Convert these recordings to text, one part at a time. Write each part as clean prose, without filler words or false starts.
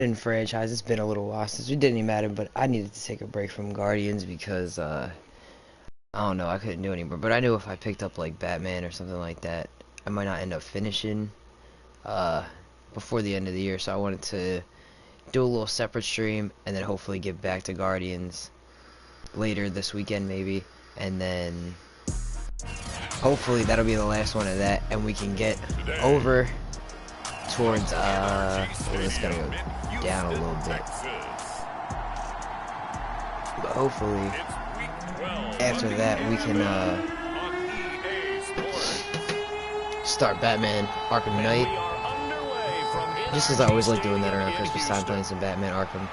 in franchise. It's been a little while since we did any Madden, but I needed to take a break from Guardians because I don't know, I couldn't do anymore. But I knew if I picked up like Batman or something like that, I might not end up finishing uh before the end of the year. So I wanted to do a little separate stream and then hopefully get back to Guardians later this weekend maybe, and then hopefully that'll be the last one of that, and we can get over towards it's gonna go down a little bit, but hopefully after that we can start Batman Arkham Knight, just because I always like doing that around Christmas time, playing some Batman Arkham.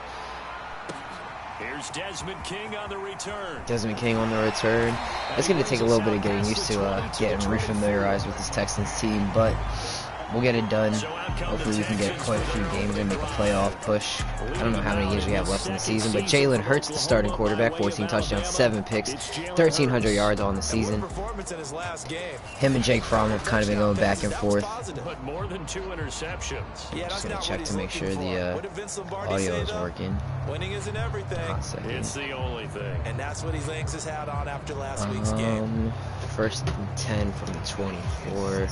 Here's Desmond King on the return. Desmond King on the return. It's going to take a little bit of getting used to getting refamiliarized with this Texans team, but we'll get it done. Hopefully we can get quite a few games and make a playoff push. I don't know how many games we have left in the season, but Jalen Hurts, the starting quarterback, 14 touchdowns, 7 picks, 1,300 yards on the season. Him and Jake Fromm have kind of been going back and forth. But more than 2 interceptions. Just going to check to make sure the audio is working. Winning isn't everything. It's the only thing. And that's what he hangs his hat on after last week's game. First and 10 from the 24.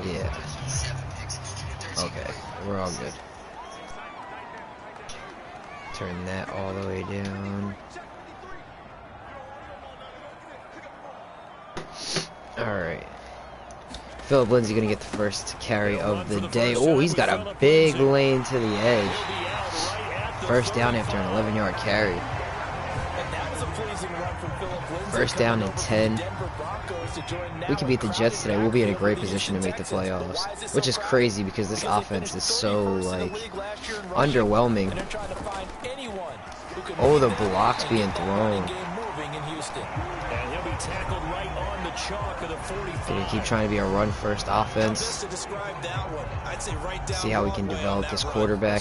Yeah. Okay, we're all good. Turn that all the way down. Alright. Philip Lindsay gonna get the first carry of the day. Oh, he's got a big lane to the edge. First down after an 11-yard carry. First down and 10. We can beat the Jets today. We'll be in a great position to make the playoffs, which is crazy because this offense is so like underwhelming. Oh, the blocks being thrown. Gonna keep trying to be a run-first offense. See how we can develop this quarterback.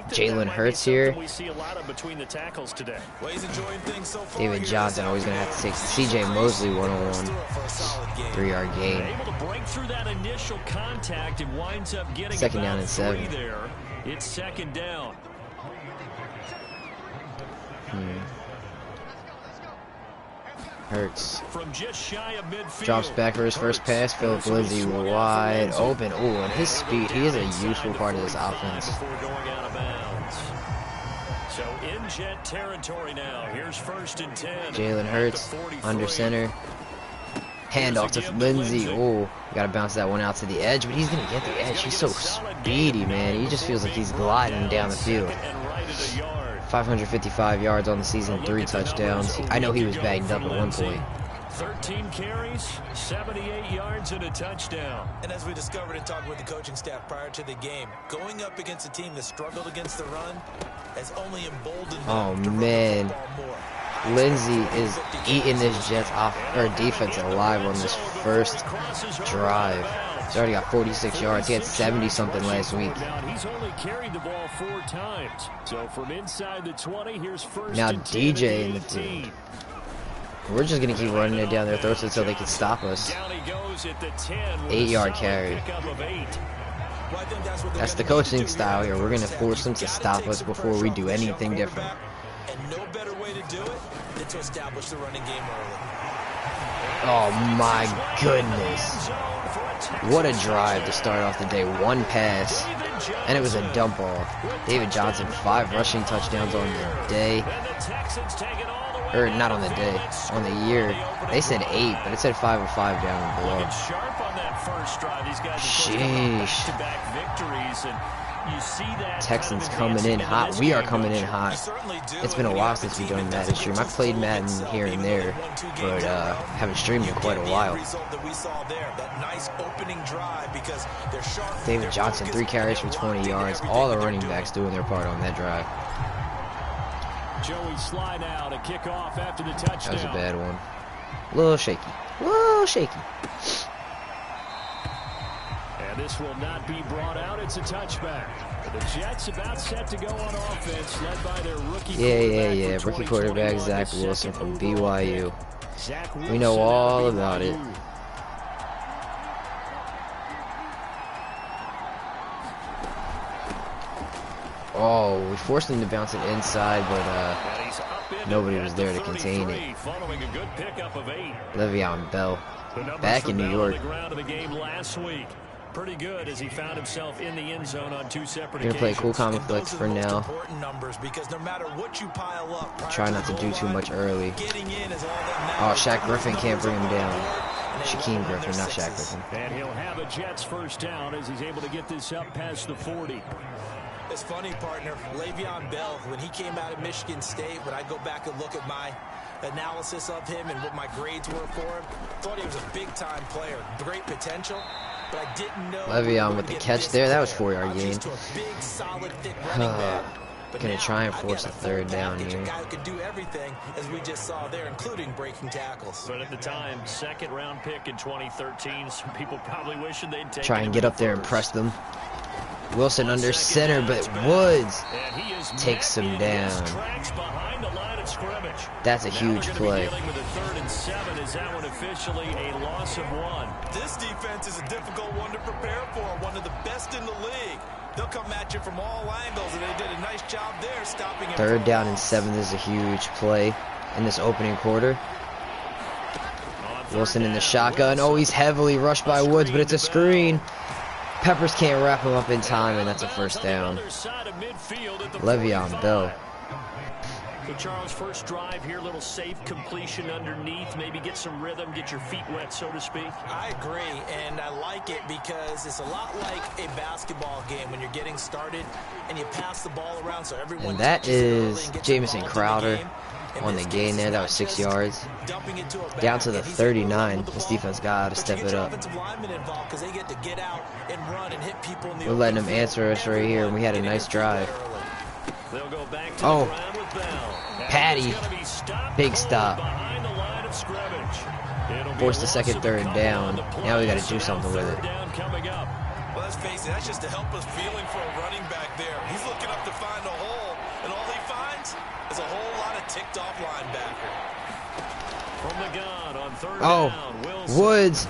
Jalen Hurts here. David Johnson always gonna have to take C.J. Mosley one-on-one. 3-yard gain. Second down and 7. It's second down. Hurts. From just shy of midfield. Drops back for his first pass. Philip Lindsay wide open. Oh, and his speed. He is a useful part of this offense. Before going out of bounds. So in Jet territory now. Here's first and 10. Jalen Hurts under center. Handoff to Lindsay. Oh, gotta bounce that one out to the edge, but he's gonna get the edge. He's so speedy, man. He just feels like he's gliding down the field. 555 yards on the season, 3 touchdowns. I know he was bagged up at one point. 13 carries, 78 yards and a touchdown. And as we discovered and talked with the coaching staff prior to the game, going up against a team that struggled against the run has only emboldened them to run the football more. Lindsay is eating this Jets defense alive on this first drive. He's already got 46 yards. He had 70-something last week. He's only carried the ball 4 times. So from inside the 20, here's first now and 10 DJ in the team. We're just going to keep running it down their throats until they can stop us. 8-yard carry. That's the coaching style here. We're going to force them to stop us before we do anything different. And no better way to do it than to establish the running game early. Oh my goodness. What a drive to start off the day. 1 pass, and it was a dump off. David Johnson, 5 rushing touchdowns on the day. Or not on the day, on the year. They said 8, but it said 5 of 5 down below. Sheesh. Texans coming in hot. We are coming in hot. It's been a while since we've done Madden stream. I've played Madden here and there, but haven't streamed in quite a while. David Johnson, 3 carries for 20 yards. All the running backs doing their part on that drive. Joey slide out, a kickoff after the touchdown. That was a bad one. A little shaky. A little shaky. And this will not be brought out. It's a touchback. The Jets about set to go on offense, led by their rookie quarterback. Rookie quarterback Zach Wilson from BYU. We know all about it. Oh, we forced him to bounce it inside, but nobody was there to contain it. Le'Veon Bell, back in New York. Pretty good as he found himself in the end zone on 2 separate Gonna play occasions. cool comic flex for now. Try not to do too much early. Oh, Shaq Griffin can't bring him down. Shaquem Griffin, not Shaq Griffin. And he'll have a Jets first down as he's able to get this up past the 40. It's funny, partner. Le'Veon Bell, when he came out of Michigan State, when I go back and look at my analysis of him and what my grades were for him, thought he was a big-time player, great potential. But I didn't know Le'Veon with the catch there. That was 4-yard gain. Big, solid, thick running back. Gonna try and force a third down here. A guy who could do everything, as we just saw there, including breaking tackles. But at the time, second-round pick in 2013, some people probably wishing they'd take. Try and get up there and press them. Wilson under center, but Woods takes him down. That's a huge play. This defense is a difficult one to prepare for, one of the best in the league. They'll come at you from all angles, and they did a nice job there stopping him. Third down and 7 is a huge play in this opening quarter. Wilson in the shotgun. Oh, he's heavily rushed by Woods, but it's a screen. Peppers can't wrap him up in time, and that's a first down. Le'Veon Bell. So Charles, first drive here, little safe completion underneath, maybe get some rhythm, get your feet wet, so to speak. I agree, and I like it because it's a lot like a basketball game when you're getting started and you pass the ball around so everyone. And that is Jamison Crowder on the gain there. That was 6 yards. Down to the 39. This defense got to step it up. We're letting them answer us right here, and we had a nice drive. Oh, Patty, big stop. Forced the second, third down. Now we got to do something with it. Well, let's face it, that's just a helpless feeling for a running back there. He's looking up to find a hole, and all he finds is a whole lot of ticked off linebacker. From the gun on third down, Woods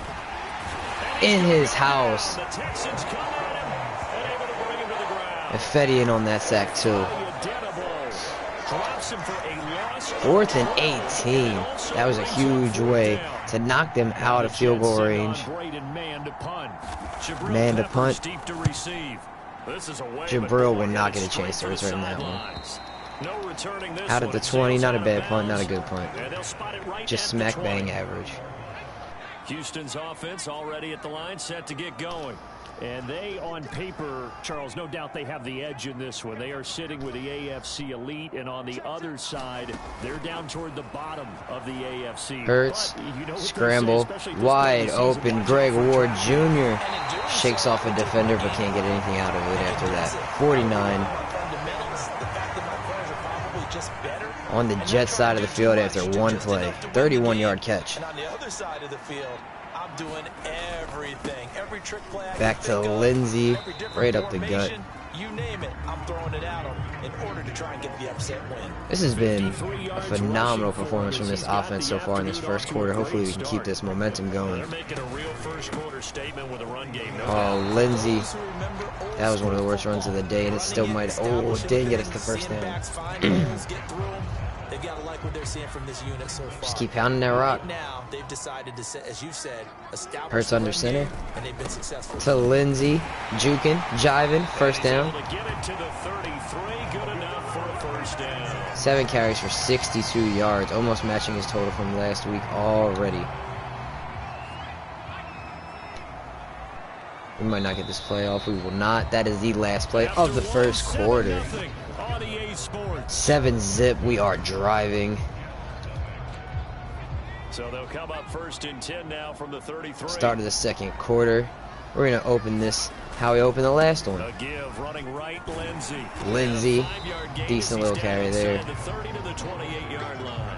in his house. The Texans come at him and able to bring him to the ground. And Fetty in on that sack too. 4th and 18. That was a huge way to knock them out of field goal range. Man to punt. Jabril will not get a chance to return that one. Out at the 20, not a bad punt, not a good punt. Just smack bang average. Houston's offense already at the line, set to get going. And they, on paper, Charles, no doubt they have the edge in this one. They are sitting with the AFC elite, and on the other side, they're down toward the bottom of the AFC. Hurts, scramble, wide open. Greg Ward Jr. shakes off a defender but can't get anything out of it after that. 49. On the Jets side of the field after one play. 31-yard catch. And on the other side of the field, I'm doing everything. Every trick play I back to Lindsey, right up the gut. You name it, I'm throwing it at him in order to try and get the upset win. This has been a phenomenal performance from this offense so far in this first quarter. Hopefully we can keep this momentum going. Oh, Lindsey. That was one of the worst runs of the day, and it still might. Oh, it didn't get us the first down. They've got to like what they're seeing from this unit so far. Just keep pounding that rock. Now they've decided to set, as you said, Hurts under center. And they've been successful. To Lindsey, juking, jiving, first down. 7 carries for 62 yards, almost matching his total from last week already. We might not get this play off. We will not. That is the last play of the first quarter. 7-zip. We are driving. So they'll come up first and 10 now from the 33. Start of the second quarter. We're going to open this how we opened the last one. A give, running right, Lindsey. Decent little carry there. The 30 to the 28-yard line.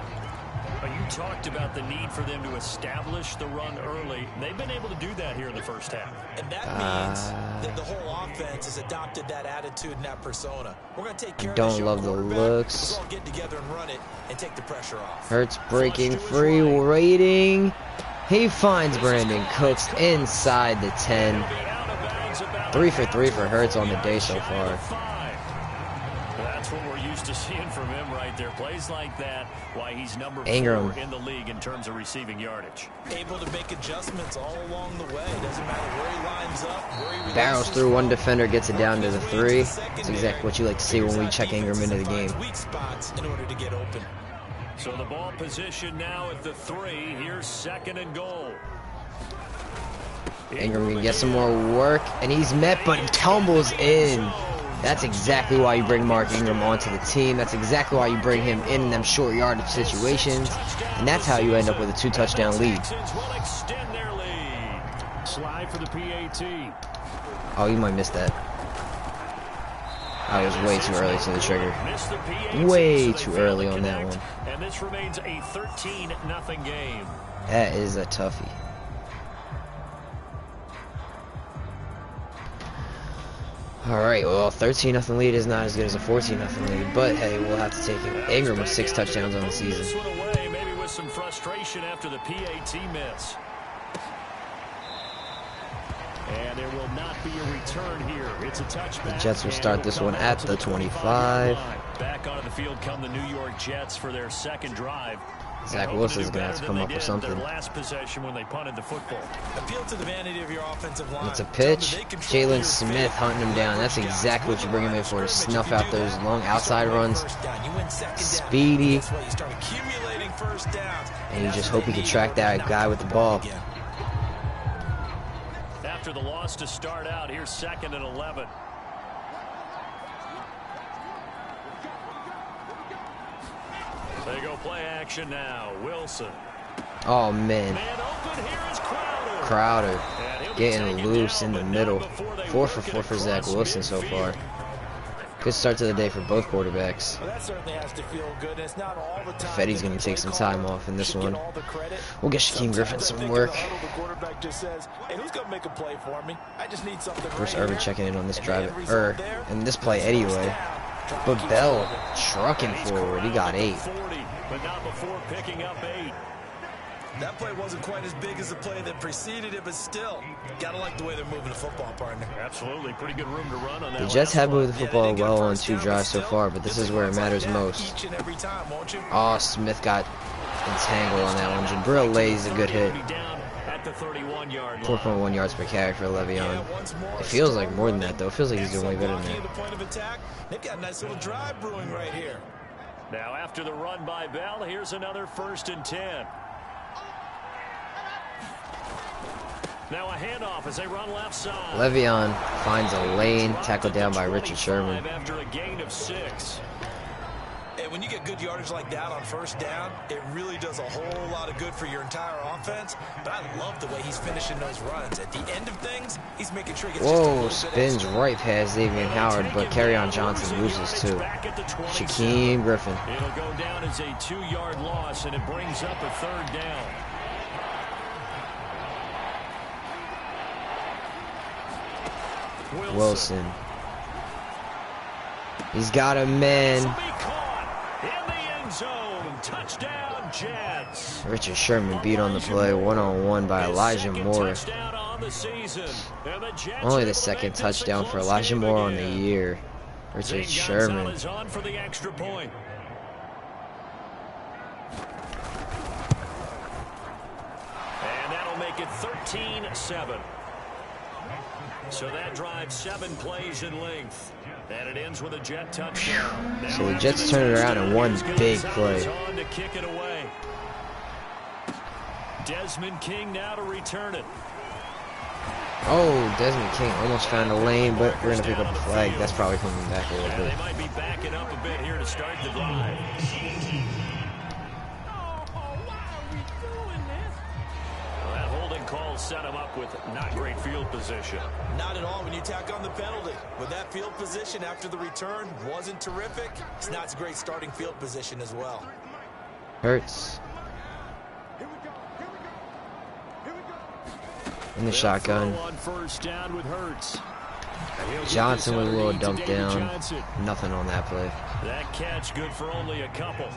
You talked about the need for them to establish the run early. They've been able to do that here in the first half. And that means that the whole offense has adopted that attitude and that persona. We're going to take care of this. Don't love the looks. Let's all get together and run it and take the pressure off. Hurts breaking free, waiting. He finds Brandon Cooks inside the 10. 3 for 3 for Hurts on the day so far. That's what we're used to seeing from him right there. Plays like that, why he's number 4 in the league in terms of receiving yardage. Able to make adjustments all along the way. Doesn't matter where he lines up, where he releases. Barrels through one defender, gets it down to the 3. That's exactly what you like to see when we check Ingram into the game. Weak spots in order to get open. So the ball position now at the 3. Here's 2nd and goal. Ingram can get some more work, and he's met, but he tumbles in. That's exactly why you bring Mark Ingram onto the team. That's exactly why you bring him in them short yardage situations. And that's how you end up with a 2-touchdown lead. Slide for the PAT. Oh, you might miss that. I was way too early to the trigger. Way too early on that one. And this remains a 13-0 game. That is a toughie. Alright, well, 13-0 lead is not as good as a 14-0 lead, but hey, we'll have to take it. Ingram with 6 touchdowns on the season. Maybe with some frustration after the PAT miss. And there will not be a return here. It's a touchback. The Jets will start this one at the 25. Back onto the field come the New York Jets for their 2nd drive. Zach Wilson's gonna have to come up with something. Last possession when they punted the football. Appeal to the vanity of your offensive line. It's a pitch. Jalen Smith hunting him down. That's exactly what you bring him in for, to snuff out those long outside runs. Speedy. And you just hope he can track that guy with the ball. After the loss to start out, here's 2nd and 11. They go play action now. Wilson. Oh, man. Open here is Crowder getting loose in the middle. 4 for 4 for Zach Wilson so far. Good start to the day for both quarterbacks. Well, that certainly has to feel good. It's not all the time. Fetty's going to take some time off in this one. We'll get Shaquem Griffin some work. Bruce Irvin checking in on this drive, in this play anyway. But Bell trucking forward. He got 8. But not before picking up 8. That play wasn't quite as big as the play that preceded it, but still, gotta like the way they're moving the football, partner. Absolutely, pretty good room to run on that. The Jets have moved the football well on 2 drives so far, but this is where it matters most. Oh, Smith got entangled on that one. Jabril lays a good hit. 4.1 yards per carry for Le'Veon. It feels like more than that, though. It feels like he's doing way better than that. They've got a nice little drive brewing right here. Now, after the run by Bell, here's another 1st and 10. Now a handoff as they run left side. Le'Veon finds a lane, tackled down by Richard Sherman. After a gain of 6. And when you get good yardage like that on 1st down, it really does a whole lot of good for your entire offense. But I love the way he's finishing those runs. At the end of things, he's making sure he gets Whoa, spins right past Xavier Howard, but Kerryon Johnson loses too. Shaquem Griffin. It'll go down as a 2-yard loss, and it brings up a 3rd down. Wilson. He's got a man. Touchdown, Jets. Richard Sherman beat on the play, 1-on-1 by Elijah Moore. Only the 2nd touchdown for Elijah Moore on the year. Richard Sherman. Is on for the extra point. And that'll make it 13-7. So that drives 7 plays in length. And it ends with a Jet touchdown. So the Jets turn it around in one big play. On to kick it away. Desmond King now to return it. Oh, Desmond King almost found a lane, but we're going to pick up a flag. That's probably coming back a little bit. They might be backing up a bit here to start the drive. That holding call set him up with not great field position. Not at all when you tack on the penalty. With that field position after the return wasn't terrific. It's not a great starting field position as well. Hurts. In the shotgun. On 1st down with Hurts. Johnson with a little dump down. Nothing on that play. That catch good for only a couple.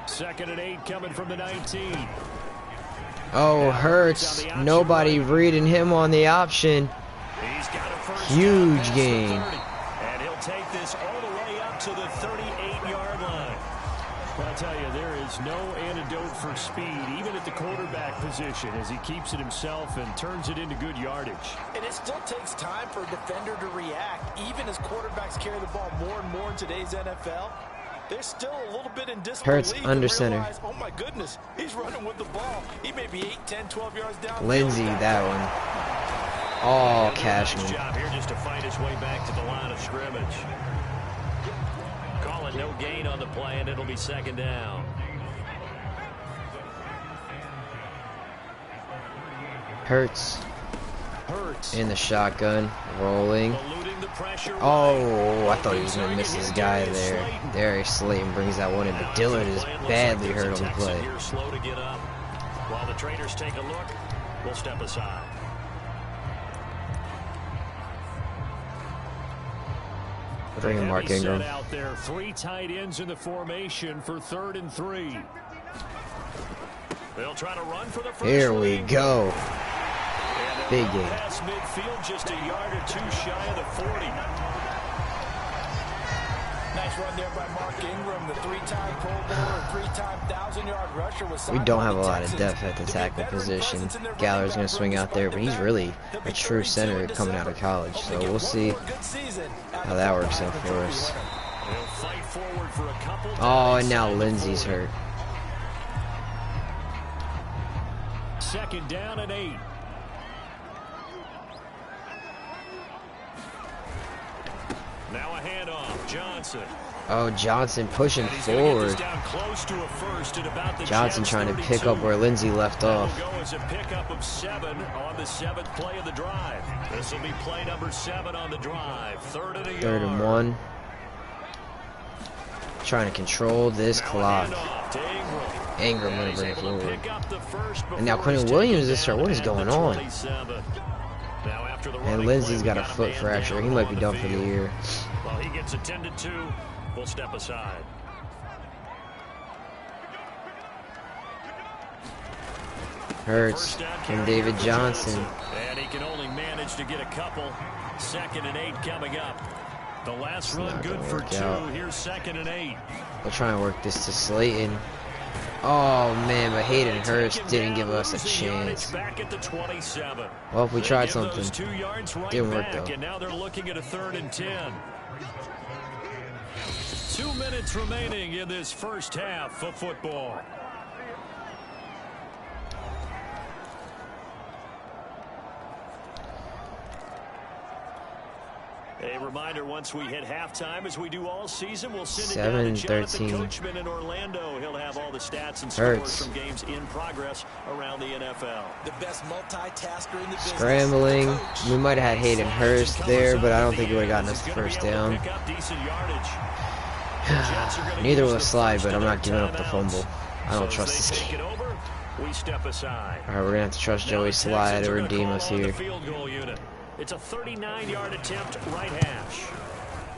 2nd and 8 coming from the 19. Oh, Hurts. Nobody reading him on the option. Huge gain. And he'll take this all the way up to the 38-yard line. Well, I tell you, there is no antidote for speed, even at the quarterback position, as he keeps it himself and turns it into good yardage. And it still takes time for a defender to react, even as quarterbacks carry the ball more and more in today's NFL. They're still a little bit in disbelief. Hurts under center. Realize, oh my goodness, he's running with the ball. He may be 8, 10, 12 yards down. Lindsey, that one. Oh, Cashman. Good job here just to fight his way back to the line of scrimmage. Call it no gain on the play, and it'll be second down. Hurts in the shotgun, rolling. Oh, I thought he was going to miss his guy there. Darius Slayton brings that one in, but Dillard is badly hurt on the play. Slow to get up. While the trainers take a look, we'll step aside. Bring him, Mark Ingram. Out there, 3 tight ends in the formation for 3rd and 3. They'll try to run for the first. Here we go. Big game. Pass midfield, just a yard or 2 shy of the 40. Nice run there by Mark Ingram, the 3-time Pro Bowler, 3-time 1,000-yard rusher. We don't have a lot of depth at the tackle position. Galler's going to swing out there, but he's really a true center coming out of college. So we'll see how that works out for us. Oh, and now Lindsey's hurt. 2nd down and 8. Now a handoff, Johnson. Oh, Johnson pushing forward. Johnson trying to pick up where Lindsey left off. Go as a pickup of 7 on the 7th play of the drive. This will be play number 7 on the drive. 3rd and 1. Trying to control this clock. Ingram going to bring it forward. And now Quentin Williams is hurt. What is going on? And Lindsey's got a foot fracture. He might be done for the year. While he gets attended to, we'll step aside. Hurts from David Johnson. And he can only manage to get a couple. 2nd and 8 coming up. The last run good for 2. Here's 2nd and 8. We'll try and work this to Slayton. Oh man, but Hayden Hurst didn't give us a chance. Well, if we tried something, didn't work though. And now they're looking at a 3rd and 10. 2 minutes remaining in this first half of football. A reminder, once we hit halftime, as we do all season, we'll send it down to Jonathan Coachman in Orlando. He'll have all the stats and scores from games in progress around the NFL. The best multitasker in the business. Scrambling. We might have had Hayden Hurst there, but I don't think he would have gotten us the first down. Neither will a slide, but I'm not giving up the fumble. I don't trust this game. Alright, we're going to have to trust Joey Slide to redeem us here. It's a 39-yard attempt, right hash.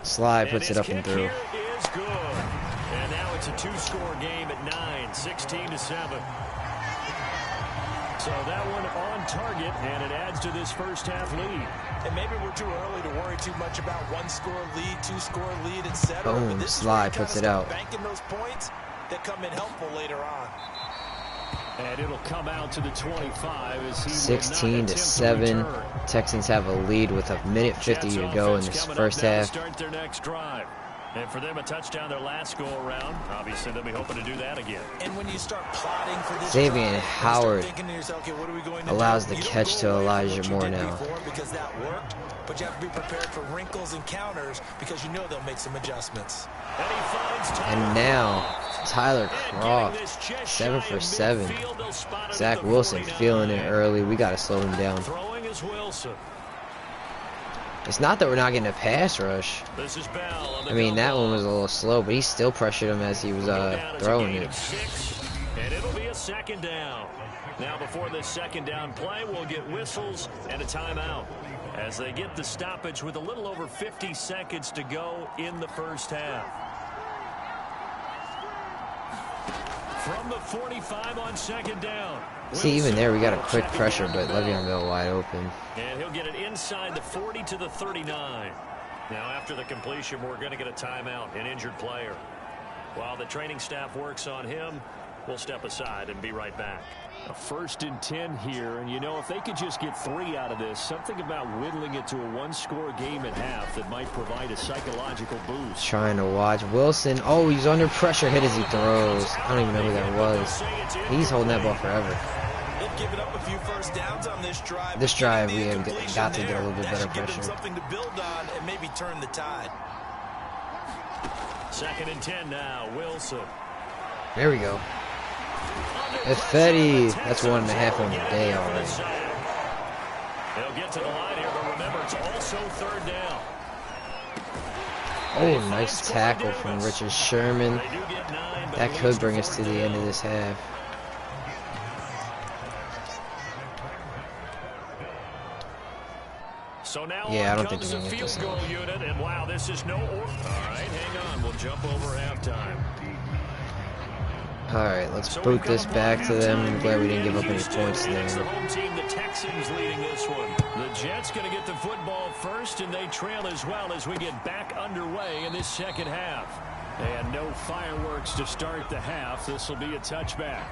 Slide puts it up and through. Is good. And now it's a 2-score game at 9, 16-7. So that one on target, and it adds to this first half lead. And maybe we're too early to worry too much about 1-score lead, 2-score lead, etc. Boom, Slide puts it out. Banking those points that come in helpful later on. And it'll come out to the 25 as he 16-7. Texans have a lead with 1:50 to go in this first half. Start their next drive. And for them, a touchdown their last go around. Obviously, they'll be hoping to do that again. And when you start plotting for this Xavier Howard allows the catch to Elijah Moore now. Because that worked, but you have to be prepared for wrinkles and counters because you know they'll make some adjustments. And now Tyler Croft, 7 for 7. Zach Wilson feeling it early. We got to slow him down. It's not that we're not getting a pass rush. I mean, that one was a little slow, but he still pressured him as he was throwing it. And it'll be a 2nd down. Now, before this 2nd down play, we'll get whistles and a timeout as they get the stoppage with a little over 50 seconds to go in the first half. From the 45 on 2nd down. See, even there, we got a quick pressure, but Le'Veon Bell wide open. And he'll get it inside the 40 to the 39. Now, after the completion, we're going to get a timeout, an injured player. While the training staff works on him, we'll step aside and be right back. A 1st and 10 here, and you know, if they could just get 3 out of this, something about whittling it to a 1-score game at half that might provide a psychological boost. Trying to watch Wilson. Oh, he's under pressure. Hit as he throws. I don't even know who that was. He's holding that ball forever. They've given up a few first downs on this drive. This drive, we have got to get a little bit better That should give them pressure. something to build on and maybe turn the tide. 2nd and 10 now, Wilson. There we go. Effetti. That's 1.5 on the day already. They'll get to the line here, but remember, it's also 3rd down. Oh, nice tackle from Richard Sherman. That could bring us to the end of this half. So now Yeah, I don't think comes we're the gonna get field this goal one. unit, and wow, this is no order. All right, hang on. We'll jump over halftime. Alright, let's boot this back to them. I'm glad we didn't give up any points It's the there. home team, the Texans, leading this one. The Jets going to get the football first, and they trail as well as we get back underway in this 2nd half. And no fireworks to start the half. This will be a touchback.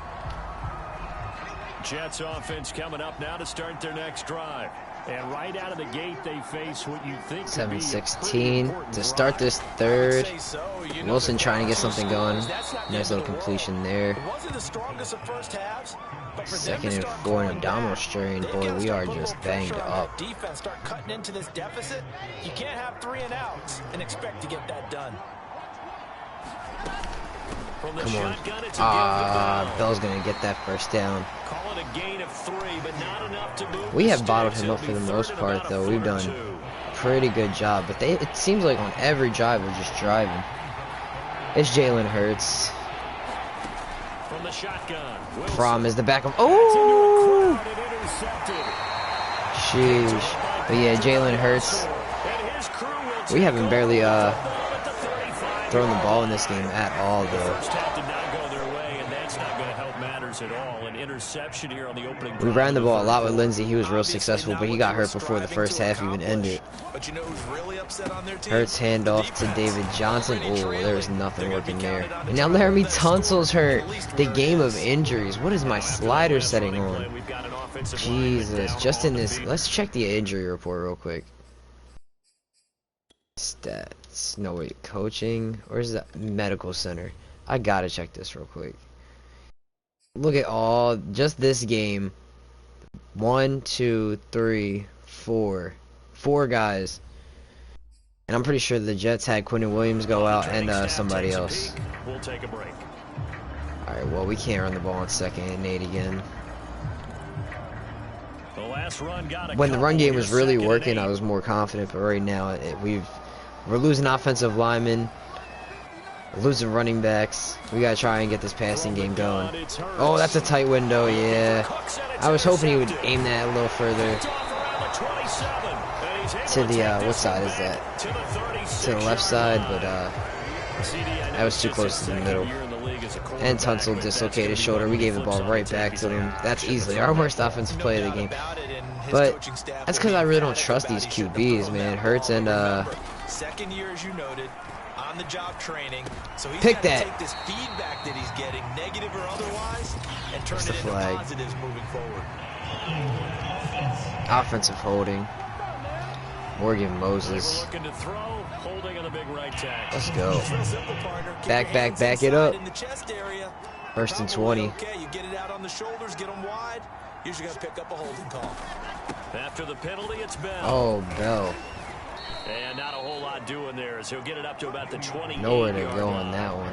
Jets offense coming up now to start their next drive. And right out of the gate, they face what you think could be a 7-16 pretty important to start this 3rd. Say so. You know, Wilson trying to get something going. that's not the Nice end little of the completion world. there. It wasn't the strongest of first halves, but for them 2nd to and start 4 and clawing abdominal back, strain. they've Boy, gotta we start are putting a just little banged pressure on up. that defense, start cutting into this deficit. You can't have 3 and outs and expect to get that done. From the Come on. shotgun, it's a give the ball. Bell's going to get that 1st down. Call it a gain of 3, but not enough to move. We the have bottled sticks. him up It'll for the be most 3rd and part, about a though. foot We've or done 2. a pretty good job. But it seems like on every drive we're just driving. It's Jalen Hurts. From the shotgun, Wilson. Fromm is the backup. Into a Oh! crowd and intercepted. Sheesh. But yeah, Jalen Hurts. And his crew will We haven't take barely over at the 35 thrown the yard ball line. in this game at all, though. First half did not go their way, and that's not going to help matters at all. An interception here on the opening We drive ran the of ball a lot third with Lindsey. He was real Obviously successful, not but he what got you hurt were before the striving first to half even ended. accomplish. But you know who's really upset on their team? Hurts handoff to The David defense. Johnson. Already Oh, there was trailing. nothing They're gonna be working there. counted on to And now try to Laramie hold that score, Tunsil's hurt. at least The where it game of is. injuries. What is my slider setting on? We've got an offensive lineman Jesus. down Just on in the this. field. Let's check the injury report real quick. Stats. No, wait. Coaching. Where's the medical center? I gotta check this real quick. Look at all. Just this game. 1, 2, 3, 4. 4 guys. And I'm pretty sure the Jets had Quentin Williams go out and somebody else. We'll take a break. Alright, well, we can't run the ball on 2nd and 8 again. The last run got a When the run couple game here, was really 2nd and working, 8. I was more confident, but right now we're losing offensive linemen. We're losing running backs. We gotta try and get this passing game going. Oh, that's a tight window, yeah. I was hoping he would aim that a little further to the, what side is that? To the left side, but that was too close to the middle. And Tunsil dislocated his shoulder. We gave the ball right back to him. That's easily our worst offensive play of the game. But that's because I really don't trust these QBs, man. Hurts and second year, as you noted, on the job training. So he's Pick got to that. take this feedback that he's getting, negative or otherwise, and turn What's it the into flag? positives moving forward. offensive holding. Morgan Moses. Looking to throw, holding on a big right tackle. Let's go. It's real simple, partner. Keep Back, your back, hands back it inside up. in the chest area. First and Probably 20. Okay, you get it out on the shoulders, get them wide. Usually got to pick up a holding call. After the penalty, it's Bell. Oh, Bell. And not a whole lot doing there as he'll get it up to about the 28-yard Nowhere to go line. on that one.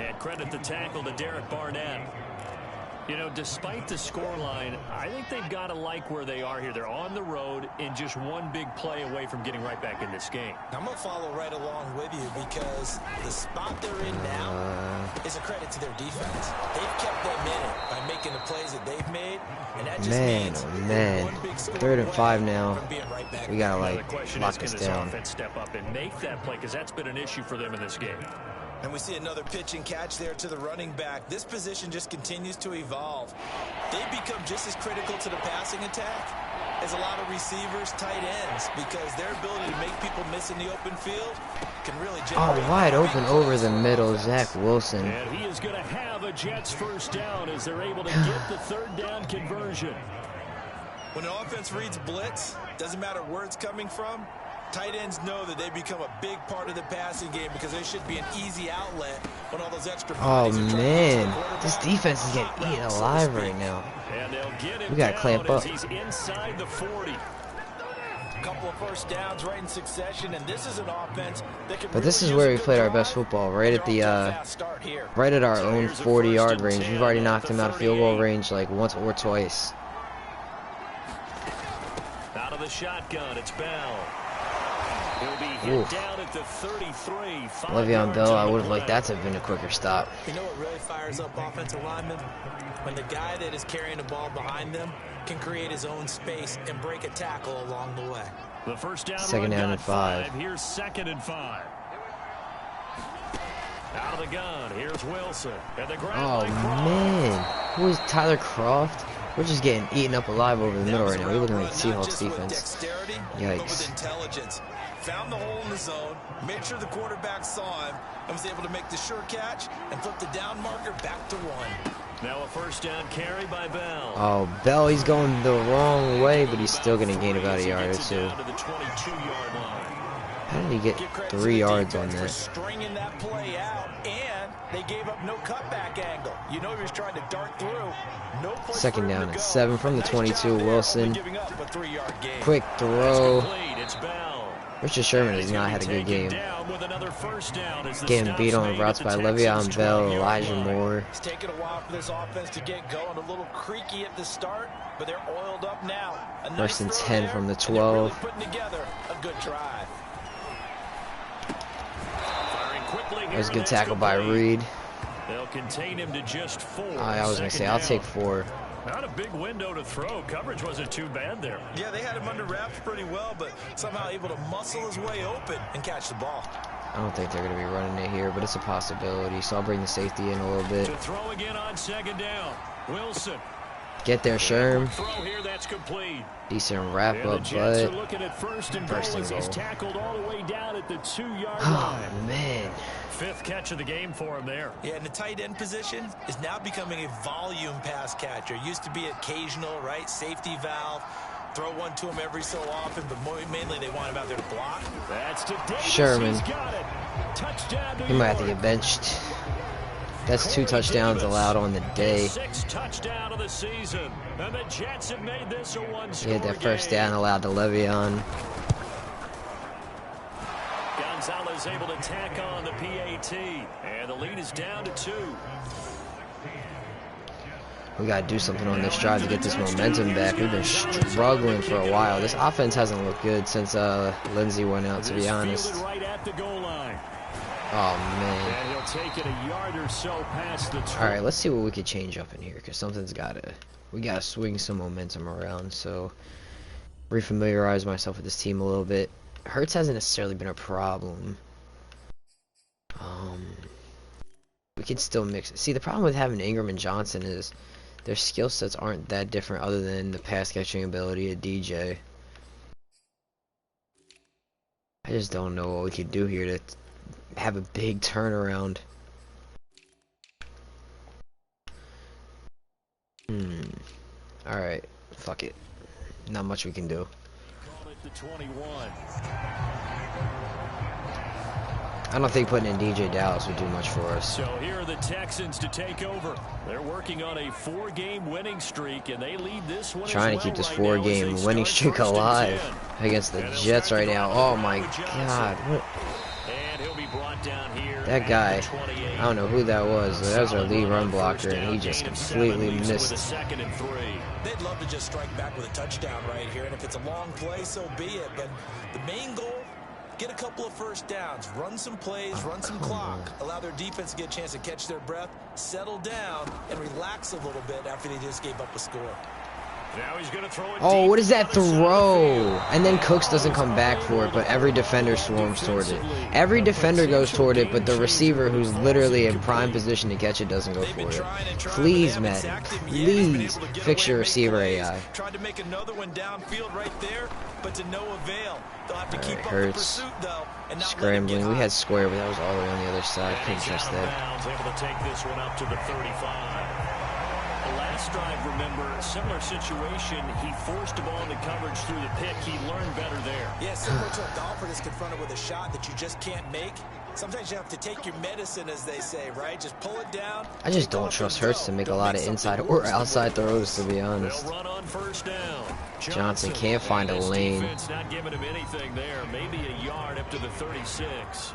And credit the tackle to Derek Barnett. You know, despite the scoreline, I think they've got to like where they are here. They're on the road and just one big play away from getting right back in this game. I'm going to follow right along with you because the spot they're in now is a credit to their defense. They've kept them in it by making the plays that they've made, and that just Man, means oh they're man. one big score 3rd and away 5 now. from being right back. We gotta Now, like the question lock is, this can this down. offense step up and make that play? Because that's been an issue for them in this game. And we see another pitch and catch there to the running back. This position just continues to evolve. They become just as critical to the passing attack is a lot of receivers, tight ends, because their ability to make people miss in the open field can really generate. Oh, wide open over the middle, Zach Wilson. And he is going to have a Jets first down as they're able to get the third down conversion. When an offense reads blitz, doesn't matter where it's coming from, tight ends know that they become a big part of the passing game because they should be an easy outlet when all those extra bodies are trying to man, this defense is getting eaten alive right now. And they'll get him We gotta down clamp up. as he's inside the 40. A couple of first downs right in succession, and this is an offense that can But this really is where use we a played good our best drive. football, right at the They're off to a fast start here. right at our So own here's a 40-yard first and range. 10 We've already at knocked the him out of field goal 38. range like once or twice. Out of the shotgun, it's Bell. He'll be hit Oof. down at the 33. 5 Le'Veon yards Bell, I on the would have liked play. that to have been a quicker stop. You know what really fires up offensive linemen? When the guy that is carrying the ball behind them can create his own space and break a tackle along the way. The first down Second run down got and 5. Here's 2nd and 5. Out of the gun, here's Wilson. At the ground Oh by Croft. man, who is Tyler Croft? We're just getting eaten up alive over the middle right now. We're looking like Seahawks defense. But with Yikes. intelligence. Found the hole in the zone, made sure the quarterback saw him, and was able to make the sure catch and flip the down marker back to 1. Now a first down carry by Bell. Oh, Bell, he's going the wrong way, but he's still going to gain about a yard or two. Down to the 22-yard line. How did he get Give credit to 3 the yards on defense that? for stringing that play out, and they gave up no cutback angle. You know he was trying to dart through. No place Second for him down to and go. 7 from the Nice 22. job there, Wilson. only giving up a 3-yard gain. Quick That's throw. complete. It's Bell. Richard Sherman He's has not gonna had a be good taken game. down with another first down as the Getting stop's beat on made routes at by the Le'Veon Texans' Bell, 20-yard Elijah line. Moore. It's taken a while for this offense to get going. A little creaky at the start, but they're oiled up now. A nice First and throw 10 there, from the and they're really 12. putting together a good drive. Firing quickly That was a here, good tackle by complete. Reed. They'll contain him to just 4. I was going to say, I'll take 4. Not a big window to throw. Coverage wasn't too bad there. Yeah, they had him under wraps pretty well, but somehow able to muscle his way open and catch the ball. I don't think they're going to be running it here, but it's a possibility. So I'll bring the safety in a little bit. To throw again on 2nd down. Wilson. Get there, Sherm. Throw here, that's complete. Decent wrap And the up, Jets are but looking at first and First goal and as he's goal. tackled all the way down at the 2-yard oh line. man, 5th catch of the game for him there. Yeah, and the tight end position is now becoming a volume pass catcher. Used to be occasional, right? Safety valve. Throw one to him every so often, but mainly they want him out there to block. That's to Davis. Sherman. He's got it. Touchdown, New he might have to York. get benched. That's 2 touchdowns allowed on the day. 6th touchdown of the season. And the Jets have made this a one-score He had that first game. down allowed to Le'Veon. Gonzalez able to tack on the PAT. And the lead is down to 2. We got to do something on this drive to get this momentum back. We've been struggling for a while. This offense hasn't looked good since Lindsey went out, to be honest. Fielded right at the goal line. Oh, man. And he'll take it a yard or so past the 20. All right, let's see what we could change up in here, because something's got to... We got to swing some momentum around, so... Refamiliarize myself with this team a little bit. Hurts hasn't necessarily been a problem. We can still mix it. See, the problem with having Ingram and Johnson is their skill sets aren't that different other than the pass catching ability of DJ. I just don't know what we could do here to have a big turnaround. Alright, fuck it. Not much we can do. Call it the 21. I don't think putting in DJ Dallas would do much for us. So here are the Texans to take over. They're working on a 4-game winning streak, and they lead this one Trying as to keep well this right now as 4-game they winning start streak 1st and alive 10. against the And they'll Jets start right to now. drive Oh around my with Johnson. god. What? And he'll be brought down here That at guy, the 28. I don't know who that was, but that was our Solid lead run run on blocker, first and down, he just gain of 7, completely leaves it with a missed. 2nd and 3. They'd love to just strike back with a touchdown right here, and if it's a long play, so be it. But the main goal, get a couple of first downs, run some plays, run some clock, allow their defense to get a chance to catch their breath, settle down, and relax a little bit after they just gave up a score. Now he's going to throw it. Oh, what is that throw? And then Cooks doesn't come back for it, but every defender swarms toward it. Every defender goes toward it, but the receiver, who's literally in prime position to catch it, doesn't go for it. Please, Madden, please fix your receiver AI. Tried to make another one downfield right there, but to no avail. They'll have to keep up the Hurts. pursuit, though, and not Scrambling. We had square, but that was all the way on the other side. Couldn't trust that. Able to take this one up to the 35. The last drive, remember, similar situation. He forced the ball into coverage through the pick. He learned better there. Yeah, similar to a golfer that's confronted with a shot that you just can't make. Sometimes you have to take your medicine, as they say, right? Just pull it down. I just don't trust Hurts to make a lot of inside or outside throws, to be honest. Run on first down. Johnson can't find a lane. Not giving him anything there. Maybe a yard up to the 36.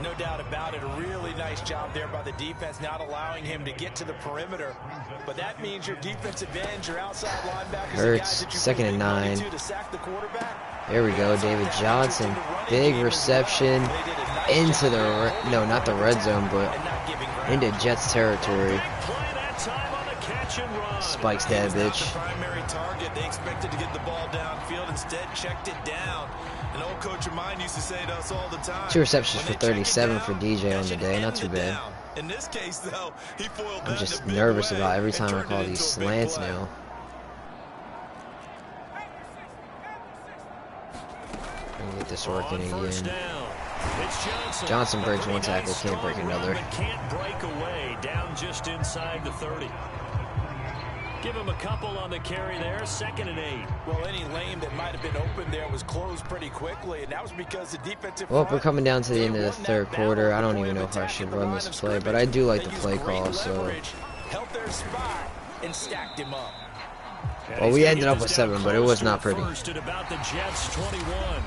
No doubt about it. A really nice job there by the defense, not allowing him to get to the perimeter. But that means your defensive ends, your outside linebackers, Hurts, the guys that you 2nd and 9. to sack the quarterback. There we go, David Johnson. Big reception into the, no, not the red zone, but into Jets territory. Spikes that bitch. Primary target. They expected to get the ball downfield, instead checked it down. An old coach of mine used to say to us all the time. 2 receptions for 37 for DJ on the day. Not too bad. In this case, though, he foiled I'm just nervous about every time I call these slants now. I'll get this working again. Johnson breaks one tackle, can't break another. Can't break away, down just inside the 30. Give him a couple on the carry there, 2nd and 8. Well, any lane that might have been open there was closed pretty quickly, and that was because the defensive. Well, we're coming down to the end of the third quarter. I don't even know if I should run this play, but I do like the play call, so. Held their spot and stacked him up. Well, we ended up with 7, but it was not pretty. At about the Jets 21.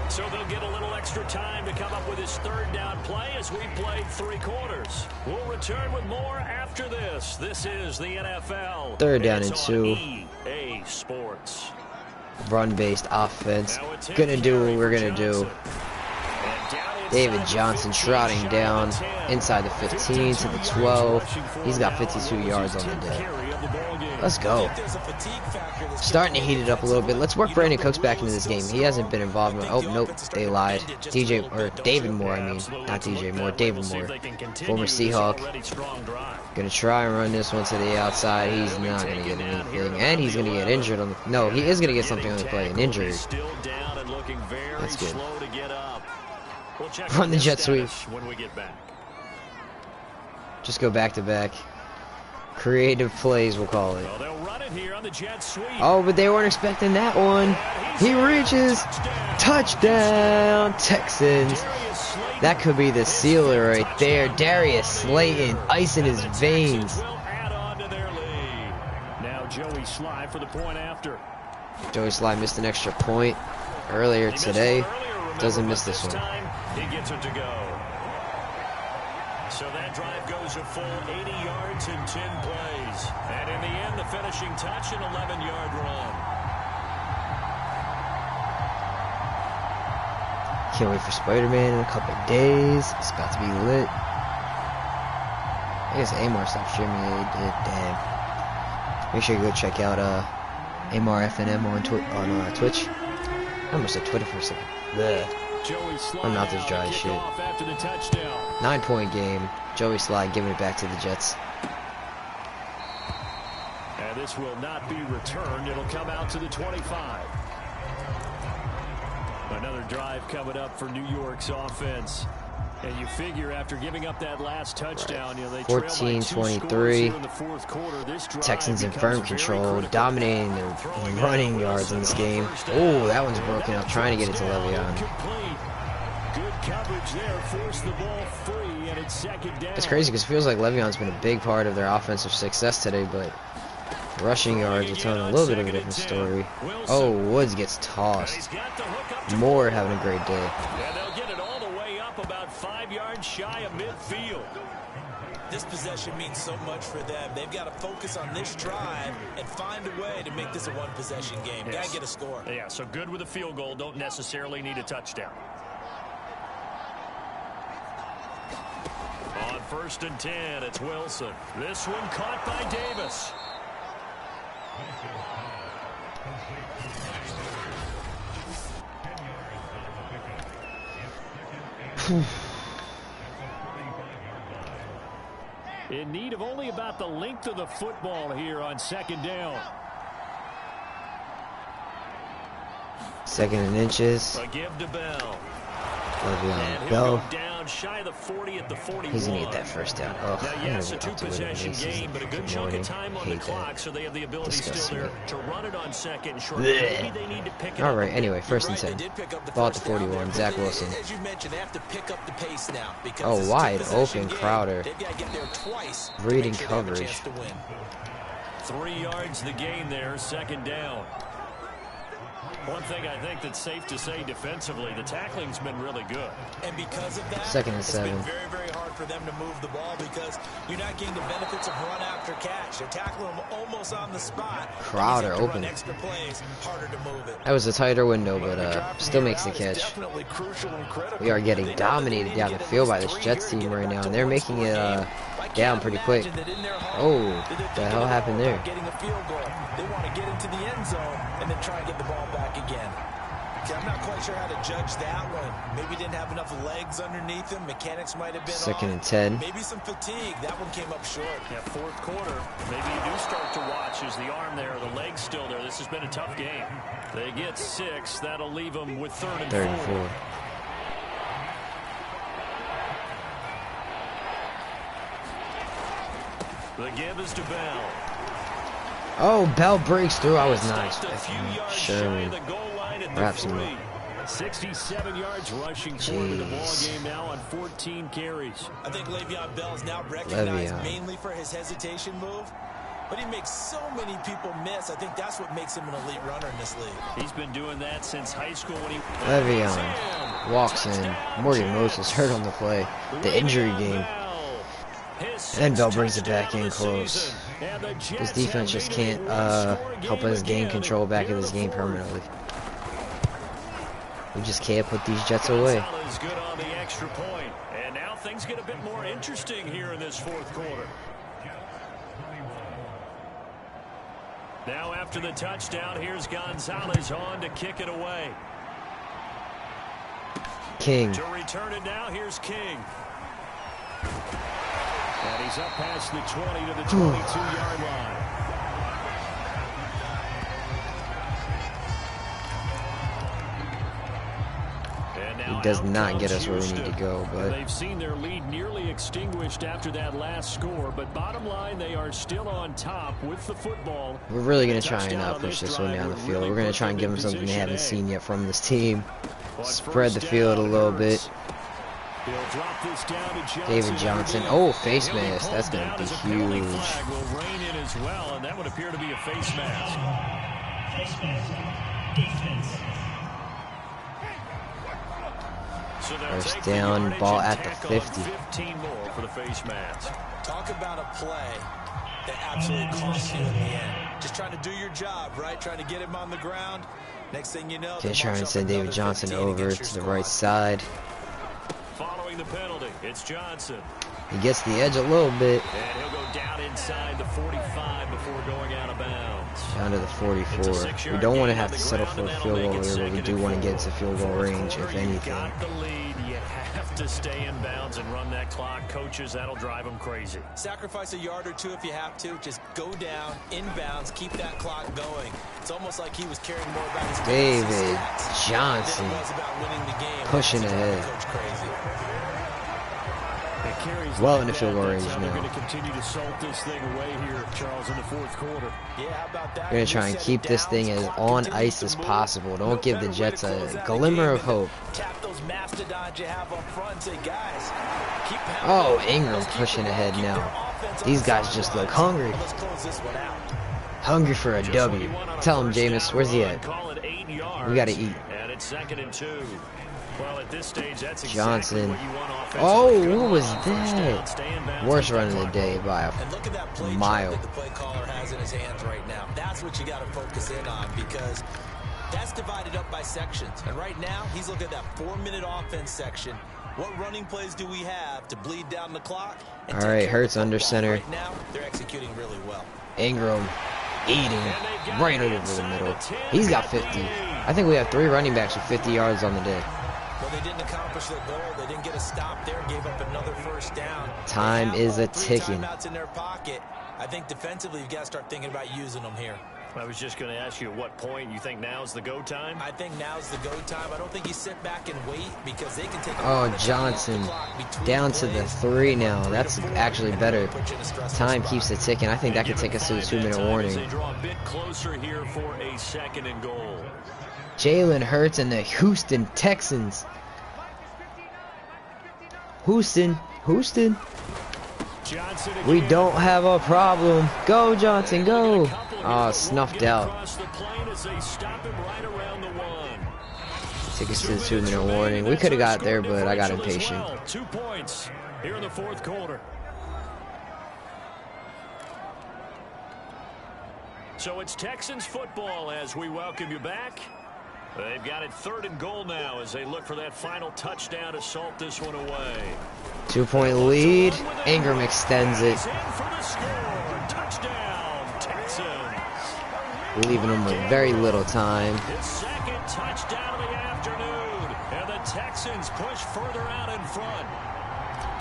So they'll get a little extra time to come up with his 3rd down play as we played 3 quarters. We'll return with more after this. This is the NFL. 3rd down and 2. EA Sports. Run-based offense. Gonna do what we're gonna do. David Johnson trotting down inside the 15 to the 12. He's got 52 yards on the day. Let's go. Starting to heat it up a little bit. Let's work Brandon Cooks back into this game. He hasn't been involved in. Oh, nope. They lied. David Moore, I mean. Not DJ Moore. David Moore. Former Seahawk. Gonna try and run this one to the outside. He's not gonna get anything. And he's gonna get injured on the. No, he is gonna get something on the play. An injury. That's good. Run the jet sweep. Just go back to back. Creative plays, we'll call it. Oh, but they weren't expecting that one. He reaches. Touchdown, Texans. That could be the sealer right there. Darius Slayton, ice in his veins. Now Joey Sly for the point after. Joey Sly missed an extra point earlier today. Doesn't miss this one. He gets it to go. So that drive goes a full 80 yards in 10 plays. And in the end, the finishing touch, an 11-yard run. Can't wait for Spider-Man in a couple days. It's about to be lit. I guess Amar stopped streaming it. Damn. Make sure you go check out Amar FNM on Twitch. I almost said Twitter for a second. Bleh. My mouth is dry as shit. 9-point game. Joey Sly giving it back to the Jets. And this will not be returned. It'll come out to the 25. Another drive coming up for New York's offense. And you figure after giving up that last touchdown, you know, they 14-23. Texans in firm control, dominating the running yards in this game. Oh, that one's broken up, trying to get it to Le'Veon. Good coverage there, forced the ball free, and it's 2nd down. It's crazy because it feels like Le'Veon's been a big part of their offensive success today, but rushing yards are telling a little bit of a different story. Oh, Woods gets tossed. Moore having a great day. Yeah, they'll get it all the way up about 5 yards shy of midfield. This possession means so much for them. They've got to focus on this drive and find a way to make this a one-possession game. Yes. Got to get a score. Yeah, so good with a field goal. Don't necessarily need a touchdown. On 1st and 10, it's Wilson. This one caught by Davis. In need of only about the length of the football here on second down. Second and inches. A give to Bell. Le'Veon Bell. Down shy of the 40 at the 41. He's gonna get that first down. Oh, now, yes, a two-possession game, but a good chunk of time on the clock, so they have the ability still there to run it on second and short. Maybe they need to pick it up. All right. Anyway, first and 10. Ball at the 41. Zach Wilson. As you mentioned, they have to pick up the pace now. Oh, wide open Crowder. Reading coverage. 3 yards the gain there, second down. One thing I think that's safe to say defensively, the tackling's been really good. And because of that, second and it's 7. been very, very hard for them to move the ball because you're not getting the benefits of run after catch. They're tackling them almost on the spot. Crowder open. Extra plays, harder to move it. That was a tighter window, but still makes the catch. We are getting dominated down the field by this Jets team right now, and they're making it down pretty quick. Oh, what the hell happened there? Getting a field goal. They want to get into the end zone and then try and get the ball back again. See, I'm not quite sure how to judge that one. Maybe didn't have enough legs underneath him. Mechanics might have been second off. and 10. Maybe some fatigue. That one came up short. Yeah, fourth quarter. Maybe you do start to watch as the arm there, the leg's still there. This has been a tough game. They get 6. That'll leave them with third and 4. The give is to Bell. Oh, Bell breaks through. I was not expecting that. Sherman wraps him up. 67 yards rushing forward the ball game now on 14 carries. I think Le'Veon Bell is now recognized mainly for his hesitation move, but he makes so many people miss. I think that's what makes him an elite runner in this league. He's been doing that since high school when he Le'Veon walks in. Morgan Moses hurt on the play. The injury game. And Bell brings it back in close. This defense just can't help us gain control back in this game permanently. We just can't put these Jets away. Good on the extra point. And now things get a bit more interesting here in this fourth quarter. Now after the touchdown, here's Gonzalez on to kick it away. King. To return it now, here's King. And he's up past the 20 to the 22-yard line. He does not get us where we need to go, but they've seen their lead nearly extinguished after that last score, but bottom line, they are still on top with the football. We're really going to try and push this one down the field. We're going to try and give them something they haven't seen yet from this team. Spread the field a little bit. David Johnson. Oh, face mask. That's going to be huge. Will rein in as well, and that would appear to be a face mask. Face mask. Defense. First down, ball at the 50. 15 more for the face mask. Talk about a play that absolutely cost you in the end. Just trying to do your job, right? Trying to get him on the ground. Next thing you know, they try and send David Johnson over to the right side. Following the penalty, it's Johnson. He gets the edge a little bit. And he'll go down inside the 45 before going out of bounds. Down to the 44. We don't want to have to settle for a field goal here, but we do want to get to field goal range, if anything. Got the lead. You have to stay in bounds and run that clock. Coaches, that'll drive them crazy. Sacrifice a yard or two if you have to. Just go down, in bounds, keep that clock going. It's almost like he was caring more about his David Johnson pushing ahead. Well in the field goal range now. They're going to continue to salt this thing away here, Charles, in the fourth quarter. Yeah, how about that? We're going to try and keep this thing as on ice as possible. Don't give the Jets a glimmer of hope. Tap those mastodons you have up front. Say, guys, keep oh, Ingram pushing ahead now. These guys just look hungry. Let's close this one out. Hungry for a W. Tell him, Jameis, where's he at? We got to eat. And it's 2nd and 2. Well, at this stage, that's Johnson. what you want offensively. Oh, what was that? Worst run of the day by a mile. The play caller has in his hands right now. That's what you got to focus in on because that's divided up by sections. And right now, he's looking at that 4-minute offense section. What running plays do we have to bleed down the clock? All right, Hurts under center. Right now, they're executing really well. Ingram eating right over the middle. He's got 50. I think we have 3 running backs with 50 yards on the day. Well, they didn't accomplish their goal. They didn't get a stop there. Gave up another first down. Time is a ticking. Timeouts in their pocket. I think defensively, you've got to start thinking about using them here. I was just going to ask you at what point you think now's the go time? I think now's the go time. I don't think you sit back and wait because they can take Oh, Johnson down to the 3 now. That's actually better. Time keeps it ticking. I think that could take us to the 2-minute warning. They draw a bit closer here for a 2nd and goal. Jalen Hurts and the Houston Texans. Houston. We don't have a problem. Go, Johnson, go. Oh, snuffed out. Take us to the 2-minute warning. We could have got there, but I got impatient. 2 points here in the 4th quarter. So it's Texans football as we welcome you back. They've got it 3rd and goal now as they look for that final touchdown to salt this one away. 2-point lead. Ingram extends it. Touchdown, Texans. Leaving them with very little time. His 2nd touchdown of the afternoon. And the Texans push further out in front.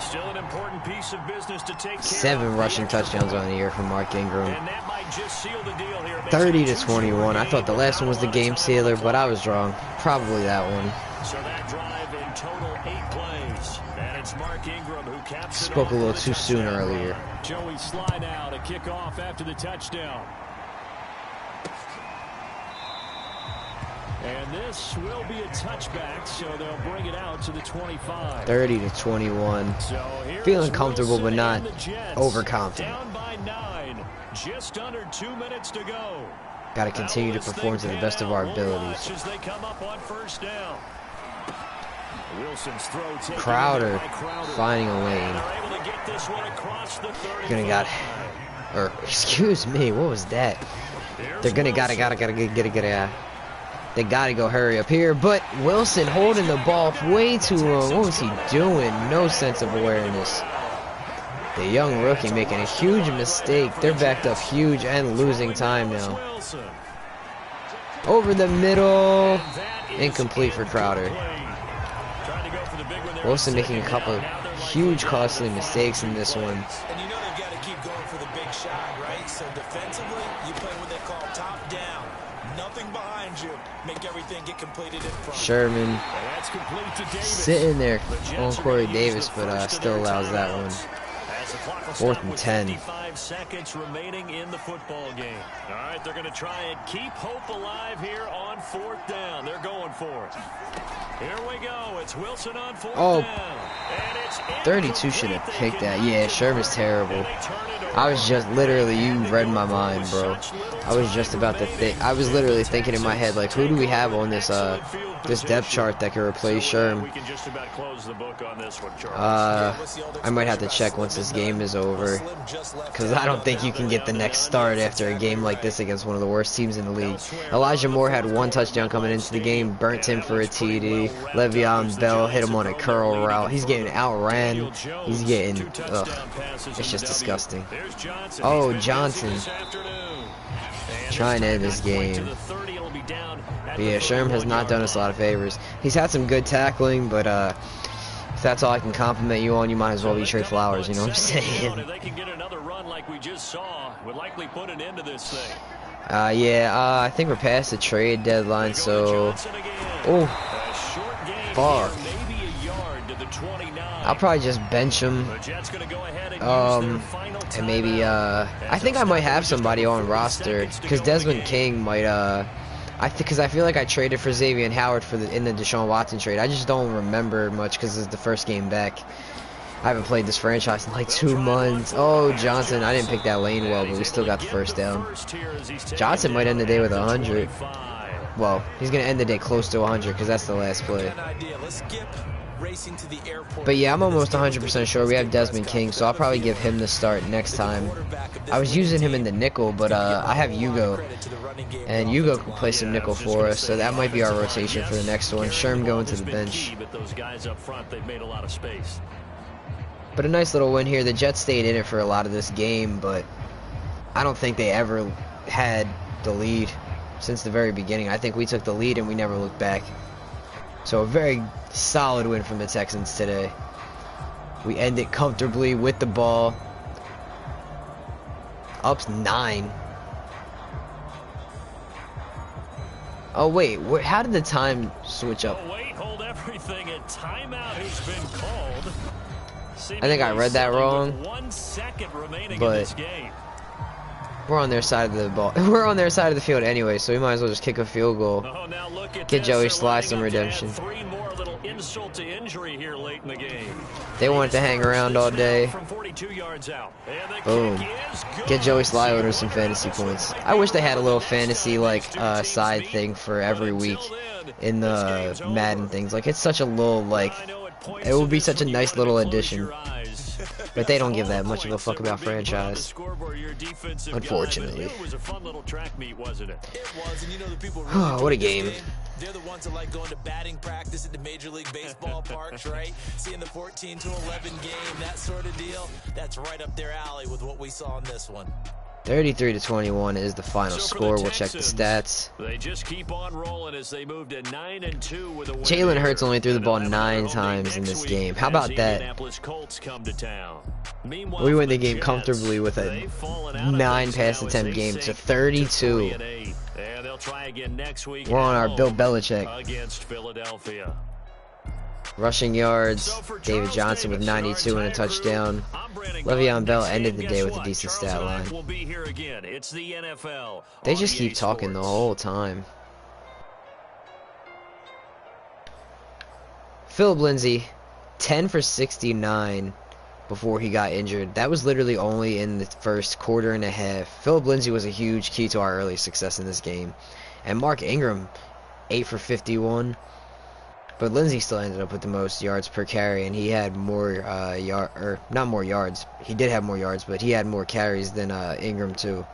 Still an important piece of business to take care of. 7 rushing touchdowns on the year from Mark Ingram. And that might just seal the deal here. 30-21. I thought the last one was the game sealer, but I was wrong. Probably that one. So that drive in total 8 plays. And it's Mark Ingram who caps it. Spoke a little too soon earlier. Joey Sly now to kick off after the touchdown. And this will be a touchback, so they'll bring it out to the 25. 30-21. So feeling comfortable, but not overconfident. Down by 9. Just under 2 minutes to go. Got to continue to perform to the best of our abilities. As they come up on 1st down. Wilson's throw Crowder finding a lane. Gonna got, or excuse me, what was that? They're gonna gotta get. They gotta go hurry up here, but Wilson holding the ball way too long. What was he doing? No sense of awareness. The young rookie making a huge mistake. They're backed up huge and losing time now. Over the middle. Incomplete for Crowder. Wilson making a couple of huge costly mistakes in this one. And you know they've got to keep going for the big shot, right? So defensively, you play what they call top down. Nothing behind you. Make everything get completed in front. Sherman sitting there on Corey Davis, but still allows that one. 4th and 10. 55 seconds remaining in the football game. All right, they're going to try and keep hope alive here on 4th down. They're going for it. Here we go. It's Wilson on 4th down. And it's 32 should have picked that. Yeah, Sherman's terrible. I was just literally, you read my mind, bro. I was just about to think. I was literally thinking in my head, like, who do we have on this this depth chart that can replace Sherm? I might have to check once this game is over, because I don't think you can get the next start after a game like this against one of the worst teams in the league. Elijah Moore had 1 touchdown coming into the game, burnt him for a TD. Le'Veon Bell hit him on a curl route. He's getting outran. He's getting, ugh, it's just disgusting. Oh, Johnson trying to end this game. But yeah, Sherm has not done us a lot of favors. He's had some good tackling, but if that's all I can compliment you on, you might as well be Trey Flowers, you know what I'm saying? If they can get another run like we just saw, would likely put an end to this thing. I think we're past the trade deadline, so oh, fuck. I'll probably just bench him. And maybe I think I might have somebody on roster, because Desmond King might because I feel like I traded for Xavier Howard in the Deshaun Watson trade. I just don't remember much because it's the first game back. I haven't played this franchise in like 2 months. Oh, Johnson, I didn't pick that lane well, but we still got the 1st down. Johnson might end the day with 100. Well, he's gonna end the day close to 100 because that's the last play. But yeah, I'm almost 100% sure we have Desmond King, so I'll probably give him the start next time. I was using him in the nickel, but I have Hugo, and Hugo can play some nickel for us, so that might be our rotation for the next one. Sherm going to the bench. But a nice little win here. The Jets stayed in it for a lot of this game, but I don't think they ever had the lead since the very beginning. I think we took the lead and we never looked back. So a very solid win from the Texans today. We end it comfortably with the ball. Up 9. Oh wait, how did the time switch up? Oh, wait, hold everything. A timeout has been called. I think I read that wrong. 1 second remaining but in this game. We're on their side of the ball. We're on their side of the field anyway, so we might as well just kick a field goal. Oh, now look at Get this. Joey They're Sly lining some up to add redemption. 3 more, little insult to injury here late in the game. They wanted to hang around all day. From 42 yards out. And the Boom. kick is good. Get Joey Sly over some fantasy points. I wish they had a little fantasy like side thing for every week in the Madden things. Like it's such a little like it would be such a nice little addition. But they don't give that much of a fuck about franchise. Unfortunately. Oh, what a game. They're the ones that like going to batting practice at the Major League Baseball parks, right? Seeing the 14 to 11 game, that sort of deal. That's right up their alley with what we saw in this one. 33-21 is the final score. We'll check the stats. They just keep on rolling as they move to 9-2 with a win. Jalen Hurts only threw the ball 9 times in this game. How about that? We win the game comfortably with a 9 pass attempt game to 32. We're on our Bill Belichick. Against Philadelphia. Rushing yards, David Johnson with 92 and a touchdown. Le'Veon Bell ended the day with a decent stat line. They just keep talking the whole time. Philip Lindsay, 10 for 69 before he got injured. That was literally only in the first quarter and a half. Philip Lindsay was a huge key to our early success in this game. And Mark Ingram, 8 for 51. But Lindsay still ended up with the most yards per carry, and he had more not more yards. He did have more yards, but he had more carries than Ingram too.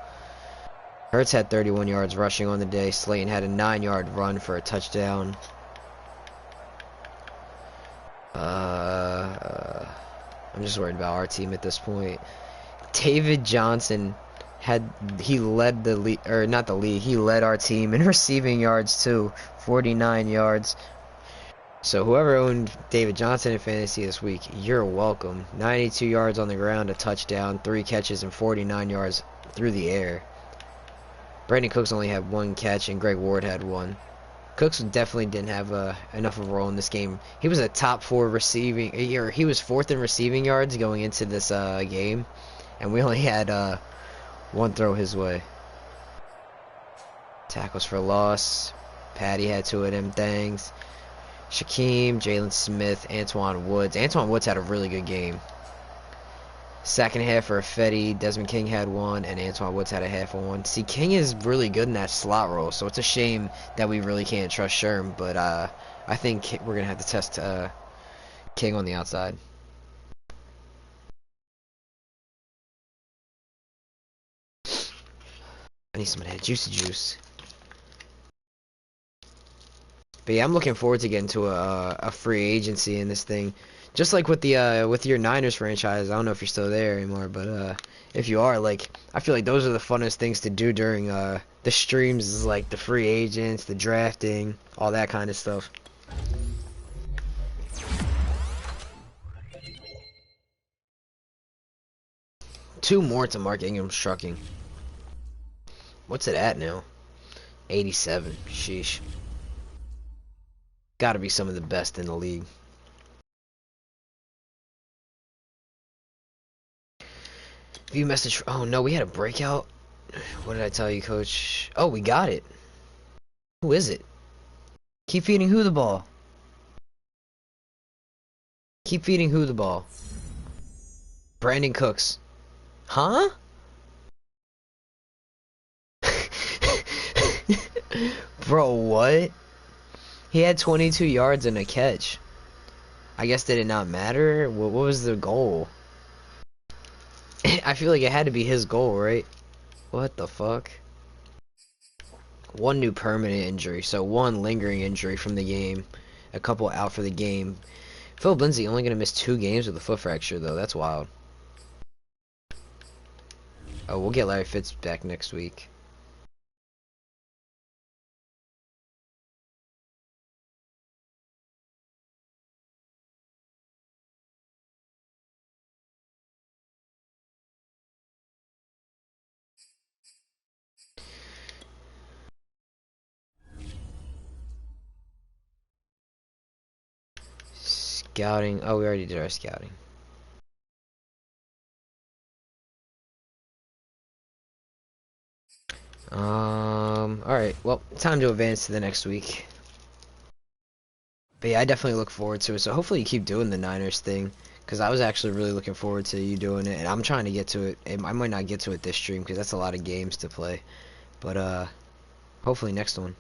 Hurts had 31 yards rushing on the day. Slayton had a 9-yard run for a touchdown. I'm just worried about our team at this point. David Johnson led the league, or not the league. He led our team in receiving yards too, 49 yards. So whoever owned David Johnson in fantasy this week, you're welcome. 92 yards on the ground, a touchdown, 3 catches, and 49 yards through the air. Brandon Cooks only had 1 catch, and Greg Ward had 1. Cooks definitely didn't have enough of a role in this game. He was a top 4 receiving, or he was 4th in receiving yards going into this game, and we only had 1 throw his way. Tackles for loss. Patty had 2 of them things. Shaquem, Jalen Smith, Antoine Woods. Antoine Woods had a really good game. Second half for Fetty, Desmond King had 1, and Antoine Woods had a half of 1. See, King is really good in that slot role, so it's a shame that we really can't trust Sherm, but I think we're going to have to test King on the outside. I need some of that juicy juice. But yeah, I'm looking forward to getting to a free agency in this thing. Just like with the with your Niners franchise, I don't know if you're still there anymore, but if you are, like, I feel like those are the funnest things to do during the streams, is like the free agents, the drafting, all that kind of stuff. Two more to Mark Ingram's trucking. What's it at now? 87. Sheesh. Gotta be some of the best in the league. View message. Oh no, we had a breakout. What did I tell you, coach? Oh, we got it. Who is it? Keep feeding who the ball? Keep feeding who the ball? Brandon Cooks. Huh? Bro, what? He had 22 yards and a catch. I guess did it not matter? What was the goal? I feel like it had to be his goal, right? What the fuck? 1 new permanent injury, so 1 lingering injury from the game. A couple out for the game. Philip Lindsay only going to miss 2 games with a foot fracture, though. That's wild. Oh, we'll get Larry Fitz back next week. scouting. Oh, we already did our scouting. Alright, well, time to advance to the next week. But yeah, I definitely look forward to it. So hopefully you keep doing the Niners thing, because I was actually really looking forward to you doing it, and I'm trying to get to it. I might not get to it this stream because that's a lot of games to play, but hopefully next one.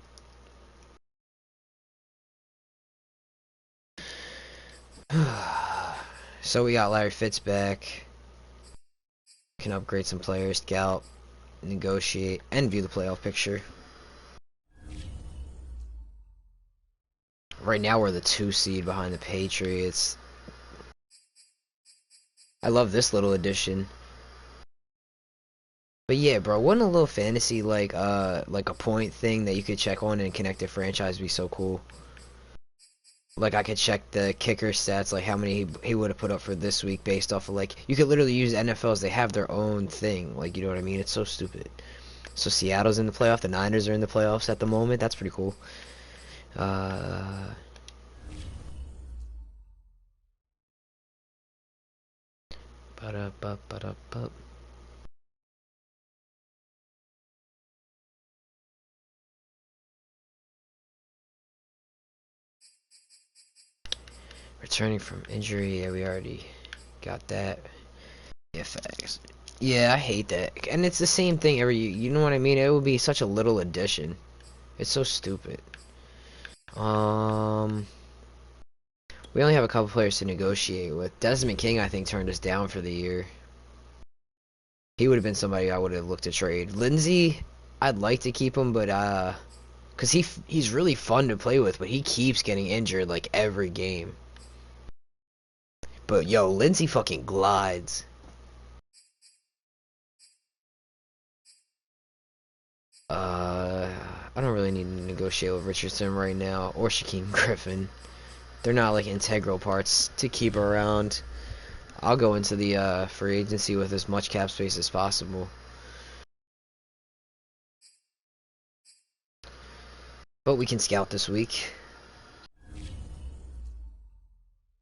So we got Larry Fitz back. Can upgrade some players, scout, negotiate, and view the playoff picture. Right now we're the 2 seed behind the Patriots. I love this little addition. But yeah, bro, wouldn't a little fantasy like a point thing that you could check on and connect to franchise be so cool? Like I could check the kicker stats, like how many he would have put up for this week based off of like you could literally use NFLs. They have their own thing, like you know what I mean? It's so stupid. So Seattle's in the playoff. The Niners are in the playoffs at the moment. That's pretty cool. Uh, ba-da-ba-ba-da-ba. Returning from injury, yeah, we already got that. Yeah, facts. Yeah, I hate that. And it's the same thing every you know what I mean? It would be such a little addition. It's so stupid. Um we only have a couple players to negotiate with. Desmond King I think turned us down for the year. He would have been somebody I would have looked to trade. Lindsey, I'd like to keep him, but cuz he's really fun to play with, but he keeps getting injured like every game. But yo, Lindsey fucking glides. Uh, I don't really need to negotiate with Richardson right now or Shaquem Griffin. They're not like integral parts to keep around. I'll go into the free agency with as much cap space as possible. But we can scout this week.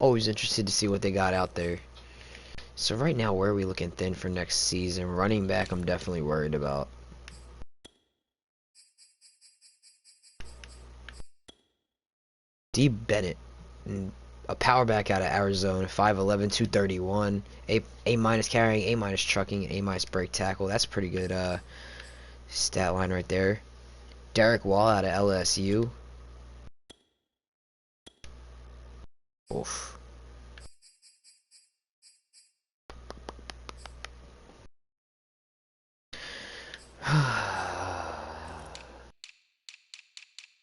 Always interested to see what they got out there. So right now, where are we looking thin for next season? Running back, I'm definitely worried about. D. Bennett, a power back out of Arizona, 5'11", 231, A minus carrying, A minus trucking, A minus break tackle. That's pretty good stat line right there. Derek Wall out of LSU. Oof.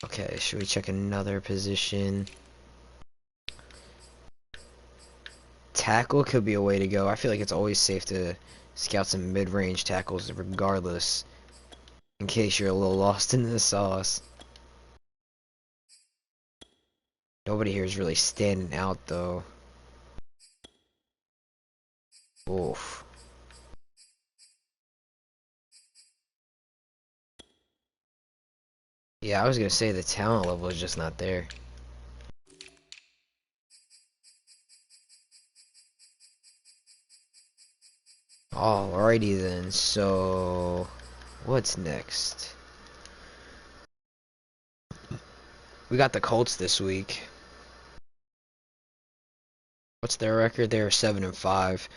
Okay, should we check another position? Tackle could be a way to go. I feel like it's always safe to scout some mid-range tackles regardless, in case you're a little lost in the sauce. Nobody here is really standing out though. Oof. Yeah, I was gonna say the talent level is just not there. Alrighty then, so what's next? We got the Colts this week. What's their record? They're 7-5.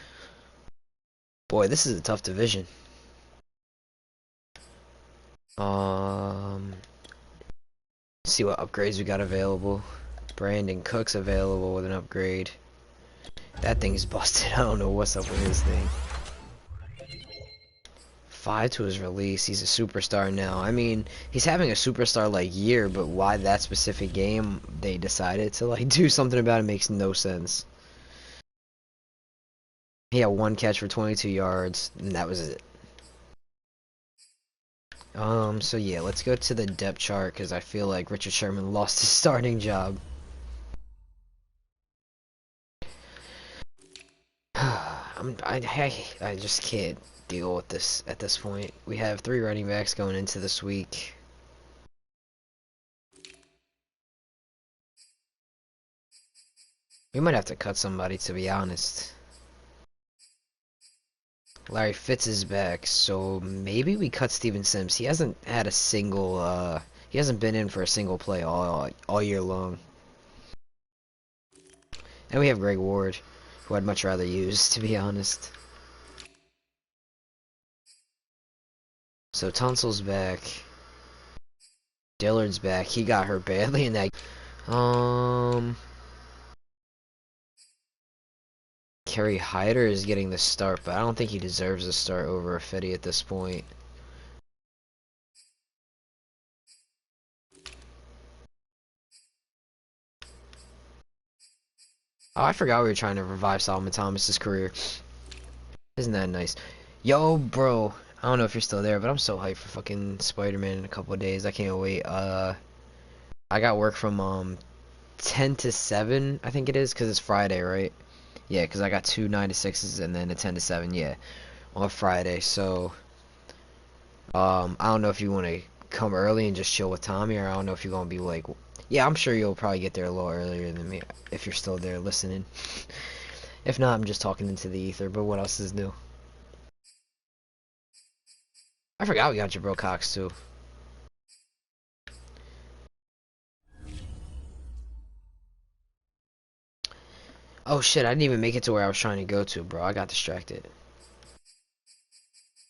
Boy, this is a tough division. Um, see what upgrades we got available. Brandon Cook's available with an upgrade. That thing's busted. I don't know what's up with his thing. 5 to his release. He's a superstar now. I mean, he's having a superstar like year, but why that specific game they decided to like do something about it makes no sense. He had one catch for 22 yards, and that was it. So yeah, let's go to the depth chart because I feel like Richard Sherman lost his starting job. I just can't deal with this at this point. We have 3 running backs going into this week. We might have to cut somebody, to be honest. Larry Fitz is back, so maybe we cut Steven Sims. He hasn't had a single, he hasn't been in for a single play all year long. And we have Greg Ward, who I'd much rather use, to be honest. So Tunsil's back. Dillard's back. He got hurt badly in that. Kerry Hyder is getting the start, but I don't think he deserves a start over Fetty at this point. Oh, I forgot we were trying to revive Solomon Thomas's career. Isn't that nice? Yo, bro. I don't know if you're still there, but I'm so hyped for fucking Spider-Man in a couple of days. I can't wait. I got work from 10 to 7, I think it is, because it's Friday, right? Yeah, because I got 2 9 to 6s and then a 10 to 7, yeah, on Friday. So, I don't know if you want to come early and just chill with Tommy, or I don't know if you're going to be like, yeah, I'm sure you'll probably get there a little earlier than me if you're still there listening. If not, I'm just talking into the ether, but what else is new? I forgot we got Jabril Cox, too. Oh shit, I didn't even make it to where I was trying to go to, bro. I got distracted.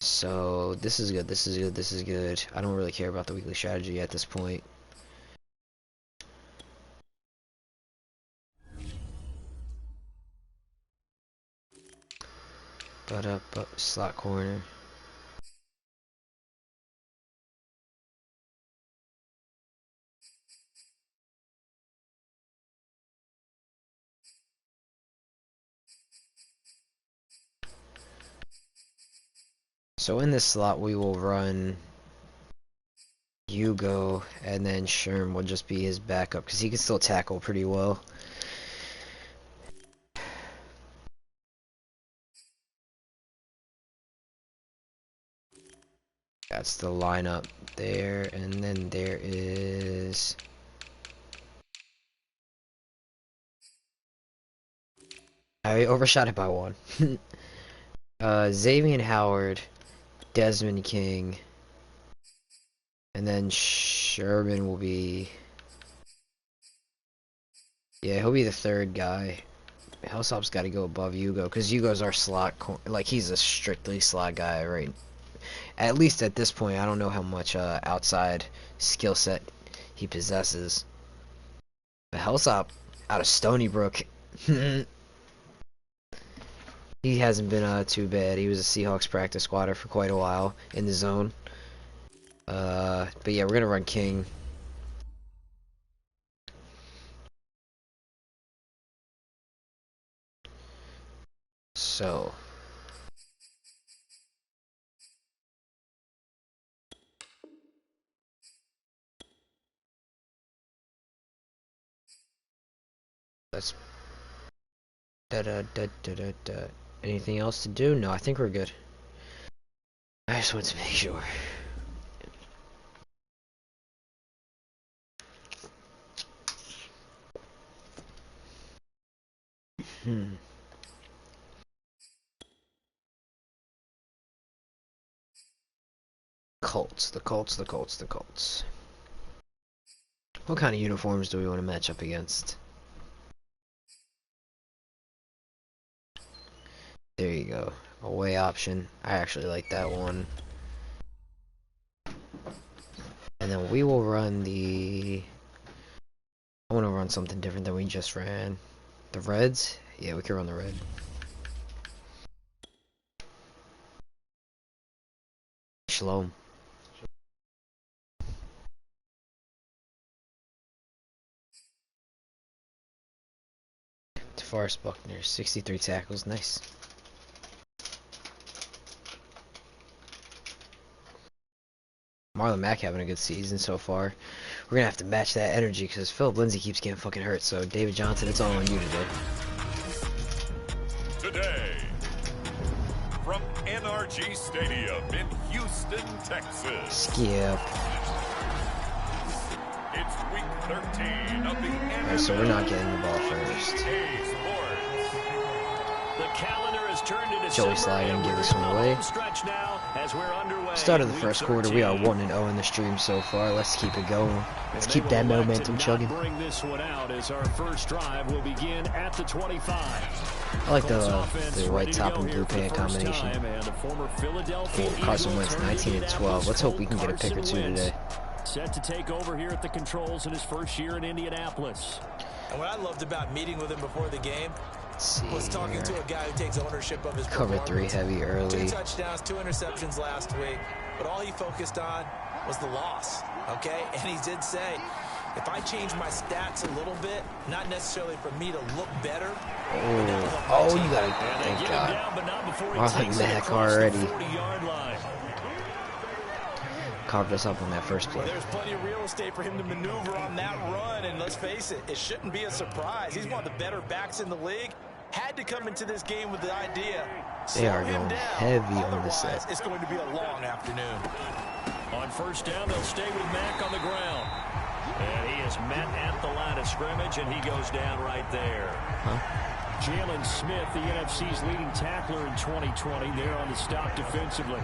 So, this is good, this is good, this is good. I don't really care about the weekly strategy at this point. But up, slot corner. So in this slot we will run Hugo, and then Sherm will just be his backup, because he can still tackle pretty well. That's the lineup there, and then there is... I overshot it by 1. Xavier Howard, Desmond King, and then Sherman will be... Yeah, he'll be the third guy. Hillsop's got to go above Hugo, because Hugo's our slot, like, he's a strictly slot guy, right? At least at this point. I don't know how much outside skill set he possesses. But Hillsop out of Stony Brook, he hasn't been too bad. He was a Seahawks practice squatter for quite a while in the zone. But yeah, we're gonna run King. So let's anything else to do? No, I think we're good. I just want to make sure. Colts, the Colts, the Colts, the Colts. What kind of uniforms do we want to match up against? There you go. Away option. I actually like that one. And then we will run the... I want to run something different than we just ran. The Reds? Yeah, we can run the red. Shalom. DeForest Buckner, 63 tackles. Nice. Marlon Mack having a good season so far. We're going to have to match that energy because Philip Lindsay keeps getting fucking hurt. So, David Johnson, it's all on you today. Today, from NRG Stadium in Houston, Texas. Skip. It It's week 13 of the Alright, so we're not getting the ball first. The calendar has turned into Joey Slide and give this one away. Start of the first quarter, we are 1-0 in the stream so far. Let's keep it going. Let's keep that momentum chugging. Bring this one out as our first drive will begin at the 25. I like the white top and blue pant combination. Carson Wentz 19-12. Let's hope we can get a pick or two today. Set to take over here at the controls in his first year in Indianapolis. And what I loved about meeting with him before the game was talking to a guy who takes ownership of his cover 3 heavy early. 2 touchdowns, 2 interceptions last week, but all he focused on was the loss, okay? And he did say, if I change my stats a little bit, not necessarily for me to look better. Oh, you gotta, thank God. Marlon Mack already carved us up on that first play. There's plenty of real estate for him to maneuver on that run, and let's face it, it shouldn't be a surprise. He's one of the better backs in the league. Had to come into this game with the idea. They are going heavy on the set. It's going to be a long afternoon. On first down, they'll stay with Mack on the ground. And he is met at the line of scrimmage, and he goes down right there. Jalen Smith, the NFC's leading tackler in 2020, there on the stop defensively.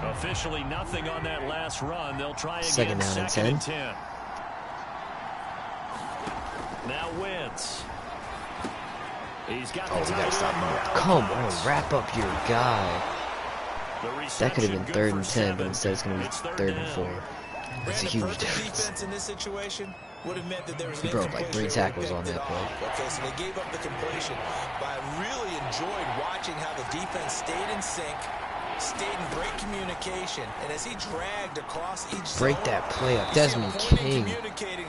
Officially nothing on that last run. They'll try again. Second down and 10. Now Wentz. He's got we gotta stop him. Come on, wrap up your guy. That could have been 3rd and 10, but instead it's going to be 3rd and 4. That's a huge difference. In this situation would have meant that there was He broke like 3 tackles on that play. Okay, so they gave up the completion, but I really enjoyed watching how the defense stayed in sync, stayed in great communication, and as he dragged across each break zone, that play up. Desmond King.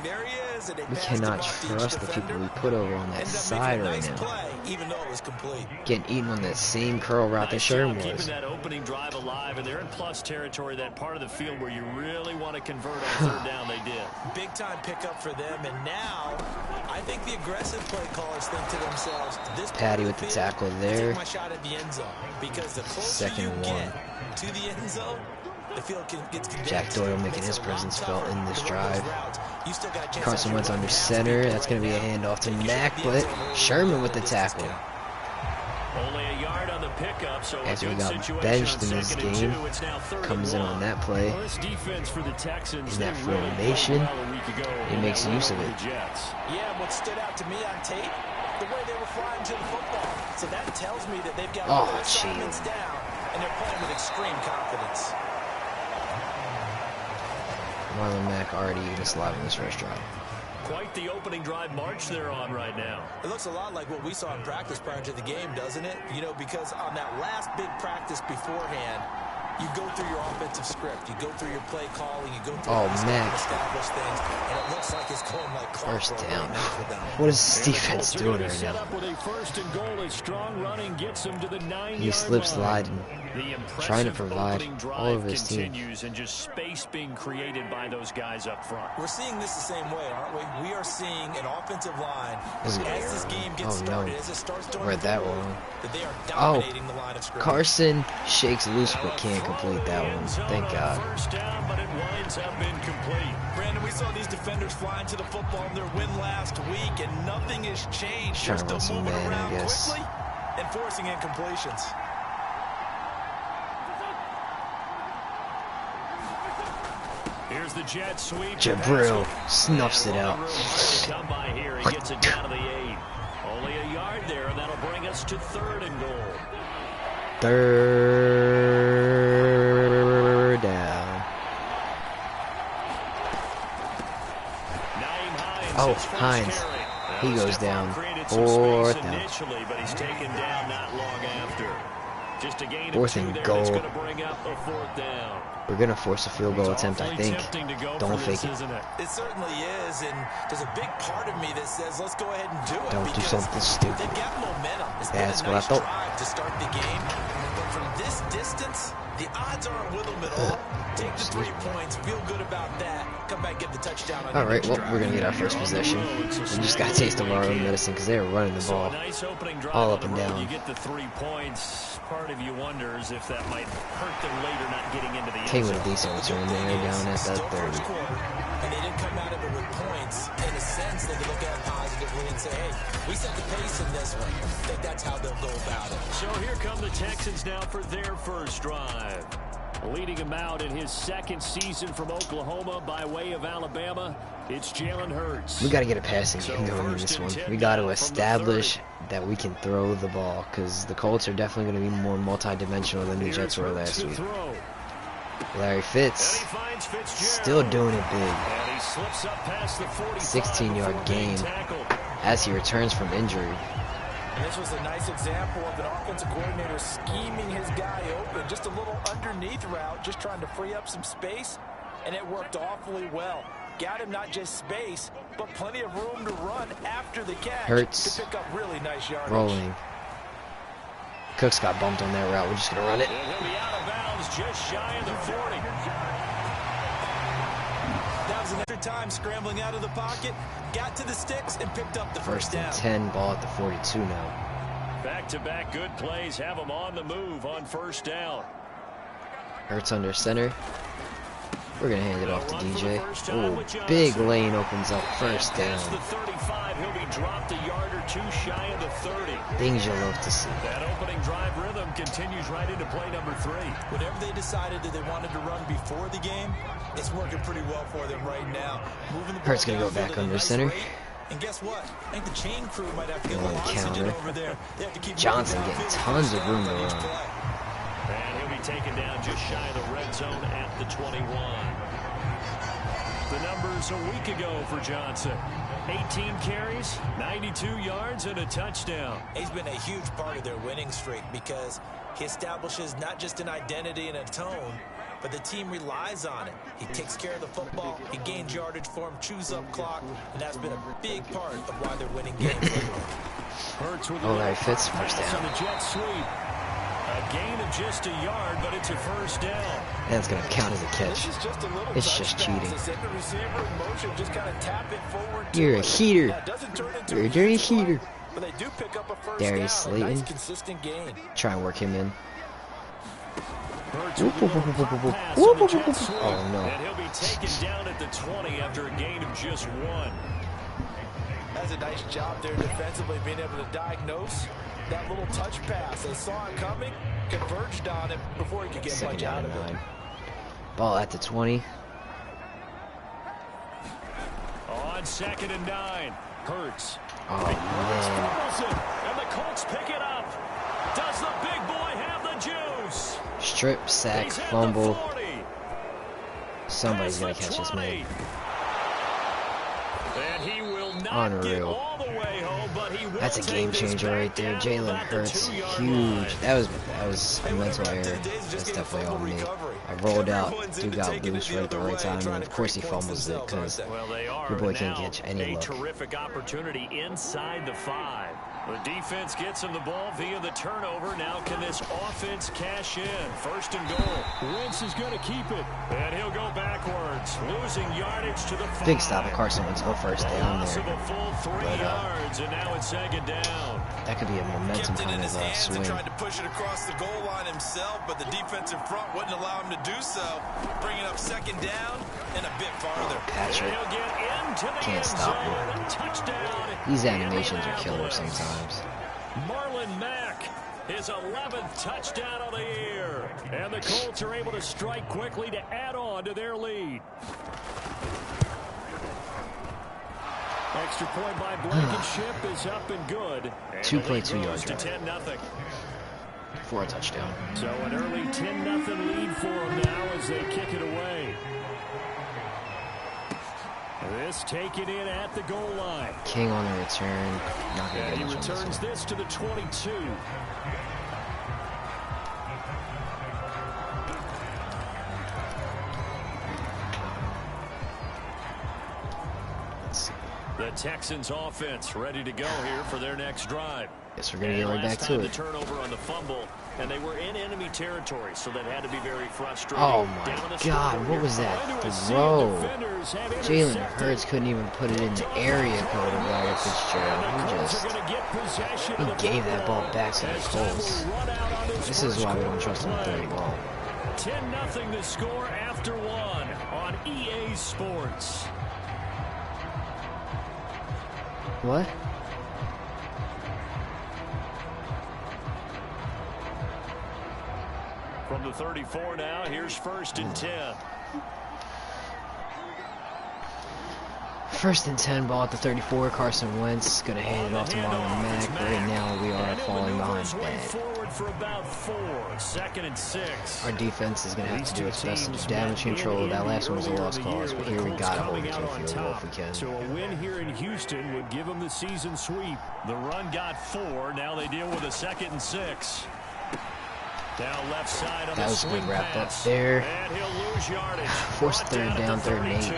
there he is, and We cannot trust the people we put over on that side right now. Play, even though it was complete. Getting eaten on that same curl route that Sherman was. Keeping that opening drive alive, and they're in plus territory, that part of the field where you really want to convert on 3rd down. They did. Big time pickup for them, and now I think the aggressive play callers think to themselves, this Patty with the tackle there. Take my shot at the end zone, because the closer you get to the end zone, the field gets condensed. Jack Doyle making his presence felt in this drive. Carson Wentz under center. That's going to be a handoff to Mack, but Sherman with the tackle. Only a yard on the pickup, so after he got benched in this game, comes in on that play. In that formation, he makes use of it. Yeah, what stood out to me on tape, the way they were flying to the football. So that tells me that they've got assignments down, and they're playing with extreme confidence. Marlon Mack already eating a slide in this first drive. Quite the opening drive march they're on right now. It looks a lot like what we saw in practice prior to the game, doesn't it? You know, because on that last big practice beforehand, you go through your offensive script, you go through your play calling, you go through established things, and it looks like it's going like first down. What is this defense doing right now? He slips sliding, trying to provide all of his team. And just space being created by those guys up front. We're seeing this the same way, aren't we? We are seeing an offensive line as this game gets started, as it starts to read that one. That they are dominating the line of scrimmage. Carson shakes loose but can't complete that one. Thank God. First down, but it winds up incomplete. Brandon, we saw these defenders flying to the football in their win last week, and nothing has changed. Trying to run some man, I guess. Quickly and forcing incompletions. Here's the jet sweep. Jabril snuffs it out. Come by here. He gets it down to the 8. Only a yard there, and that'll bring us to 3rd and goal. 3rd down. Oh, Hines. He goes down. 4th down. Initially, but he's taken down not long after. Just a gain 4th and goal. Going to bring up a 4th down. We're going to force a field goal attempt, I think. Don't fake it. It certainly is, and there's a big part of me that says, let's go ahead and do it. Don't do something stupid. They've got momentum. That's what I thought. To start the game. But from this distance, the odds aren't with him at all. Take the 3 points, feel good about that. Come back, get the touchdown on All right, well, we're gonna get our first possession. We just got to taste of our own medicine because they were running the ball all up and down. You get the 3 points. Part of you wonders if that might hurt them later, not getting into the end Came zone. with a decent return there, down at that 30. And they didn't come out of it with points. In a sense, they could look at it positively and say, hey, we set the pace in this one. I think that's how they'll go about it. So here come the Texans now for their first drive. Leading him out in his second season from Oklahoma by way of Alabama, it's Jalen Hurts. We got to get a passing game going in this one. We got to establish that we can throw the ball because the Colts are definitely going to be more multi-dimensional than the Jets were last week. Larry Fitz still doing it big. 16-yard gain as he returns from injury. And this was a nice example of an offensive coordinator scheming his guy open. Just a little underneath route, just trying to free up some space, and it worked awfully well. Got him not just space, but plenty of room to run after the catch. Hurts to pick up really nice yardage. rolling. Cooks got bumped on that route. We're just going to run it. And he'll be out of bounds just shy of the 40. That was an extra time scrambling out of the pocket, got to the sticks, and picked up the first down. 10, ball at the 42 now. Back-to-back good plays have him on the move on first down. Hurts under center. We're going to hand it off to DJ. Oh, big lane opens up first down. The 35, he'll be dropped a yard or two shy of the 30. Things you love to see. That opening drive rhythm continues right into play number 3. Whatever they decided that they wanted to run before the game, it's working pretty well for them right now. Moving the Hurts going to go back under center. And guess what? I think the chain crew might have to get a One little oxygen counter. over there. They have to keep Johnson getting tons of room to run. And he'll be taken down just shy of the red zone at the 21. The numbers a week ago for Johnson. 18 carries, 92 yards, and a touchdown. He's been a huge part of their winning streak because he establishes not just an identity and a tone, but the team relies on it. He takes care of the football, he gains yardage for him, chews up clock, and that's been a big part of why they're winning games lately. Hurts with Larry Fitz, first pass down. on the jet sweep. A gain of just a yard, but it's a first down. That's going to count as a catch. This is just a little It's touch just pass cheating. to send the receiver in motion, just kind of tap it forward to You're a him. heater. Now, it doesn't turn into You're a a dirty huge play, heater. but they do pick up a first Darius down. A nice Slayton. consistent gain. Try and work him in. Hurts Whoop, with whoop, a whoop, whoop, whoop, pass whoop, on the whoop, jet whoop, whoop. sweep. Oh, no. And he'll be taken down at the 20 after a gain of just 1. Does a nice job there defensively, being able to diagnose that little touch pass. They saw it coming, converged on it before he could get Second much down out and of it. 9. Ball at the 20. On 2nd and 9, Hurts. Oh, Hurts man. fumbles it, and the Colts pick it up. Does the big boy have the juice? Strip, sack, He's at fumble. the 40. Somebody's going Past to the catch this 20. man. And he will not get Unreal. all the way home, but he will That's a take game this changer back right there. down to Jalen about the Hurts, 2-yard huge. line. That was a mental error. That's definitely on me. I rolled out, dude got loose right at the right time, and of course he fumbles it because Well, they are your boy can't now get any a luck. terrific opportunity inside the 5. The defense gets him the ball via the turnover. Now can this offense cash in? 1st and goal. Wentz is going to keep it, and he'll go backwards, losing yardage to the 5. Big stop at Carson Wentz, no first down Loss of there. a full 3 But, yards, and now it's 2nd down. That could be a momentum Kept it kind in his of hands swing. and tried to push it across the goal line himself, but the defensive front wouldn't allow him to do so. Bringing up 2nd down and a bit farther. And Patrick, he'll get into the Can't end stop zone. Touchdown. these animations are killer Indianapolis. sometimes. Marlon Mack, his 11th touchdown of the year. And the Colts are able to strike quickly to add on to their lead. Extra point by Blankenship is up and good. And 2.2 the lead grows yard to drive. 10-0. For a touchdown. So an early 10-0 lead for them now as they kick it away. This taken in at the goal line. King on the return. Not going to And get he much on this returns one. this to the 22. Let's see. The Texans offense ready to go here for their next drive. Guess we're gonna get right back to it. The turnover on the fumble, and they were in enemy territory, so that had to be very frustrating. Oh my God, what was that throw? Jalen Hurts couldn't even put it in the area code of Larry Fitzgerald. He gave that ball back to the Colts. This is why we don't trust him with third ball. 10-0 the score after one on EA Sports. What? From the 34 now, here's 1st and 10. 1st and 10, ball at the 34. Carson Wentz gonna hand it off to Marlon Mack. Right now we are falling behind bad. For about 4, 2nd and 6. Our defense is gonna have to do its best to do damage control. That last one was a lost cause, but here we gotta hold it to a field goal if we can. So a win here in Houston would give them the season sweep. The run got 4. Now they deal with a 2nd and 6. Down left side on that was a good wrap up there. Forced 3rd down, 3rd and 8.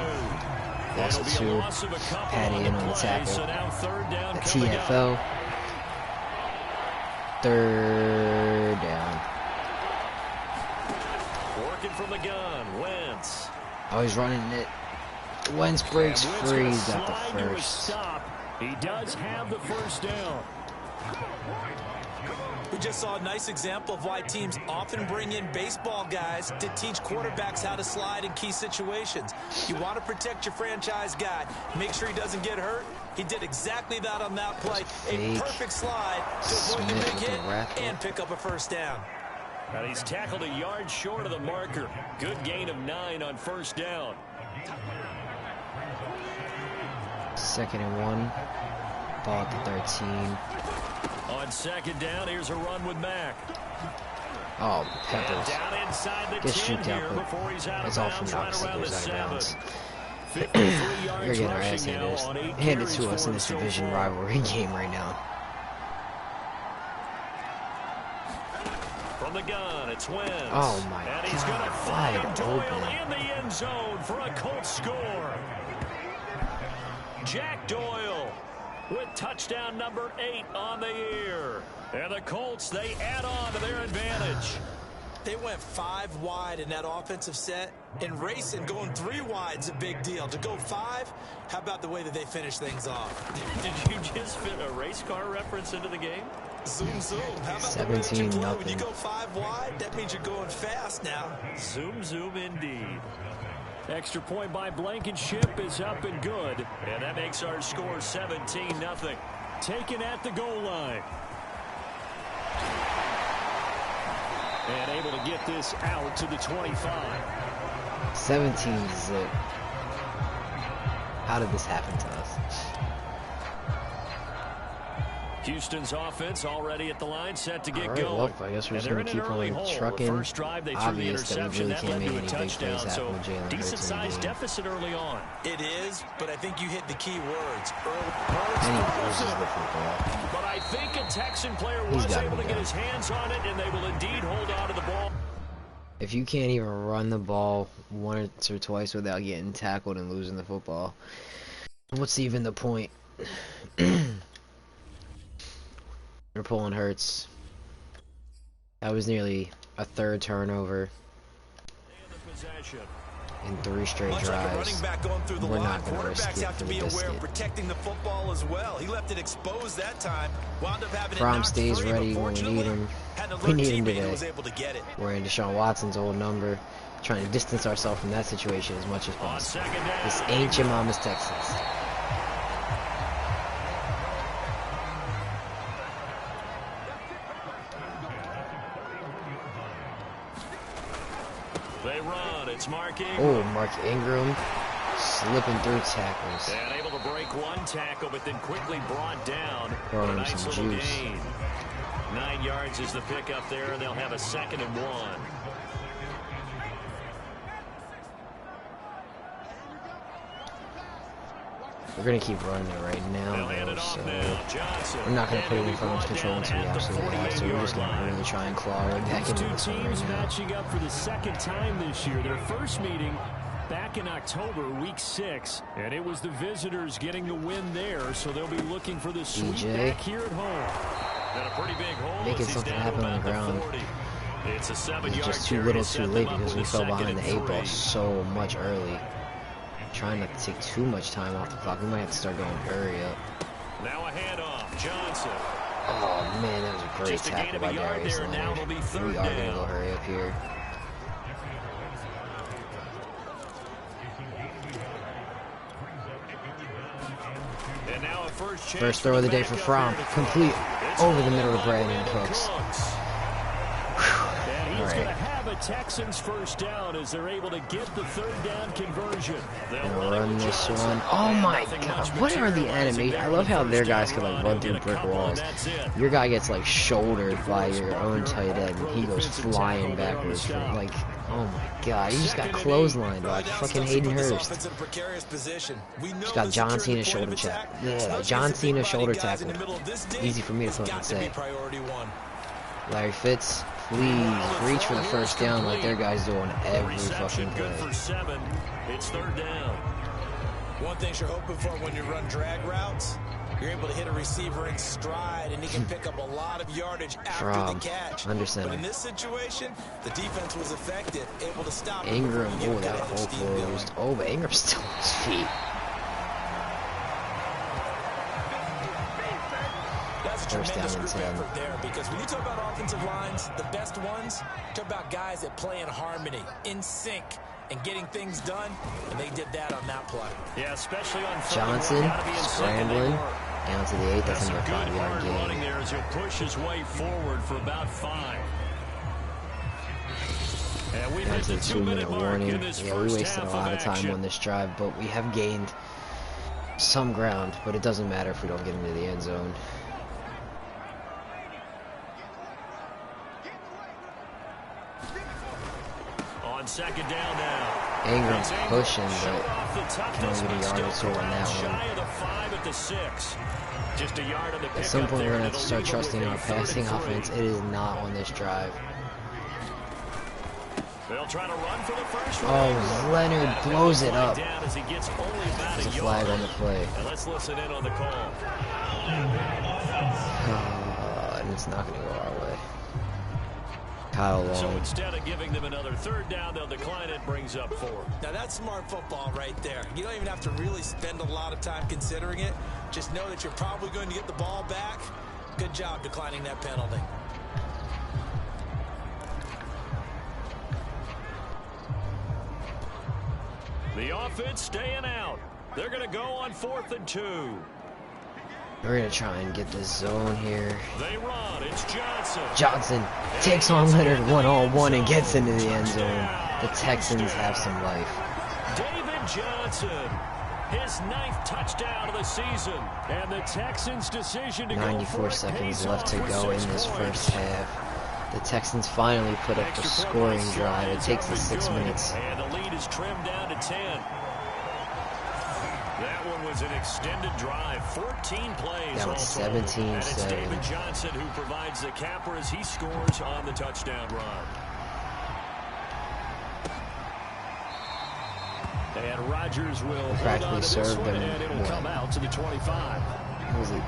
Lost 2. Patty in on the tackle. A TFL. 3rd down. Working from the gun, Wentz. Oh, he's running it. Wentz breaks free. He's got the first. He does have the 1st down. We just saw a nice example of why teams often bring in baseball guys to teach quarterbacks how to slide in key situations. You want to protect your franchise guy. Make sure he doesn't get hurt. He did exactly that on that play. A perfect slide to avoid the big hit and pick up a 1st down. And he's tackled a yard short of the marker. Good gain of 9 on 1st down. 2nd and 1. Ball at the 13. On 2nd down, here's a run with Mack. Oh, Peppers. Down inside the Gets 10 juked out, but it's all from the opposite. Goes out of bounds. We're getting our ass handed to us in this division rivalry game right now. From the gun, it's Wentz. Oh my and he's God, gonna wide find Doyle open. in the end zone for a Colts score. Jack Doyle with touchdown number 8 on the year. And the Colts, they add on to their advantage. They went 5 wide in that offensive set, and racing going 3 wide is a big deal. To go 5, how about the way that they finish things off? Did you just fit a race car reference into the game? Zoom, zoom. How about the way that you play? When you 17-0. go 5 wide, that means you're going fast now. Zoom, zoom indeed. Extra point by Blankenship is up and good. And that makes our score 17-0. Taken at the goal line. And able to get this out to the 25. 17-zip. How did this happen to us? Houston's offense already at the line, set to get All right, going. well, I guess we're just going to keep on trucking. First drive, they threw the Obvious that we interception. really That can't led make to a any big touchdown. plays happen with Jalen Hurts Decent in the sized game. deficit early on. It is, but I think you hit the key words. And he loses the football. But I think a Texan player He's was gotta able be to get done. his hands on it, and they will indeed hold on to the ball. If you can't even run the ball once or twice without getting tackled and losing the football, what's even the point? We're pulling Hurts. That was nearly a 3rd turnover in 3 straight Much like a drives. running back going through the We're line, not going to risk quarterbacks it have for to the be aware of biscuit. protecting the football as well. He left it exposed that time. Wound up having it Fromm knocked stays free, ready but when we need him. had an We alert need him teammate who today. was able to get it. We're in Deshaun Watson's old number, trying to distance ourselves from that situation as much as On possible. 2nd down. This ain't your mama's Texans. They run. It's Mark Ingram. Oh, Mark Ingram slipping through tackles. And able to break 1 tackle, but then quickly brought down. Throwing A him nice some little juice. gain. 9 yards is the pickup there, and they'll have a 2nd and 1. We're going to keep running it right now, They'll hand though, it off so now. Johnson. we're not going to put it And in he'll be front of brought control down until we at the absolutely have to. We're just going to 48-yard really try and claw right back These into two this one teams right now. matching up for the 2nd time this year. Their first meeting back in October, week 6, and it was the visitors getting the win there, so they'll be looking for the sweep back here at home. And a pretty big hole making something happen on the ground. It's a 7-yard It's just too little too late because we fell behind the 8 ball so much early. Trying not to take too much time off the clock. We might have to start going hurry up. Now a handoff. Johnson. Oh man, that was a great tackle by Darius Leonard. We are gonna go hurry up here. And now a first throw of the day for Fromm. Complete over the middle of Brandon Cooks. And he's going to have a Texans first down as they're able to get the 3rd down conversion. They'll run this one. Oh my god, what are the animations? I love how their guys can like run through brick walls. Your guy gets like shouldered by your own tight end and he goes flying backwards from like, oh my god, you just got clotheslined by fucking Hayden Hurst. Just got John Cena shoulder tap. Yeah, John Cena shoulder tackle. Easy for me to fucking say. Larry Fitz, please reach for the first down like their guys do on every fucking play. It's 3rd down. One thing you're hoping for when you run drag routes, you're able to hit a receiver in stride and he can pick up a lot of yardage after the catch. But in this situation, the defense was effective, able to stop Ingram. Oh, that hole closed. Oh, but Ingram's still on his feet. First down and 10. There, because when you talk about offensive lines, the best ones, talk about guys that play in harmony, in sync, and getting things done, and they did that on that play. Yeah, especially on Johnson scrambling down to the 8. That's under 5-yard gain. There as he'll push his way forward for about 5. And we down to the 2-minute warning. Yeah, we wasted a lot of time on this drive, but we have gained some ground. But it doesn't matter if we don't get into the end zone. On 2nd down now. Ingram's pushing, but can only get a yard or 2 on that one. Just a yard on the At some point, we're going to have to start trusting our passing offense. It is not on this drive. They'll try to run for the first oh, Leonard blows it up. There's a flag on the play. And let's listen in on the call. And it's not going to go our way. Kyle Long. So instead of giving them another 3rd down, they'll decline it, brings up 4. Now that's smart football right there. You don't even have to really spend a lot of time considering it. Just know that you're probably going to get the ball back. Good job declining that penalty. The offense staying out. They're going to go on 4th and 2. We're going to try and get this zone here. They run. It's Johnson. Johnson takes on Leonard one-on-one and gets into the end zone. The Texans have some life. David Johnson, his 9th touchdown of the season. And the Texans' decision to 94 seconds left to go in this first half. The Texans finally put up the scoring drive. It takes us 6 minutes. And the lead is trimmed down to 10. That one was an extended drive, 14 plays. That was 17-7. And it's David Johnson who provides the capper as he scores on the touchdown run. And Rodgers will practically served them. And it'll come out to the 25. What was it?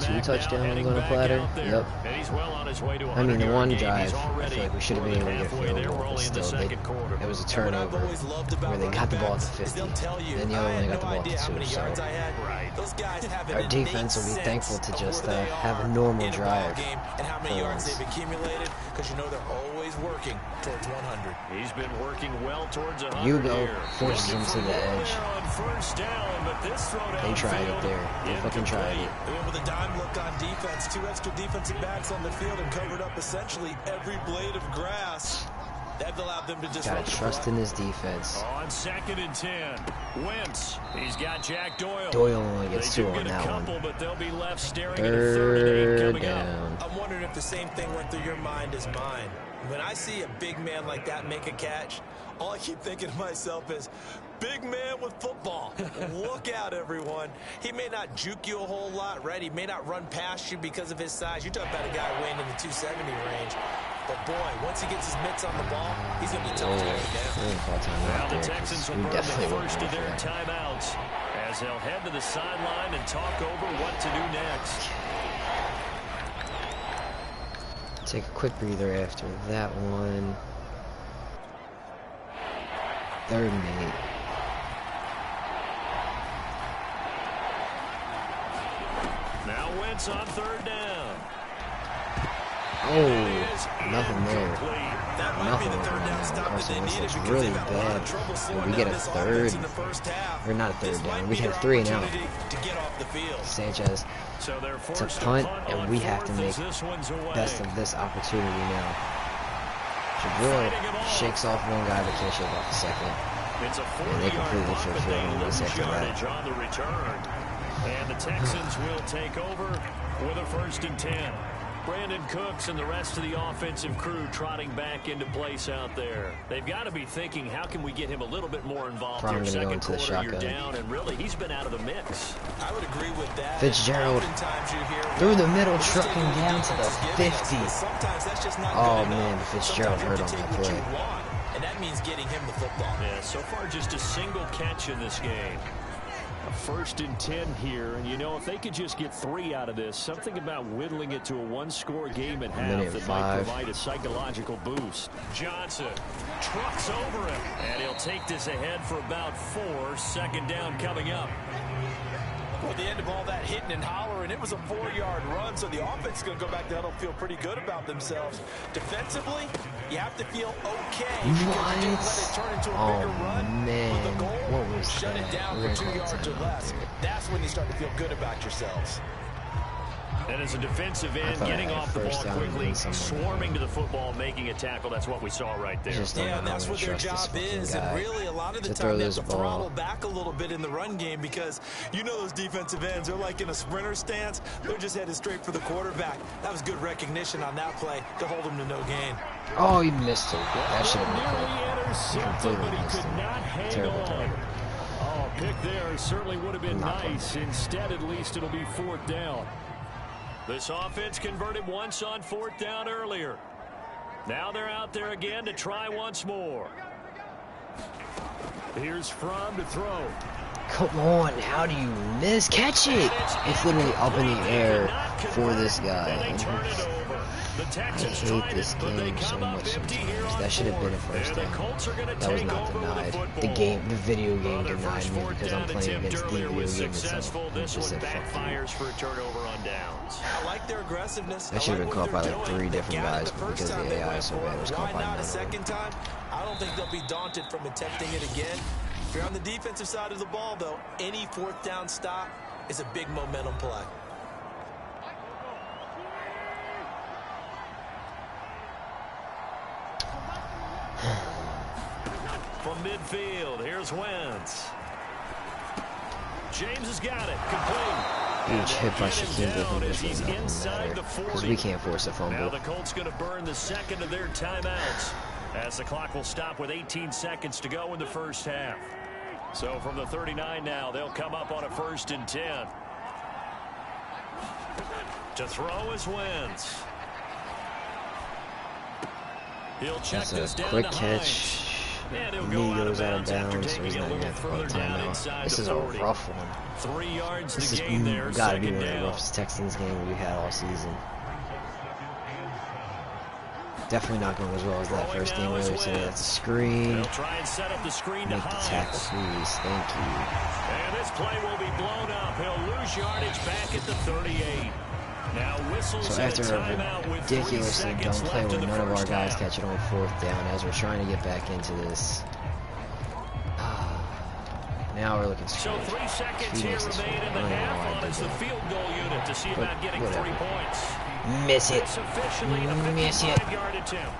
2 touchdowns on a platter. Yep. I mean, the one drive, I feel like we should have been able to get a field goal, but still, it was a turnover where they got the ball at the 50. Then the other one, they got the ball at the 2. So our defense will be thankful to just have a normal drive. And how many yards they've accumulated, because you know they're always working towards 100. He's been working well towards 100. Hugo forces him to the edge. They tried it there. They fucking tried it. With a dime look on defense, 2 extra defensive backs on the field and covered up essentially every blade of grass. That allowed them to just gotta trust in his defense. On 2nd and 10, Wentz. He's got Jack Doyle. Doyle only gets 2 on that one. But they'll be left staring 3rd down. I'm wondering if the same thing went through your mind as mine. When I see a big man like that make a catch, all I keep thinking to myself is, big man with football. Look out, everyone. He may not juke you a whole lot, right? He may not run past you because of his size. You're talking about a guy weighing in the 270 range. But boy, once he gets his mitts on the ball, he's going to be tough to wear down. Now the Texans will burn the first of their timeouts as they'll head to the sideline and talk over what to do next. Take a quick breather after that one. 3rd and 8. Now Wentz on 3rd down. Oh, nothing there. That might be the 3rd down stop that they needed because really they've had a lot of bad. trouble When slowing we get down a this 3rd, offense in the first half. or not a 3rd This down, might we be have their 3 and out. opportunity to get off the field. Sanchez So they're to forced punt, on and we have to 4th make as this one's away. best of this opportunity now. Jabril shakes off one guy, but can't shake off the second. It's a And they 40-yard completely punt, but fulfilled they on this lose after yardage that. on the return. And the Texans will take over with a 1st and 10. Brandon Cooks and the rest of the offensive crew trotting back into place out there. They've got to be thinking, how can we get him a little bit more involved Probably here? gonna go Second into the quarter, you're shotgun. down, and really, he's been out of the mix. I would agree with that. Fitzgerald Oftentimes you hear, through the middle, "Let's take trucking what the down to the defense is giving us," 50. but sometimes that's just not Oh, good man, enough. Fitzgerald Sometimes you hurt have to on take that what play. you want, and that means getting him the football. Yeah, so far just a single catch in this game. A 1st and 10 here, and you know, if they could just get 3 out of this, something about whittling it to a 1-score game at half Minute that 5. might provide a psychological boost. Johnson trucks over him, and he'll take this ahead for about 4. 2nd down coming up. Well, the end of all that hitting and hollering, it was a 4-yard run, so the offense is going to go back to huddle, feel pretty good about themselves. Defensively, you have to feel okay. Because you don't let it turn into a bigger run. Man, With the goal, what was shut that? it down We're for 2 gonna call yards or timeout less. there. That's when you start to feel good about yourselves. And as a defensive end, thought I getting had off the ball first down quickly, and someone- swarming to the football, making a tackle. That's what we saw right there. Just don't Yeah, know and how that's to what their trust this job fucking is. guy And really, a lot of the to time, throw they have this to ball. throttle back a little bit in the run game because you know those defensive ends, they're like in a sprinter stance. They're just headed straight for the quarterback. That was good recognition on that play to hold them to no gain. Oh, he missed it. That should have been Nearly caught. intercepted, Completely but he missed could him. not hang Terrible on. target. Oh, pick there certainly would have been Not nice. Instead, at least it'll be 4th down. This offense converted once on 4th down earlier. Now they're out there again to try once more. Here's Fromm to throw. Come on, how do you miss? Catch it! It's literally up in the air for this guy. And they turn it over. The I Texans hate tried this it, but they game so come up much empty here sometimes. on That should have been a 4th. first And the down. Colts are going to That was take not over with denied. the The football. game, the video game Their denied first me 4th because I'm down playing attempt against the earlier video was game successful. itself. It This just one said, fuck you. backfires for a turnover on downs. I like their aggressiveness. That should have been caught by like 3 different They got it guys, the but first because time the they AI went is so for bad, it was caught Why by not none a of them. second time? I don't think they'll be daunted from attempting it again. If you're on the defensive side of the ball, though, any 4th down stop is a big momentum play. From midfield, here's Wentz. James has got it. Complete. Huge hit by Shaquem Down Griffin, as which he's does not inside matter the because 40. we can't force a Now fumble. the Colts going to burn the second of their timeouts as the clock will stop with 18 seconds to go in the first half. So from the 39 now, they'll come up on a 1st and 10. To throw is Wentz. He'll check That's this a down quick to catch. Hines. And he'll Knee go out of goes out of bounds after bounds, so he's taking not a even little going to call further down timeout. inside This the is a 40. rough one. 3 yards This the is game there, got to be 2nd one of the down. roughest Texans games we've had all season. Definitely not going as well as that first game earlier today. That's a screen. They'll try and set up the screen Make to the Hines. tackle, please. Thank you. And this play will be blown up. He'll lose yardage back at the 38. Now whistles So and after a a timeout with 3 ridiculously dumb seconds play left where in the none of our first guys half. catch it on 4th down as we're trying to get back into this. Now we're looking So straight. 3 seconds He here makes this remain in the one. I don't know half why I on did as the that. field goal unit to see But about getting whatever. 3 points. Miss it. It's officially a Miss it. 55-yard attempt.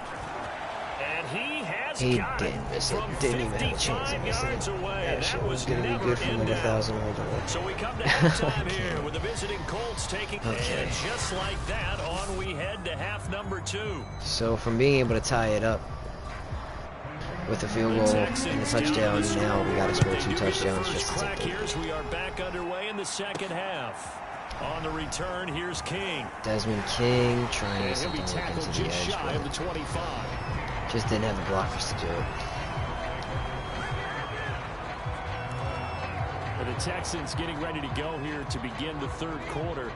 And he has He got it didn't miss it. from Didn't even have a chance to 55 miss yards it. away. That shit was going to be never good from in like doubt. 1,000 yards away. So we come to halftime here with the visiting Colts taking Okay. and just like that, on we head to half number 2. So from being able to tie it up with the field goal and the touchdown, now we got to score 2 touchdowns just to take the lead. We are back underway in the second half. On the return, here's King. Desmond King trying to He'll be something tackled into the just edge, shy of the but 25. just didn't have the blockers to do it. The Texans getting ready to go here to begin the third quarter.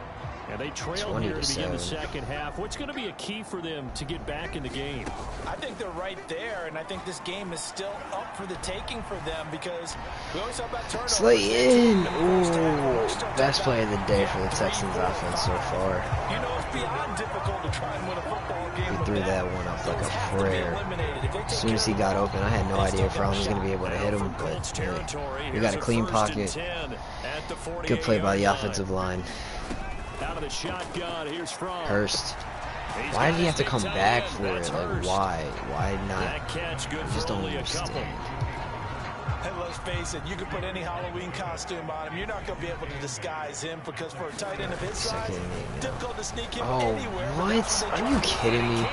And they trail here to begin the second half. What's going to be a key for them to get back in the game? I think they're right there, and I think this game is still up for the taking for them because we always talk about turnovers. Slayton! Ooh, best play of the day for the Texans offense so far. You know it's beyond difficult to try and win a football game. He threw that one up like a prayer. As soon as he got open, I had no idea if Brown was going to be able to hit him, but we got a clean pocket. Good play by the offensive line. Out of the shotgun, here's Hurst. Why did he have to come back for it? Like, why? Why not? I just don't understand. And let's face it, you can put any Halloween costume on him. You're not going to be able to disguise him because for a tight end of his size, difficult to sneak him anywhere. What? Are you kidding me?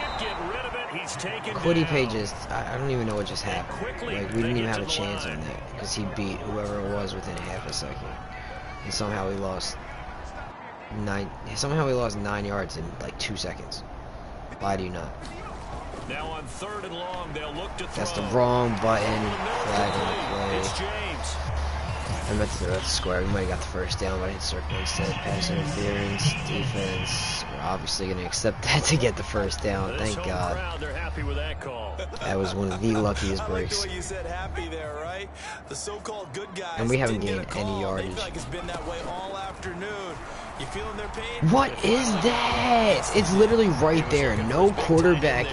Quiddy Pages, I don't even know what just happened. Like, we didn't even have a chance on that because he beat whoever it was within half a second. And somehow we lost 9 yards in like 2 seconds. Why do you not? Now on 3rd and long, they'll look to throw. That's the wrong button. Flag on the play. I meant to throw that square. We might have got the first down, but I hit circle instead. Pass interference, defense. We're obviously going to accept that to get the first down. Thank God. They're happy with that call. That was one of the luckiest breaks. I like the way you said happy there, right? The so-called good guys. And we haven't gained any yardage. They feel like it's been that way all afternoon. You feeling their pain? What is that? It's literally right there. No quarterback.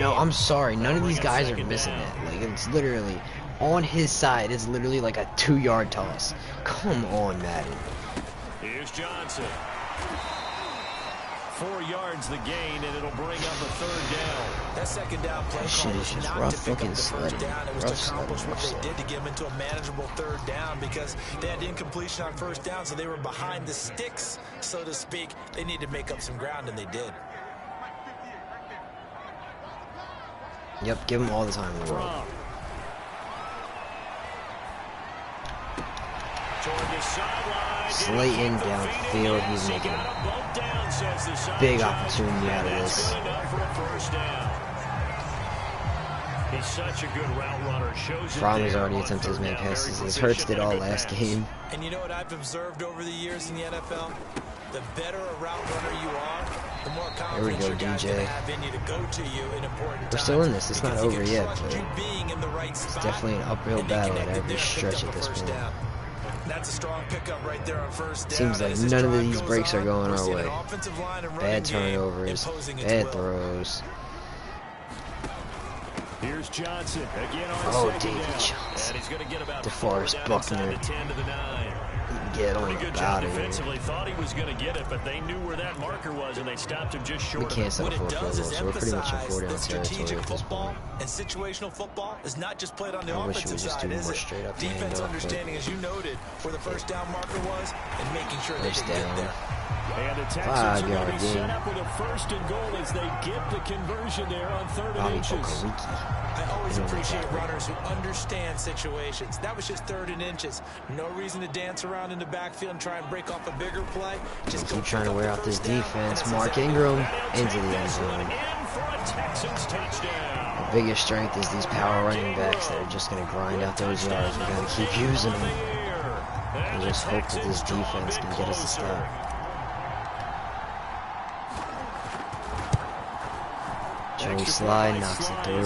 I'm sorry. None of these guys are missing that. Like, it's literally on his side. It's literally like a 2-yard toss. Come on, Madden. Here's Johnson. 4 yards the gain, and it'll bring up a 3rd down. That second down play shit call is was just not rough to pick fucking up the first sledding. down. It was Rough to accomplish sledding, what rough they did to get them into a manageable 3rd down because they had incompletion on 1st down, so they were behind the sticks, so to speak. They need to make up some ground, and they did. Yep, give him all the time in the world. Slayton downfield, he's making a big opportunity out of this. He's such a good route runner. Fromm has already attempted as many passes as Hurts did all last game. And you know what I've observed over the years in the NFL? The better a route runner you are, the more confidence your guys gonna have in you to go to you in important times. We're still in this. It's not over yet, but it's definitely an uphill battle at every stretch at this point. That's a strong pickup right there on 1st down. Seems like none of these breaks are going our way. Bad turnovers, bad throws. Here's Johnson again on oh, David Johnson. DeForest Buckner. Get on out of here. Defensively thought he was going to get it, but they knew where that marker was, and they stopped him just short. We can't settle for a field goal, so we're pretty much in 4 down strategic territory at this football point. and situational football is not just played on the I wish we offensive would just side, do is more it? straight up Defense handoff, understanding, as you noted, where the 1st down marker was and making sure they could get there. And the Texans 5 are yard going to be set gain. up with a 1st and goal as they get the conversion there on 3rd and inches. I always appreciate runners who understand situations. That was just 3rd and inches. No reason to dance around in the backfield and try and break off a bigger play. Just keep trying to wear out this defense. Mark Ingram into the end zone. The biggest strength is these power running backs that are just going to grind out those yards. We're going to keep using them. And just hope that this defense can get us a stop. Joey Sly knocks it through.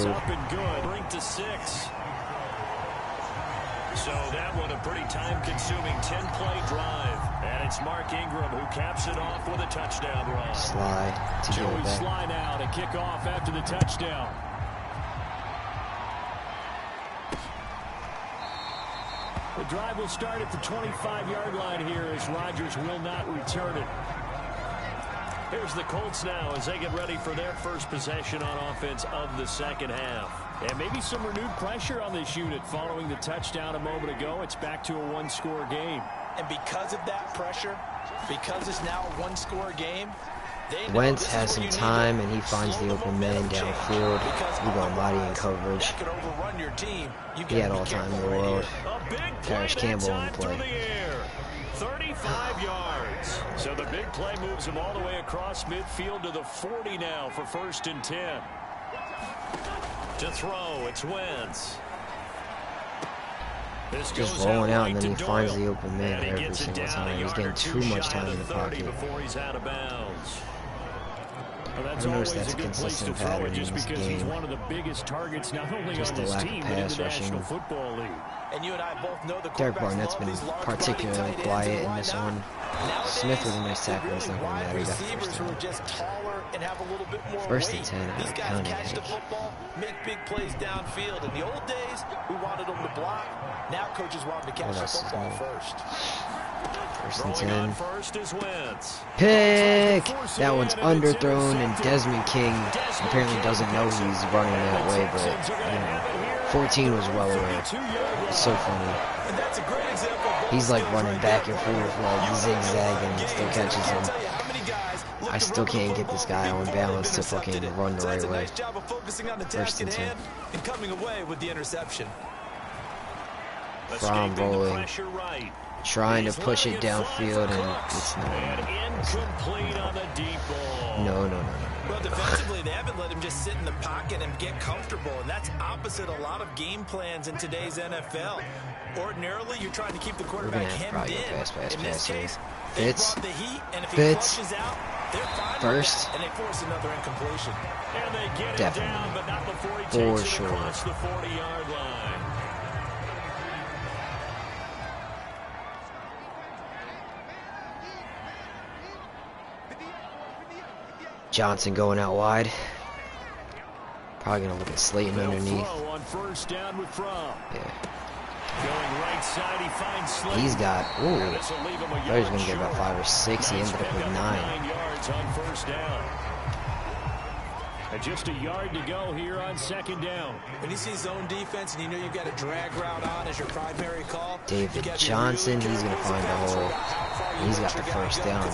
So that one a pretty time-consuming 10-play drive. And it's Mark Ingram who caps it off with a touchdown run. Sly to Joey get it back. Sly now to kick off after the touchdown. The drive will start at the 25-yard line here as Rodgers will not return it. Here's the Colts now as they get ready for their first possession on offense of the second half. And maybe some renewed pressure on this unit following the touchdown a moment ago. It's back to a 1-score game. And because of that pressure, because it's now a 1-score game, Wentz has some time and he finds the open man downfield. We go mighty in coverage. He had all time in the world. Parrish Campbell on the play. 35 yards. Texans. So the big play moves him all the way across midfield to the 40 now for 1st and 10. To throw, it's Wentz. This just rolling out, and then he finds the open man every single time. He's getting too much time in the pocket. Before he's out of bounds. Well, I've noticed that's a consistent pattern in this because game. he's one of the biggest targets not only Just on the this lack of team, pass but in the rushing. National Football League. And you and I both know the Derek Barnett's been particularly quiet in this one. Smith with a nice tackle. It's not going to matter. He got the first down. 1st and 10. These guys Counting catch the football, make big plays downfield. In the old days, we wanted them to block. Now coaches want them to catch the football first. 1st and 10. First is Wentz. Pick! That one's underthrown, and Desmond King apparently doesn't know he's running that way, but you know, 14 was well aware. It's so funny. He's like running back and forth, like zigzagging, and still catches him. I still can't get this guy on balance to fucking run the right way. 1st and 10. And coming away with the interception. From rolling, trying to push it downfield, and it's not. Incomplete on the deep ball. No. Well, defensively, they haven't let him just sit in the pocket and get comfortable, and that's opposite a lot of game plans in today's NFL. Ordinarily, you're trying to keep the quarterback hemmed in. In this case, they brought the heat, and if he flushes out, they're fine first, and they force another incompletion. And they get definitely, it down, but not before he for takes it sure. across the 40-yard line. Johnson going out wide. Probably gonna look at Slayton underneath. On 1st down with Fromm. Yeah. Going right side, he finds Slayton. He's got. Ooh. I This will leave him a thought he was yard gonna get about short. 5 or 6. He ended up with 9. 9 yards on 1st down. And just a yard to go here on 2nd down. When you see zone defense and you know you've got a drag route on as your primary call, David Johnson, he's gonna find the hole. He's got the 1st down.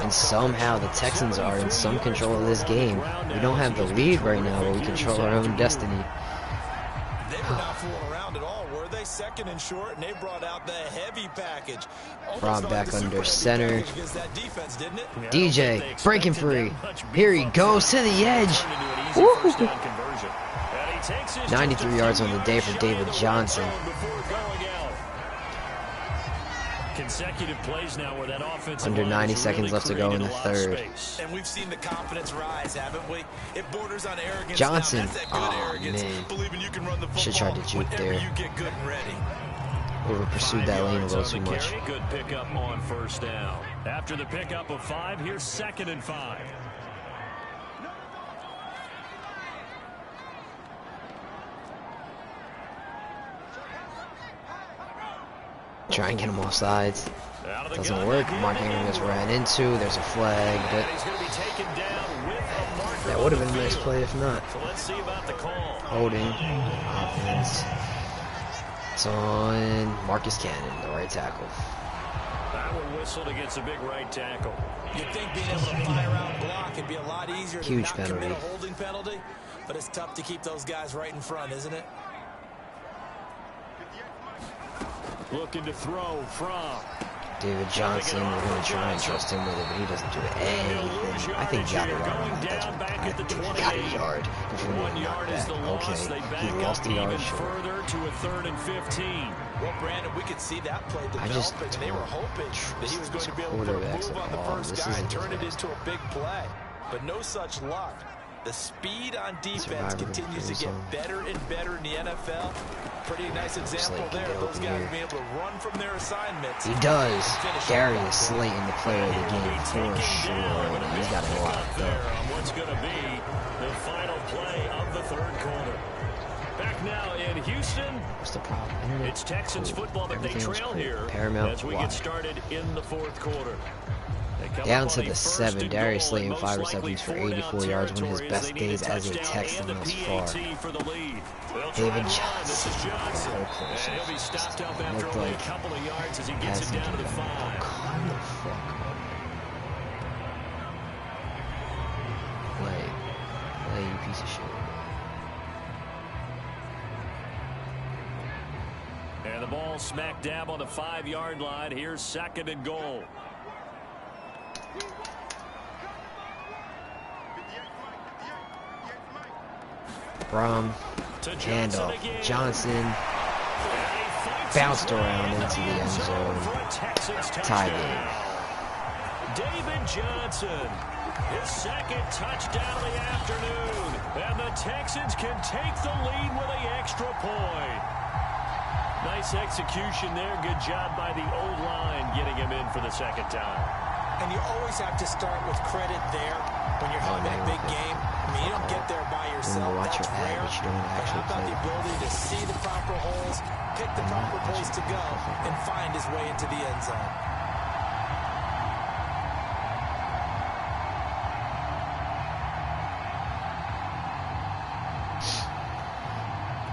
And somehow the Texans are in some control of this game. We don't have the lead right now, but we control our own destiny. They were not fooling around at all, were they? 2nd and short, and they brought out the heavy package. Rob back under center. Defense, didn't it? DJ breaking free. Here he goes to the edge. Woo! 93 yards on the day for David Johnson. Consecutive plays now where that offensive Under line 90 has seconds really left to go in the created a lot of 3rd. space. And we've seen the confidence rise, haven't we? It borders on arrogance. Johnson. Now. That's that good Oh, arrogance. man. Believing you can run the football Should've tried to juke there. You get good and ready. Over pursued that lane a little too much. Good pickup on 1st down. After the pickup of 5, here's 2nd and 5. Try and get him off sides. Doesn't work. Mark Ingram gets ran into. There's a flag, but that would have been a nice play if not. So let's see about the call. Holding. Offense. It's on Marcus Cannon, the right tackle. That one whistled against a big right tackle. You'd think being able to fire out block would be a lot easier to Huge not penalty. commit a holding penalty, but it's tough to keep those guys right in front, isn't it? Looking to throw from David Johnson, we're going to try and trust him with it, but he doesn't do anything. I think he got a yard on that. That's what I think he got a yard before he knocked back. Okay, he lost a yard short. Further to a 3rd and 15. Well, Brandon, we could see that play developing, just and they were hoping that he was going to be able to put a quarterbacks move on at the all. first This guy and isn't turn it the into a big play. But no such luck. The speed on defense Survivor continues to goes get on. better and better in the NFL. Pretty nice example Slate can there. get Those open guys here. being able to run from their assignments. He does. Darius Slayton, the player of the game, for sure. He's got it locked There up. on what's going to be the final play of the 3rd quarter. Back now in Houston. What's the problem? Internet? It's Texans Cool. football, but they Everything was trail cool. here Paramount as we wide. get started in the 4th quarter. Down to the 7. Darius Slayton, 5 receptions for 84 yards, one of his best days as a Texan thus far. David Johnson, so close. He'll be stopped up It after looked only a like couple of yards as he gets it passing down to the to 5. Oh, come the fuck on. Play, you piece of shit. And the ball smack dab on the 5-yard line. Here's 2nd and goal. Grom, handoff. Johnson bounced around into the end zone. Tie game. David Johnson, his second touchdown of the afternoon. And the Texans can take the lead with an extra point. Nice execution there. Good job by the O-line getting him in for the second time. And you always have to start with credit there when you're having a big game. I mean, you don't get there by yourself. Watch That's your ad, rare. but you don't But actually how about play. the ability to see the proper holes, pick the proper place to go, and find his way into the end zone?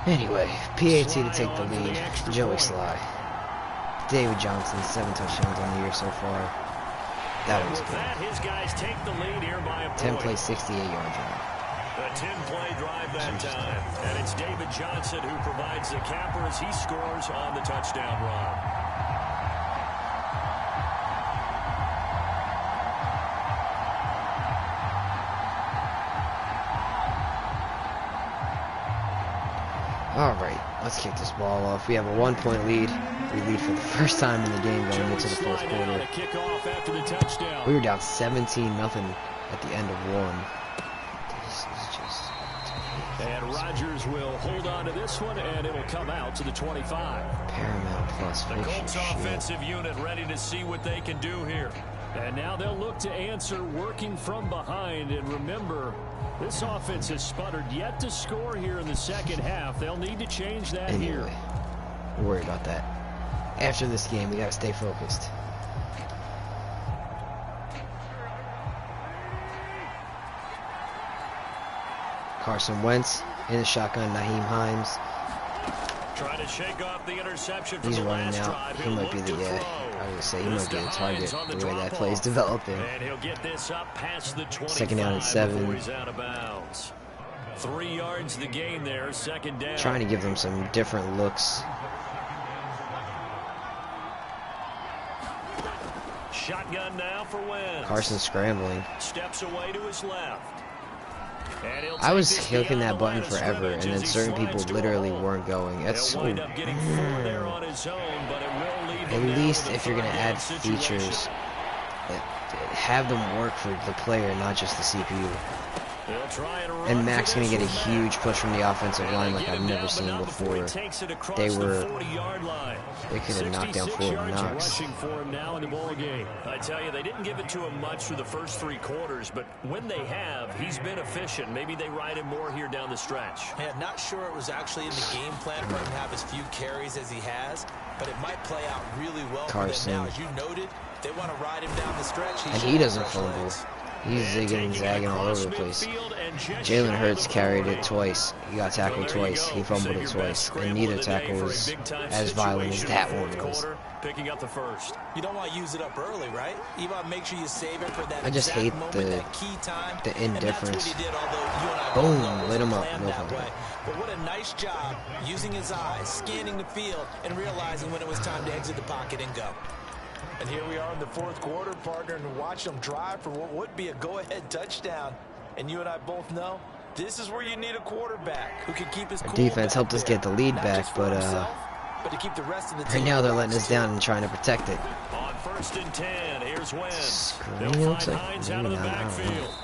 Anyway, PAT to take the lead. Joey Sly. David Johnson, 7 touchdowns on the year so far. That was good. His guys take the lead here by a 10 point. play, 68-yard drive. A 10-play drive that time. And it's David Johnson who provides the capper as he scores on the touchdown run. Alright, let's kick this ball off. We have a 1-point lead. We lead for the first time in the game going into the fourth quarter. We were down 17-0 at the end of one. This is just... And Rodgers will hold on to this one, and it will come out to the 25. Paramount plus The fiction Colts shit. offensive unit ready to see what they can do here. And now they'll look to answer working from behind. And remember, this offense has sputtered yet to score here in the second half. They'll need to change that here. Anyway, don't worry about that. After this game, we gotta stay focused. Carson Wentz in the shotgun. Naheem Hines. Trying to shake off the interception from He's the running last out. drive. He He'll might be look the to I throw. would say he This might be the to target Hines on the way that play is drop-off. developing. And he'll get this up past the 25 Second down and 7. before he's out of bounds. 3 yards the gain there. Second down. Trying to give them some different looks. Shotgun now for Wentz. Carson scrambling. Steps away to his left. And he'll I was take this clicking beyond that the button line of forever, scrimmage and as then he certain people slides to a literally hole. weren't going. That's He'll so... wind up getting 4 there on his own, but it will leave At him down least with a if you're going to add 3rd down situation. features, have them work for the player, not just the CPU. They'll try and run And Mac's for going to this get a one huge push from the offensive back. line like Get I've him never down, seen but not before he before. takes it across They the were... 40-yard line. They could have knocked down 4 yards knocks. rushing for him now in the ball game. I tell you, they didn't give it to him much through the first 3 quarters, but when they have, he's been efficient. Maybe they ride him more here down the stretch. Yeah, not sure it was actually in the game plan for him to have as few carries as he has, but it might play out really well Carson. for them now. As you noted, they want to ride him down the stretch. And he doesn't fumble. He's zigging and zagging all over the place. Jalen Hurts carried it twice. He got tackled twice. He fumbled it twice. And neither tackle was as violent as that one was. Picking up the first. You don't want to use it up early, right? You want to make sure you save it for that I just exact hate moment, the- that key time. the And that's indifference. what he did, although you and I Boom, both know it lit him wasn't up. planned No that fumble. way. But what a nice job using his eyes, scanning the field, and realizing when it was time to exit the pocket and go. And here we are in the 4th quarter, partner, and watch them drive for what would be a go-ahead touchdown. And you and I both know this is where you need a quarterback who can keep his Our cool defense back helped us there. get the lead Not back, just for but himself, but to keep the rest of the right team now they're letting relaxed, us down too. and trying to protect it. On 1st and 10, here's Wentz. Screen They'll looks find like Hines out of maybe the not, I don't know. backfield.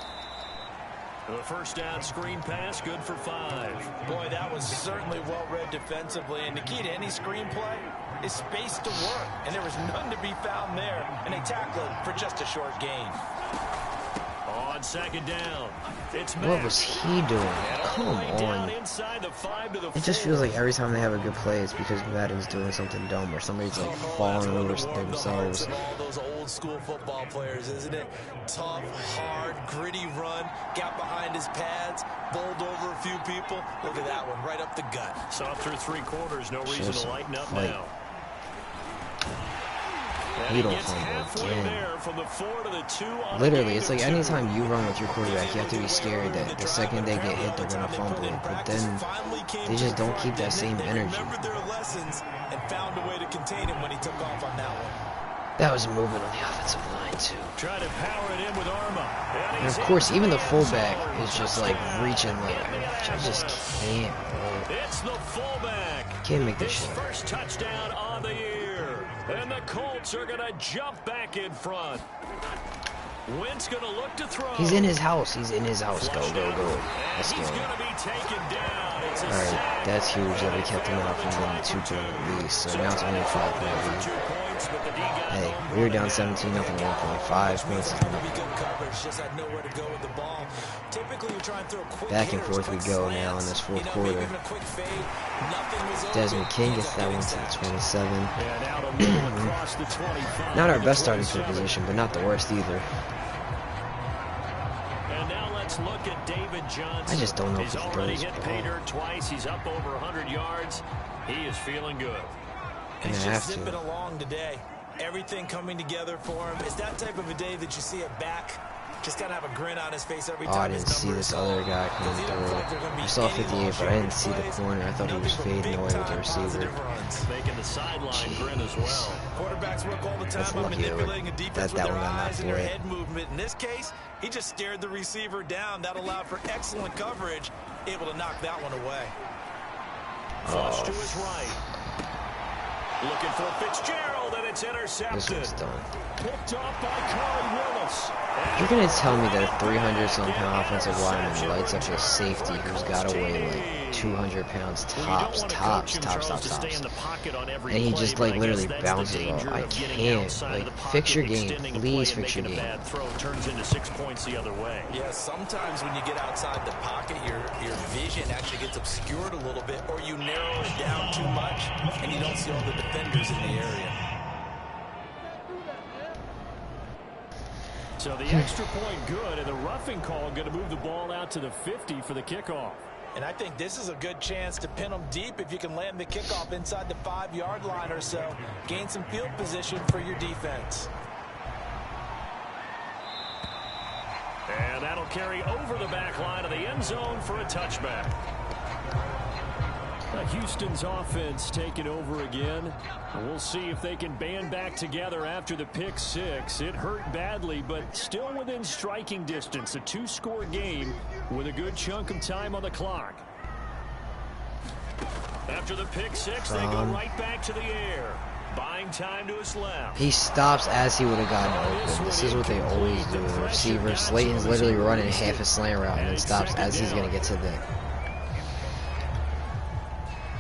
The first down screen pass, good for 5. Boy, that was certainly well read defensively, and the key to any screenplay is space to work, and there was none to be found there, and they tackled for just a short gain. On 2nd down, it's What Mack. was he doing? And all Come the way down on. inside the 5 to the It just 4. feels like every time they have a good play, it's because Madden's doing something dumb or somebody's like falling over themselves. Of all those old school football players, isn't it? Tough, hard, gritty run, got behind his pads, bowled over a few people. Look at that one, right up the gut. So through 3 quarters, no reason Shows to lighten up fight. now. He And don't gets fumble halfway again. there from the 4 to the 2 on Literally, a it's gain like of 2. anytime you run with your quarterback, you have to be scared that the second they get hit, they're going to fumble it. But then they just don't keep that same energy. They remembered their lessons and found a way to contain him when he took off on that one. That was a movement on the offensive line, too. Trying to power it in with Arma. And And of course, even the fullback is just like reaching. Like I just can't, bro. It's the fullback. Can't make this His shit. first touchdown on the year. And the Colts are going to jump back in front. Wentz going to look to throw. He's in his house. He's in his house. Go, go, go. Let's go. He's going to be taken down. It's a Alright, sack. that's huge that we kept him out from getting 2-point lead. So now it's only a 5-point lead. Hey, we were down 17 nothing, 1.5 points. Back and forth we go now in this fourth quarter. Desmond King gets that one to the 27. Not our best starting field position, but not the worst either. And now let's look at David Johnson. I just don't know if He's he already throws hit the pay ball. dirt twice. He's up over 100 yards. He is feeling good. And He's I just have zipping to. along today. Everything coming together for him. It's that type of a day that you see a back just gotta have a grin on his face every time. Oh, I didn't see this other guy coming through. I saw 58, but I didn't see the corner. I thought he was fading away with the receiver. Making the sideline grin as well. Quarterbacks work all the That's time on lucky manipulating a defense with that their one got eyes knocked and their away. head movement. In this case, he just stared the receiver down. That allowed for excellent coverage, able to knock that one away. Flush to his right. Looking for Fitzgerald, and it's This intercepted. one's done. Picked off by Corey Willis. You're gonna tell me that a 300-some-pound offensive lineman lights up a safety who's got to weigh like 200 pounds tops, and he just like literally bounces off. I can't. Like, fix your game, please fix your game. Bad throw turns into 6 points the other way. Yeah, sometimes when you get outside the pocket, your vision actually gets obscured a little bit, or you narrow it down too much, and you don't see all the defenders in the area. So the extra point good, and the roughing call going to move the ball out to the 50 for the kickoff. And I think this is a good chance to pin them deep if you can land the kickoff inside the 5-yard line or so. Gain some field position for your defense. And that'll carry over the back line of the end zone for a touchback. Houston's offense taking over again. We'll see if they can band back together after the pick six. It hurt badly, but still within striking distance. A 2-score game with a good chunk of time on the clock. After the pick six, they go right back to the air. Buying time to his left. He stops as he would have gotten open. This is what they always do with the receiver. Slayton's literally running half a slant route and then stops as he's going to get to the...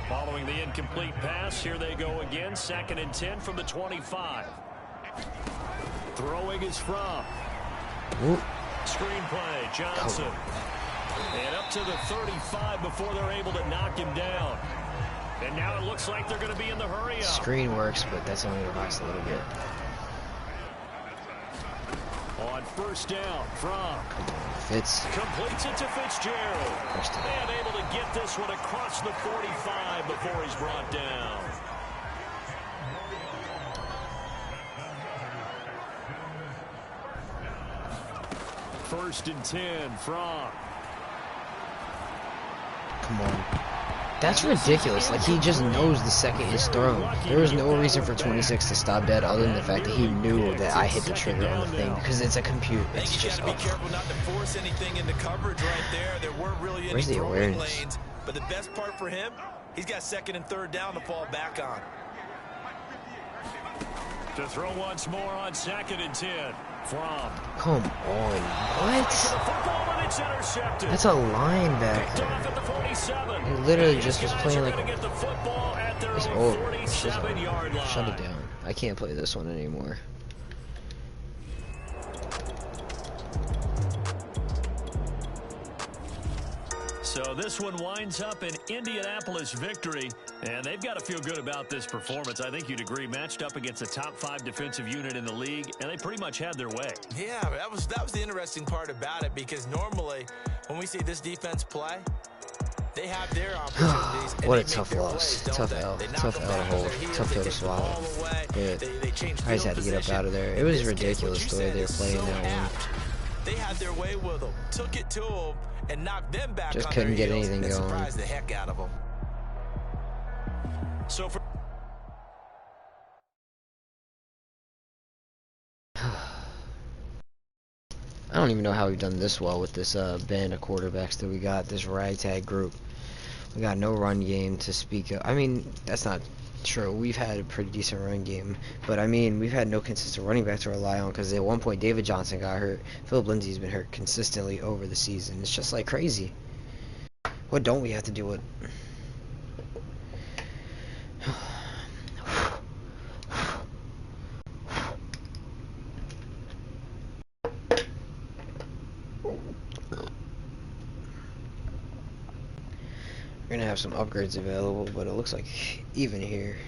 Following the incomplete pass, here they go again. 2nd and 10 from the 25. Throwing is from. Whoop. Screen play, Johnson. And up to the 35 before they're able to knock him down. And now it looks like they're going to be in the hurry up. Screen works, but that's only going to last a little bit. On first down, from. Fitz. Completes it to Fitzgerald. First down. And able to get this one across the 45 before he's brought down. First and 10, from. Come on. That's ridiculous. Like, he just knows the second is thrown. There was no reason for 26 to stop dead other than the fact that he knew that I hit the trigger on the thing because it's a computer. It's just... Be careful not to force anything into coverage right there. There weren't really any Where's the throwing awareness? lanes. But the best part for him, he's got 2nd and 3rd down to fall back on. To throw once more on 2nd and 10. From. Come on. What? Football, and it's intercepted. That's a Picked linebacker. off at the 47. He literally just was These playing guys are like... gonna get the football at their It's own over. It's just over. 47-yard line. Shut it down. I can't play this one anymore. So this one winds up an Indianapolis victory, and they've got to feel good about this performance. I think you'd agree, matched up against a top 5 defensive unit in the league, and they pretty much had their way. Yeah, that was the interesting part about it, because normally when we see this defense play, they have their opportunities. What a tough loss. Tough L. Tough L to hold. Tough L to swallow. But I just had to get up out of there. It was ridiculous the way they were playing that one. They had their way with them, took it to them, and knocked them back. Just on couldn't their get heels anything and going. surprised the heck out of them. So for I don't even know how we've done this well with this band of quarterbacks that we got, this ragtag group. We got no run game to speak of. I mean, that's not true. We've had a pretty decent run game, but I mean, we've had no consistent running back to rely on because at one point David Johnson got hurt. Philip Lindsay's been hurt consistently over the season. It's just like crazy. What don't we have to do with? We're gonna have some upgrades available, but it looks like even here.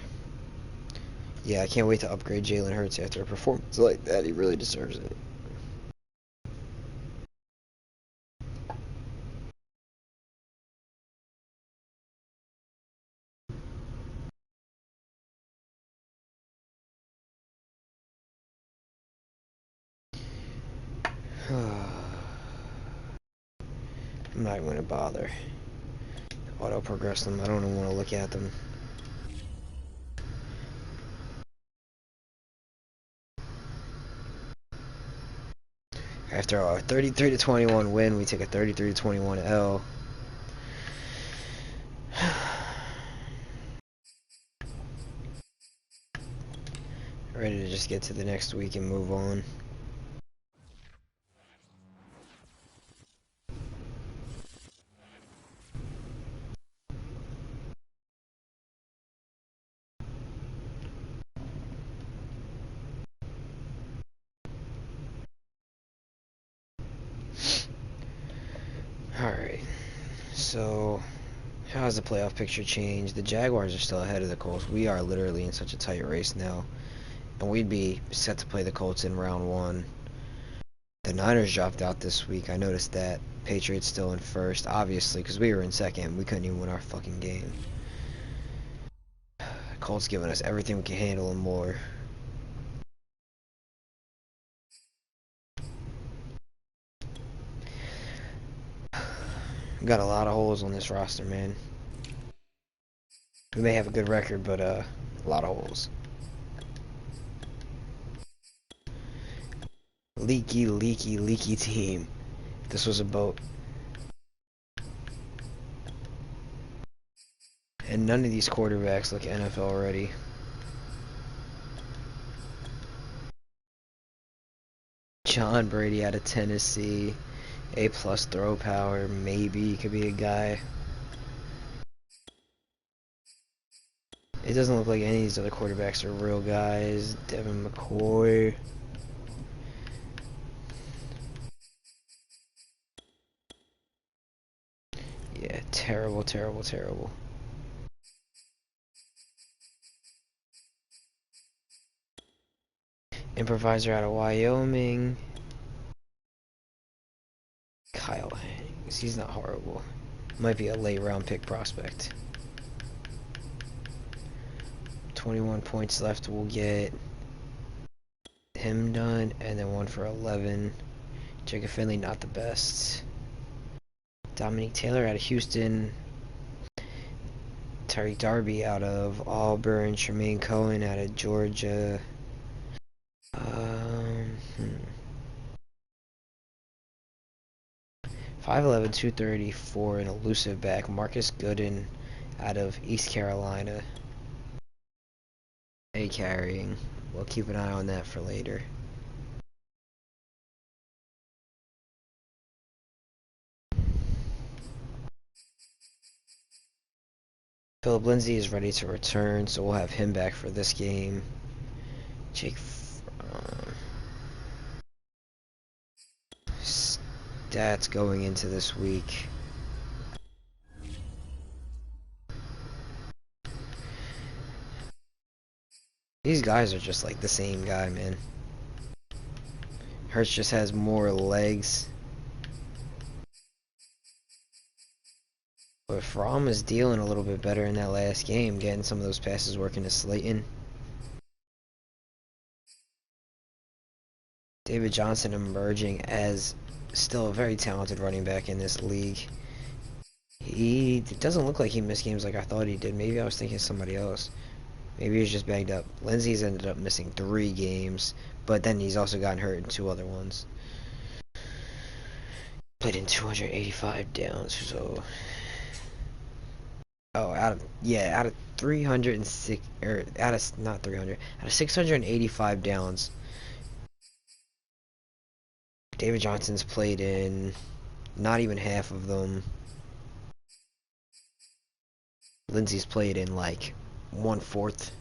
Yeah, I can't wait to upgrade Jalen Hurts after a performance like that. He really deserves it. I'm not going to bother. Auto progress them. I don't even want to look at them. After our 33 to 21 win, we take a 33 to 21 L. Ready to just get to the next week and move on. Alright, so how has the playoff picture changed? The Jaguars are still ahead of the Colts. We are literally in such a tight race now. And we'd be set to play the Colts in round one. The Niners dropped out this week. I noticed that. Patriots still in first, obviously, because we were in second. We couldn't even win our fucking game. Colts giving us everything we can handle and more. We got a lot of holes on this roster, man. We may have a good record, but a lot of holes. Leaky, leaky, leaky team. If this was a boat. And none of these quarterbacks look NFL ready. John Brady out of Tennessee. A+ throw power. Maybe he could be a guy. It doesn't look like any of these other quarterbacks are real guys. Devin McCoy. Yeah, terrible, terrible, terrible. Improviser out of Wyoming. Kyle Hanks. He's not horrible. Might be a late round pick prospect. 21 points left. We'll get him done, and then one for 11. Jacob Finley, not the best. Dominique Taylor out of Houston. Tariq Darby out of Auburn. Tremaine Cohen out of Georgia. 5'11", 234, an elusive back. Marcus Gooden out of East Carolina. A carrying. We'll keep an eye on that for later. Philip Lindsay is ready to return, so we'll have him back for this game. Jake stats going into this week. These guys are just like the same guy, man. Hurts just has more legs. But Fromm is dealing a little bit better in that last game, getting some of those passes working to Slayton. David Johnson emerging as still a very talented running back in this league. It doesn't look like he missed games like I thought he did. Maybe I was thinking somebody else. Maybe he was just banged up. Lindsey's ended up missing 3 games, but then he's also gotten hurt in 2 other ones. Played in 285 downs, so out of 306 or out of not 300 out of 685 downs, David Johnson's played in not even half of them. Lindsey's played in like 1/4,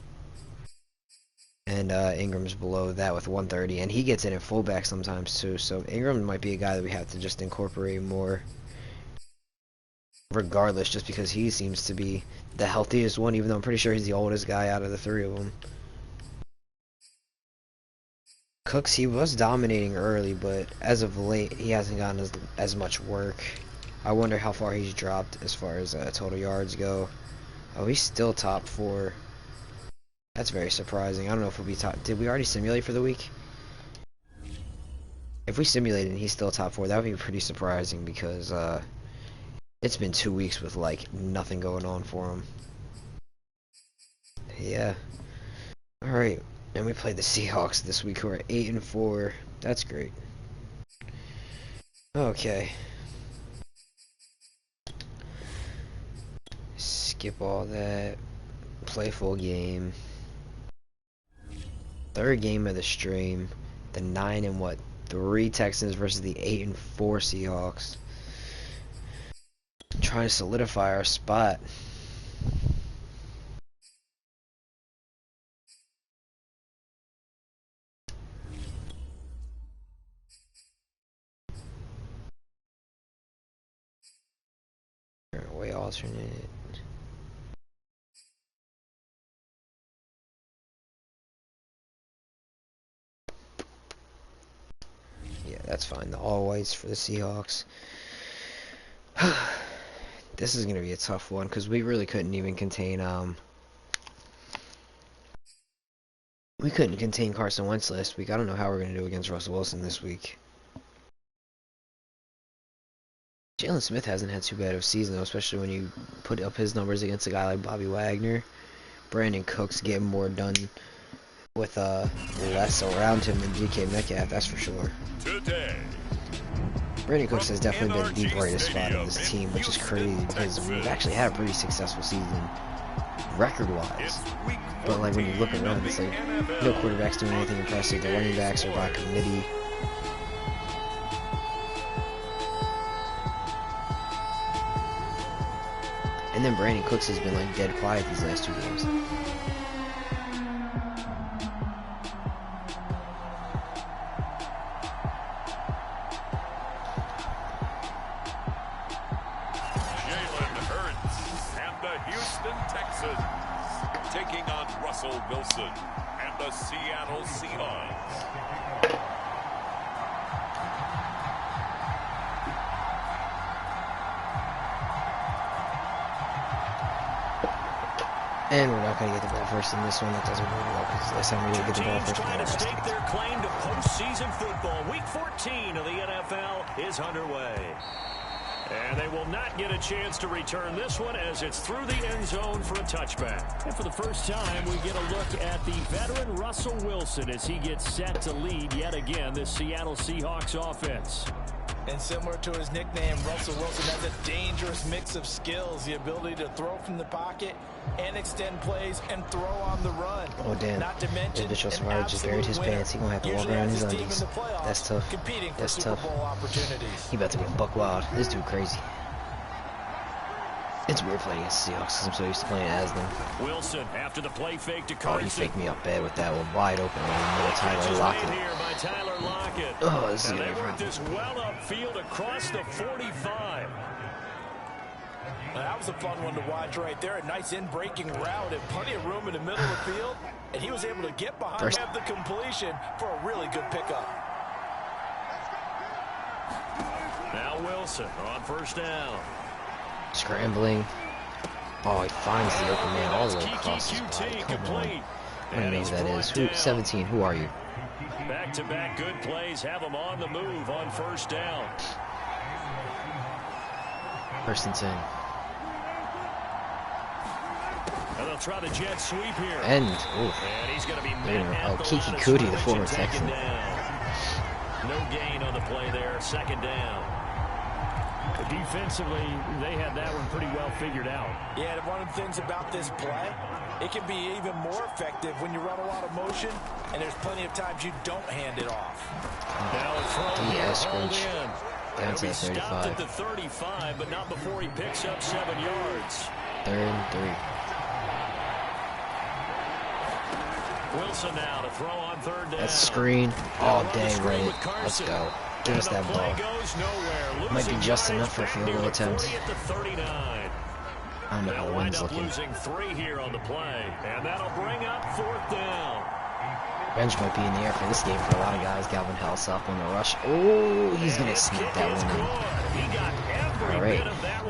and Ingram's below that with 130, and he gets in at fullback sometimes too. So Ingram might be a guy that we have to just incorporate more, regardless, just because he seems to be the healthiest one, even though I'm pretty sure he's the oldest guy out of the three of them. Cooks, he was dominating early, but as of late, he hasn't gotten as much work. I wonder how far he's dropped as far as total yards go. Oh, he's still top 4. That's very surprising. I don't know if he'll be top. Did we already simulate for the week? If we simulated and he's still top 4, that would be pretty surprising because it's been 2 weeks with like nothing going on for him. Yeah. All right. And we played the Seahawks this week, who are 8-4. That's great. Okay. Skip all that. Play full game. Third game of the stream. The 9-3 Texans versus the 8-4 Seahawks. Trying to solidify our spot. Way alternate. Yeah, that's fine. The all whites for the Seahawks. This is gonna be a tough one because we really couldn't even contain we couldn't contain Carson Wentz last week. I don't know how we're gonna do against Russell Wilson this week. Jalen Smith hasn't had too bad of a season though, especially when you put up his numbers against a guy like Bobby Wagner. Brandon Cooks getting more done with less around him than DK Metcalf, that's for sure. Today, Brandon Cooks has definitely been the brightest spot of this team, which is crazy because we've actually had a pretty successful season record-wise. But like when you look around, it's like no quarterbacks doing anything impressive. The running backs are by committee. And then Brandon Cooks has been like dead quiet these last 2 games. Texans taking on Russell Wilson and the Seattle Seahawks. And we're not going to get the ball first in this one. That doesn't really well because last time we didn't get the ball first. Trying to stake their claim to postseason football. Week 14 of the NFL is underway. And they will not get a chance to return this one as it's through the end zone for a touchback. And for the first time, we get a look at the veteran Russell Wilson as he gets set to lead yet again this Seattle Seahawks offense. And similar to his nickname, Russell Wilson has a dangerous mix of skills. The ability to throw from the pocket and extend plays and throw on the run. Oh, damn. Not to mention Bishop Savard just buried his pants. He going to have to walk around his undies. That's tough. That's tough. He about to be buck wild. This dude crazy. It's weird playing against the Seahawks because I'm so used to playing as them. Wilson after the play fake to Oh, he faked me up bad with that one. Wide open. Tyler Lockett. Here by Tyler Lockett. Oh, this is and going they to be work this well upfield across the 45. Now, that was a fun one to watch right there. A nice in-breaking route and plenty of room in the middle of the field. And he was able to get behind have the completion for a really good pickup. Now Wilson on first down. Scrambling. Oh, he finds the open man all the way across his body. Come on. I don't know who that is. Who? 17. Who are you? Back-to-back good plays have him on the move on first down. First and 10. And they'll try the jet sweep here. And he's going to be met Kiki Cootie, the former Texan. No gain on the play there. Second down. Defensively, they had that one pretty well figured out. Yeah, and one of the things about this play, it can be even more effective when you run a lot of motion, and there's plenty of times you don't hand it off. Now a throw here, hauled in. Down to He'll be stopped 35. at the 35, but not before he picks up 7 yards. 3rd and 3. Wilson now to throw on 3rd down. That's a screen all day, right? Let's go. Give us that ball. Might be just enough for a field goal attempt. I don't know how the wind's looking. Losing 3 here on the play, and that'll bring up 4th down. Bench might be in the air for this game for a lot of guys. Galvin House up on the rush. Oh, he's going to sneak that one in. All right,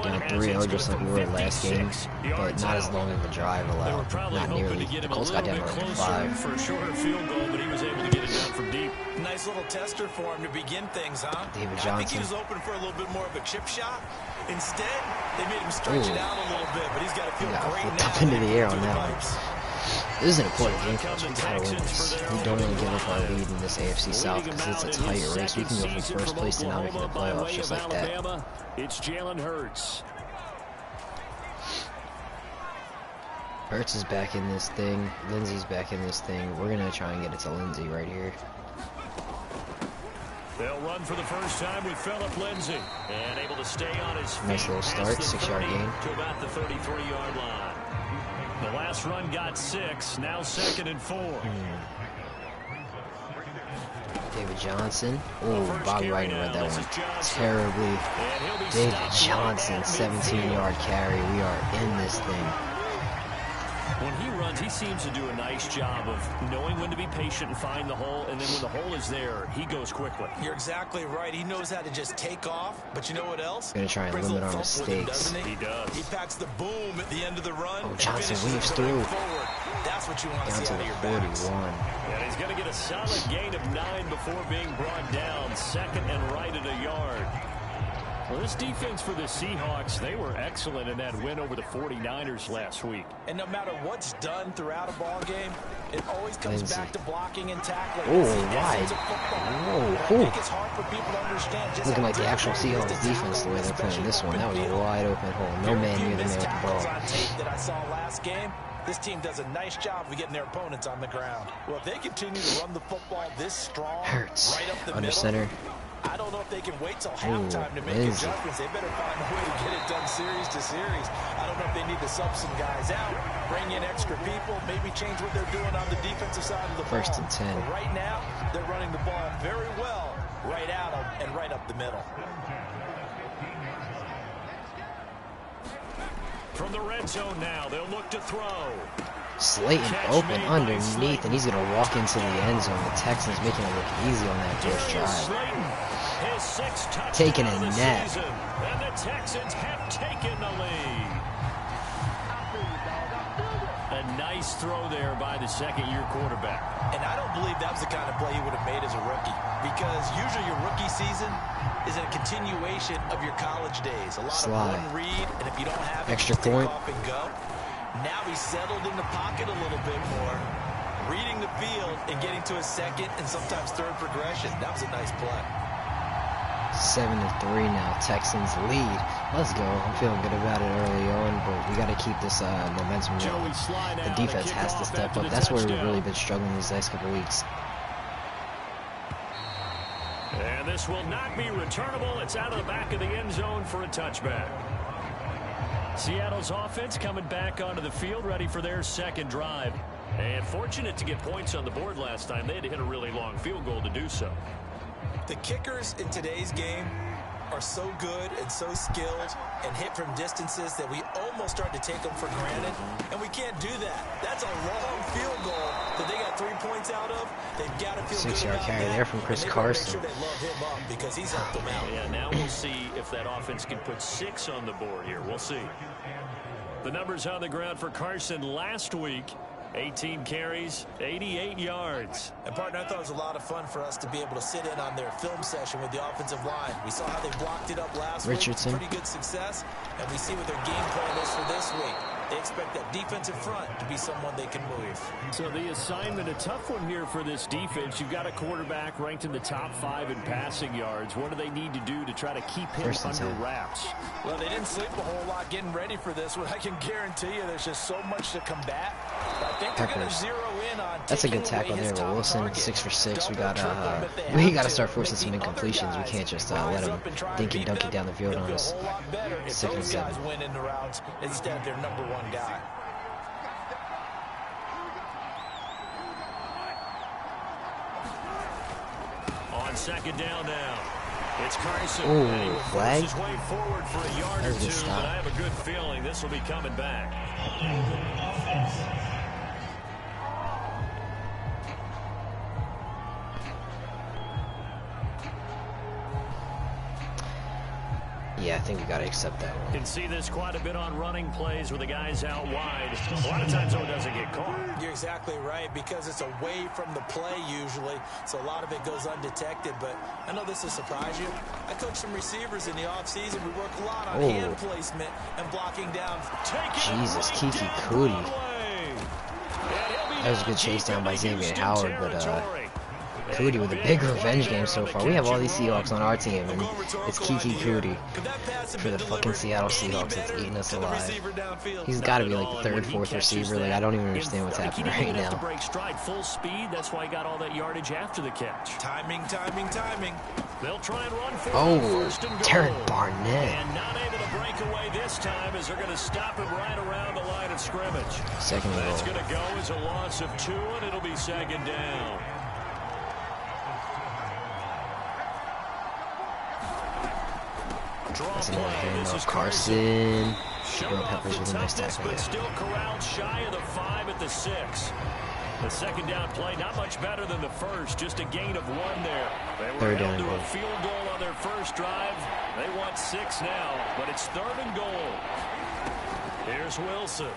down 3-0 just like we were last game, but not as long of a drive allowed. Not nearly. The Colts got down to 5. For a shorter field goal, but he was able to get it down from deep. Nice little tester for him to begin things, huh? David I think he Johnson. was open for a little bit more of a chip shot. Instead, they made him stretch it out a little bit, but he's got to feel great now. Up into the air on that one. This is an important game for us. We gotta win this. We don't want to give up our lead in this AFC South because it's a tight race. We can go from first place to now making the playoffs just like that. It's Jalen Hurts. Hurts is back in this thing. Lindsey's back in this thing. We're gonna try and get it to Lindsey right here. They'll run for the first time with Phillip Lindsay, and able to stay on his feet. Nice little start, 6-yard gain. To about the 33-yard line. The last run got 6, now 2nd and 4. David Johnson. Oh, Bobby Wagner read that one terribly. David Johnson, 17-yard carry. We are in this thing. When he runs, he seems to do a nice job of knowing when to be patient and find the hole, and then when the hole is there, he goes quickly. You're exactly right. He knows how to just take off, but you know what else? Gonna try and limit our mistakes. He does. He packs the boom at the end of the run. Oh, Johnson weaves through. That's what you want to Down see to out of your the backs. 41. And he's going to get a solid gain of 9 before being brought down. 2nd and right at a yard. Well, this defense for the Seahawks, they were excellent in that win over the 49ers last week. And no matter what's done throughout a ball game, it always comes back to blocking and tackling. Oh, wide. Whoa. It's hard for people to understand just Looking like the actual Seahawks defense the way they're playing this one. That was a wide open hole. No man near the man with the ball. That I saw last game. This team does a nice job of getting their opponents on the ground. Well, if they continue to run the football this strong, Hurts right up the under middle, center. I don't know if they can wait till halftime to make adjustments. They better find a way to get it done series to series. I don't know if they need to sub some guys out, bring in extra people, maybe change what they're doing on the defensive side of the ball. 1st and 10. But right now, they're running the ball very well right out of and right up the middle. From the red zone now, they'll look to throw. Slayton open underneath, and he's going to walk into the end zone. The Texans making it look easy on that first drive. Taking a nap. And the Texans have taken the lead. A nice throw there by the second-year quarterback. And I don't believe that was the kind of play he would have made as a rookie, because usually your rookie season is a continuation of your college days. A lot of one read, and if you don't have it, extra point. Take off and go. Now he's settled in the pocket a little bit more, reading the field and getting to his 2nd and sometimes 3rd progression. That was a nice play. 7-3 now. Texans lead. Let's go. I'm feeling good about it early on, but we got to keep this momentum going. The defense has to step up. That's where we've really been struggling these last couple weeks. And this will not be returnable. It's out of the back of the end zone for a touchback. Seattle's offense coming back onto the field, ready for their 2nd drive. And fortunate to get points on the board last time. They had to hit a really long field goal to do so. The kickers in today's game are so good and so skilled and hit from distances that we almost start to take them for granted, and we can't do that. That's a long field goal that they got 3 points out of. They've got to feel 6-yard carry there from Chris Carson. Make sure they love him up because he's helped them out. Yeah, now we'll see if that offense can put 6 on the board here. We'll see. The numbers on the ground for Carson last week. 18 carries, 88 yards. And partner, I thought it was a lot of fun for us to be able to sit in on their film session with the offensive line. We saw how they blocked it up last week. Pretty good success. And we see what their game plan is for this week. They expect that defensive front to be someone they can move. So the assignment, a tough one here for this defense. You've got a quarterback ranked in the top 5 in passing yards. What do they need to do to try to keep him under wraps? Well, they didn't sleep a whole lot getting ready for this one. I can guarantee you there's just so much to combat. I think they're going to zero in on. That's a good tackle there, but Wilson 6 for 6. We got to start forcing some incompletions. We can't just let him dink and dunk it down the field on us. 2nd and 7. Win in the routes instead of their number 1 guy. On 2nd down now, it's Carson. Ooh, flag. His way forward for a yard or 2, but I have a good feeling this will be coming back. Yeah, I think we got to accept that one. Can see this quite a bit on running plays where the guy's out wide. A lot of times, though, it doesn't get caught. You're exactly right, because it's away from the play usually, so a lot of it goes undetected. But I know this will surprise you. I coach some receivers in the offseason. We work a lot on hand placement and blocking down. Jesus, Kiki Cootie. That was a good chase down by Xavier Howard, but Cootie with a big revenge game so far. We have all these Seahawks on our team, and it's Kiki Cootie for the fucking Seattle Seahawks that's eating us alive. He's got to be like the 3rd, 4th receiver. Like, I don't even understand what's happening right now. Break stride full speed. That's why he got all that yardage after the catch. Timing. They'll try and run for Derek Barnett. And not able to break away this time, as they're going to stop him right around the line of scrimmage. 2nd and goal. That's going to go as a loss of 2, and it'll be 2nd down. That's another handoff. Carson. Peppers with a nice tackle there. Still corralled shy of the 5 at the 6. The 2nd down play, not much better than the first, just a gain of 1 there. They were held to a field goal on their first drive. They want 6 now, but it's 3rd and goal. Here's Wilson.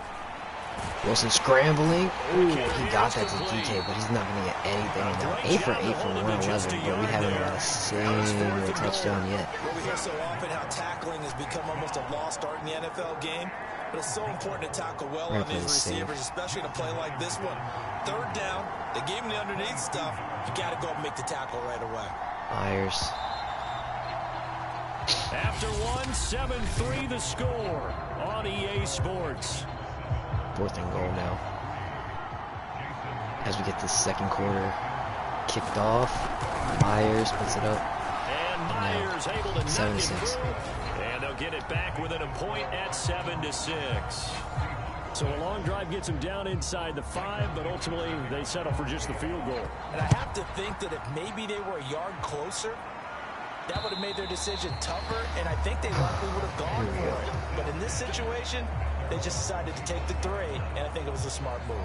Wilson scrambling. Ooh, he got that to DK, but he's not going to get anything now. 8 for 8 for 111, but we haven't got a single touchdown yet. Well, we hear so often how tackling has become almost a lost art in the NFL game, but it's so important to tackle well on these receivers, especially in a play like this one. 3rd down, they gave him the underneath stuff. You got to go and make the tackle right away. Myers. After 1, 7-3 the score on EA Sports. 4th and goal now. As we get this 2nd quarter kicked off, Myers puts it up. And Myers able to 7-6. And they'll get it back within a point at 7-6. So a long drive gets them down inside the 5, but ultimately they settle for just the field goal. And I have to think that if maybe they were a yard closer, that would have made their decision tougher, and I think they likely would have gone for it. But in this situation, they just decided to take the 3, and I think it was a smart move.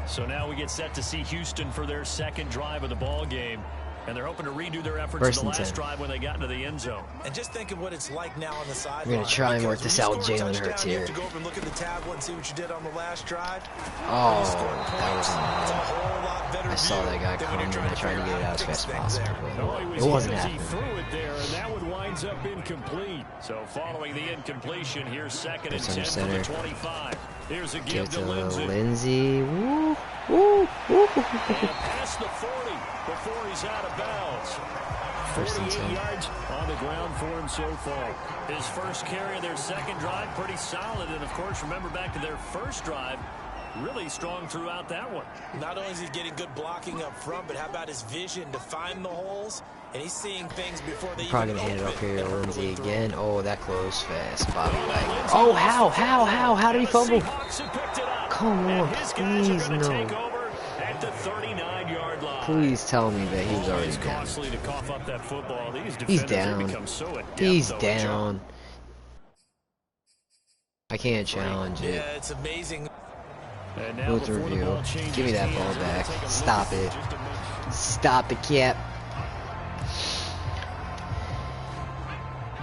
So now we get set to see Houston for their 2nd drive of the ball game. And they're hoping to redo their efforts in the last drive when they got into the end zone. And just think of what it's like now on the sideline. We're going to try and work this out with Jalen Hurts here. To go over and look at the tablet and see what you did on the last drive. Oh, that was I saw that guy coming and I tried to get it out as fast as possible, but it wasn't happening. He threw it there, and that one winds up incomplete. So following the incompletion, here's 2nd and 10 from the 25. Here's a give to Lindsey. Woo, woo, woo. Past the 40 before he's out of bounds. 48 yards on the ground for him so far. His first carry of their 2nd drive, pretty solid. And, of course, remember back to their first drive, really strong throughout that one. Not only is he getting good blocking up front, but how about his vision to find the holes? And he's seeing things before they probably going to hand it up here to Lindsey again. Oh, that closed fast. Bobby Wagner. Oh, how did he fumble? Come on, please, no. Please tell me that he's already down. He's down. He's down. I can't challenge it. Yeah, it's amazing. With review. Give me that ball back. Stop it. Stop it, Cap.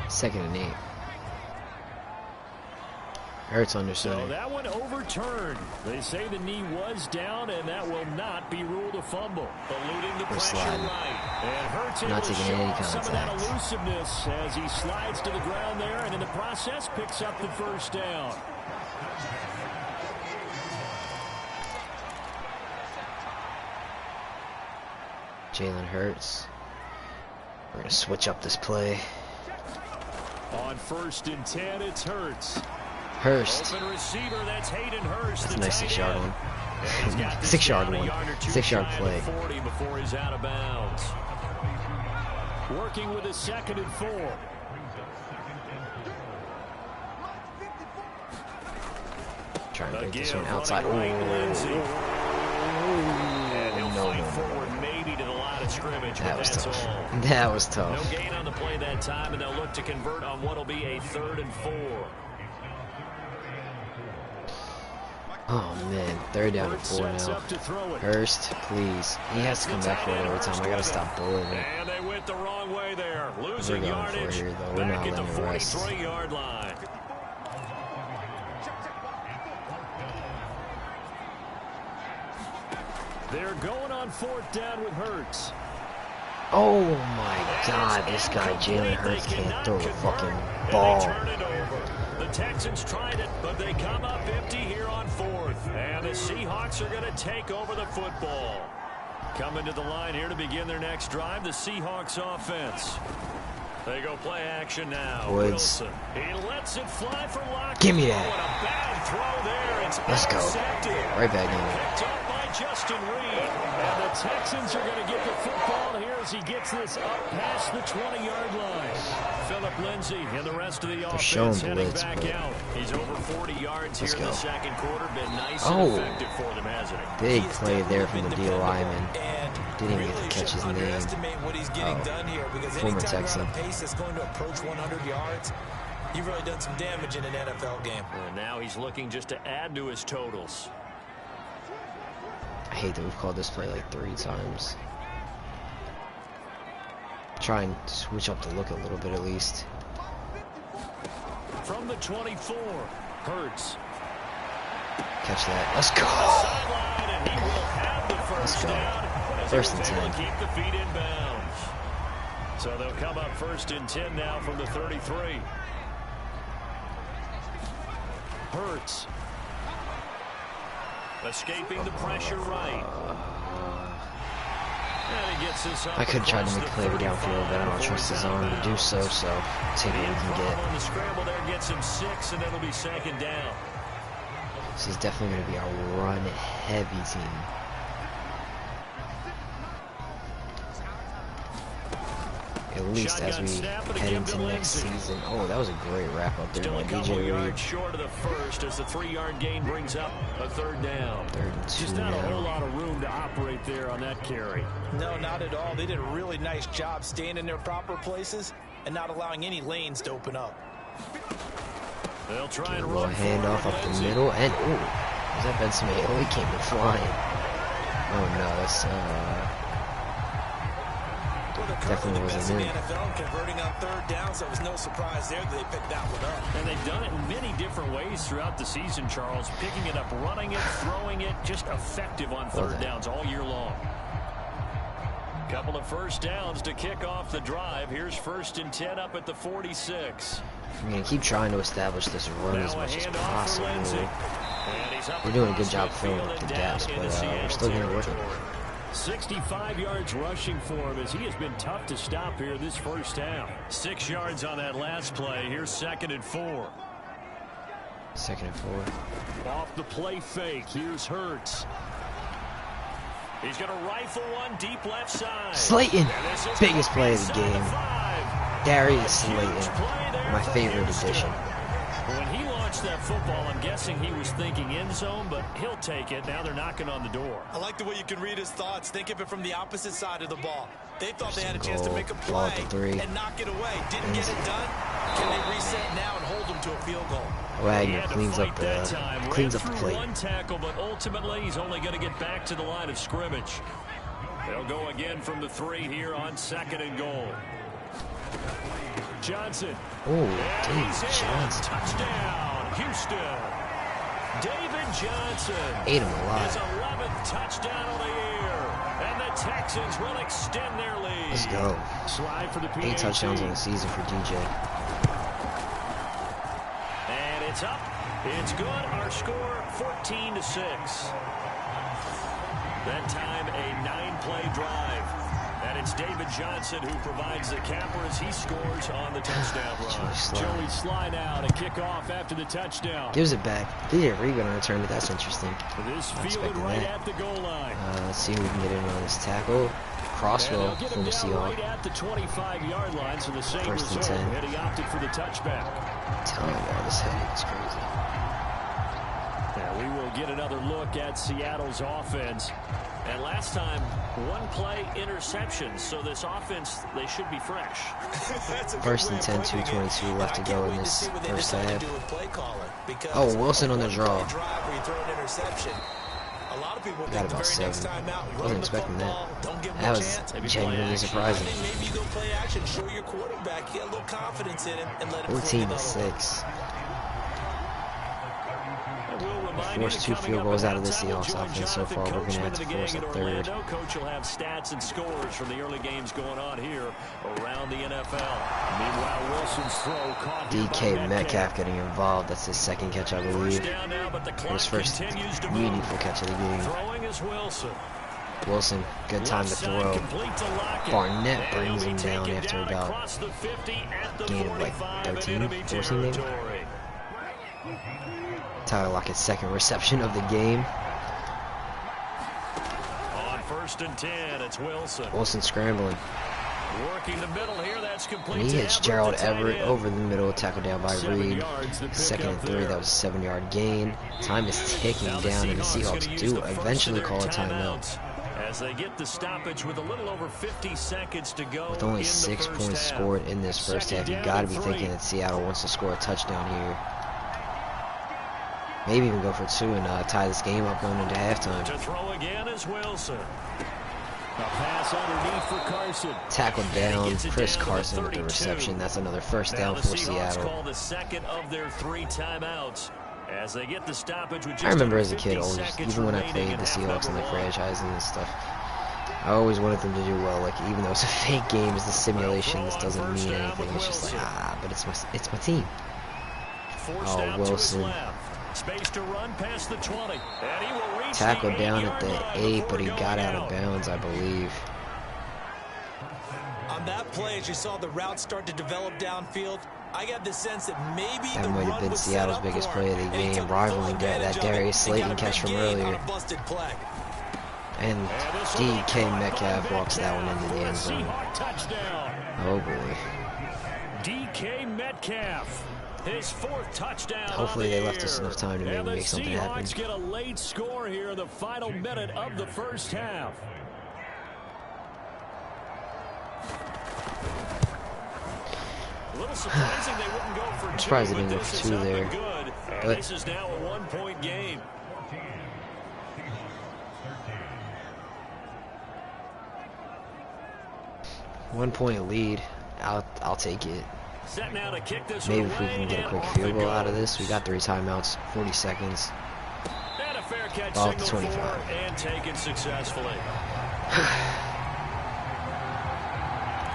2nd and 8. Hurts under center. So that one overturned. They say the knee was down, and that will not be ruled a fumble. Eluding the pressure right. And Hurts not taking any some of that contact. elusiveness as he slides to the ground there, and in the process picks up the 1st down. Jalen Hurts. We're going to switch up this play. On 1st and 10, it's Hurts. Hurst. Open receiver, that's Hayden Hurst. That's a nice 6-yard one. 6-yard one. 6-yard play. 40 before he's out of bounds. Working with a 2nd and 4. Try and break this one outside. That was tough. That was tough. No gain on the play that time, and they'll look to convert on what will be a 3rd and 4. Oh man, 3rd down and 4 now. Hurst, please. He has to come back for it every time. I gotta stop bullying it. And they went the wrong way there. We're going for it here though. We're not letting it rest. 43-yard line. They're going on 4th down with Hurts. Oh my God, this guy Jalen Hurts can't throw a fucking ball. The Texans tried it, but they come up empty here on 4th. And the Seahawks are going to take over the football. Coming to the line here to begin their next drive, the Seahawks offense. They go play action now. Woods. Wilson. He lets it fly for Lockett. Give me that. Oh, and a bad throw there. It's Let's go. Right back in. Picked up by Justin Reed. And the Texans are going to get the football here as he gets this up past the 20-yard line. Phillip Lindsay and the rest of the offense heading back out. He's over 40 yards here in the 2nd quarter. Been nice and effective for them, hasn't he? Big play there from the D lineman. Didn't even get to catch his name. Former Texan. That's going to approach 100 yards. You've really done some damage in an NFL game. And now he's looking just to add to his totals. I hate that we've called this play like 3 times. Try and switch up the look a little bit at least. From the 24, Hurts. Catch that. Let's go. Let's go. 1st and 10. Keep the feet in bounds. So they'll come up 1st and 10 now from the 33. Hurts. Escaping the pressure right. And he gets this up. I could try to make a play downfield, but I don't trust his arm to do so, so take what we can get. On the scramble there gets him 6, and it'll be 2nd down. This is definitely going to be a run-heavy team. At least as we head into next season. Oh, that was a great wrap up there by DJ Reed. Short of the 1st as the 3-yard gain brings up a 3rd down. 3rd and 2 Just not a whole lot of room to operate there on that carry. No, not at all. They did a really nice job staying in their proper places and not allowing any lanes to open up. They'll try and run run handoff up the middle, and is that Ben Smith? Oh, he came in flying. Oh no, that's definitely wasn't in. NFL converting on 3rd down, so it was no surprise there that they picked that one up. And they've done it in many different ways throughout the season, Charles. Picking it up, running it, throwing it, just effective on 3rd downs all year long. Couple of 1st downs to kick off the drive. Here's 1st and 10 up at the 46. I'm going to keep trying to establish this run as much as possible. We're doing a good job filling up the gaps, but we're still going to work it. 65 yards rushing for him as he has been tough to stop here this 1st half. 6 yards on that last play. Here's 2nd and 4. 2nd and 4. Off the play fake. Here's Hurts. He's going to rifle one deep left side. Slayton, biggest play of the game. Darius Slayton, my favorite addition. When he launched that football, I'm guessing he was thinking end zone, but he'll take it. Now they're knocking on the door. I like the way you can read his thoughts. Think of it from the opposite side of the ball. They thought they had a chance to make a play and knock it away. Didn't get it done. Can they reset now and hold them to a field goal? Wagner cleans up the plate. One tackle, but ultimately he's only going to get back to the line of scrimmage. They'll go again from the 3 here on 2nd and goal. Johnson. Oh, David Johnson. Touchdown, Houston. David Johnson. Ate him alive. His 11th touchdown of the year. And the Texans will extend their lead. Let's go. Slide for the PAT. 8 touchdowns in the season for DJ. And it's up. It's good. Our score 14-6. That time a 9-play drive. And it's David Johnson who provides the capper as he scores on the touchdown run. Joey Sly now to kick off after the touchdown. Gives it back. Did a rebound return, but that's interesting. This fielded right at the goal line. Let's see who we can get in on this tackle. Crosswell from the Seahawks. Right at the 25-yard line, so the same 1st and 10. And he opted for the touchback. I'm telling you, this head is crazy. And we will get another look at Seattle's offense. And last time, one play interception, so this offense, they should be fresh. 1st and 10, 2:22 left to go in this first half. Oh, Wilson on the draw. Got about 7. Wasn't expecting that. That was genuinely surprising. 14-6. Forced 2 field goals out of this Seahawks offense so far. We're going to have to force a 3rd. Coach will have stats and scores from the early games going on here around the NFL. Meanwhile, Wilson's throw caught DK Metcalf getting involved. That's his 2nd catch, I believe. His first meaningful catch of the game. Throwing is Wilson. Wilson, good time to throw. Barnett brings him down after about gain of like 13, 14 maybe. Tyler Lockett's 2nd reception of the game. On 1st and 10, it's Wilson. Wilson scrambling. Working the middle here, that's complete. And he hits Gerald Everett over the middle, tackled down by Reed. 2nd and 3, that was a 7-yard gain. Time is ticking down, and the Seahawks do eventually call a timeout. As they get the stoppage with a little over 50 seconds to go. With only 6 points scored in this first half, you got to be thinking that Seattle wants to score a touchdown here. Maybe even go for 2 and tie this game up going into halftime. To throw again is Wilson. A pass underneath for Carson. Tackled down, Chris Carson with the reception. That's another 1st down for Seattle. Call the 2nd of their 3 timeouts as they get the stoppage with just I remember as a kid, always, even when I played the Seahawks in the franchise and stuff, I always wanted them to do well. Like, even though it's a fake game, it's a simulation. This doesn't mean anything. It's just like, but it's my team. Oh, Wilson. Space to run past the 20. And he will reach tackled down at the 8, but he got out of bounds, I believe. On that play, as you saw the route start to develop downfield, I got the sense that maybe that might have been Seattle's biggest play of the game, rivaling that Darius Slayton catch from earlier. And DK Metcalf walks that one into the end zone. Oh boy. DK Metcalf. His 4th touchdown. Hopefully they left us enough time to maybe make something happen. Seahawks get a late score here in the final minute of the first half. A little surprising they wouldn't go for 2. I'm surprised they didn't go for 2 there. But this is now a 1-point game. One-point lead. I'll take it. Set now to kick this maybe if we can get a quick field goal out of this. We got 3 timeouts, 40 seconds. And a fair catch ball at the 25. And taken successfully.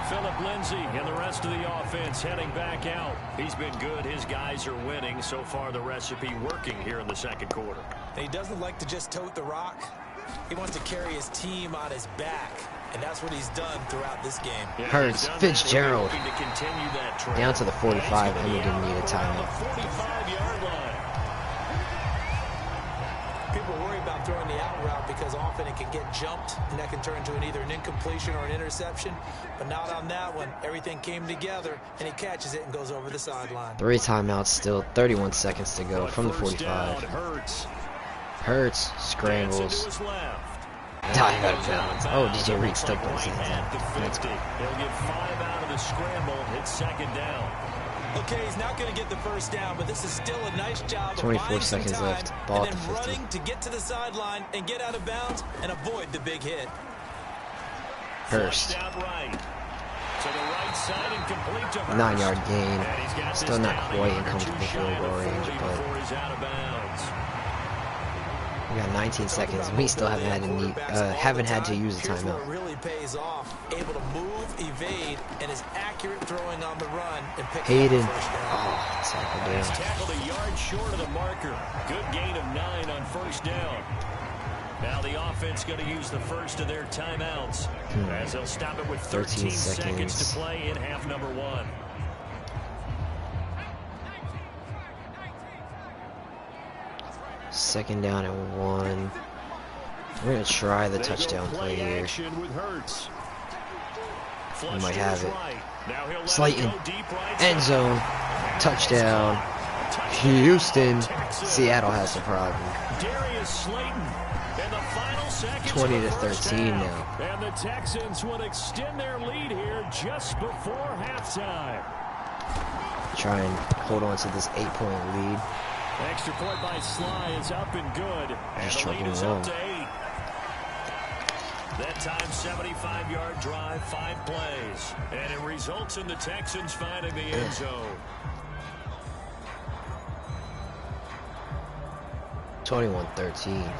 Philip Lindsay and the rest of the offense heading back out. He's been good. His guys are winning. So far, the recipe working here in the 2nd quarter. He doesn't like to just tote the rock. He wants to carry his team on his back. And that's what he's done throughout this game. Hurts, Fitzgerald, down to the 45, and we didn't need a timeout. People worry about throwing the out route because often it can get jumped, and that can turn into either an incompletion or an interception. But not on that one. Everything came together, and he catches it and goes over the sideline. 3 timeouts, still 31 seconds to go from the 45. Hurts scrambles. Dive out of bounds. Oh, DJ Reed still plays it. That's cool. He'll get 5 out of the scramble. It's 2nd down. Okay, he's not going to get the 1st down, but this is still a nice job. 24 seconds left. Ball at the 50. Running to get to the sideline and get out of bounds and avoid the big hit. Hurst. Right. To the right side and complete to Hurst. 9-yard gain. Still not quite in comfortable field goal range, but we got 19 seconds. We still haven't had to use a timeout. Really pays off. Able to move, evade, and is accurate throwing on the run and pick Hayden. Oh, tackled down. Tackled a yard short of the marker. Good gain of 9 on 1st down. Now the offense going to use the first of their timeouts as they'll stop it with 13 seconds to play in half number 1. Second down and 1. We're going to try the touchdown play here. We might have it. Slayton, end zone, touchdown. Houston. Seattle has the problem. 20-13 now. And the Texans would extend their lead here just before halftime. Try and hold on to this 8-point lead. Extra point by Sly is up and good. Just and the lead is wrong. up to 8. That time, 75-yard drive, 5 plays. And it results in the Texans finding the end zone. 21-13.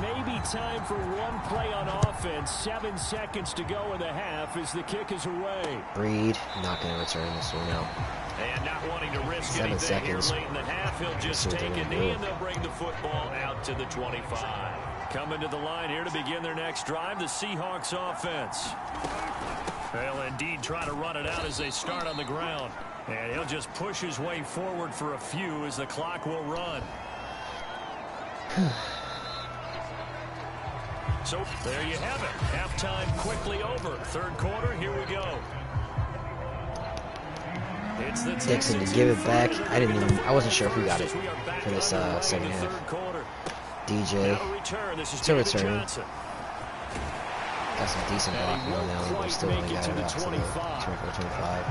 Maybe time for one play on offense. 7 seconds to go in the half as the kick is away. Breed, not going to return this one out. And not wanting to risk 7 anything seconds. here late in the half, he'll just take a knee and they'll bring the football out to the 25. Coming to the line here to begin their next drive, the Seahawks offense. They'll indeed try to run it out as they start on the ground. And he'll just push his way forward for a few as the clock will run. So there you have it. Halftime quickly over. Third quarter, here we go. It's the Dixon to give it back. I wasn't sure if we got it for this second half. DJ to return. Got some decent blocking on that one, but still only got it out to the 24-25.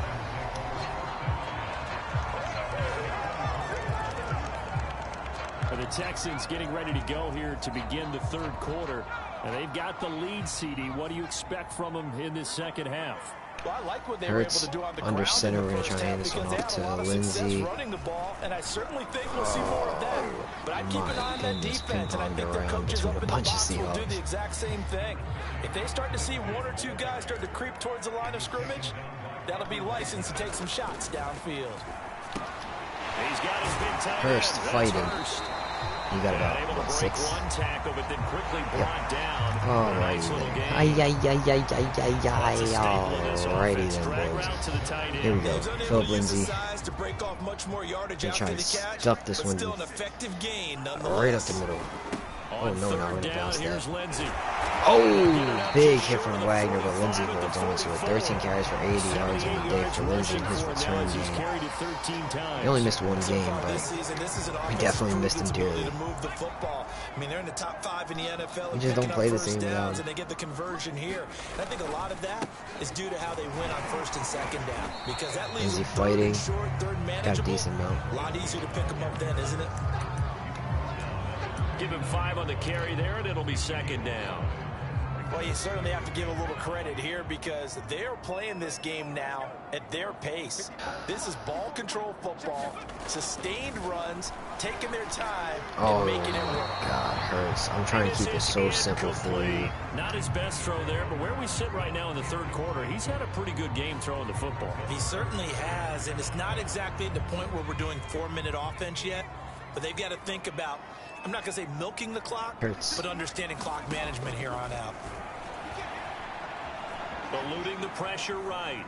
The Texans getting ready to go here to begin the third quarter. And they've got the lead, CD. What do you expect from them in this second half? Well, I like what they Hurts were able to do on the under ground center. in the We're going to first try and hand half this one because off they had a lot to of success Lindsey. running the ball, and I certainly think we'll see more of that. But I keep an eye on that defense, and I think their coaches up in the box will do the exact same thing. If they start to see 1 or 2 guys start to creep towards the line of scrimmage, that'll be licensed to take some shots downfield. He's got his big tight Hurst end. fighting. Hurst. You got about Able to what, break 6? one tackle, but then quickly brought down. Alrighty then, boys. Here we go. Philip Lindsay. They try and stuff this one right up the middle. Oh no, not going to bounce that. Oh, big hit from Wagner, but Lindsay holds on to it. 13 carries for 80 yards on the day for Lindsay in his return game. He only missed 1 game, but we definitely missed him dearly. I mean, they're in the top 5 in the NFL. We just don't play the same down. And they get the conversion here. And I think a lot of that is due to how they win on first and second down. Because that leaves Lindsay fighting. short, third Got a decent amount. A lot easier to pick them up then, isn't it? Give him 5 on the carry there, and it'll be second down. Well, you certainly have to give a little credit here because they're playing this game now at their pace. This is ball control football, sustained runs, taking their time, and making it work. God, Hurts. I'm trying to keep it so simple for you. Not his best throw there, but where we sit right now in the third quarter, he's had a pretty good game throwing the football. He certainly has, and it's not exactly at the point where we're doing 4-minute offense yet, but they've got to think about, I'm not going to say milking the clock, Hurts. but understanding clock management here on out. Eluding the pressure right.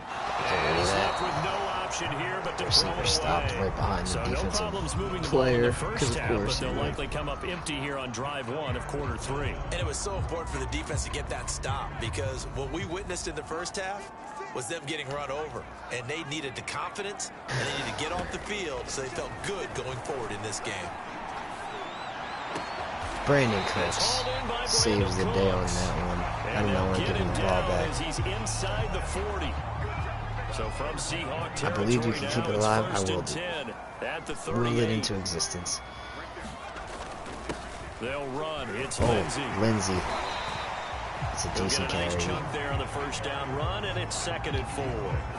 And he's left with no option here but to throw it stopped away. right behind the So no defensive problems moving the ball in player, the first 'cause of half, course but they'll he would. likely come up empty here on drive 1 of quarter 3. And it was so important for the defense to get that stop because what we witnessed in the first half was them getting run over. And they needed the confidence, and they needed to get off the field so they felt good going forward in this game. Brandon Cooks saves the day on that one. I do not want to give him the ball back. He's inside the 40. So from Seahawk I believe we can keep it alive. I will will it into existence. existence. They'll run. It's Oh, Lindsay. Lindsay. It's a He'll decent get a nice carry. chunk there on the first down run, and it's 2nd and 4.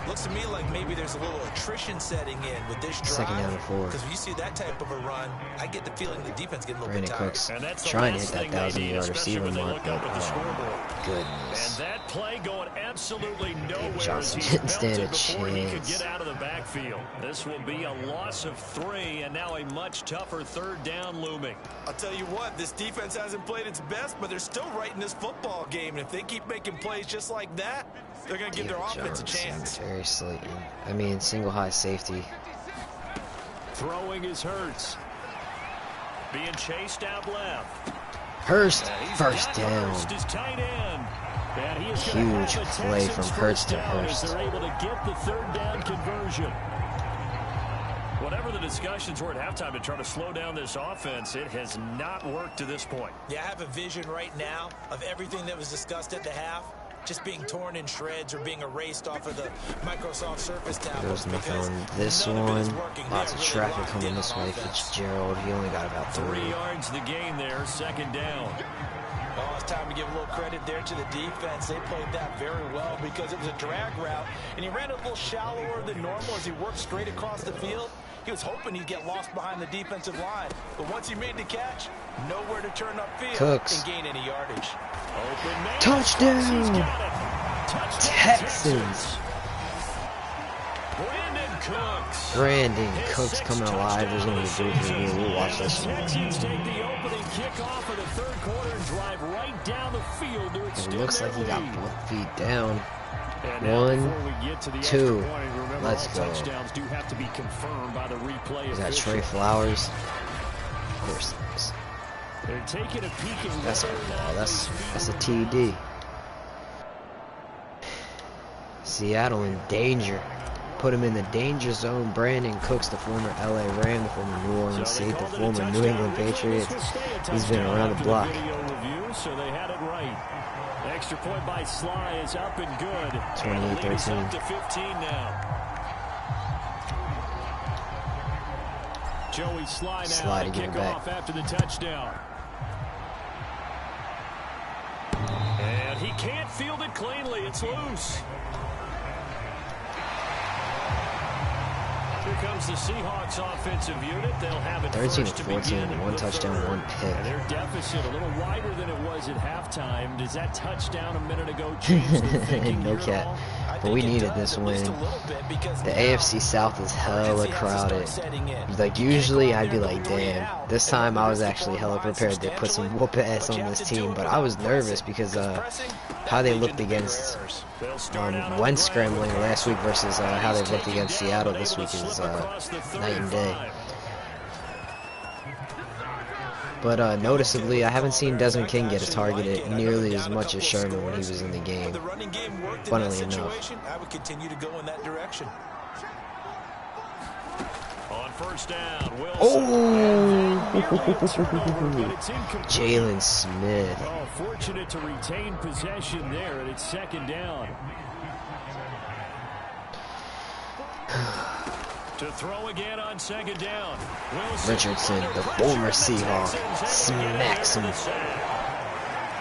Looks to me like maybe there's a little attrition setting in with this drive. 2nd down and 4. Because when you see that type of a run, I get the feeling the defense getting a little Brandon bit tired. Cooks And that's the trying to last hit that thing they need, 1,000-yard especially receiver when they mark, look but up at the scoreboard. goodness. And that play going absolutely nowhere as Johnson he's didn't stand a belted before he could chance. get out of the backfield. This will be a loss of 3, and now a much tougher 3rd down looming. I'll tell you what, this defense hasn't played its best, but they're still right in this football game. And if they keep making plays just like that, they're going to give their offense a chance. Terry Slayton. I mean, single high safety. Throwing is Hurts. Being chased out left. Hurst, And he's first got down. Hurst as tight end. And he is gonna Huge have the play Texans from Hurst first to down as Hurst. they're able to get the 3rd down conversion. Whatever the discussions were at halftime to try to slow down this offense, it has not worked to this point. Yeah, I have a vision right now of everything that was discussed at the half just being torn in shreds or being erased off of the Microsoft Surface tablet. There's nothing on this one. Lots of traffic coming this way. Fitzgerald, he only got about 3 3. yards the gain there, 2nd down. Oh, it's time to give a little credit there to the defense. They played that very well because it was a drag route, and he ran a little shallower than normal as he worked straight across the field. He was hoping he'd get lost behind the defensive line, but once he made the catch, nowhere to turn upfield Cooks. and gain any yardage. Open man. Touchdown! He's got it. Touchdown, Texans. Brandon Cooks coming alive. There's going to be a booth review. We'll watch this one. Texans take the opening kickoff of the 3rd quarter and drive right down the field to extend It looks like he got lead. both feet down. And now 1, before we get to the 2. extra point, remember Let's all go. touchdowns do have to be confirmed by the replay Is that official. Trey Flowers? Of course it is. They're taking a peek at That's a whether or ball. not That's these a TD. Seattle in danger. Put him in the danger zone. Brandon Cooks, the former LA Ram, the former New Orleans So they Saint, the called it a former New touchdown. England Originally, Patriots. this will stay a He's been touchdown around the after block. video review, so they had it right. The extra point by Sly is up and good. 28-13. Up to 15 now. Joey Sly now Sly to to give kick it back. off after the touchdown. And he can't field it cleanly. It's loose. Here comes the Seahawks offensive unit. They'll have it 13 first to to 14, begin one the touchdown, 3rd. one pick. And their deficit a little wider than it was at halftime. Does that touchdown a minute ago change the thinking No here at cap. all? But we needed this win. The AFC South is hella crowded. Like, usually I'd be like, damn. This time I was actually hella prepared to put some whoop ass on this team. But I was nervous because how they looked against Wentz scrambling last week versus how they looked against Seattle this week is night and day. But noticeably, I haven't seen Desmond King get targeted nearly as much as Sherman when he was in the game. Funnily enough. I would continue to go in that direction. On first down, Wilson. Oh! But it's incomplete. Jalen Smith. Oh, fortunate to retain possession there, and it's 2nd down. To throw again on 2nd down. Wilson Richardson, under the pressure, former and the Seahawk, Texans able to get smacks after him. the sack.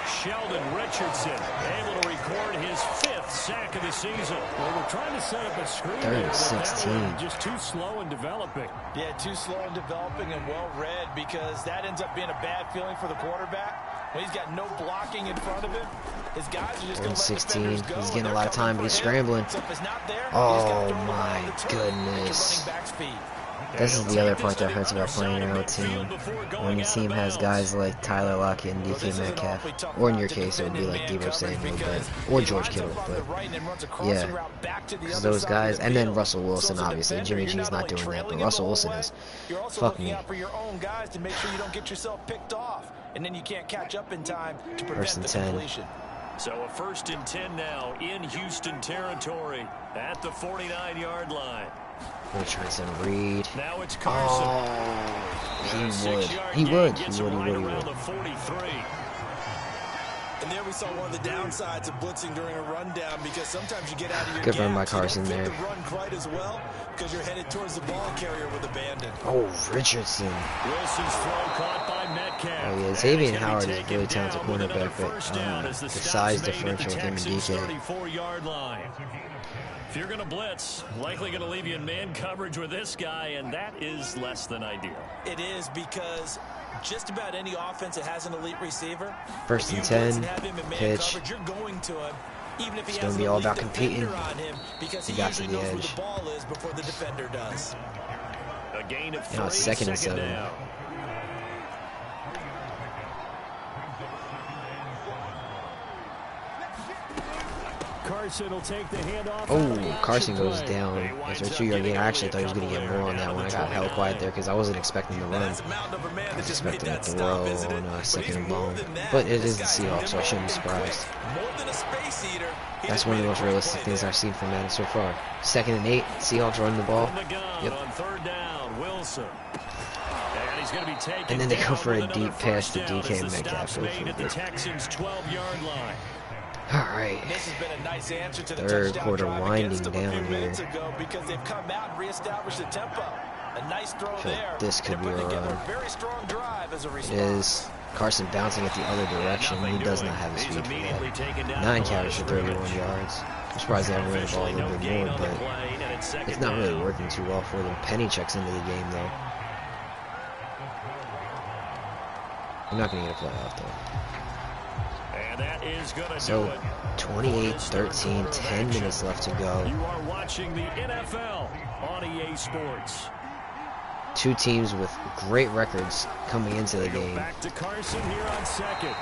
Sheldon Richardson able to record his 5th sack of the season. Well, we're trying to set up a screen. 3rd there, and but that 16. one just too slow in developing. Yeah, too slow in developing and well read because that ends up being a bad feeling for the quarterback. When he's got no blocking in front of him, his guys are just going to let 16. defenders go. He's getting a They're lot of time, coming but he's for him. scrambling. So if it's not there, Oh, he's gotta throw the ball my on the turf. goodness. Running back speed. This is the other part that hurts about playing your own team. When your team has guys like Tyler Lockett and DK Metcalf, or in your case, it would be like Deebo Samuel, or George Kittle, but yeah, because those guys, and then Russell Wilson, obviously. Jimmy G's not doing that, but Russell Wilson is. Fuck me. For your own guys to make sure you don't get yourself picked off, and then you can't catch up in time to prevent 1st and the 10. completion. So a 1st and 10 now in Houston territory at the 49-yard line. Richardson, Reed. Now it's Carson. Oh, And a he would. 6-yard He gain would. gets He him would. right He would. He around would. the 43. And there we saw one of the downsides of blitzing during a rundown, because sometimes you get out of your Good run by gaps, you Carson don't fit there. the run quite as well because you're headed towards the ball carrier with abandon. Oh, Richardson. Wilson's throw caught by Metcalf. Oh, yeah, Xavier Howard is a really talented cornerback, but the size differential with him and DK. 34-yard line. If you're going to blitz, likely going to leave you in man coverage with this guy, and that is less than ideal. It is, because just about any offense that has an elite receiver, First and 10, pitch. you're going to him, even if It's he going has to be an all elite about competing. defender on him, because He he got to usually the knows where edge. the ball is before the defender does. A gain of 3, Now it's second and 7. down. Carson will take the handoff. Oh, Carson goes down after a 2-yard gain. I actually thought he was going to get more on that one. I got hella quiet there because I wasn't expecting the run. I was expecting a throw on a second and long. But it is the Seahawks, so I shouldn't be surprised. That's one of the most realistic things I've seen from Madden so far. 2nd and 8, Seahawks running the ball. Yep. On 3rd down, Wilson. And he's going to be taken And then they go for a down with deep another pass to first down DK as the Metcalf. stop's made at the Texans' 12-yard line. Alright. This has been a nice answer to the Third touchdown quarter drive winding against them a down few here. minutes ago, because they've come out and reestablished the tempo. A nice throw I feel like there. this could be a They're putting together run. a very strong drive as a It response. is. Carson bouncing at the other direction. He does not have the speed for that. 9 carries for 31 yards. I'm surprised they haven't run the ball a little bit more, but it's not really working too well for them. Penny checks into the game, though. I'm not going to get a playoff, though. And that is going to So, do it. 28-13, 10 minutes left to go. You are watching the NFL on EA Sports. Two teams with great records coming into the game. Back to Carson here on second.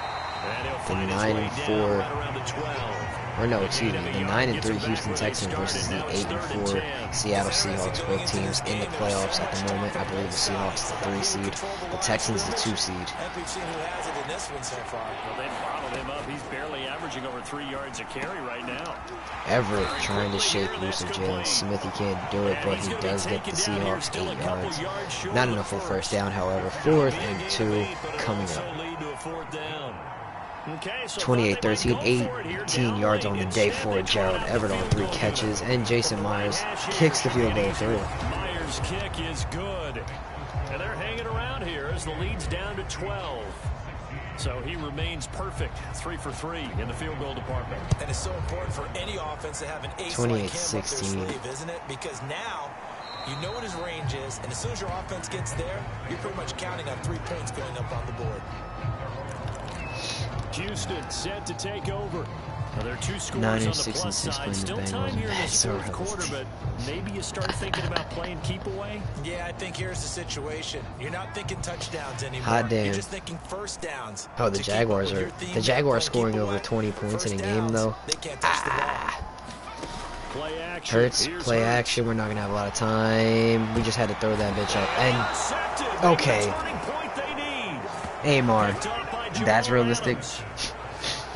And he'll The find his 9 way and down 4, right around the 12. or no, excuse me, the 9 and 3 Houston Texans versus the 8 and 4 Seattle Seahawks. Both teams in the playoffs at the moment. I believe the Seahawks the 3 seed, the Texans the 2 seed. I think we've seen who has it in this one so far. Well, they bottled him up. He's barely averaging over 3 yards a carry right now. Everett trying to shake loose of Jalen Smith. He can't do it, but he does get the Seahawks 8 yards. Not enough for first down, however. 4th and 2 coming up. 28-13, 18 yards on the day for Gerald Everett on 3 catches, and Jason Myers kicks the field goal through. Myers' kick is good. And they're hanging around here as the lead's down to 12. So he remains perfect, 3 for 3 in the field goal department. And it's so important for any offense to have an ace like him up their 28-16. sleeve, isn't it? Because now you know what his range is, and as soon as your offense gets there, you're pretty much counting on 3 points going up on the board. Houston set to take over. Now, there are 2 scores on Niners, the 6 and plus 6 side. playing the Still Bengals. time here in Man, this so 4th quarter, but maybe you start thinking about playing keep away. Yeah, I think here's the situation. You're not thinking touchdowns anymore. Hot damn. You're just thinking first downs. Oh, the To keep up Jaguars with are your theme, the Jaguars keep scoring away. over 20 points in a First game downs, though. they can't touch the ball. Play action. Hurts, Here's play Hurts. action. We're not gonna have a lot of time. We just had to throw that bitch up. And Intercepted. okay. The turning point they need. Amar, Picked off by Jamal that's realistic. Adams.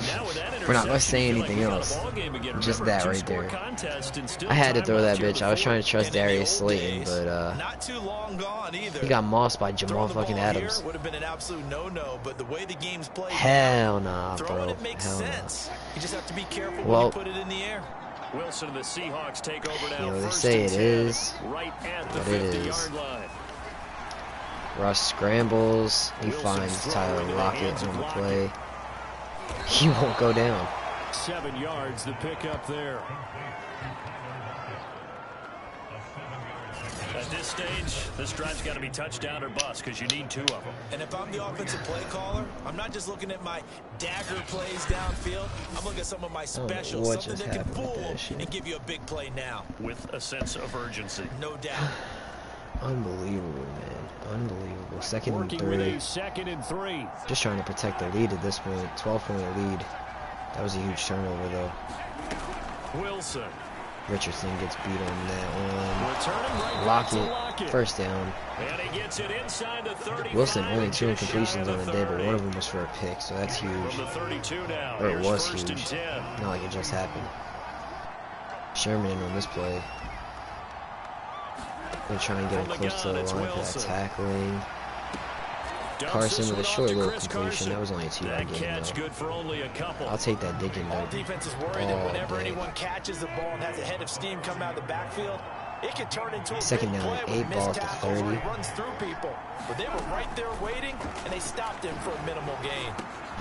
Now with that We're not gonna interception, say you feel like anything we got a else. ball game again. Just Remember, that right two-score there. contest and still I had to time throw left that here bitch. I was before. trying to trust And in the Darius old Slayton, days, but not too long gone either. he got mossed by Jamal Throwing the fucking ball Adams. here would have been an absolute no-no, but the way the game's played, Hell nah, throwing bro. it makes Hell nah. sense. You just have to be careful when Well, you put it in the air. Wilson and the Seahawks take over now. You know, they first say and it 10, is, right at the but it 50-yard line. Russ scrambles. He Wilson's finds throw Tyler into the Lockett hands of on the Lockett. play. He won't go down. 7 yards the pickup there. At this stage, this drive's got to be touchdown or bust because you need 2 of them. And if I'm the offensive play caller, I'm not just looking at my dagger plays downfield. I'm looking at some of my specials, what something just that can happened with fool that shit? and give you a big play now. With a sense of urgency. No doubt. Unbelievable, man. Unbelievable. 2nd and Working with 3. a 2nd and 3. Just trying to protect the lead at this point. 12-point lead. That was a huge turnover, though. Wilson. Richardson gets beat on that one. Returning right back to Lockett, Lockett. first down. And he gets it inside the 35. Wilson only 2 just shy incompletions of on the day, but 30. one of them was for a pick, so that's From huge. the 32 now. Or it Here's was first and huge. 10. Not like it just happened. Sherman in on this play. Gonna try and get him From the close to gun, the it's line for that Wilson. tackling. Carson with a short little completion. That was only a 2-yard gain, Catch though. good for only a couple. I'll take that digging, All though. defense is worried that whenever anyone catches the ball and has a head of steam come out of the backfield, it can turn into a Second big down, play 8 with ball missed at the tackles where 30. he runs through people. But they were right there waiting, and they stopped him for a minimal gain.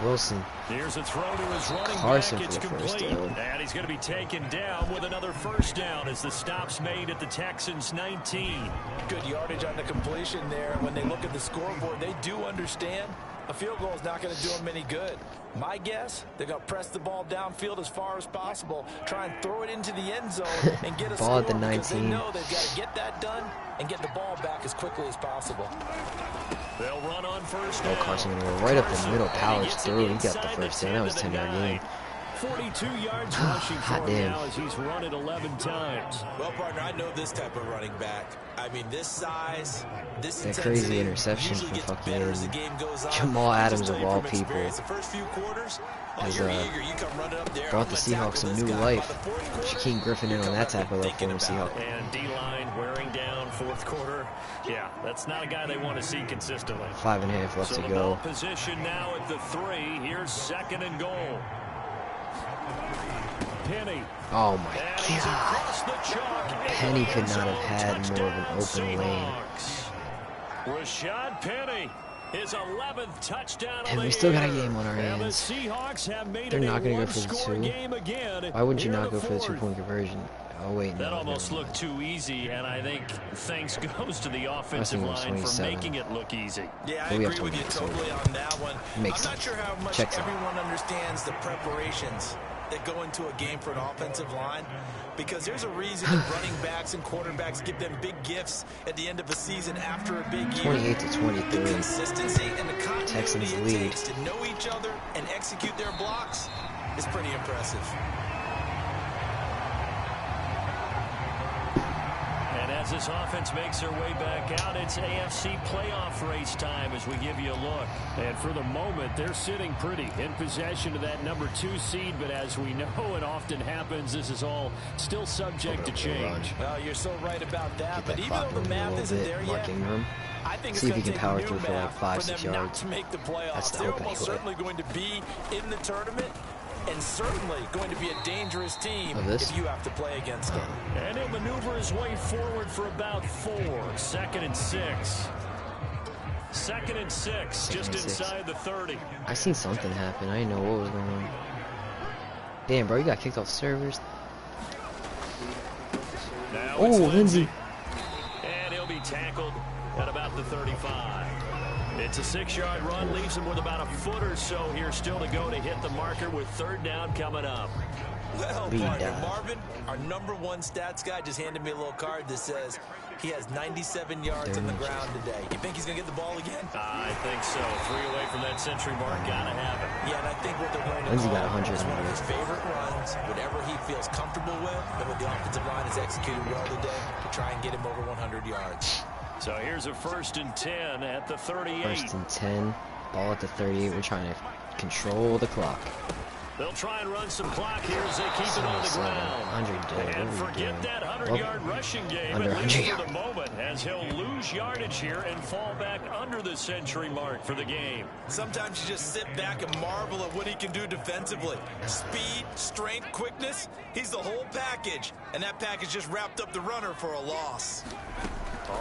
Wilson. Here's a throw to his running Carson back. for It's the first complete. down. And he's going to be taken down with another first down as the stop's made at the Texans 19. Good yardage on the completion there. When they look at the scoreboard, they do understand a field goal is not going to do them any good. My guess, they're going to press the ball downfield as far as possible, try and throw it into the end zone and get a Ball score at the because they 19. know they've got to get that done and get the ball back as quickly as possible. They'll run on first down. Carson gonna go right up the middle, powers through. He got the first down. That was a 10-yard gain. 42 yards rushing for him damn. now as he's run it 11 times. Well, partner, I know this type of running back. I mean, this size, this That crazy interception from fucking Jamal Adams of all people has brought the Seahawks some new life. Shaquem Griffin in on that tackle up for the Seahawks. And D-line wearing down fourth quarter. Yeah, that's not a guy they want to see consistently. 5.5 left So to the go. ball position now at the 3. Here's 2nd and goal. Penny. Oh my And he's God. across the chalk. Penny could not have had more of an open lane. Rashad Penny, his 11th touchdown. And we still got a game on our And the hands. Seahawks have made They're it not a going to go for the one-score 2. game again. Why wouldn't you Here not in go for the fourth. 2-point conversion? Oh wait, That no, almost never looked mind. too easy, and I think thanks goes to the offensive think it was line for 27. making it look easy. Yeah, I But we have agree with you 28, so totally on that one. makes I'm not sense. sure how much Checks out. everyone understands the preparations that go into a game for an offensive line, because there's a reason that running backs and quarterbacks give them big gifts at the end of a season after a big year. 28 to The 23. consistency and the continuity Texans it lead. takes to know each other and execute their blocks is pretty impressive. And as this offense makes their way back out, it's AFC playoff race time as we give you a look. And for the moment, they're sitting pretty in possession of that number 2 seed. But as we know, it often happens, this is all still subject to change. Well, you're so right about that. Get But that even clock though the moving a math little isn't bit. there Mark yet, Ingram. I think See it's if he going can to power take through new for like math 5, for 6 them not yards. to make the playoffs. That's the They're hope almost anyway. certainly going to be in the tournament, and certainly going to be a dangerous team if you have to play against them. And he'll maneuver his way forward for about 4. 2nd and 6. 2nd and 6, just and 6. inside the 30. I seen something happen. I didn't know what was going on. Damn, bro, you got kicked off the servers. Now Oh, it's Lindsey. And he'll be tackled at about the 35. It's a 6-yard run, leaves him with about a foot or so here still to go to hit the marker with 3rd down coming up. Well, Be partner, done. Marvin, our number 1 stats guy, just handed me a little card that says he has 97 yards on the ground today. You think he's going to get the ball again? I think so. 3 away from that century mark. Gotta have it. Yeah, and I think what they're going to Lindsey call got 100 is one of on his favorite runs, whatever he feels comfortable with, and what the offensive line has executed well today to try and get him over 100 yards. So here's a 1st and 10 at the 38. 1st and 10. Ball at the 38. We're trying to control the clock. They'll try and run some clock here as they keep it on the ground. 100 dead. And What are we forget doing? that 100-yard rushing game, Under at least 100 for the moment, as he'll lose yardage here and fall back under the century mark for the game. Sometimes you just sit back and marvel at what he can do defensively. Speed, strength, quickness, he's the whole package. And that package just wrapped up the runner for a loss.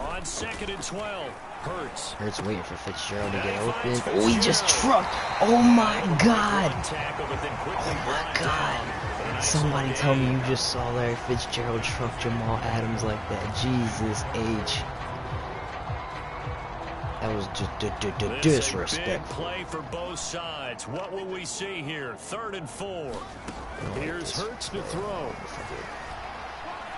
On 2nd and 12, Hurts. Hurts waiting for Fitzgerald to get open. Oh, he just trucked. Oh my God. Oh my God. Somebody tell me you just saw Larry Fitzgerald truck Jamal Adams like that. Jesus H. That was just disrespect. Big play for both sides. What will we see here? 3rd and 4. Here's Hurts to throw.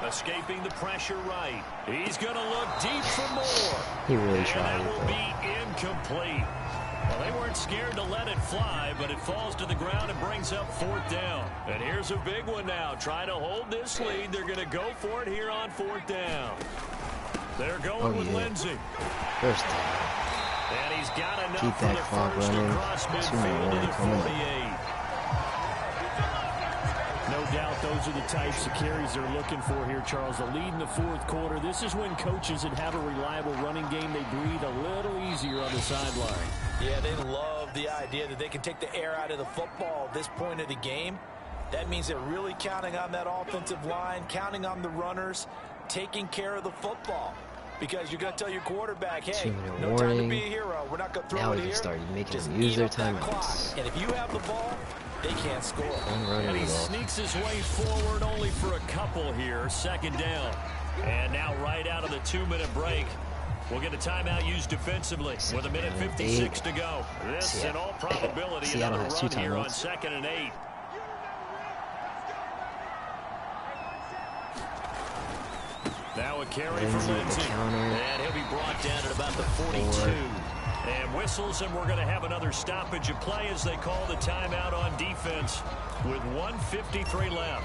Escaping the pressure right. He's going to look deep for more. He really And tried that it will though. be incomplete. Well, they weren't scared to let it fly, but it falls to the ground and brings up 4th down. And here's a big one now. Trying to hold this lead. They're going to go for it here on 4th down. They're going with Lindsey. First down. And he's got enough Keep for that the clock first running. across 2 midfield more to the coming. 48. No doubt the those are the types of carries they're looking for here, Charles. The lead in the fourth quarter. This is when coaches that have a reliable running game, they breathe a little easier on the sideline. Yeah, they love the idea that they can take the air out of the football at this point of the game. That means they're really counting on that offensive line, counting on the runners, taking care of the football. Because you're going to tell your quarterback, hey, no time to be a hero. We're not going to throw now it we here. Now we can start making Just them use their clock. timeouts. And if you have the ball, they can't score. And he sneaks his way forward only for a couple here. Second down. And now right out of the 2-minute break, we'll get a timeout used defensively with 1:56 to go. This, in all probability, another run here on 2nd and 8. Now a carry from Lindsey. And he'll be brought down at about the 42. And whistles, and we're going to have another stoppage of play as they call the timeout on defense with 1:53 left.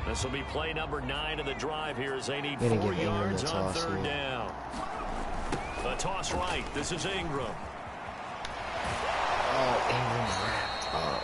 This will be play number 9 of the drive here as they need 4 yards on 3rd down. The toss right. This is Ingram. Oh, Ingram's wrapped up.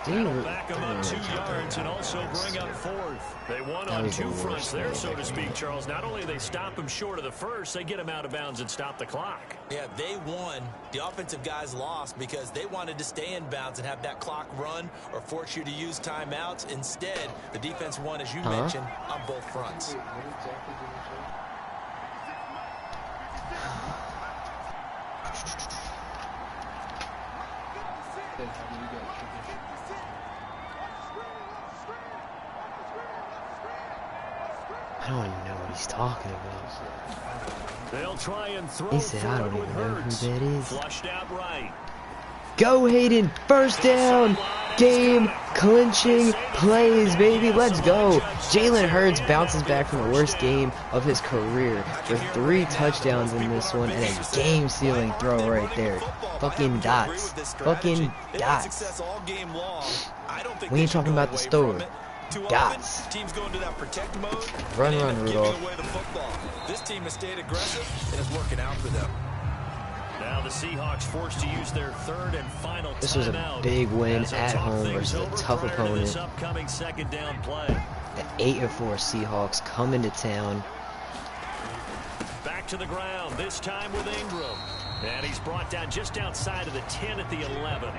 That'll back them up 2 yards and also bring up 4th. They won on 2 fronts there, so to speak, Charles. Not only do they stop him short of the first, they get him out of bounds and stop the clock. Yeah, they won. The offensive guys lost because they wanted to stay in bounds and have that clock run or force you to use timeouts. Instead, the defense won, as you mentioned, on both fronts. I don't even know what he's talking about. They'll try and throw. He said, I don't even know who that is. Flushed out right. Go, Hayden. First down. Game clinching plays, baby. Let's go. Jalen Hurts bounces back from the worst game of his career for 3 touchdowns in this one and a game-sealing throw right there. Fucking dots. Fucking dots. We ain't talking about the store. Dots. Teams go into that protect mode. Run, Rudolph. This team has stayed aggressive and it's working out for them. Now the Seahawks forced to use their 3rd and final timeout. This was a big win at home versus a tough opponent. This upcoming 2nd down play. The 8-4 Seahawks come into town. Back to the ground, this time with Ingram. And he's brought down just outside of the 10 at the 11.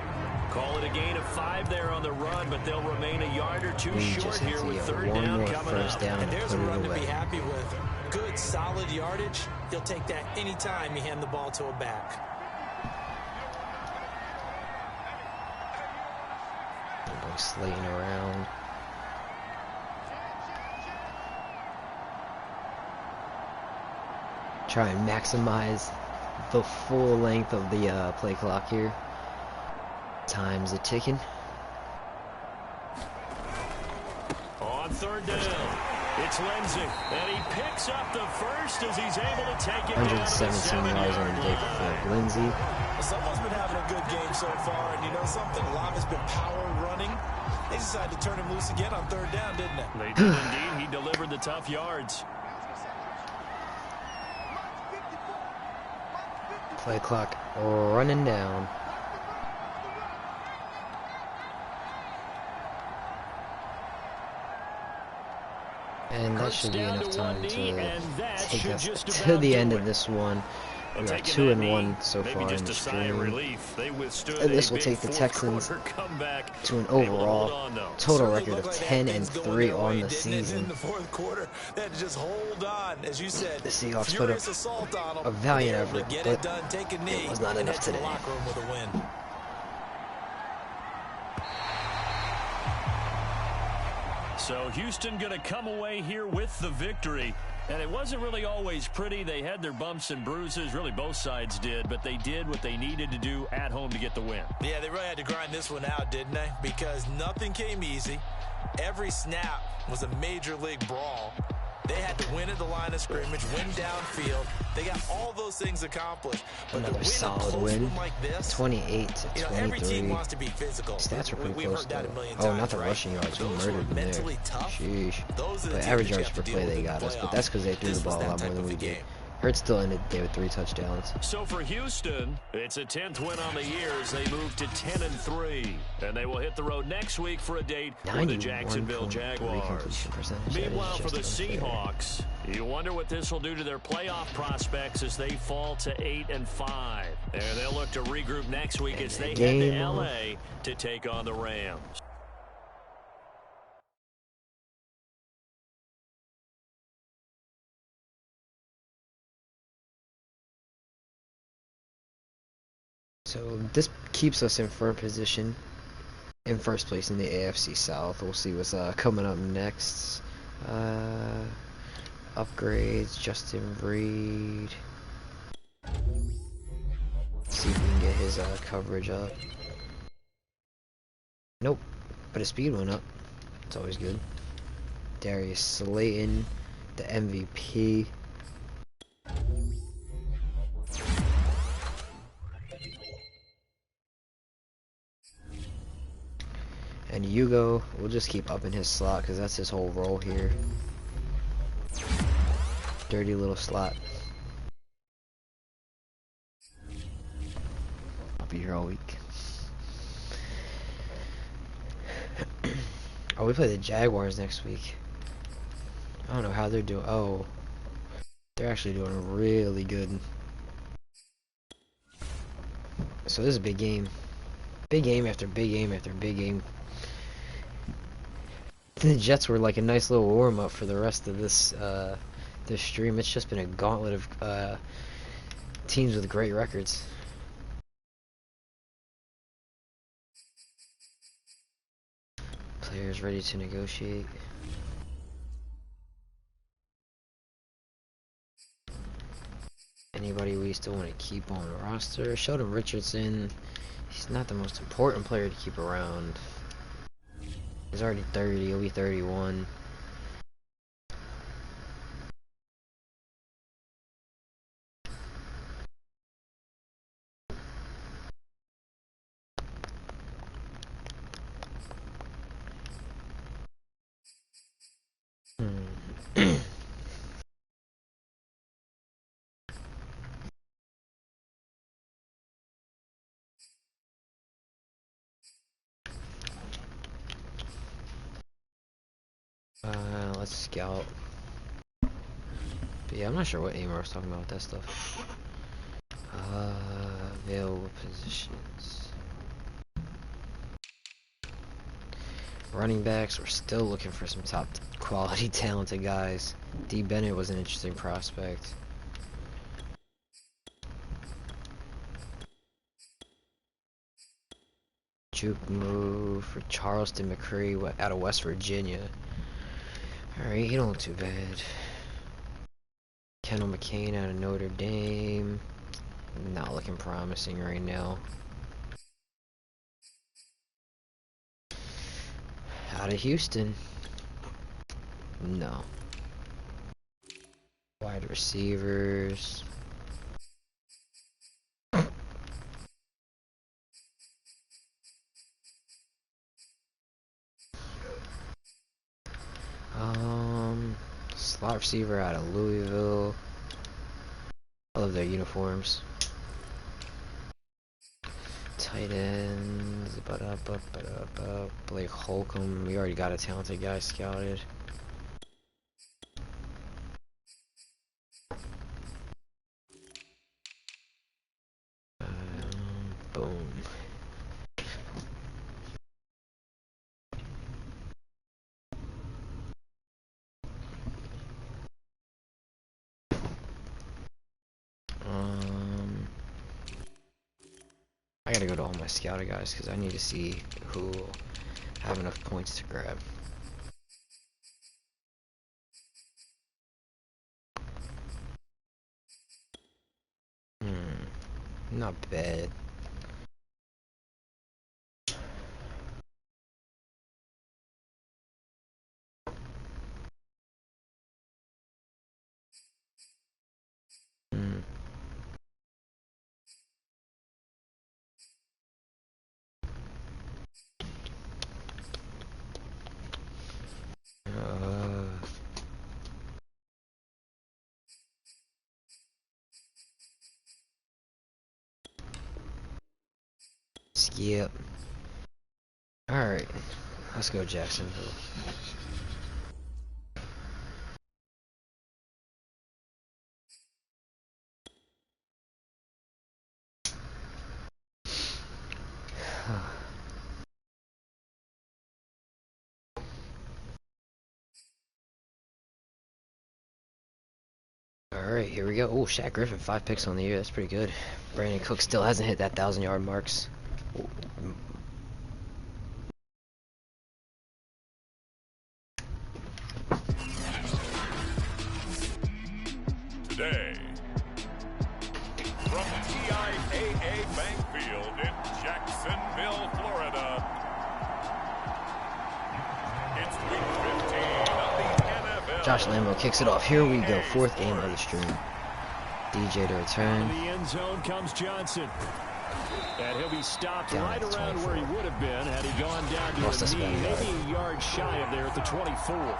Call it a gain of 5 there on the run, but they'll remain a yard or 2 short here with 3rd down coming up. And there's a run to be happy with. Good, solid yardage. He'll take that anytime you hand the ball to a back. Slating around. Try and maximize the full length of the play clock here. Time's a ticking. On 3rd down, it's Lindsey, and he picks up the first as he's able to take it 117 yards on the day for Lindsey. Well, someone's been having a good game so far, and you know something? A lot has been power running. They decided to turn him loose again on 3rd down, didn't they? They did indeed. He delivered the tough yards. Play clock running down. And that should be enough time to take us to the end of this one. We are 2-1 so far in the stream. And this will take the Texans to an overall total record of 10-3 on the season. The Seahawks put up a valiant effort, but it was not enough today. So Houston going to come away here with the victory. And it wasn't really always pretty. They had their bumps and bruises. Really, both sides did. But they did what they needed to do at home to get the win. Yeah, they really had to grind this one out, didn't they? Because nothing came easy. Every snap was a major league brawl. They had to win at the line of scrimmage, win downfield. They got all those things accomplished. But Another to win solid a close win. win like this, 28 to you know, every 23. team wants to be physical. Stats are pretty We've close heard that though. a million Oh, times, not the right? rushing yards. We Those who are murdered them there. mentally tough, Sheesh. those are the But teams average that you yards have per to play deal with they in the got us. But playoffs. that's because they threw This the was ball a that lot more type than of we a did. game. Hurts still ended the day with 3 touchdowns. So for Houston, it's a 10th win on the year as they move to 10-3. And they will hit the road next week for a date with the Jacksonville 91.3 Jaguars. completion percentage. Meanwhile, for the unfair. Seahawks, you wonder what this will do to their playoff prospects as they fall to 8-5. And they'll look to regroup next week as they head to L.A. to take on the Rams. So this keeps us in first position, in first place in the AFC South. We'll see what's coming up next. Upgrades, Justin Reed. See if we can get his coverage up. Nope, but his speed went up. It's always good. Darius Slayton, the MVP. And Hugo, we'll just keep upping his slot because that's his whole role here. Dirty little slot. I'll be here all week. Oh, we play the Jaguars next week. I don't know how they're doing. Oh, they're actually doing really good. So this is a big game. Big game after big game after big game. The Jets were like a nice little warm-up for the rest of this this stream. It's just been a gauntlet of teams with great records. Players ready to negotiate. Anybody we still want to keep on the roster? Sheldon Richardson. He's not the most important player to keep around. He's already 30. He'll be 31. Let's scout. But yeah, I'm not sure what Amar was talking about with that stuff. Available positions. Running backs, we're still looking for some top quality, talented guys. D. Bennett was an interesting prospect. Juke move for Charleston McCree out of West Virginia. Alright, he don't look too bad. Kendall McCain out of Notre Dame. Not looking promising right now. Out of Houston. No. Wide receivers. Slot receiver out of Louisville. I love their uniforms. Tight ends. Blake Holcomb. We already got a talented guy scouted. Boom. I gotta go to all my scouted guys because I need to see who have enough points to grab. Not bad. Yep. Alright. Let's go Jacksonville. Alright, here we go. Oh, Shaq Griffin, 5 picks on the year. That's pretty good. Brandon Cook still hasn't hit that 1,000-yard marks. Today, from TIAA Bank Field in Jacksonville, Florida, it's week 15 of the NFL. Josh Lambo kicks it off. Here we go. 4th game of the stream. DJ to return. In the end zone comes Johnson. And he'll be stopped Down right at around 24. where he would have been had he gone down to Lost us a knee, about a yard. maybe a yard shy of there at the 24.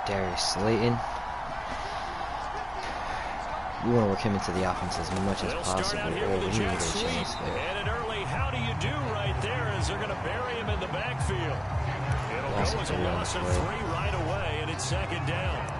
Darius Slayton. We want to work him into the offense as much as They'll possible. start out here Oh, with we a need jet a sweep. chance there. And an early how do you do right there as they're going to bury him in the backfield. It'll Lost go as a three on loss the of play. 3 right away, and it's 2nd down.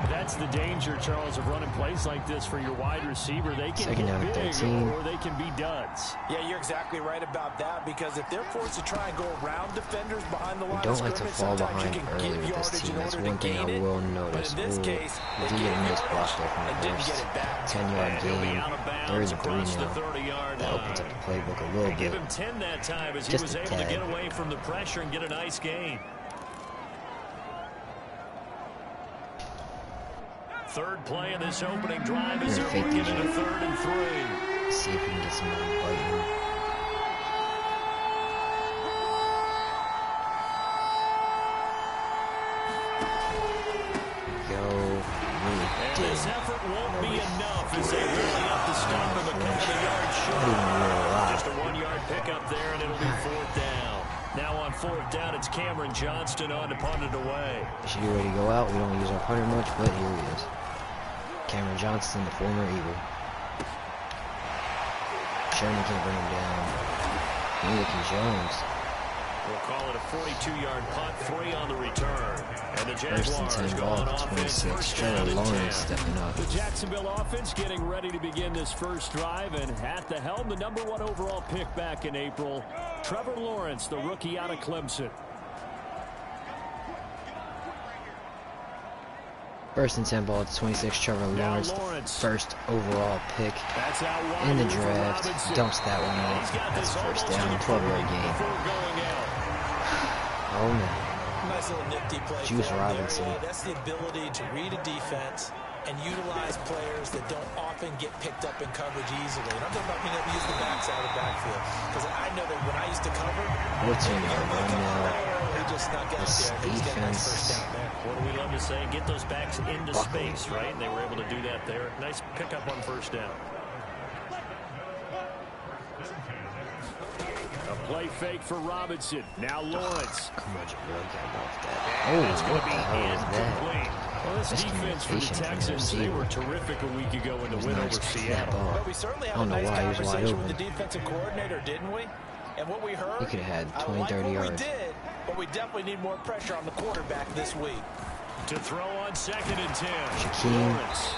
That's the danger, Charles, of running plays like this for your wide receiver. They can 2nd down get and big 13. or they can be duds. Yeah, you're exactly right about that, because if they're forced to try and go around defenders behind the line We of don't like to scrimmage, fall sometimes you behind can early give with this yardage team. in That's order to one thing I gain it. will But notice. in this Ooh, case, we they did get a gained nice yardage block there from and the didn't get first. it back. 10-yard And he'll be gain. out of 3rd bounds and 3 across the now. 30-yard That line. opens up the playbook a little They give bit. him 10 that time as he Just was a able to tad. get away from the pressure and get a nice gain. 3rd play of this opening drive as We're they're fake working DJ. in a 3rd and 3. See if we can get somebody biting. Go. And this effort won't be enough as they really have to stop him a couple of yards short. Just a 1-yard pickup there, and it'll be 4th down. Now on 4th down, it's Cameron Johnston on to punt it away. Should be ready to go out. We don't use our punter much, but here he is. Cameron Johnston, the former Eagle. Sherman can't bring him down. Nicky Jones. We'll call it a 42-yard punt, 3 on the return. And the Jaguars 1st and 10 go ball on at offense, 26. 1st Trevor down and Lawrence 10. stepping up. The Jacksonville offense getting ready to begin this first drive, and at the helm, the #1 overall pick back in April, Trevor Lawrence, the rookie out of Clemson. 1st and 10 ball at 26. Trevor Lawrence, the 1st overall pick That's out wide in the here for draft. Robinson. Dumps that one He's off. got That's this 1st almost down. to the 12-yard point gain. before going out. Oh no. Nice little nifty play. Juice for him there. Robinson. Yeah, that's the ability to read a defense and utilize players that don't often get picked up in coverage easily. And I'm talking about being able to use the backside of the backfield. Because I know that when I used to cover, 14-yard run now. he just snuck out This there. He's got a nice defense. first down there. What do we love to say? Get those backs into Buckle. space, right? And they were able to do that there. Nice pickup on 1st down. A play fake for Robinson. Now Lawrence. Come on, Jabril, got off that. And Oh, it's what going the to be hell is that? incomplete. Well, this defense for the Miscommunication from the Texans, they receiver. were terrific a week ago in the was win not over expecting that Seattle. ball. But we certainly I had a don't know nice why he was wide conversation with open. the defensive coordinator, didn't we? And what we heard, He could have had 20, I like 30 what yards. we did, but we definitely need more pressure on the quarterback this week. To throw on 2nd and 10. Shaquem Lawrence.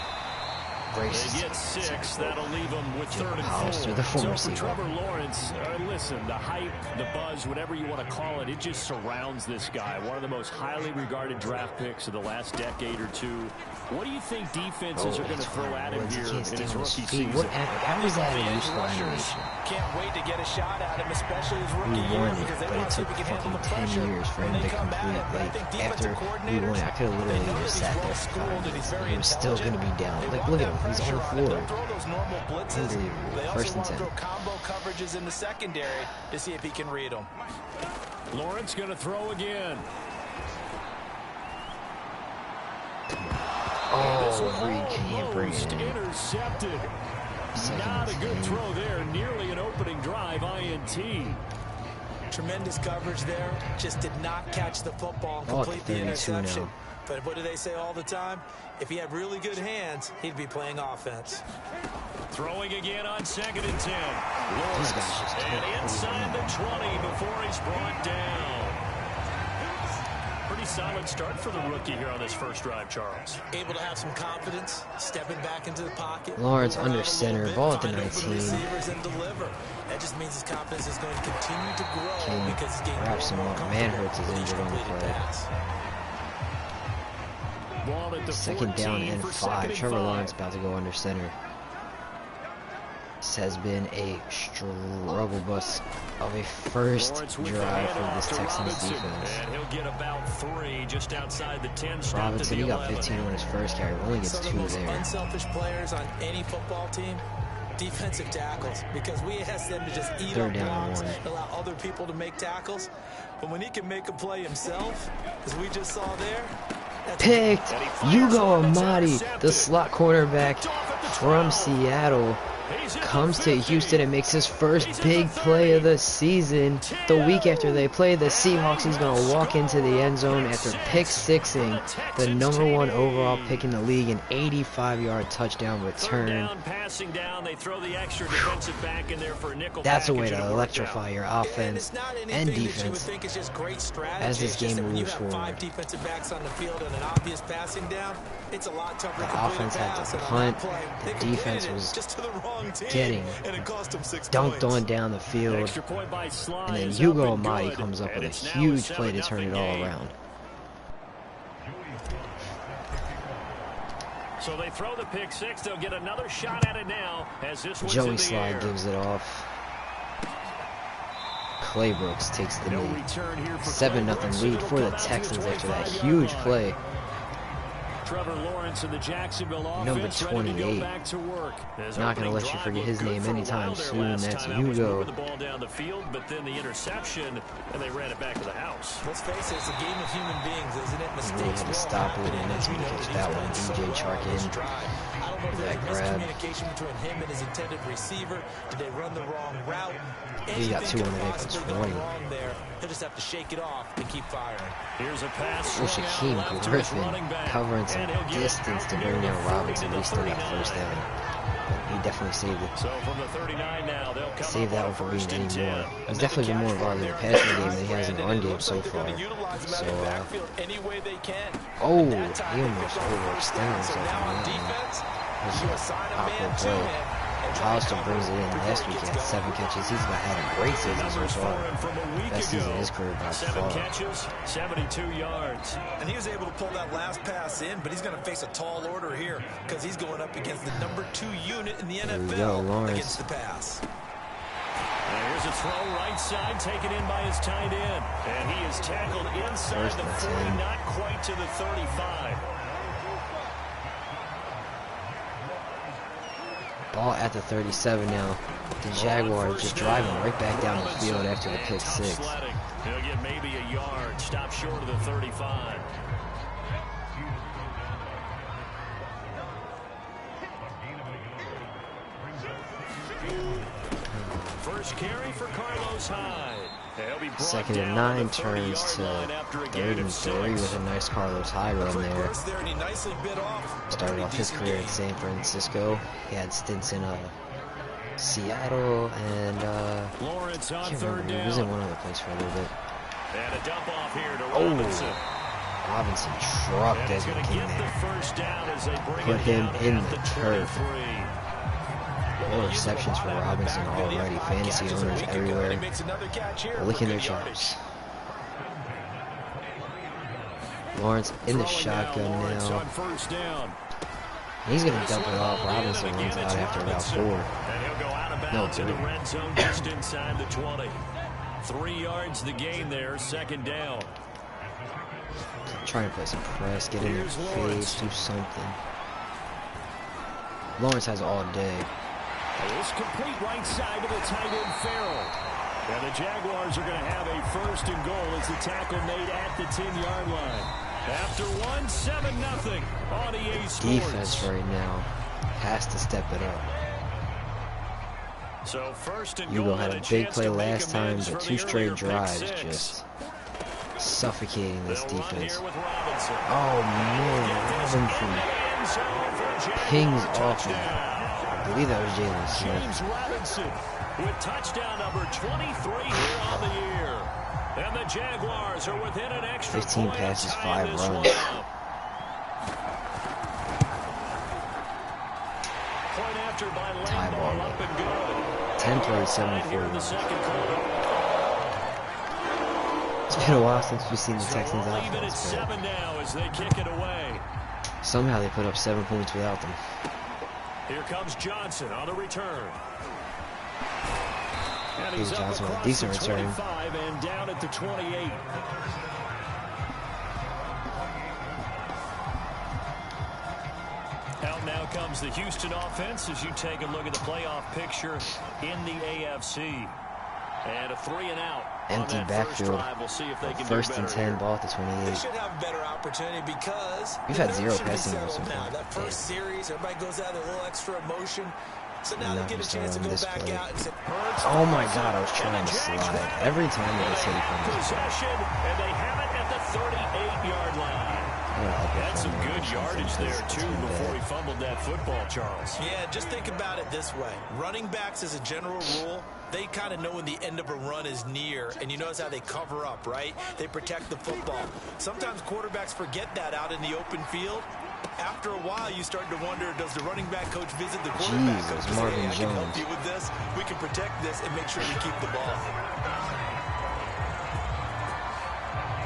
braces. They get 6. That'll leave them with 3rd and 4. Hollister, the former So for Seahawk. Trevor Lawrence, listen, the hype, the buzz, whatever you want to call it, it just surrounds this guy. One of the most highly regarded draft picks of the last decade or two. What do you think defenses are going to throw at him here in his rookie season? How was that a Edge useful rushers animation? can't wait to get a shot at him, especially his rookie We year, won it, because they but want it to see took if he can handle fucking the 10 pressure years for when him they to come at complete. it. But I Like, think after defensive we coordinators, won, I could have they literally know that just he's sat there well for 5 schooled and he's minutes. very He was still going to be down. They Like, want look that at him. He's on pressure the him. floor. They'll throw those normal blitzes. Unbelievable. They 1st also and want to 10. throw combo coverages in the secondary to see if he can read them. Lawrence going to throw again. Oh, Reed can't bring Almost it in. intercepted. Not a good throw there. Nearly an opening drive INT. tremendous coverage there. Just did not catch the football and Ball at complete the 32 interception. now. But what do they say all the time? If he had really good hands, he'd be playing offense. Throwing again on 2nd and 10. These guys just And can't inside the 20 before he's brought down. Pretty solid start for the rookie here on this first drive, Charles. Able to have some confidence, stepping back into the pocket. Lawrence under center, ball at the 19. And deliver. That just means his confidence is going to continue to grow because he's getting wraps him up. Manhurts is injured on the play. Ball at the 2nd down and 5. 2nd and Trevor 5. Lawrence about to go under center. This has been a struggle bus of a first drive for this Texans defense. And he'll get about 3 just outside the 10. Robinson, he got 15 on his first carry. Only gets 2 Some of the most there. unselfish players on any football team, defensive tackles, because we ask them to just eat 3rd up down blocks, and 1. allow other people to make tackles. But when he can make a play himself, as we just saw there, that's Picked. Hugo Amadi, the slot cornerback from Seattle, comes to Houston and makes his first big play of the season. The week after they play the Seahawks, he's going to walk into the end zone after pick-sixing the #1 overall pick in the league, an 85-yard touchdown return. That's a way to electrify your offense and defense as this game moves forward. The offense had to punt. The defense was getting dunked on down the field. And then Hugo Amadi comes up with a huge play to turn it all around. So they throw the pick 6. They'll get another shot at it now as this one's in Joey the Slide air. gives it off. Claybrooks takes the No lead. return here for 7-0 lead for the Texans after that huge play. Trevor Lawrence and the Jacksonville Number offense ready to go 28. back to work. Not going to let you forget his name anytime soon. That's Hugo. The ball down the field, but then the interception, and they ran it back to the house. Let's face it, it's a game of human beings, isn't it? He really had to stop it, and that's when he catch that one. DJ Chark in. I don't know if there's That grab. miscommunication between him and his intended receiver. Did they run the wrong route? He got 2 on the day for Anything could have 20. gone wrong there. He'll just have to shake it off and keep firing. Here's a pass. With swung out Shaquem left to his Griffin running back. covering some And he'll get it distance to bring down Robinson. He still got first down. But he definitely saved it. So from the 39 now, they'll come Save up that on one for first being and any 10. more. He's definitely been more involved in the passing game than he has in the run game so far. So, Any way they can. oh, That time he they almost picked up first overextended down. So himself now on on that one. defense, This you is assign a awkward man to play. him. and try to Hollister cover brings it in before last he week. He gets had going. 7 catches. He's had a great season so Numbers for far. him from a week Best season ago. of his career by 7 far. catches, 72 yards. And he was able to pull that last pass in, but he's going to face a tall order here because he's going up against the #2 unit in the There we NFL go, Lawrence. against the pass. And here's a throw right side, taken in by his tight end. And he is tackled inside First the and 40, 10. not quite to the 35. Ball at the 37 now. The Jaguars just driving right back down the field after the pick 6. He'll get maybe a yard, stop short of the 35. First carry for Carlos Hyde. He'll be brought 2nd and down 9 the turns 30-yard to line after a 3rd gain and of 3 6. with a nice Carlos Hyde run there. First there, and he nicely bit off. Started off his Pretty career in decent San Francisco. He had stints in Seattle and Lawrence I on can't 3rd remember. He down. was in one other place for a little bit. And a dump off here to Oh. Robinson. Robinson trucked And he's Desmond going to King get the there. first down as they bring Put it him down in at the the turf. 23. 4 receptions for Robinson already. Fantasy owners everywhere licking their chops. Lawrence in the shotgun Lawrence now. on first down. He's going to dump it off. Robinson runs out after about 4. And he'll go out of bounds in the red zone just inside the 20. 3 yards the gain there, 2nd down. Trying to play some press, get in their Here's face, Lawrence. do something. Lawrence has all day. This complete right side to the tight end Farrell. And the Jaguars are going to have a 1st and goal as the tackle made at the 10-yard line. After 1, 7-0 on EA Sports. Defense right now has to step it up. So first and Hugo goal had and a big chance play to make last time, amends but for 2 the straight earlier pick drives six. just suffocating this They'll run defense. here with Robinson. Oh man, Robinson pings off him. I believe that was Jalen Smith. James Robinson with touchdown number 23 here on the year. And the Jaguars are within an extra 15 point passes, of 5 tying this runs. one up. Point after by Tie ball. Lambeau, up and good. 10 plays, 7 Here in the 40. second quarter. It's been a while since we've seen the Texans So even at offense, 7 now as they kick it away. but somehow they put up 7 points without them. Here comes Johnson on the return. And he's up Johnson with a across decent the return. 25 and down at the 28. Out now comes the Houston offense as you take a look at the playoff picture in the AFC. And a 3-and-out. Empty backfield. We'll see if they can First do and better 10, here. ball at the They 28. should have a better opportunity because We've the had 0 nerves should be passing yards so settled far. now. That first series, everybody goes out with a little extra emotion. So now Not they get a just chance to on go this back play. out and say, Oh my god, I was trying to slide. Every time they get hit from this. Possession, and they have it at the 38-yard line. Had some good yardage there, too, before he fumbled that football, Charles. yeah, just think about it this way. Running backs, as a general rule, they kind of know when the end of a run is near, and you notice how they cover up, right? They protect the football. Sometimes quarterbacks forget that out in the open field. After a while, you start to wonder, does the running back coach visit the quarterback coach and say, Marvin hey, I can help Jones. you with this. We can protect this and make sure we keep the ball.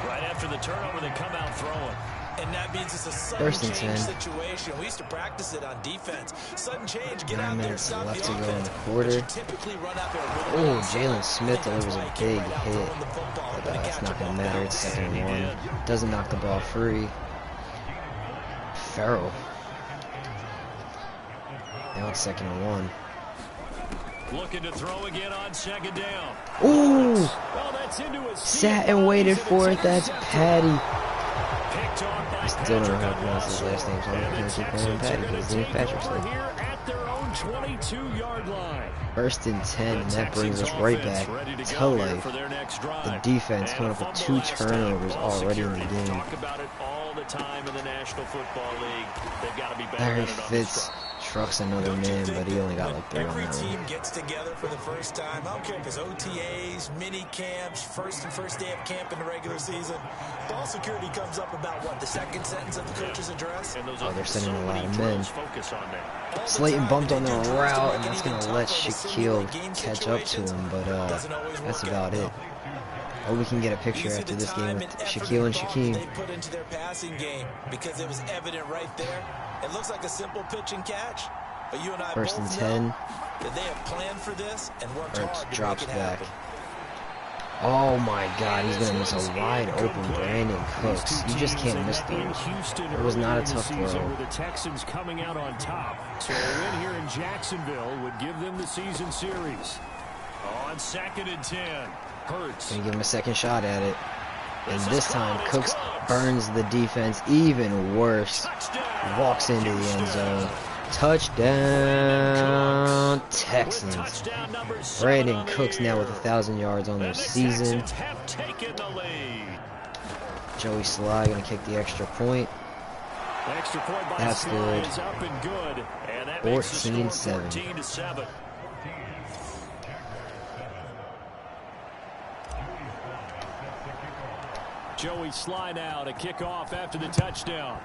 Right after the turnover, they come out throwing. And that means it's a sudden First and change 10. situation. We used to practice it on defense. Sudden change, get 9 out there, minutes stop left the to go in offense. the quarter. But you typically run out there with Oh, a Jalen Smith delivers a Right, big right out hit. throwing the football, But hoping to it's catch not a going to ball matter. It's bounce. 2nd and He 1. did. Doesn't knock the ball free. Farrell. Now it's 2nd and 1. Looking to throw again on 2nd down. Ooh! Oh, that's into a Sat and waited for it. That's Patty. Picked off by Still don't know how to Patrick pronounce his last name, so I'm And going the to keep calling him Texans are Patty going because to his name's take Patrick. over So. here at their own 22-yard line. 1st and 10, and The that brings us Texans right offense back ready to to go here life. for their next drive. The defense And coming a up with fumble 2 last time. turnovers Ball already in the security. game. Talk about it all the time in the National Football League. They've got to be better Larry at it on this Fitz drive. trucks another Don't you man, think but he that only got when like 3 on every that team one. gets together for the first time, I don't care if it's OTAs, mini camps, first day of camp in the regular season, ball security comes up about what, the second sentence of the coach's address? And those Oh, they're sending so a lot many of men. drills focus on that. All the Slayton time, bumped and on they the do drills to route, make and it that's even going to tougher let to Shaquille simulate game catch up to situations. him, but Doesn't always that's work about out, it. Hope we can get a picture Easy after the this game time with and effort Shaquille and thought Shaquem. they put into their passing game because it was evident right there. It looks like a simple pitch and catch, but you and I 1st and both 10. know that they have planned for this and worked Ertz hard to drops make it back. happen. Oh my god, he's going to miss a wide open Brandon Cooks. You just can't miss In those. Houston It was not a earlier in the tough season throw. with the Texans coming out on top. So a win here in Jacksonville would give them the season series. On 2nd and 10, Hurts. Gonna give him a second shot at it. And this time, Cooks burns the defense even worse. Walks into the end zone. Touchdown, Texans. Brandon Cooks now with 1,000 yards on the season. Have taken the lead. Joey Sly gonna kick the extra point. Extra point by That's Sly good. is up and good. And that makes the score 14-7. 14-7. Joey Sly now to kick off after the touchdown.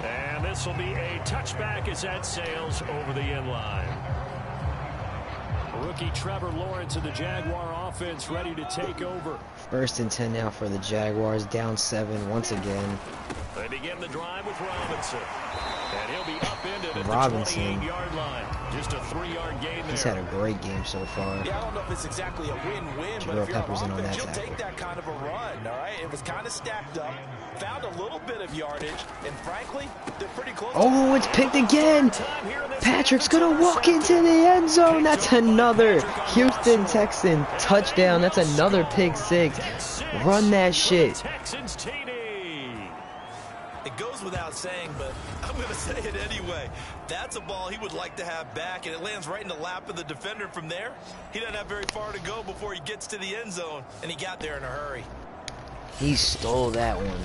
And this will be a touchback as that sails over the end line. Rookie Trevor Lawrence of the Jaguar offense ready to take over. 1st and 10 now for the Jaguars. Down 7 once again. They begin the drive with Robinson. And he'll be upended at Robinson. the 28-yard line. Just a 3-yard gain there. He's had a great game so far. Yeah, I don't know if it's exactly a win-win, but Jabril if you're Peppers in on on offense, that you'll tackle. take that kind of a run, all right? It was kind of stacked up, found a little bit of yardage, and frankly, they're pretty close. Oh, it's picked again. Patrick's going to walk into the end zone. That's another Houston Texan touchdown. That's another pick six. Run that shit. Texans TD. It goes goes without saying, but I'm going to say it anyway. That's a ball he would like to have back, and it lands right in the lap of the defender. From there, he doesn't have very far to go before he gets to the end zone, and he got there in a hurry. He stole that one.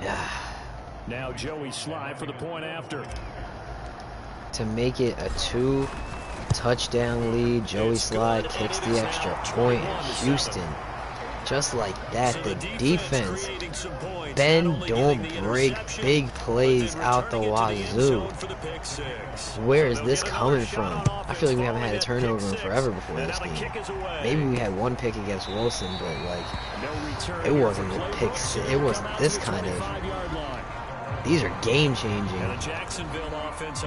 Yeah. Now Joey Sly for the point after. To make it a 2-touchdown lead, Joey Sly kicks the extra point, and Houston, just like that, the defense, bend, don't break, big plays out the wazoo. Where is this coming from? I feel like we haven't had a turnover in forever before this game. Maybe we had one pick against Wilson, but like, it wasn't a pick. It wasn't this kind of. These are game-changing.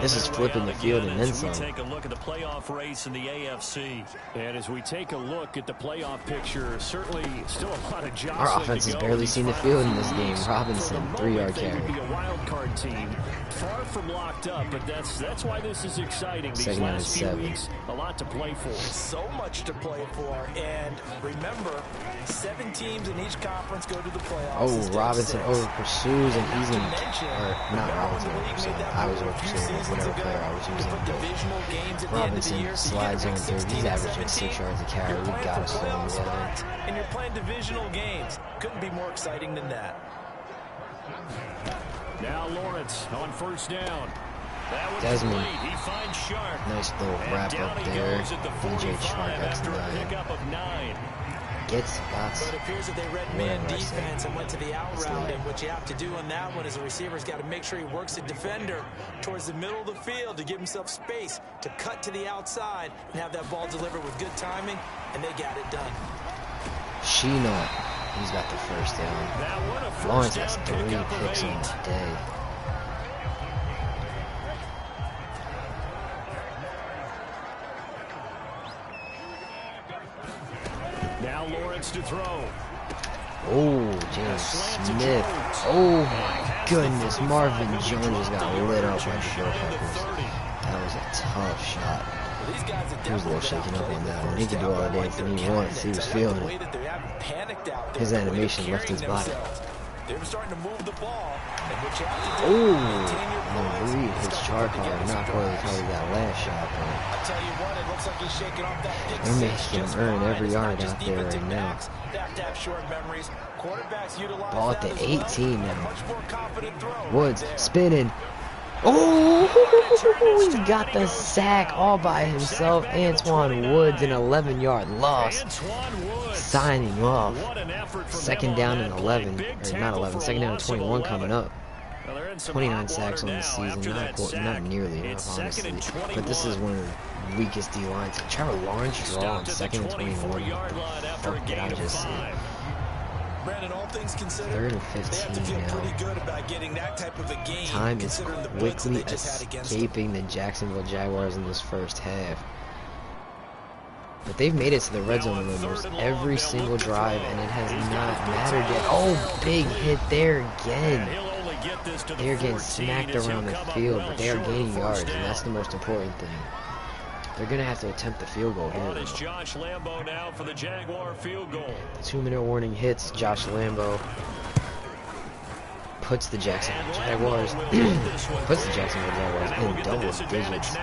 This is flipping the field and then some. Take a look at the playoff race in the AFC. And as we take a look at the playoff picture, certainly still a lot of jobs. Our offense has barely seen the field in this game. Robinson, 3-yard carry. Be a wild card team, far from locked up, but that's why this is exciting. These last few weeks, a lot to play for. So much to play for, and remember, 7 teams in each conference go to the playoffs. Oh, Robinson over pursues, and he's in, or not Robinson over pursuing. I was over pursuing whatever player I was using. Robinson slides on third. He's averaging 6 yards a carry. We gotta slow him down. And you're playing divisional games. Couldn't be more exciting than that. Now Lawrence on first down. Desmond, he finds Sharp. nice little wrap up there. DJ Sharp gets 9. Gets spots. But it appears that they read man defense and went to the out route. And what you have to do on that one is the receiver's got to make sure he works the defender towards the middle of the field to give himself space to cut to the outside and have that ball delivered with good timing, and they got it done. Sheena, he's got the first down. Lawrence has 3 picks on the day. Now Lawrence to throw. Oh, James Smith. Oh my goodness. Marvin Jones just got lit up by the Bill Peppers. That was a tough shot. He was a little shaken up on that one. He could do all the dancing he wants. He was feeling it. His animation left his body. Oh, I believe his chart card, not quite probably that last shot, but they're making him earn every yard out there right now. Ball at the 18 now. Woods spinning. Oh, he got the sack all by himself. Antoine Woods, an 11-yard loss. Signing off. Second down and 11, or not 11, second down and 21 coming up. 29 sacks on the season, not nearly enough, honestly. But this is one of the weakest D-lines. Trevor Lawrence draw on second and 21. What the fuck did I just see? Third and 15 now. Time is quickly escaping the Jacksonville Jaguars in this first half. But they've made it to the red zone almost every single drive, and it has not mattered yet. Oh, big hit there again. They're getting smacked around the field, but they are gaining yards, and that's the most important thing. They're going to have to attempt the field goal here. It's Josh Lambo now for the Jaguar field goal. 2-minute warning hits. Josh Lambo puts the Jacksonville Jaguars in double digits.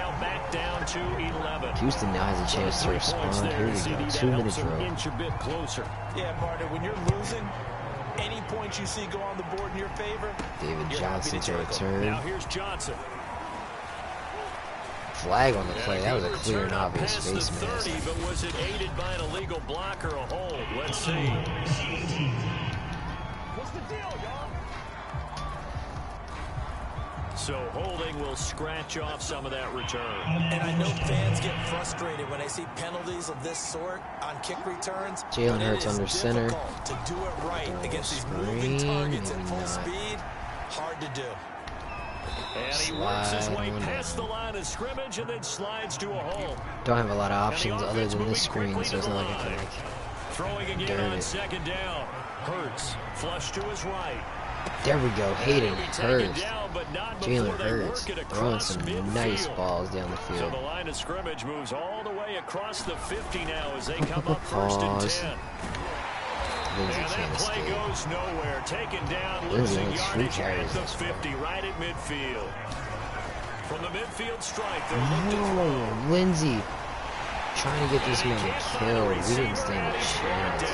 Houston now has a chance to respond. Here we go. 2-minute drill. Yeah, partner, when you're losing, any points you see go on the board in your favor. David Johnson to return. Now here's Johnson. Flag on the play. That was a clear and obvious face mask. But was it aided by an illegal block or a hold? Let's see. What's the deal, y'all? So holding will scratch off some of that return. And I know fans get frustrated when they see penalties of this sort on kick returns. Jalen Hurts under center. To do it right against these moving targets at full speed, hard to do. And he works his way past the line of scrimmage and then slides to a hole. Don't have a lot of options other than this screen, so it's not like I can throwing again on second down. Hurts flush to his right. There we go. Hayden Hurst. down, but not Jalen before they Hurts work it throwing across some midfield. nice balls down the So field. the line of scrimmage moves all the way across the 50 now as they come up first and Pause. 10. Lindsey And that can't play escape. goes nowhere. Taken down, Lindsey losing only 2 yardage at carries the this 50, right at midfield. From the midfield stripe, they'll look to throw. No, Lindsey trying to get this man killed. We didn't stand a chance.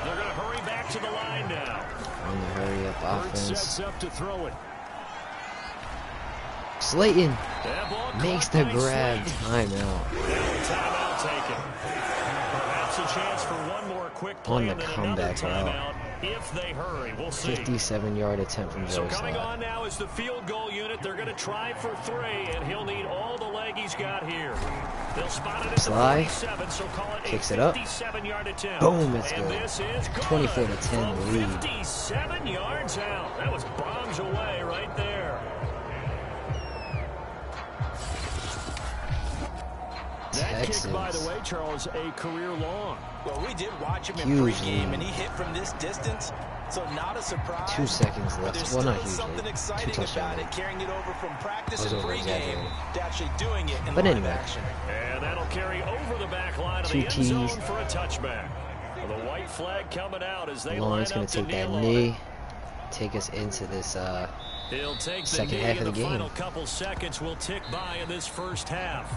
They're going to hurry back to the line now. On the hurry up Hurts offense. sets up to throw it. Slayton That ball makes caught the by grab. Slayton. Timeout. Timeout taken. Perhaps a chance for one more quick play On the and then comeback another route. timeout if they hurry. We'll see. 57-yard attempt from So Joe coming Slott. on now is the field goal unit. They're going to try for 3, and he'll need all the leg he's got here. They'll spot it at Sly the 47, so call it kicks a it up. 57-yard attempt. Boom, it's and good. This is good. 24-10 From lead. 57 yards out. That was bombs away right there. That kick, by the way, Charles, a career long. Well, we did watch him in Huge pregame, lead. and he hit from this distance, so not a surprise. 2 seconds But left. there's Well, still not something hugely. 2 exciting about touchdowns. it, carrying it over from practice I was and pregame over-exaggerating. to actually doing it in But live anyway. action. And that'll carry over the back line of 2 the end zone keys. for a touchback. The white flag coming out as they Lawrence line going up to take that kneel on it. knee. Take us into this He'll take the second knee, half and of the the final game. couple seconds will tick by in this first half.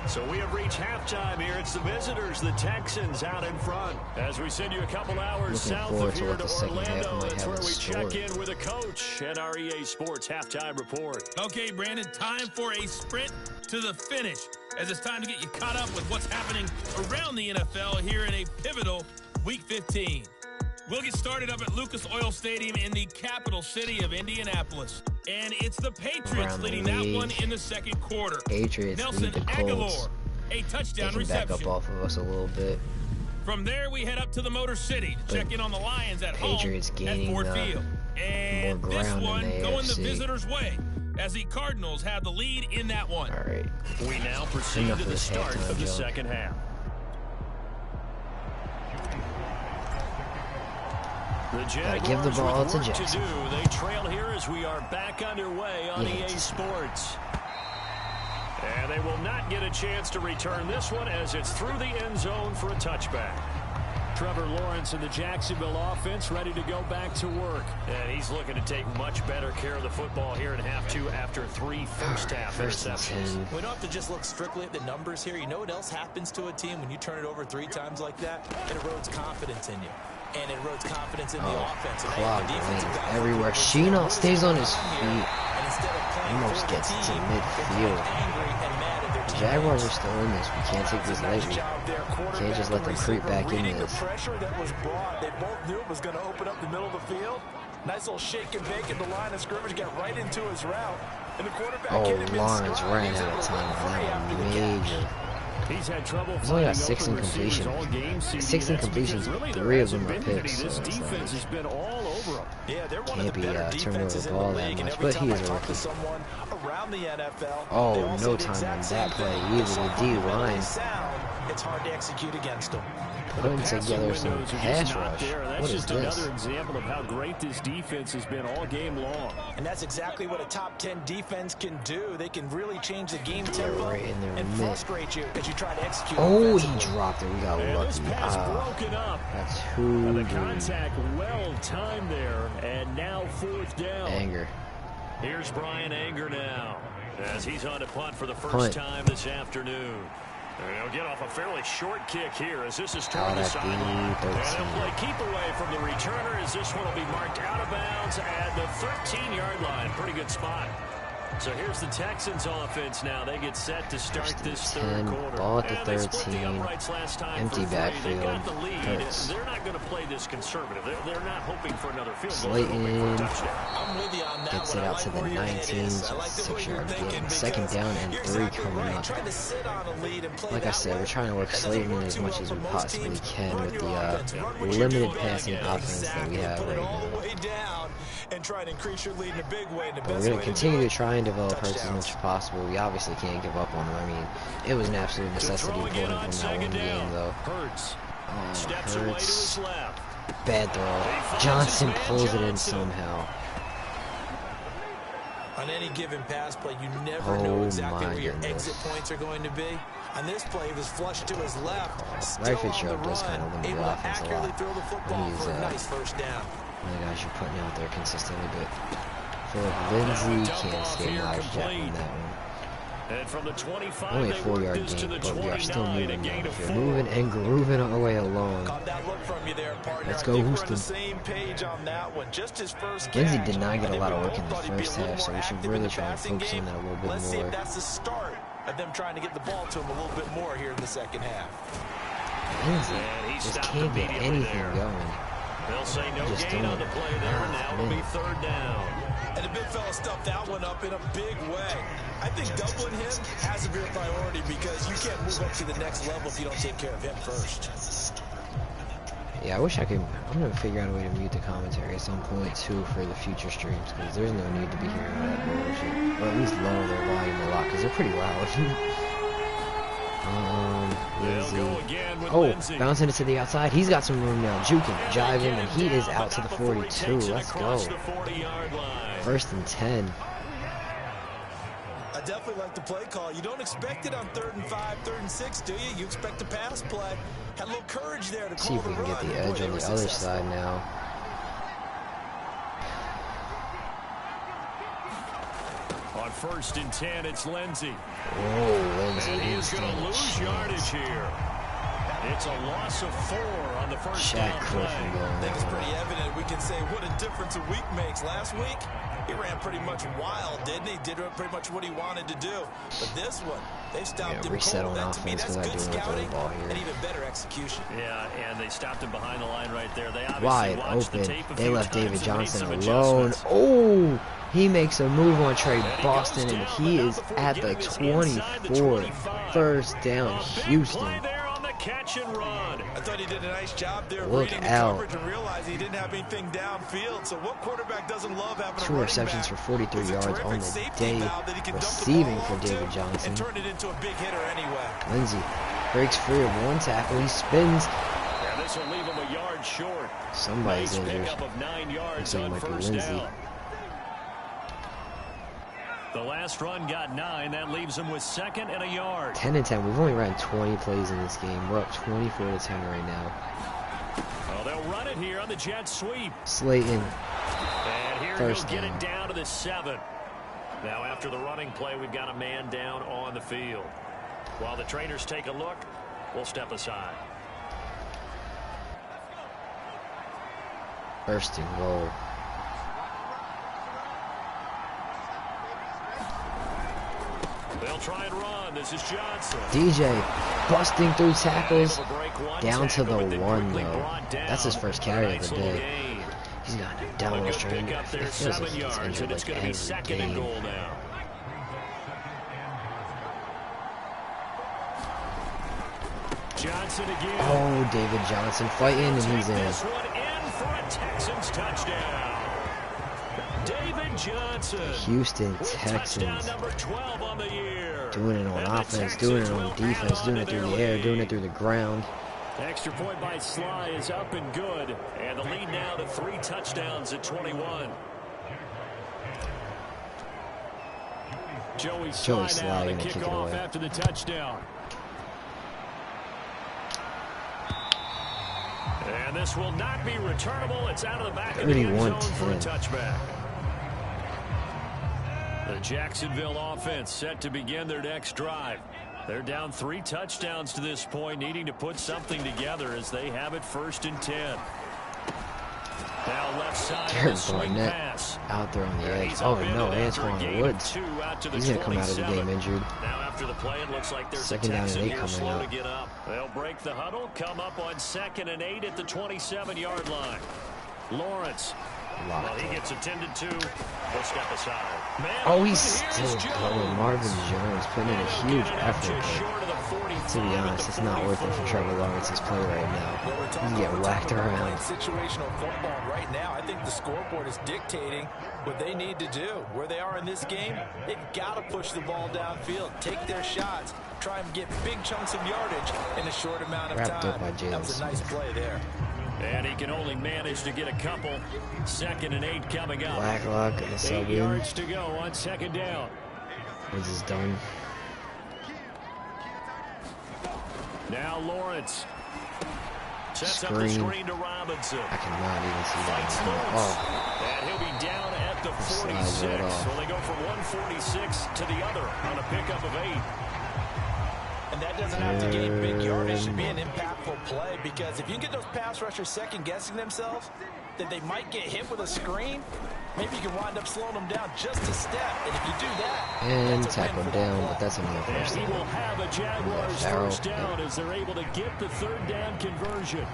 So we have reached halftime here. It's the visitors, the Texans, out in front. As we send you a couple hours Looking south forward of to here what to the second half Orlando. might That's have where in we check store. in with a coach at our EA Sports Halftime Report. Okay, Brandon, time for a sprint to the finish, as it's time to get you caught up with what's happening around the NFL here in a pivotal Week 15. We'll get started up at Lucas Oil Stadium in the capital city of Indianapolis. And it's the Patriots Around the leading that league. one in the second quarter. Patriots Nelson lead the Colts. Aguilar, a They touchdown can back reception. up off of us a little bit. From there, we head up to the Motor City to check in on the Lions at Patriots home at gaining Ford Field. And more this ground in one the going the AFC. visitors' way, as the Cardinals have the lead in that one. All right. We now proceed Enough to of the this start halftime of the junk. second half. The Jaguars give the ball with to work Jackson. to do. They trail here as we are back underway on Yeah, EA Sports. And they will not get a chance to return this one as it's through the end zone for a touchback. Trevor Lawrence and the Jacksonville offense ready to go back to work. And he's looking to take much better care of the football here in half 2 after 3 first-half First and interceptions. 10. We don't have to just look strictly at the numbers here. You know what else happens to a team when you turn it over 3 times like that? It erodes confidence in you. And it erodes confidence in the offense. And Clock the defensive lanes guys everywhere. look over and say, Sheena what is stays on going his here? feet. And instead of playing Almost for the gets to team, midfield. they're angry and mad at their The teammates. Jaguars are still in this. We can't take this Nice lightly. job there. Can't just let them creep back in Reading the this. pressure that was brought. They both knew it was going to open up the middle of the field. Nice little shake and bake at the line of scrimmage. Got right into his route. And the quarterback Oh, hit him in Lawrence stride. ran He was out able of to time run on free that after one. the catch. Major. He's had trouble He's only got finding 6 open receivers incompletions. all game, CD. 6 That's incompletions, because really there 3 of them hasn't are been any. picks, This so it's defense has been all over them. Yeah, they're one Can't of the be, better turning over defenses the in ball the that league. And much, every but time he I is a talk to rookie. someone around the NFL, Oh, they all no say the time exact on same that play thing. either. If The someone D mentally line sound, it's hard to execute against them. putting Passing together some windows are pass just not rush. there. That's What is just this? another example of how great this defense has been all game long. And that's exactly what a top 10 defense can do. They can really change the game They're tempo right in their and mid. frustrate you as you try to execute. Oh, he offensively. dropped it. We got And this lucky. pass Ah, broken up. that's And too the good. contact well timed there, and now 4th down. Anger. Here's Brian Anger now, as he's on to punt for the first Punt. time this afternoon. And he'll get off a fairly short kick here as this is toward Out the at sideline. the And 13. he'll play keep away from the returner as this one will be marked out of bounds at the 13-yard line. Pretty good spot. So here's the Texans offense now. They get set to start First and this 10, third quarter. ball at the And they split the 13. uprights last time Empty for 3. backfield. They got the lead. Hurts. They're not going to play this conservative. They're not hoping for another field goal. Slayton They're hoping for a touchdown. I'm with you on that Gets one. it I out like to the where your head 19, is. I so like it's the way 6 you're yard thinking gain. because Second down and you're 3 exactly coming right. up. Trying to sit on a lead and play Like I that said, way, we're trying to work that doesn't Slayton work as too much well as for we most possibly teams. can Run with your the offense. Run what you're limited doing. passing offense that we Exactly. have Put right it all now. the way down and try and increase your lead in a big way. And the But best we're going way to to continue do to it, try and develop Hurts as touchdowns. much as possible. We obviously can't give up on him. I mean, it was an absolute necessity Throw pulling again him on from that second one down. game, though. Hurts Oh, steps away to his Hurts. left. Bad throw. finds Johnson his man pulls it in Johnson. somehow. On any given pass play, you never know exactly where your goodness. exit points are going to be. On this play, he was flushed to his left, still Right on the Fitzgerald does kind of run, limit able the to offense a accurately lot. throw the football He's for a nice first down. one of the guys you're putting out there consistently, but I feel like Lindsey can't escape Miles Jack on that one. And from the 25, Only a 4-yard gain, but we are still moving now. We're moving and grooving our way along. That look from you there, partner. Let's go, Houston. We're on the same page on that one. Just his first Lindsey catch. did not get a lot of work in the Thought he'd be first a little half, so more we should active in really the try and passing focus on that a little bit Let's see more. if that's the start of them trying to get the ball to him a little bit more here in the second half. Lindsey just can't get anything going. They'll say no Just gain don't. on the play there, and now it'll be third down. And the big fella stuffed that one up in a big way. I think doubling him has to be a priority because you can't move up to the next level if you don't take care of him first. Yeah, I wish I could. I'm gonna figure out a way to mute the commentary at some point too for the future streams, because there's no need to be hearing all that bullshit. Or at least lower their volume a lot, because they're pretty loud. Lindsey. Bouncing it to the outside. He's got some room now. Juking, jiving, and he is out to the 42. Let's go. 1st and 10. I definitely like the play call. You don't expect it on 3rd and 5, 3rd and 6, do you? You expect a pass play. Had a little courage there to See if we can get the edge on the other side now. On 1st and 10, it's Lindsey. Oh, Lindsey. And he's going to lose yardage here. It's a loss of 4 on the first down play. I think it's pretty evident. We can say what a difference a week makes. Last week, he ran pretty much wild, didn't he? Did pretty much what he wanted to do. But this one, they stopped him reset cold. on That, to me, offense that's because I good do scouting the ball here. and even better execution. Yeah, and they stopped him behind the line right there. They obviously Wide watched open. the tape a They few left times David and made Johnson some alone. adjustments. Oh, he makes a move on Trey Boston, and he is at the 24. 1st down, Houston. Catch and run. I thought he did a nice job there Look reading the out. coverage and realized he didn't have anything downfield. So what quarterback doesn't love having 2 a receptions for 43 yards on the day, receiving for David Johnson. And turn it into a big hitter anyway. Lindsey breaks free of one tackle. He spins. And this will leave him a yard short. Somebody's nice injured. pickup of 9 yards So it on might be first Lindsey. down. The last run got 9. That leaves him with 2nd and a yard. 10 and 10. We've only ran 20 plays in this game. We're up 24 to 10 right now. Oh, they'll run it here on the jet sweep. Slayton. And here First he'll get down. it down to the 7. Now after the running play, we've got a man down on the field. While the trainers take a look, we'll step aside. 1st and goal. They'll try and run. This is Johnson. DJ busting through tackles. Down to the 1, though. That's his first carry of the day. He's got him down on the string. Pick up there It feels 7 like he's yards, injured and it's like going to be every 2nd and game. goal now. Johnson again. Oh, David Johnson fighting, and he's in. This one in for a Texans touchdown. David Johnson. Houston Touchdown Texans. number 12 on the year. Doing it on And the offense, doing it Texans on will defense, add doing on it to through their the air, doing lead. it through the ground. Extra point by Sly is up and good. And the lead now to 3 touchdowns at 21. Joey Sly now to gonna kick kick it off away. after the touchdown. And this will not be returnable. It's out of the back of the end zone for a 31-10. touchback. The Jacksonville offense set to begin their next drive. They're down 3 touchdowns to this point, needing to put something together as they have it 1st and 10. Now left side of the swing pass. Out there on the edge. He's Oh up in no, it after a Antoine gain of Woods. 2 out to the He's going to come out of the 27. game injured. Now after the play, it looks like there's 2nd a down and Texan 8 here coming slow up. to get up. They'll break the huddle, come up on 2nd and 8 at the 27-yard line. Lawrence. Well, he gets attended to. We'll step aside. Man, Oh, he's here's still Jones. going. Marvin Jones putting in a huge effort. Just short of the But 45 to be honest, it's not worth it for Trevor Lawrence's play right now. He's getting whacked around. Situational football right now. I think the scoreboard is dictating what they need to do. Where they are in this game, they've got to push the ball downfield, take their shots, try and get big chunks of yardage in a short amount of Wrapped time. up by Jalen That was a nice Smith. play there. And he can only manage to get a couple. 2nd and 8 coming up. Blacklock and the 8 sub in. yards to go on 2nd down. This is done. Now Lawrence. Sets up the Screen. screen to Robinson. I cannot even see that. Fights one. Lawrence. Oh, And he'll be down at the slides 46. right off. Well, they go from 146 to the other on a pickup of 8. And that doesn't have to gain big yardage to be an impactful play, because if you get those pass rushers second-guessing themselves, that they might get hit with a screen, maybe you can wind up slowing them down just a step. And if you do that, and that's a win tackled for down, that but play. that's only a And first he down. will have a Jaguars Farrell. first down as they're able to get the 3rd down conversion.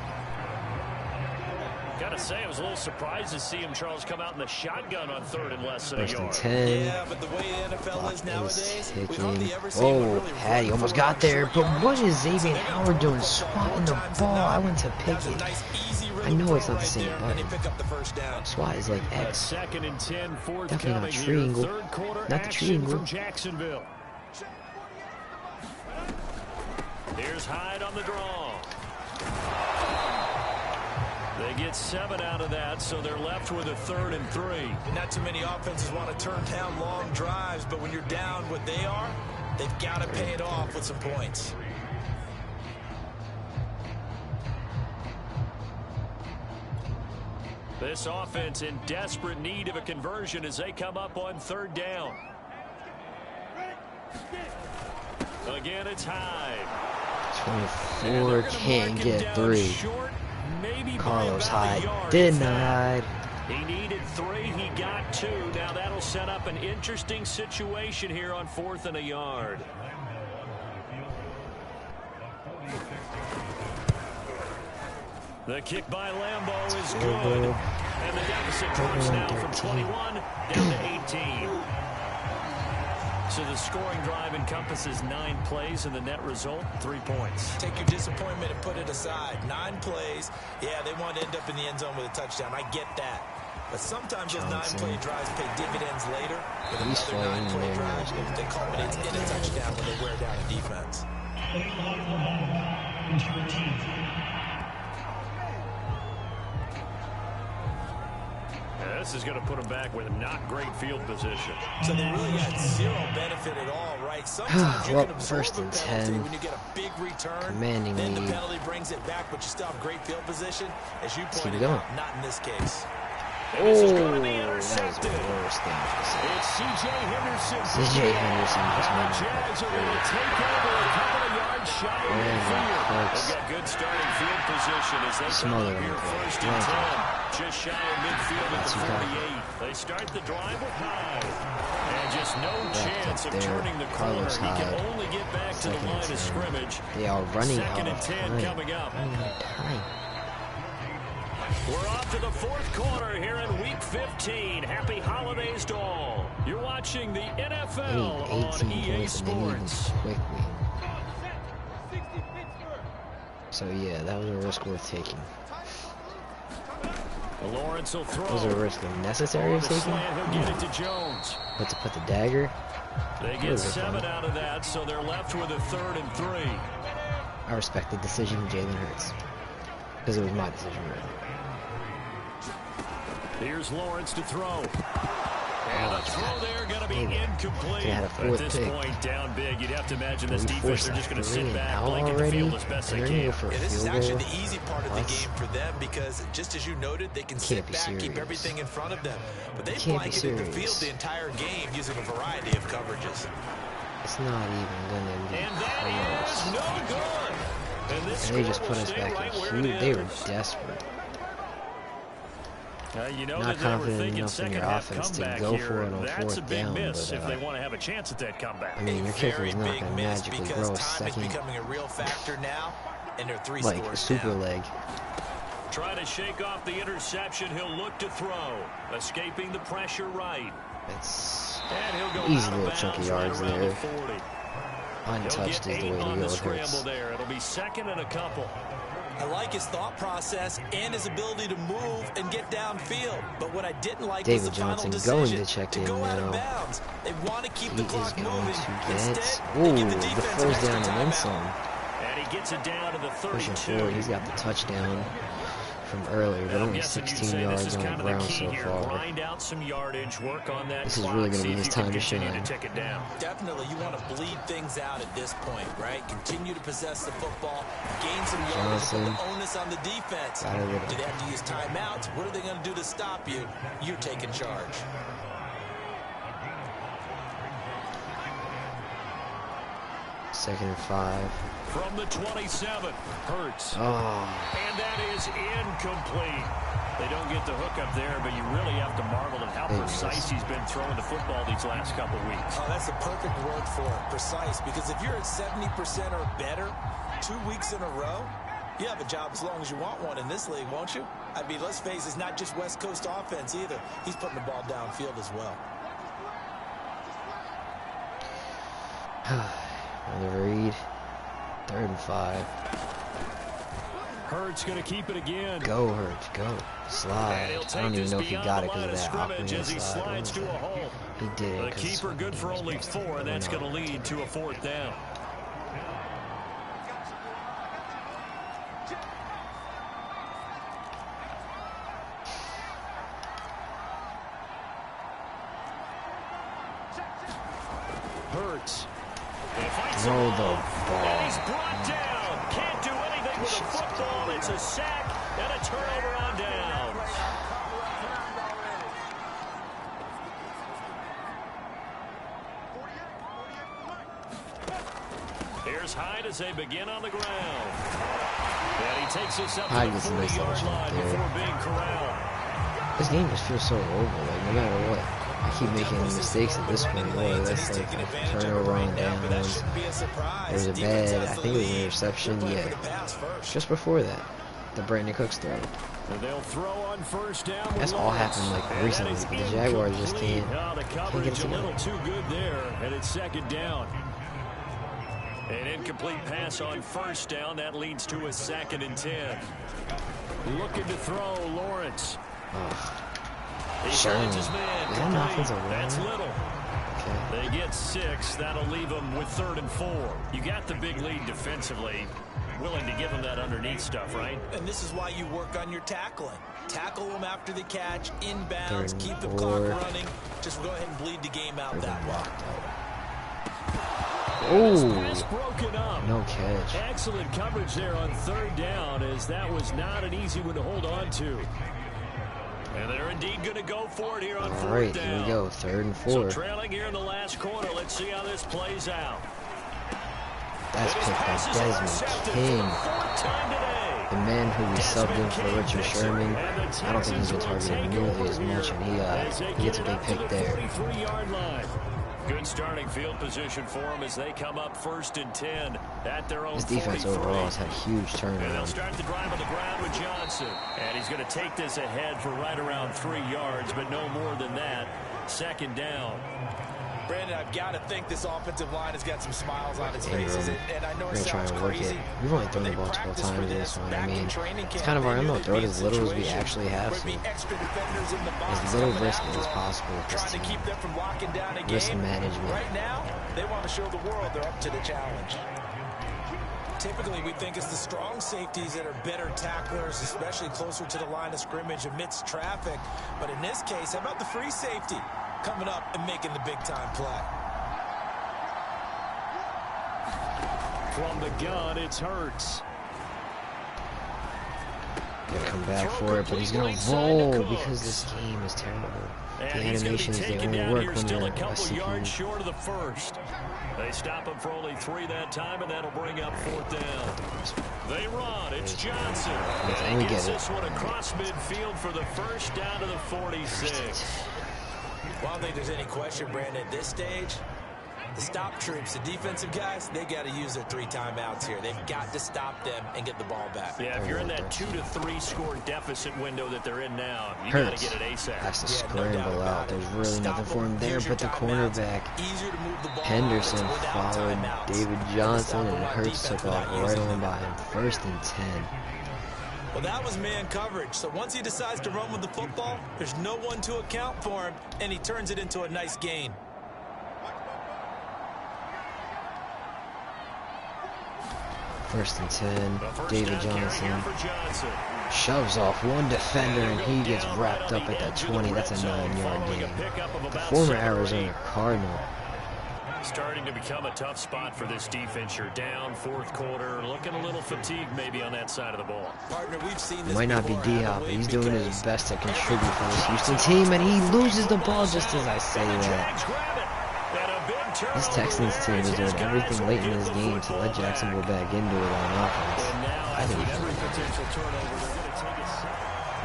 Gotta say, I was a little surprised to see him, Charles, come out in the shotgun on 3rd and less than a First and yard. 10. Yeah, but the way the NFL is nowadays, we Ticking. hardly ever see anyone Oh, really Patty run almost for it got on there. short But yardage. what is Xavier So they're gonna Howard run doing? the football Swatting the more times ball. than I not. went to That pick was a it. nice, easy I rhythm know it's throw not the right same there, and button. they pick up the first down. SWAT is like A X. 2nd and 10, Definitely not forthcoming here. triangle. 3rd quarter Not the action triangle. from Jacksonville. Here's Hyde on the draw. They get 7 out of that, so they're left with a 3rd and 3. Not too many offenses want to turn down long drives, but when you're down what they are, they've got to pay it off with some points. This offense in desperate need of a conversion as they come up on 3rd down. Again, it's Hyde. 24 can't get 3. Short, maybe Carlos by about a Hyde yard, did if that. not. He needed 3, he got 2. Now that'll set up an interesting situation here on 4th and a yard. The kick by Lambeau is good. And the deficit drops now from 21 down to 18. So the scoring drive encompasses 9 plays, and the net result, 3 points. Take your disappointment and put it aside. 9 plays. Yeah, they want to end up in the end zone with a touchdown. I get that. But sometimes those 9-play drives pay dividends later. With another 9-play drive that culminates in a touchdown when they wear down a defense. This is going to put them back with not great field position. So they really got 0 benefit at all, right? Sometimes you Well, can absorb first a and penalty 10. when you get a big return. Commanding then the lead. penalty brings it back, but you still have great field position. As you keep pointed it going. out, not in this case. And this is Oh, going to be that was the intercepted. worst thing I could say. It's C.J. Henderson. C.J. Henderson just The made Jags are going to take over a couple of yards shy of midfield. close. They've got good starting field position as they come Smother up here him. 1st and 10. Just shy of midfield at the 48. They start the drive with Hyde. And just no chance of there. turning the corner. Carlos He can Hyde. only get back to the 2nd and line of 10. scrimmage. They are running 2nd out and of 10 time. coming up. Running out of time. We're off to the 4th quarter here in Week 15. Happy holidays to all. You're watching the They NFL need on 18 EA points and they need them Sports. quickly. So yeah, that was a risk worth taking. Lawrence will throw. Was it a risk necessary of The taking? slant, he'll get it to Jones. But to put the dagger, They get 7 out of that, so they're left with a 3rd and 3. I respect the decision of Jalen Hurts. Because it was my decision, really. Here's Lawrence to throw. And the throw there going to be Dang it. incomplete. They had a At fourth this pick. point, down big. You'd have to imagine this We defense, forced they're just that going to 3 sit and back, out blanket the already, field as best and they they're gonna can. go for a Yeah, this is field actually goal. the easy part of the game for them, because just as you noted, they can sit Can't be back, keep serious. everything in front of them. But they Can't be blanketed the field serious. the entire game using a variety of coverages. It's not even gonna be And that is close. no good. And this And they just score put will us stay back right in where it huge. They were is. desperate. You know Not that they were confident thinking enough in second your half offense to comeback go here. for it on That's a 4th big down, miss but, if they want to have a chance at that comeback. I mean, your kicker Very is not big gonna miss magically because grow a time is second, becoming a real factor now, and they're 3 like scores a super down. leg. Trying to shake off the interception. He'll look to throw. Escaping the pressure right. It's And he'll go easy out of little chunky bounds right yards around there. the 40. Untouched He'll is get the 8 way to on go the with scramble Hurts. there. It'll be 2nd and a couple. I like his thought process and his ability to move and get downfield. But what I didn't like was David the final Johnson decision going to check in go out of now. bounds. They want to keep He the is clock going moving. to get Instead, they give the the defense an first extra down and then timeout. some. And he gets it down to the Pushing 32. forward, he's got the touchdown from earlier, but only guessing you'd 16 say yards this is on kind the of the ground key so here. far. Grind out some yardage, work on that This is clock, really going to see be if his you can time to continue shine. to tick it down. Definitely, you want to bleed things out at this point, right? Continue to possess the football, gain some yardage, put the onus on the defense. Do they have to use timeouts? What are they going to do to stop you? You're taking charge. Second and 5. From the 27, Hurts. Oh. And that is incomplete. They don't get the hook up there, but you really have to marvel at how precise he's been throwing the football these last couple weeks. Oh, that's the perfect word for it, precise. Because if you're at 70% or better 2 weeks in a row, you have a job as long as you want one in this league, won't you? I mean, let's face it, it's not just West Coast offense either. He's putting the ball downfield as well. On the read. 3rd and 5. Hurts going to keep it again. Go, Hurts, go. Slide. I don't even know if he got it because of that awkward as he slides to a hole. He did. The keeper good for only 4, and that's going to lead to a 4th down. Hurts. Throw the ball. And he's brought down. Can't do anything with a football. It's a sack and a turnover on downs. Here's Hyde as they begin on the ground. And he takes us up to the 40-yard line before being corralled. This game just feels so over, like no matter what. I keep making mistakes at this point. Boy, that's like a turnover on downs. There's a bad, I think it was an interception, yeah. Just before that, the Brandon Cooks throw. They'll throw on 1st down. That's all happened like recently. The Jaguars just can't the coverage get it a little together. too good there, and it's 2nd down. An incomplete pass on 1st down. That leads to a 2nd and 10. Looking to throw, Lawrence. He finds his man. Is that an offensive line? That's little. Okay. They get 6. That'll leave them with 3rd and 4. You got the big lead defensively. Willing to give them that underneath stuff, right? And this is why you work on your tackling. Tackle them after the catch, inbounds, keep the 3rd and clock 4. running. Just go ahead and bleed the game out that way. Pass broken up. No catch. Excellent coverage there on 3rd down, as that was not an easy one to hold on to. And they're indeed going to go for it here on 4th Alright, down. here we go. 3rd and 4. So trailing here in the last quarter. Let's see how this plays out. That's picked by Desmond King. The man who we subbed in for Richard Sherman. I don't think he's been targeted nearly as much, and he gets a big pick there. 43-yard line. Good starting field position for them as they come up 1st and 10 at their own 43. His defense overall has had a huge And they'll turnaround. start the drive on the ground with Johnson. And he's going to take this ahead for right around 3 yards, but no more than that. 2nd down. Brandon, I've got to think this offensive line has got some smiles on its faces. And I know it We're trying sounds to work crazy. it. We've only thrown the ball 12 times in this one. I mean, it's kind of our MO. Throw it as little as we actually have to. As little risk as possible with this team. Risk management. Right now, they want to show the world they're up to the challenge. Typically, we think it's the strong safeties that are better tacklers, especially closer to the line of scrimmage amidst traffic. But in this case, how about the free safety coming up and making the big-time play? From the gun, it's Hurts. Gonna come back for it, but he's gonna roll because this game is terrible. The animations, they only work when you're a yards CPU. short of the 1st. They stop him for only 3 that time, and that'll bring up 4th down. They run. It's Johnson. And he gets this one across midfield for the 1st down to the 46. Well, I don't think there's any question, Brandon, at this stage, the stop troops, the defensive guys, they got to use their 3 timeouts here. They've got to stop them and get the ball back. Yeah, if you're in that 2 to 3 score deficit window that they're in now, you got to get it ASAP. Has to scramble out. There's really nothing for him there, but the cornerback Henderson followed David Johnson, and Hurts took off right on by him. 1st and 10. Well, that was man coverage. So once he decides to run with the football, there's no one to account for him, and he turns it into a nice gain. First and 10. David Johnson shoves off one defender and he gets wrapped up at that 20. That's a 9-yard gain. The former Arizona Cardinal. Starting to become a tough spot for this defense. You're down, fourth quarter, looking a little fatigued maybe on that side of the ball. Partner, we've seen this Might not be before, Diop, but he's doing his best to contribute for this Houston team, and he loses the ball just as I say that. This Texans team is doing everything late in this game to let Jacksonville back into it on offense. I think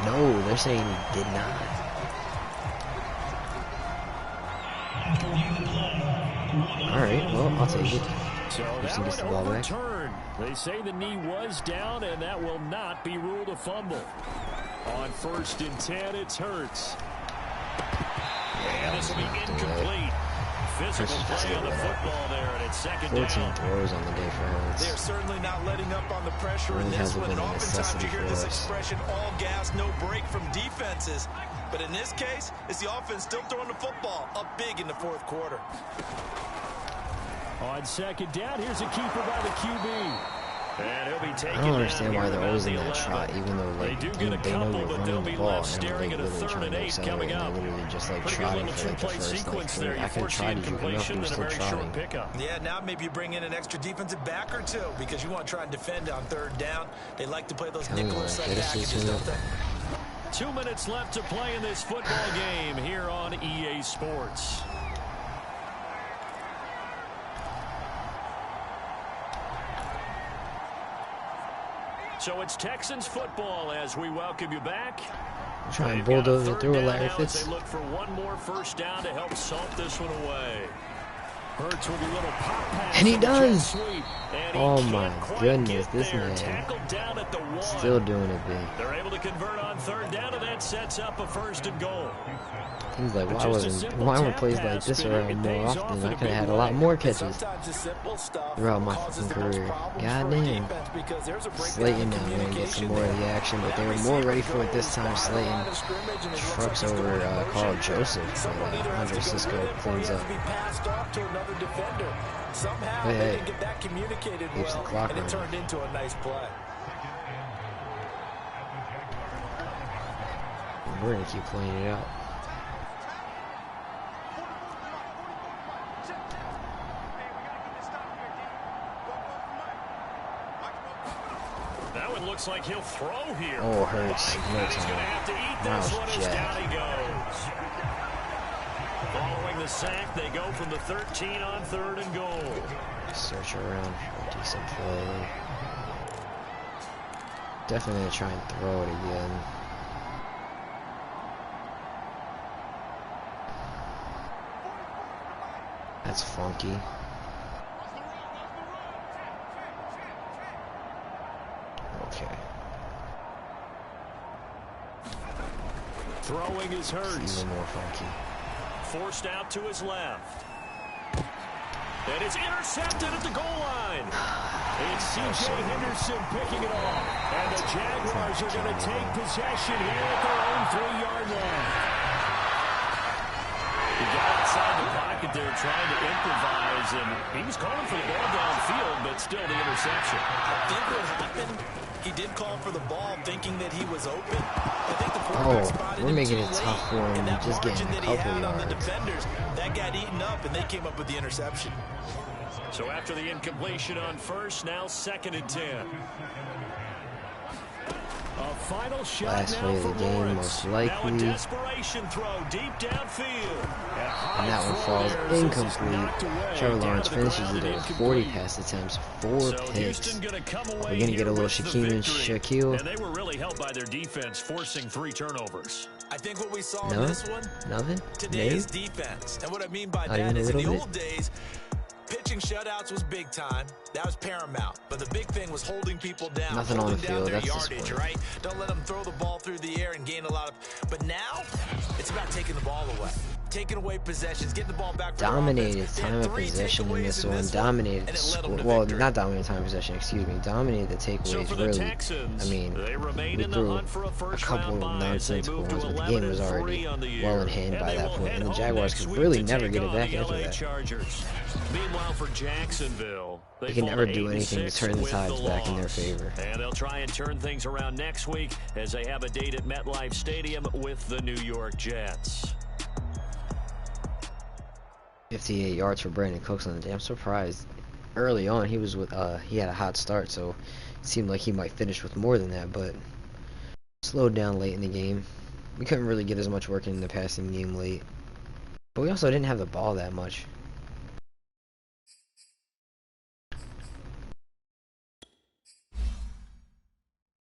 no, they're saying he did not. Alright, well, I'll take it. Houston gets the ball back. They say the knee was down, and that will not be ruled a fumble. On first and 10, it's Hurts. And this will be incomplete. Physical play on the football there, and it's second 14 down. throws on the day for Hurts. They're certainly not letting up on the pressure in Really this hasn't one. been And a oftentimes necessity you hear for this us. expression, all gas, no break from defenses. But in this case, it's the offense still throwing the football up big in the fourth quarter. On second down, here's a keeper by the QB. And he'll be taken I don't understand down why here they're around always the in that 11. trot, even though like They do they get a know couple, you're but they'll running be the ball, left and staring they're at a literally third trying and to 8 accelerate, coming and up. they're literally just like Pretty trotting little for like the two-play first like sequence three. there. I You could have force the tried to juke him up, incompletion but and you're a still very short trotting. pickup. Yeah, now maybe you bring in an extra defensive back or two because you want to try and defend on third down. They like to play those nickel inside packages, don't they? 2 minutes left to play in this football game here on EA Sports. So it's Texans football as we welcome you back. Trying to bulldoze it through a Larry Fitz. Fitz. They look for one more first down to help salt this one away. Hurts with a little pop pass. And he does. And Oh he my can't quite goodness, get this there. man Tackled down at the 1. Still doing it big. They're able to convert on third down, and that sets up a first and goal. He's like, why weren't plays like this around more often? I could have had a lot more catches throughout my fucking career. Goddamn. Slayton now going to get some more of the action, but they were more ready for it this time. Slayton trucks over Carl Joseph. Andre Cisco cleans up. Somehow Hey, they didn't get that communicated keeps the well, clock and it running. turned into a nice play. We're going to keep playing it out. That one looks like he'll throw here. Oh, Hurts. No He's going to time. have to eat Miles this one as Jack. down he goes. Following the sack, they go from the 13 on third and goal. Search around for a decent play. Definitely going to try and throw it again. That's funky. Okay. Throwing is Hurts. Even more funky. Forced out to his left. And it's intercepted at the goal line. It's C.J. Henderson picking it off. And the Jaguars are going to take possession here at their own 3-yard line. He got outside the pocket there trying to improvise, and he was calling for the ball downfield, but still the interception. I think what happened, he did call for the ball thinking that he was open. I think the quarterback spotted we're him making too it tough late, for him, and that just margin getting a that he couple had on the yards. defenders, that got eaten up, and they came up with the interception. So after the incompletion on first, now second and 10. A final shot Last now play of for the game, Lawrence. most Now a likely. desperation throw deep downfield. And that one falls incomplete. Trevor Lawrence finishes it with 40 pass attempts, 4 So picks. Houston gonna come away We're going to get a little here with the Shaquem and victory. Shaquille. And they were really helped by their defense, forcing 3 turnovers. I think what we saw No? in this one Nothing? today Maybe? is defense. And what I mean by Not that even a is in the little bit? old days, pitching shutouts was big time. That was paramount. But the big thing was holding people down. Nothing on holding the down field, their that's the yardage, sport. right? Don't let them throw the ball through the air and gain a lot of... But now, it's about taking the ball away. taking away possessions, getting the ball back. Dominated time of possession in this one. Dominated the score. Well, not dominated time of possession, excuse me. Dominated the So takeaways, for the really. Texans, I mean, they remain we in the threw hunt for a a first couple round of bye as they nonsensical move to ones, but the 11 game was and already 3 on the well in year. hand And by they that will point, head and the home Jaguars next could week really to never take get it on back the after LA that. Chargers. Meanwhile, for Jacksonville, They they can fall never to do anything to 8-6 turn the with tides back in their loss. favor. And they'll try and turn things around next week as they have a date at MetLife Stadium with the New York Jets. 58 yards for Brandon Cooks on the day. I'm surprised. Early on, he was with he had a hot start, so it seemed like he might finish with more than that, but slowed down late in the game. We couldn't really get as much work in the passing game late, but we also didn't have the ball that much.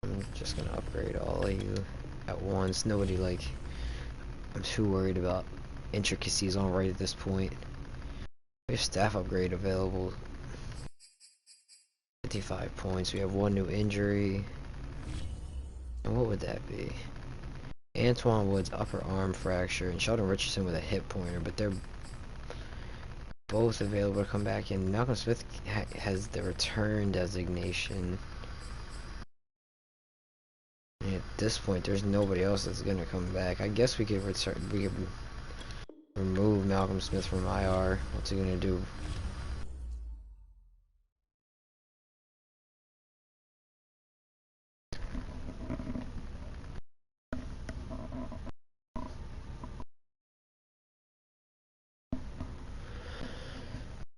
I'm just gonna upgrade all of you at once. Nobody like I'm too worried about intricacies on right at this point. We have staff upgrade available. 55 points. We have one new injury. And what would that be? Antoine Wood's upper arm fracture and Sheldon Richardson with a hip pointer, but they're both available to come back in. Malcolm Smith has the return designation. And at this point, there's nobody else that's gonna come back. I guess we could remove Malcolm Smith from IR. What's he gonna do?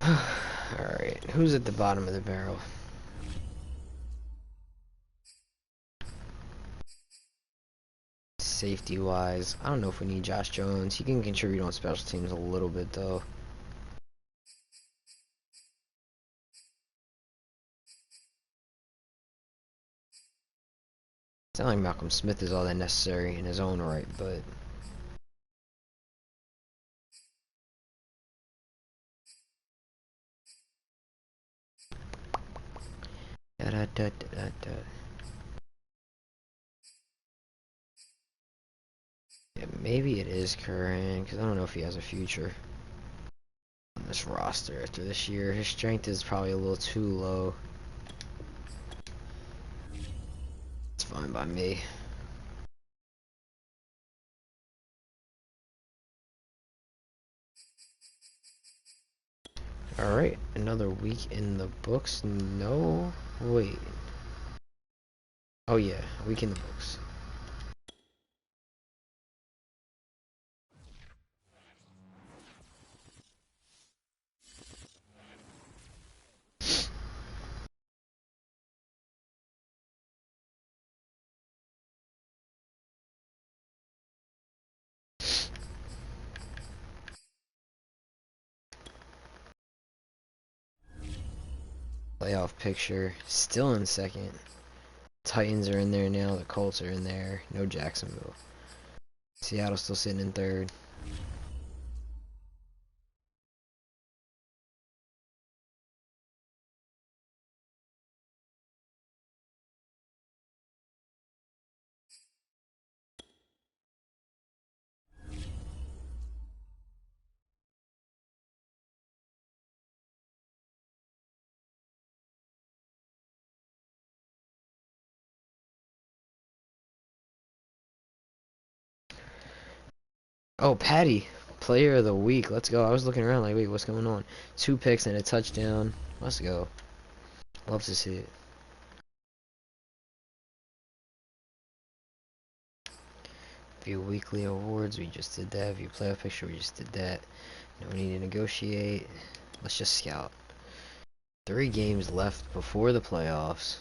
Alright, who's at the bottom of the barrel? Safety wise, I don't know if we need Josh Jones. He can contribute on special teams a little bit though. It's not like Malcolm Smith is all that necessary in his own right, but da, da, da, da, da. Yeah, maybe it is Curran, because I don't know if he has a future on this roster after this year. His strength is probably a little too low. It's fine by me. Alright, another week in the books. No, wait. Oh yeah, a week in the books. Playoff picture, still in second. Titans are in there now, the Colts are in there, no Jacksonville. Seattle's still sitting in third. Oh, Patty, player of the week. Let's go. I was looking around like, wait, what's going on? 2 picks and a touchdown. Let's go. Love to see it. View weekly awards. We just did that. View playoff picture. We just did that. No need to negotiate. Let's just scout. 3 games left before the playoffs.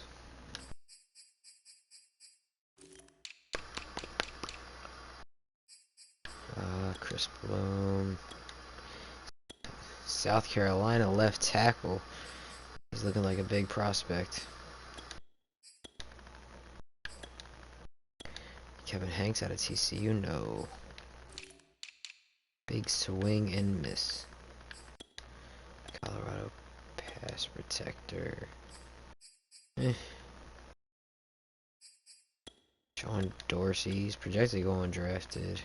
Chris Bloom. South Carolina left tackle. He's looking like a big prospect. Kevin Hanks out of TCU, no. Big swing and miss. Colorado pass protector. John Dorsey, he's projected to go undrafted.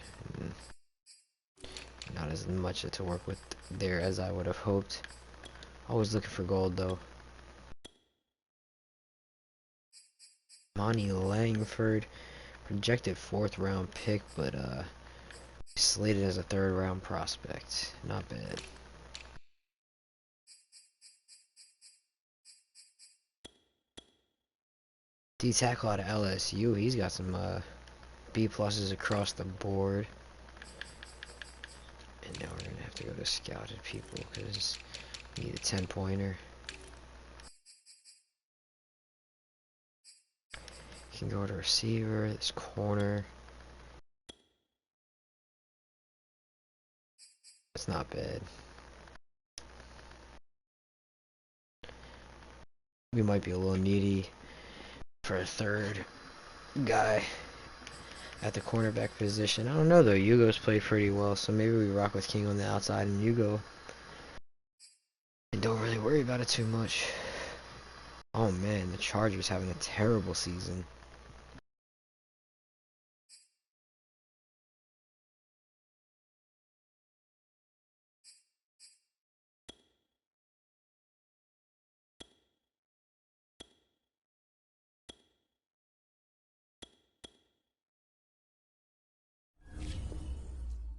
Not not as much to work with there as I would have hoped. Always looking for gold though. Monty Langford, projected 4th round pick, but slated as a 3rd round prospect. Not bad. D tackle out of LSU. He's got some B pluses across the board. And now we're gonna have to go to scouted people because we need a 10-pointer. You can go to receiver, this corner. It's not bad. We might be a little needy for a 3rd guy at the cornerback position. I don't know though. Yugo's played pretty well, so maybe we rock with King on the outside and Yugo, and don't really worry about it too much. Oh man, the Chargers having a terrible season.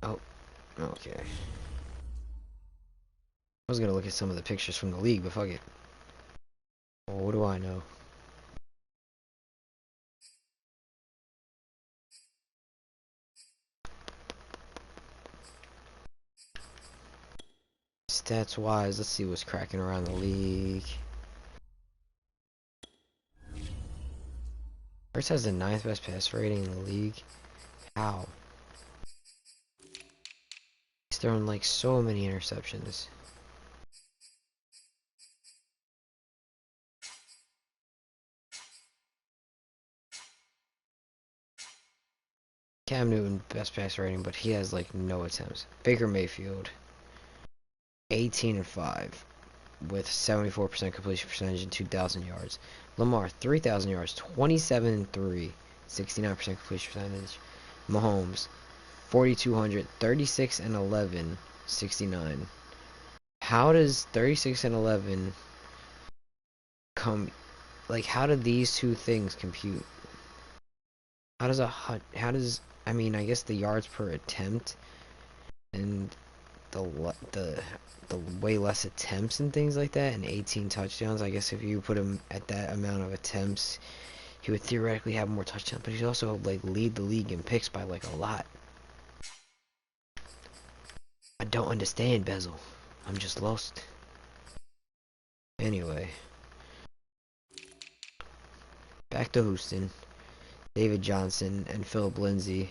Oh, okay. I was gonna look at some of the pictures from the league, but fuck it. Well, what do I know? Stats wise, let's see what's cracking around the league. First has the 9th best pass rating in the league. How? He's thrown like so many interceptions. Cam Newton, best pass rating, but he has like no attempts. Baker Mayfield, 18-5 with 74% completion percentage and 2,000 yards. Lamar, 3,000 yards, 27-3, 69% completion percentage. Mahomes, 4,200, 36-11, 69. How does 36-11 come? Like, how do these two things compute? How does I mean, I guess the yards per attempt and the the way less attempts and things like that, and 18 touchdowns. I guess if you put him at that amount of attempts, he would theoretically have more touchdowns. But he's also like lead the league in picks by like a lot. I don't understand Bezel. I'm just lost. Anyway, back to Houston. David Johnson and Philip Lindsay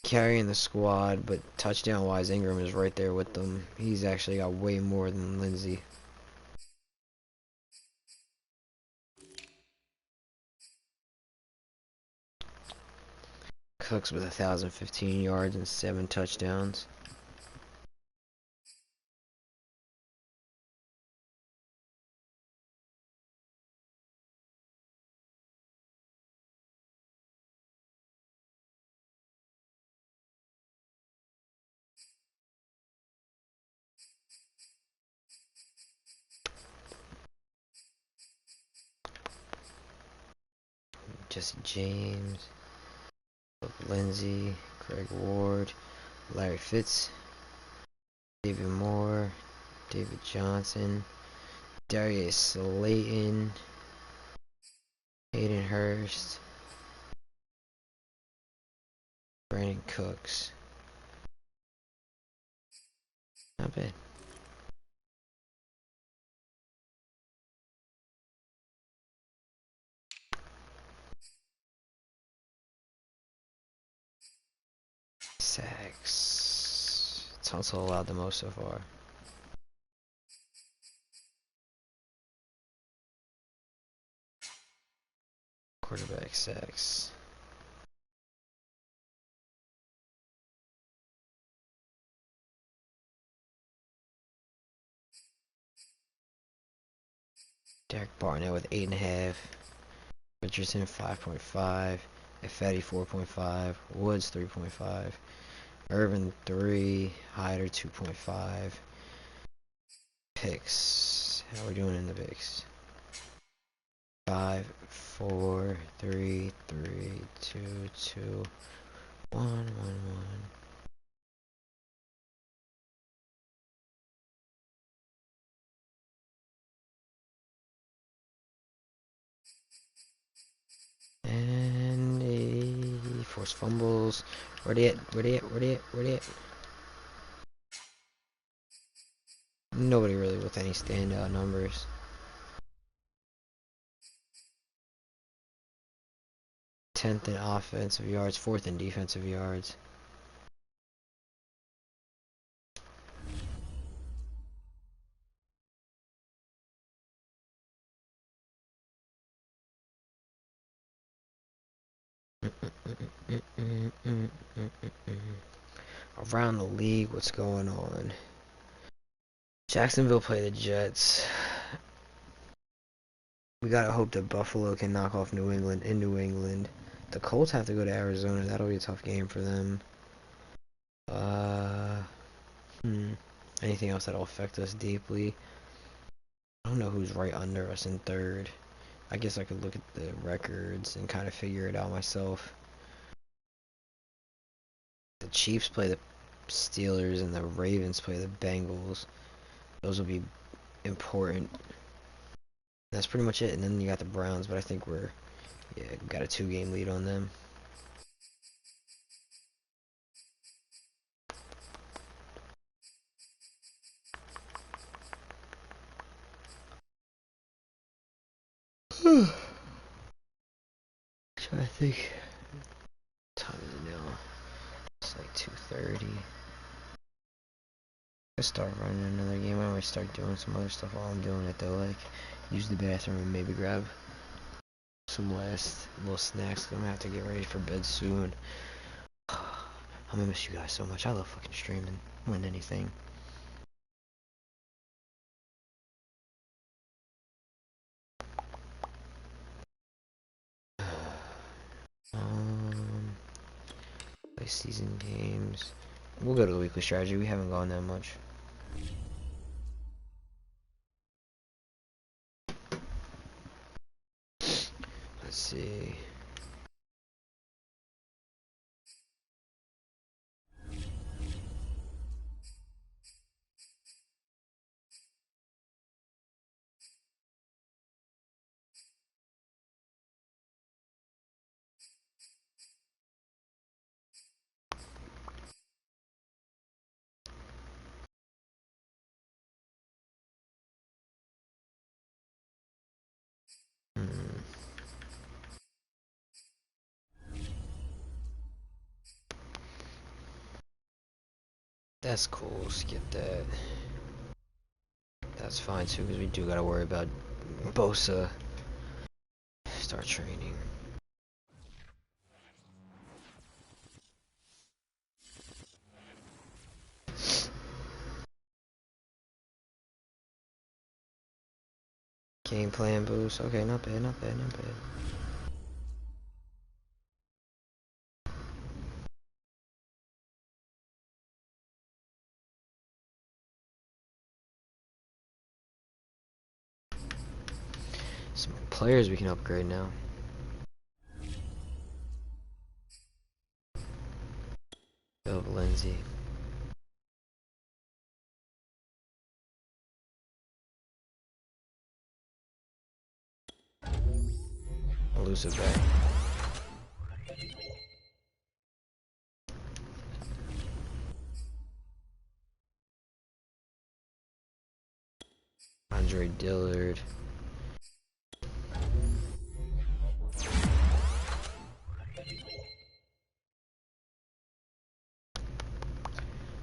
carrying the squad, but touchdown wise, Ingram is right there with them. He's actually got way more than Lindsay. Cooks with 1,015 yards and 7 touchdowns. Jesse James, Lindsay, Craig Ward, Larry Fitz, David Moore, David Johnson, Darius Slayton, Hayden Hurst, Brandon Cooks. Not bad. Sacks. Tunsil allowed the most so far. Quarterback sacks. Derek Barnett with 8.5. Richardson 5.5. Ifedi 4.5. Woods 3.5. Irvin 3, Hyder 2.5. Picks. How are we doing in the picks? 5, 4, 3, 3, 2, 2, 1, 1, 1. And a forced fumbles. Where they at? Where they at? Where they at? Where they at? Nobody really with any standout numbers. 10th in offensive yards, 4th in defensive yards. Around the league, what's going on? Jacksonville play the Jets. We gotta hope that Buffalo can knock off New England in New England. The Colts have to go to Arizona. That'll be a tough game for them. Anything else that'll affect us deeply? I don't know who's right under us in third. I guess I could look at the records and kind of figure it out myself. The Chiefs play the Steelers and the Ravens play the Bengals. Those will be important. That's pretty much it. And then you got the Browns, but I think we got a 2-game lead on them. So I think time is it now? It's like 2:30. Let's start running another game. I might start doing some other stuff while I'm doing it though, like use the bathroom and maybe grab some last little snacks. I'm gonna have to get ready for bed soon. I'm gonna miss you guys so much. I love fucking streaming more than anything. Play season games. We'll go to the weekly strategy. We haven't gone that much. Let's see. That's cool. Skip that. That's fine too, because we do gotta worry about Bosa. Start training. Game plan boost. Okay, not bad, not bad, not bad. Some players we can upgrade now. Philip Lindsay. Elusive back. Andre Dillard.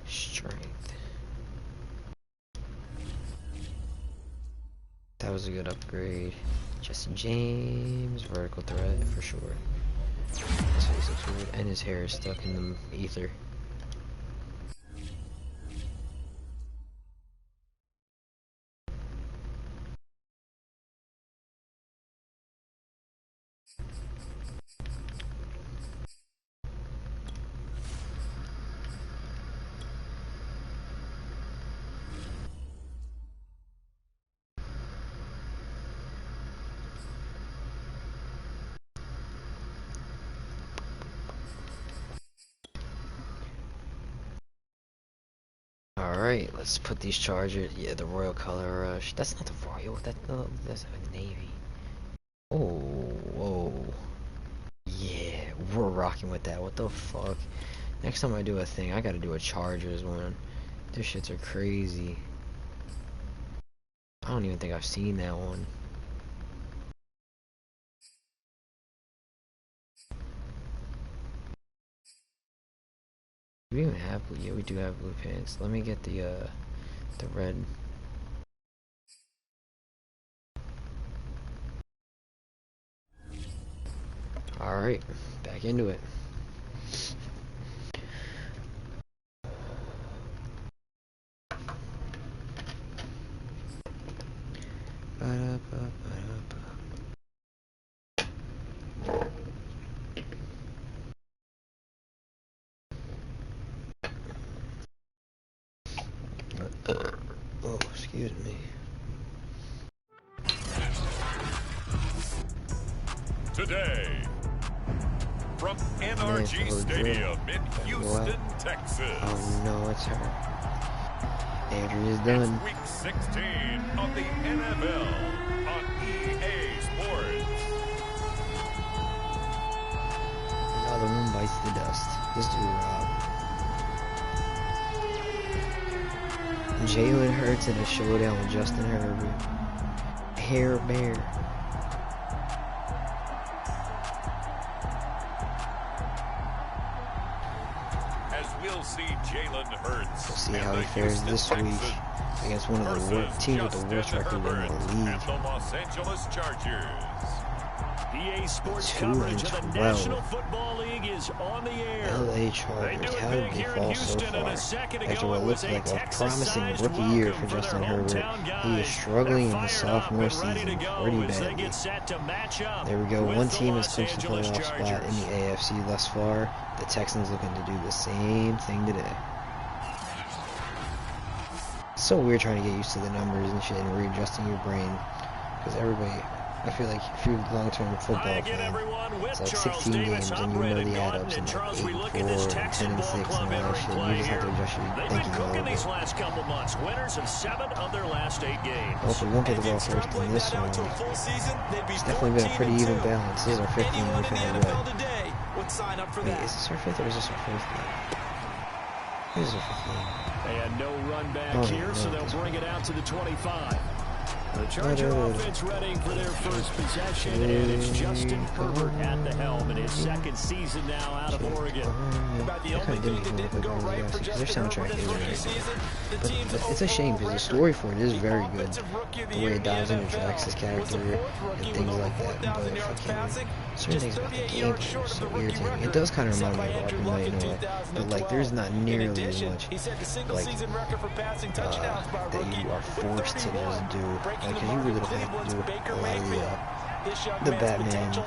Strength. That was a good upgrade. Jesse James, vertical threat for sure. His face looks weird, and his hair is stuck in the ether. Alright, let's put these Chargers. Yeah, the Royal Color Rush. That's not the Royal. That's a Navy. Oh, whoa. Yeah, we're rocking with that. What the fuck? Next time I do a thing, I gotta do a Chargers one. These shits are crazy. I don't even think I've seen that one. Do we even have blue? Yeah, we do have blue pants. Let me get the red. Alright, back into it. Oh, excuse me. Today, from NRG Stadium in Houston, Texas. Oh no, it's her. Andrew is done. It's week 16 of the NFL on EA Sports. Another one bites the dust. Let's do Jalen Hurts in a showdown with Justin Herbert. Hair Bear. As we'll see Jalen Hurts. We'll see how he fares this week against one of the teams with the worst record in the league. And the Los Angeles Chargers. EA Sports 2 coverage and of the 12. National Football League is on the air. LA Chargers, how did they fall so far? After what looks like a promising rookie year for Justin Herbert, he is struggling in his sophomore season pretty badly. There we go, one team has clinched the playoff spot in the AFC thus far. The Texans looking to do the same thing today. It's so weird trying to get used to the numbers and shit and readjusting your brain, because everybody, I feel like if you're a long-term football fan, it's like 16 games and you know the add-ups and like 8-4 and 10-6 and all that shit. You just have to adjust your thinking a little bit. Well, if we won't get the ball first in this one, it's definitely been a pretty even balance. This is our 5th game we've had red. Wait, is this our 5th or is this our 4th game? This is our 5th game. They had no run back here, so they'll bring it out to the 25. The Charger offense ready for their first possession, and it's Justin Herbert at the helm in his second season now out of Oregon. About the only thing that didn't go right for Justin Herbert in his rookie season. But it's a shame because the story for it is very good. The way it dives into tracks his character and things like that. But fucking certain things about the gameplay are so irritating. It does kind of remind me of Arkham in a way, but like there's not nearly as much like that you are forced to just do. Like, cause you really don't have to do a lot of the Batman, the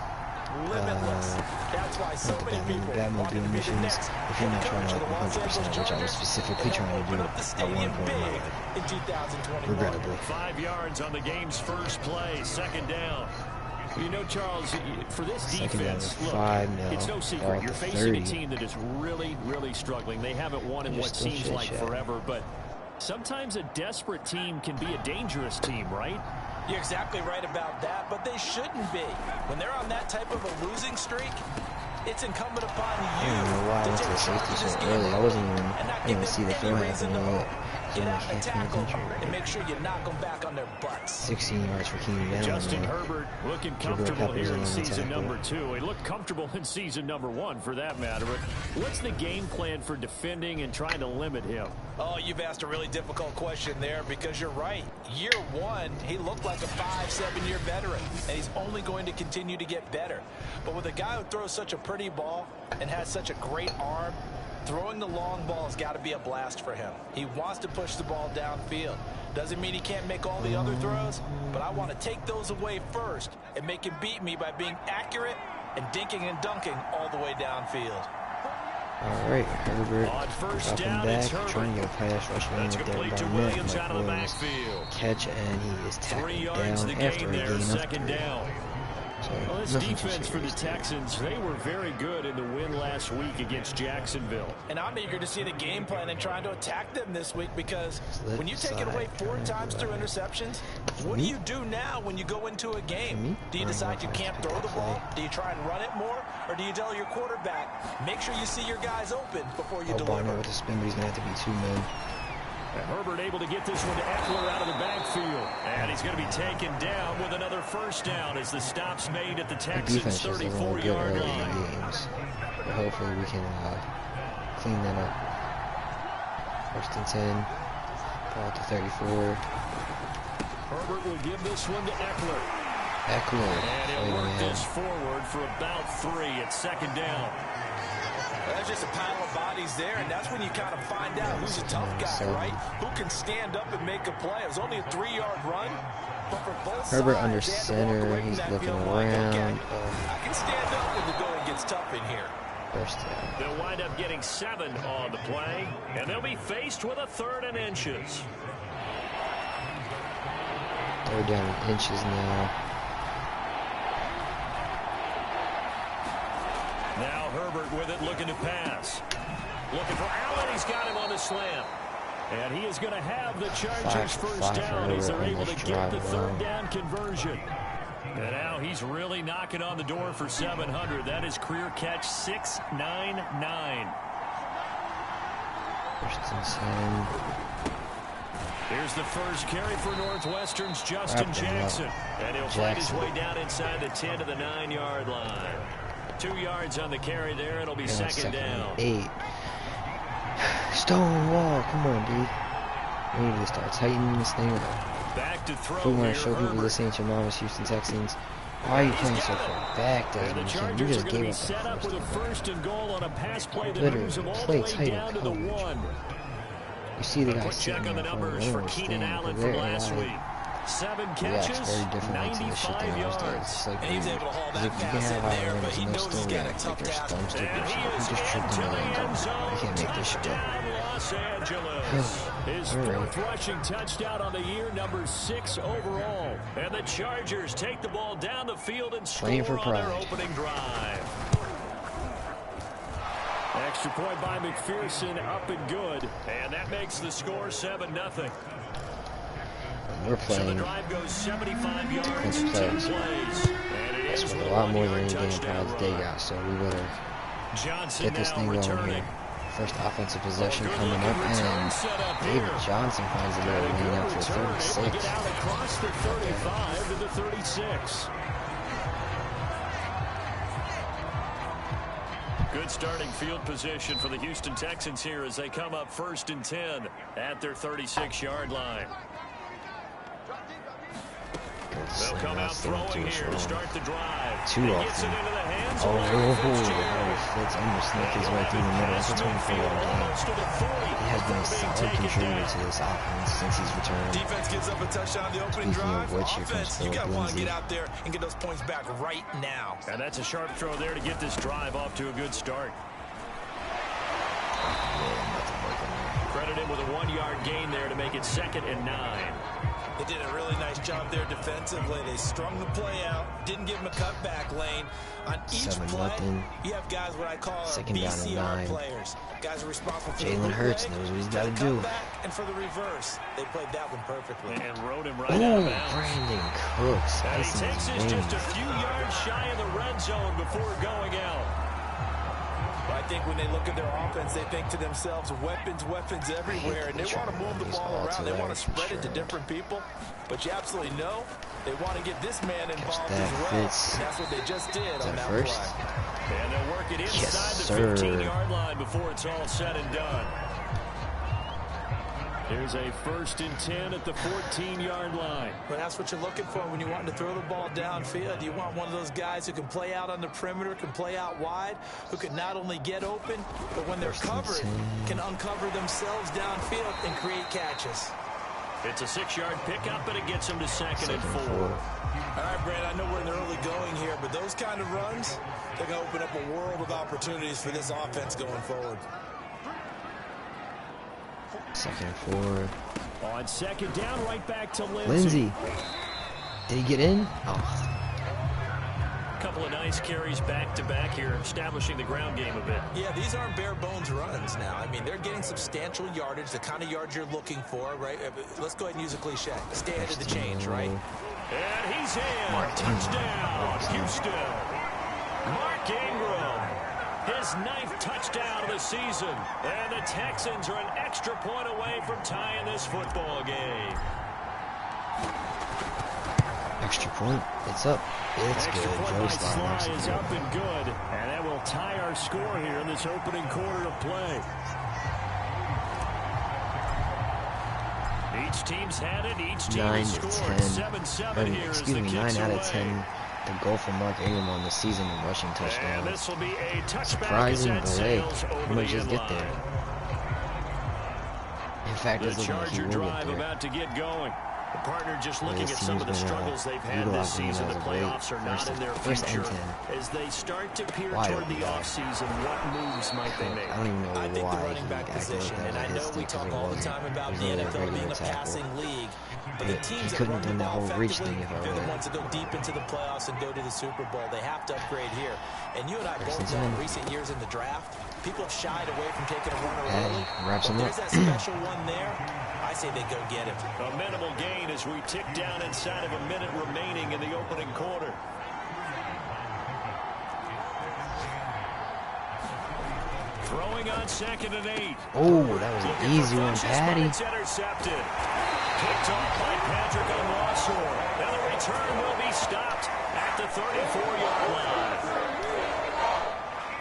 Batmobile missions if you're not trying to like 100%, which I was specifically trying to do at one point in my life, regrettably. 5 yards on the game's first play, second down. You know, Charles, for this defense, look, it's no secret. You're facing a team that is really, really struggling. They haven't won in what seems like forever, but sometimes a desperate team can be a dangerous team, right? You're exactly right about that, but they shouldn't be. When they're on that type of a losing streak, it's incumbent upon you. I don't know why I went to the safety so early. I didn't even see the throw happen yet. Get out of the tackle and make sure you knock them back on their butts. 16 yards for Keenan Allen. Justin Herbert looking comfortable here in season number 2. He looked comfortable in season number 1 for that matter. But what's the game plan for defending and trying to limit him? Oh, you've asked a really difficult question there because you're right. Year 1, he looked like a 5-7-year veteran, and he's only going to continue to get better. But with a guy who throws such a pretty ball and has such a great arm, throwing the long ball has got to be a blast for him. He wants to push the ball downfield. Doesn't mean he can't make all the other throws, but I want to take those away first and make him beat me by being accurate and dinking and dunking all the way downfield. All right, Herbert dropping back, trying to get a pass rush man with their Barnett. Mike Williams catch, and he is tackled down after a gain of 3. So, Well, this defense for the Texans, they were very good in the win last week against Jacksonville. And I'm eager to see the game plan and trying to attack them this week, because when you take it away 4 times through interceptions, what do you do now when you go into a game? Do you decide you can't throw the ball? Do you try and run it more? Or do you tell your quarterback, make sure you see your guys open before you deliver? Barner with the spin, but he's going to have to be 2 men. And Herbert able to get this one to Eckler out of the backfield. And he's going to be taken down with another first down as the stop's made at the Texans' 34-yard line. Games. But hopefully we can clean that up. First and 10. Ball to 34. Herbert will give this one to Eckler. And he'll work this forward for about 3 at second down. That's just a pile of bodies there, and that's when you kind of find out who's a tough guy, right? Who can stand up and make a play. It was only a 3-yard run, but for both Herbert sides, under center, he's looking around. I can stand up when the going gets tough in here. First down. They'll wind up getting 7 on the play, and they'll be faced with a 3rd and inches. 3rd down in inches now. Now Herbert with it, looking to pass. Looking for Allen. He's got him on the slant. And he is going to have the Chargers first down as they're able to get the 3rd down conversion. And now he's really knocking on the door for 700. That is career catch 699. First and 10. Here's the first carry for Northwestern's Justin Jackson. And he'll find his way down inside the 10 to the 9-yard line. 2 yards on the carry there. It'll be second down. 8. Stonewall. Come on, dude. We need to start tightening this thing up. Back to throw. If we want here, to show people Herbert. this ain't your mama's Houston Texans, why are you playing so far back, Desmond? You just gave up set up with a first and goal on a pass play that literally moves them all the play way tight down to the 1. You see the guy Quick check on the numbers for Keenan Allen from last week. 7 catches, very 95 yards. Like, And he's able to haul that pass in there, but he knows he's got a tough task. And he is into the end zone. Touchdown, Los Angeles. His 4th rushing touchdown on the year, number 6 overall. And the Chargers take the ball down the field and score on their opening drive. Extra point by McPherson, up and good. And that makes the score 7-0. We're playing. So the drive goes 75 yards, 2 plays. And it That's ends with a lot more than any game touchdown pods they got, so we better get this thing going here. First offensive possession coming up, and David Johnson finds a little lane up for 36. Down across the 35 to the 36. Good starting field position for the Houston Texans here as they come up 1st and 10 at their 36-yard line. They'll come out throwing here to start the drive. Too often. Gets it into the hands Oh, of Fitz almost snuck his way through the middle. That's what's going for the game. He has been a solid contributor to this offense since he's returned. Defense gives up a touchdown on the opening drive. Which, Offense, you got to want to get out there and get those points back right now. And that's a sharp throw there to get this drive off to a good start. Credit him with a 1-yard gain there to make it 2nd and 9. They did a really nice job there defensively. They strung the play out, didn't give him a cutback lane. On each play, you have guys what I call BCR players. Guys are responsible for Jalen Hurts knows what he's got to do. And for the reverse, they played that one perfectly. And rode him right out of bounds. Brandon Cooks. And he takes it just a few yards shy of the red zone before going out. I think when they look at their offense, they think to themselves, weapons everywhere, and they want to move the ball around. They want to spread it to different people, but you absolutely know they want to get this man involved as well. And that's what they just did on that play. And they'll work it inside the 15-yard line before it's all said and done. Here's a 1st and 10 at the 14-yard line. But that's what you're looking for when you want to throw the ball downfield. You want one of those guys who can play out on the perimeter, can play out wide, who can not only get open, but when they're covered, can uncover themselves downfield and create catches. It's a 6-yard pickup, and it gets them to 2nd and 4. All right, Brad, I know we're in the early going here, but those kind of runs, they're going to open up a world of opportunities for this offense going forward. 2nd and 4. On 2nd down, right back to Lindsey. Lindsey. Did he get in? Oh. couple of nice carries back-to-back here, establishing the ground game a bit. Yeah, these aren't bare-bones runs now. I mean, they're getting substantial yardage, the kind of yards you're looking for, right? Let's go ahead and use a cliche. Stay ahead of the change, right? And he's in. Touchdown, Houston. Mark Ingram, his 9th touchdown of the season. And the Texans are an extra point away from tying this football game. Extra point. It's up. It's Extra good. point Joe by Sly Sly is up and good. And that will tie our score here in this opening quarter of play. Each team's had it. Each team 9 has to scored 10. 7-7 here. Excuse me, 9 out of 10. The goal for Mark Ingram on the season in rushing And touchdowns. this will be a touchback. Surprising, but hey, he might just get line. there. In fact, The it's looking like he Charger will drive get there. about to get going. The partner just looking This at some of the team's been, struggles they've had this utilizing him season. as The of late. playoffs are not in their First and future. 10. As they start to peer Why toward open the back? offseason, what moves might they make? I don't even know I think the why running he back acted position, like and that I was know his we stick, talk 'cause it all the wasn't. time about It was the only a NFL being regular a tackle. passing league, but He the teams that couldn't run have done the that ball whole reach effectively, thing if I they're the were ones that go deep into the playoffs and go to the Super Bowl. They have to upgrade here. And you and I First both and know in 10. recent years in the draft, people have shied away from taking a runner early. Wraps But him there's up. that special one there. I say they go get him. A minimal gain as we tick down inside of a minute remaining in the opening quarter. Throwing on 2nd and 8. Oh, that was an easy one, Funches, but Patty. it's intercepted. Picked off by Patrick on Rossor. Now the return will be stopped at the 34-yard line.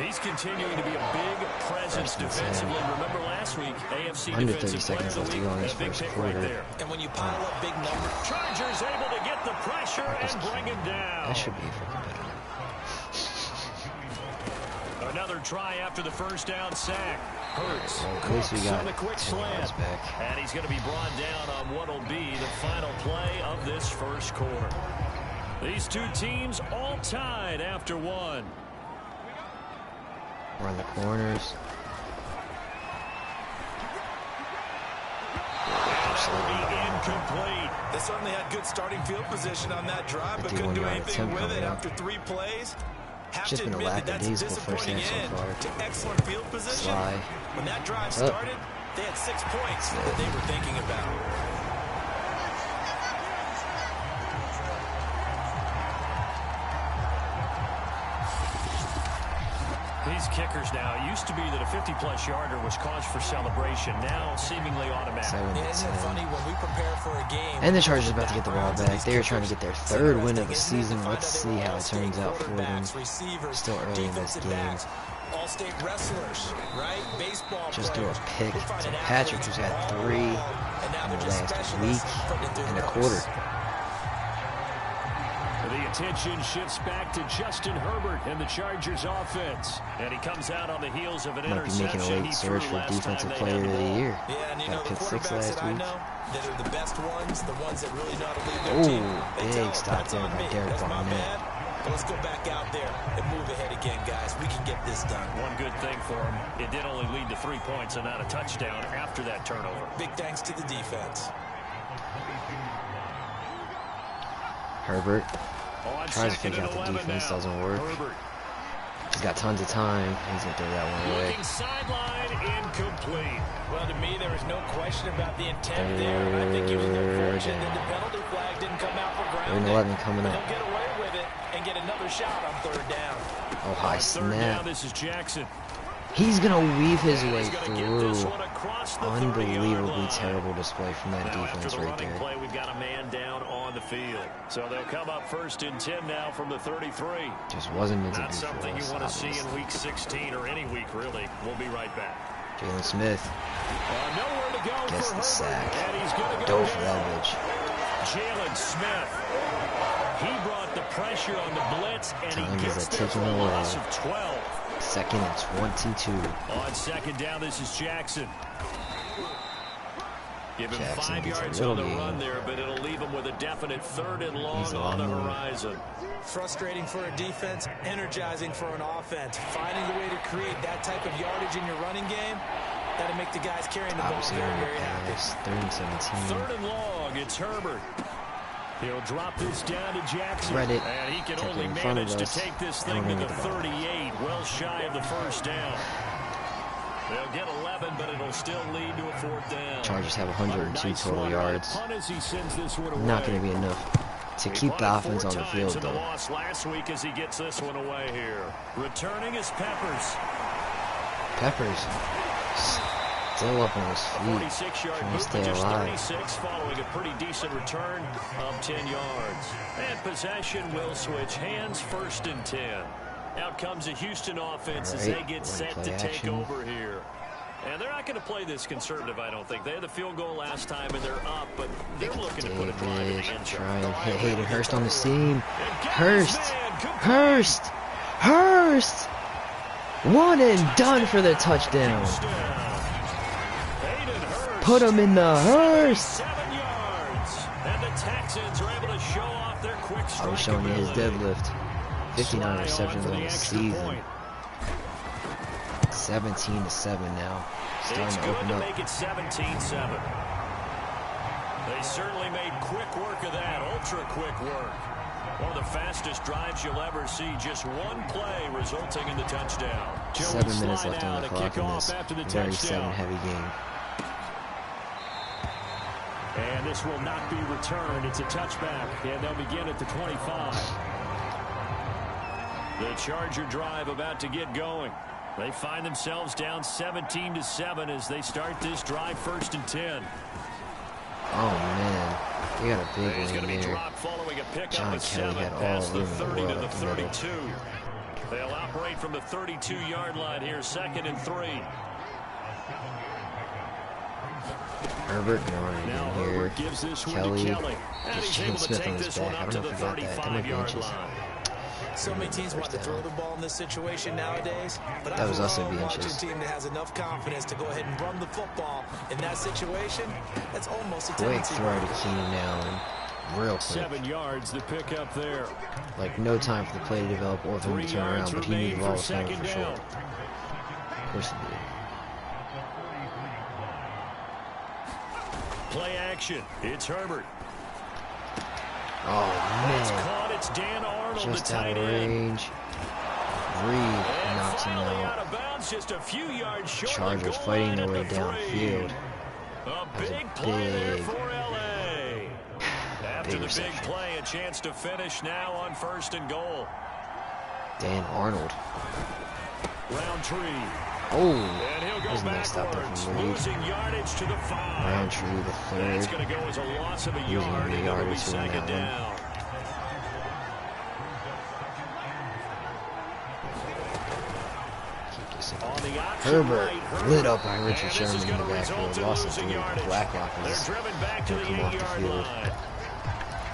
He's continuing to be a big presence defensively. Remember last week, AFC Under Defensive 30 Player of seconds the left to Week, go in this that big first pick quarter. right there. And when you pile up big numbers, Chargers able to get the pressure and bring him down. That should be for competitive. Another try after the first down sack. Hurts. Well, at least we Cooks got on the quick 10 yards slant. back. And he's going to be brought down on what will be the final play of this first quarter. These two teams all tied after one. Run the corners. That will be incomplete. they certainly had good starting field position on that drive, but couldn't do 51-yard anything attempt with it coming up. after 3 plays. Have Just to been a admit that that's a lackadaisical first disappointing half so end far. to excellent field position. Sly. When that drive Up. started, they had 6 points that they were thinking about. These kickers now, it used to be that a 50-plus yarder was cause for celebration. Now seemingly automatic. 7 to Isn't it 10. funny when we prepare for a game? And the Chargers about to get the ball backgrounds of back. these They are trying to kickers, get their it's 3rd win of the interesting, isn't it, season. to find Let's out see they were how it all-state turns out for them. quarterbacks, receivers, Still early in this defensive game. backs, all-state wrestlers, right? Baseball Just threw a players. pick We're finding to Patrick, athletes who's had all 3 along, and now in they're the just last specialists week putting it through and a the quarter. hoops. The attention shifts back to Justin Herbert and the Chargers offense. And he comes out on the heels of an Might be making a interception he late threw surge for last time Defensive they Player had of the the ball. Year. Yeah, and you Got know, the pick 6 quarterbacks last that I week. know that are the best ones, the ones that really know how to lead their Ooh, team, they big tell them, stop that's there on by me, Derek that's my Barnett. bad, but let's go back out there and move ahead again, guys. We can get this done. One good thing for him, it did only lead to 3 points and not a touchdown after that turnover. Big thanks to the defense. Herbert On tries to 2nd figure and out the 11 defense, now. doesn't work. Herbert He's got tons of time. He's going to throw that one away. looking sideline, incomplete. Well, to me, there was no question about the intent there. I think he was unfortunate that the penalty flag didn't come out for 3rd and grounding. 11 coming But up. he'll get away with it and get another shot on 3rd down. Oh, high On 3rd down, snap. this is Jackson. He's going to weave his way He's going to get this through. one across the 30-yard Unbelievably line. terrible display from that Now after defense the right running there. play, we've got a man down on the field. So they'll come up 1st and 10 now from the 33. Just wasn't meant to Not be for something you us, want to see in obviously. week 16 or any week, really. We'll be right back. Jalen Smith Nowhere to go gets for the Herbert, sack. and he's going to go Dove for down. that bitch. Jalen Smith. He brought the pressure on the blitz, and Time he is gets a there for a ticking away. loss of 12. 2nd and 22. On 2nd down, this is Jackson. Give him Jackson 5 gets a yards little on the gain. run there, but it'll leave him with a definite 3rd and He's long on the long. horizon. Frustrating for a defense, energizing for an offense. Finding a way to create that type of yardage in your running game, that'll make the guys carrying the ball Obviously, very, on the very happy. pass. 3rd and 17. 3rd and long, it's Herbert. He'll drop this down to Jackson. Read it. And he can Kept it only in front of manage to us. take this I don't thing to know the what the ball 38, well shy of the first down. They'll get 11, but it'll still lead to a 4th down. Chargers have 102 total yards. Not Not going to be enough to keep the offense on the field, The though. loss last week as he gets this one away here. Returning is Peppers. Peppers still up on his feet, 46-yard trying to stay movement, just alive. 36, following a pretty decent return of 10 yards. And possession will switch hands, 1st and 10. Out comes the Houston offense as they get set to take over here. And they're not going to play this conservative, I don't think. They had the field goal last time, and they're up, but they're looking to put a drive in the end zone. Trying to hit Hayden Hurst on the seam. Hurst! 1 and done for the touchdown. Put him in the Hurst. 7 yards. And the Texans are able to show off their quick strike. I was showing you his ability. deadlift. 59 receptions on the season. 17-7 now. Starting It's to good open to up. make it 17-7. They certainly made quick work of that, ultra quick work. One of the fastest drives you'll ever see. Just one play resulting in the touchdown. 7 minutes left on the clock in this very 7-heavy game. And this will not be returned. It's a touchback, and they'll begin at the 25. The Charger drive about to get going. They find themselves down 17-7 as they start this drive, 1st and 10. Oh man, they got a big He's going to one be here. dropped following a pickup John of Kelly 7 had all past the room in the 30 world to the up the middle. 32. They'll operate from the 32-yard line here, 2nd and 3. Herbert going on Now again here. Herbert gives this one Kelly to Kelly. And gets he's James able to Smith on take his this one back. I up don't to know the if he got that. That might be 35-yard inches. line. So many teams want to throw the ball in this situation nowadays, but That was I also watch a inches. team that has enough confidence to go ahead and run the football. In that situation, that's almost a Quick tendency. throw to Keenan Allen. Real quick. 7 yards, the pickup there. Like no time for the play to develop or for him 3 to turn around, yards but he knew remain the ball for was coming 2nd for down. sure. Of course he did. Play action. It's Herbert. Oh It's man, caught. It's Dan Arnold, just the out tight of end. range. Reed And knocks him finally out. of bounds, just a few yards short. Chargers of the goal fighting line their at way the 3. downfield. A That was a big play there big- for LA. After big the big reception. play, a chance to finish now on 1st and goal. Dan Arnold. Roundtree. Oh, And he'll go there's a nice stop there backwards, from Reed. losing yardage to the 5. Roundtree, the That's third. going to go as a loss of a Losing yard, the and it'll be yardage on 2nd that one. down. Keep this in. On the option Herbert right, lit up by Richard And this Sherman is in the gonna result backfield. in Lost it losing to yardage. Blacklock They're is driven back to the come off the 8-yard field. line.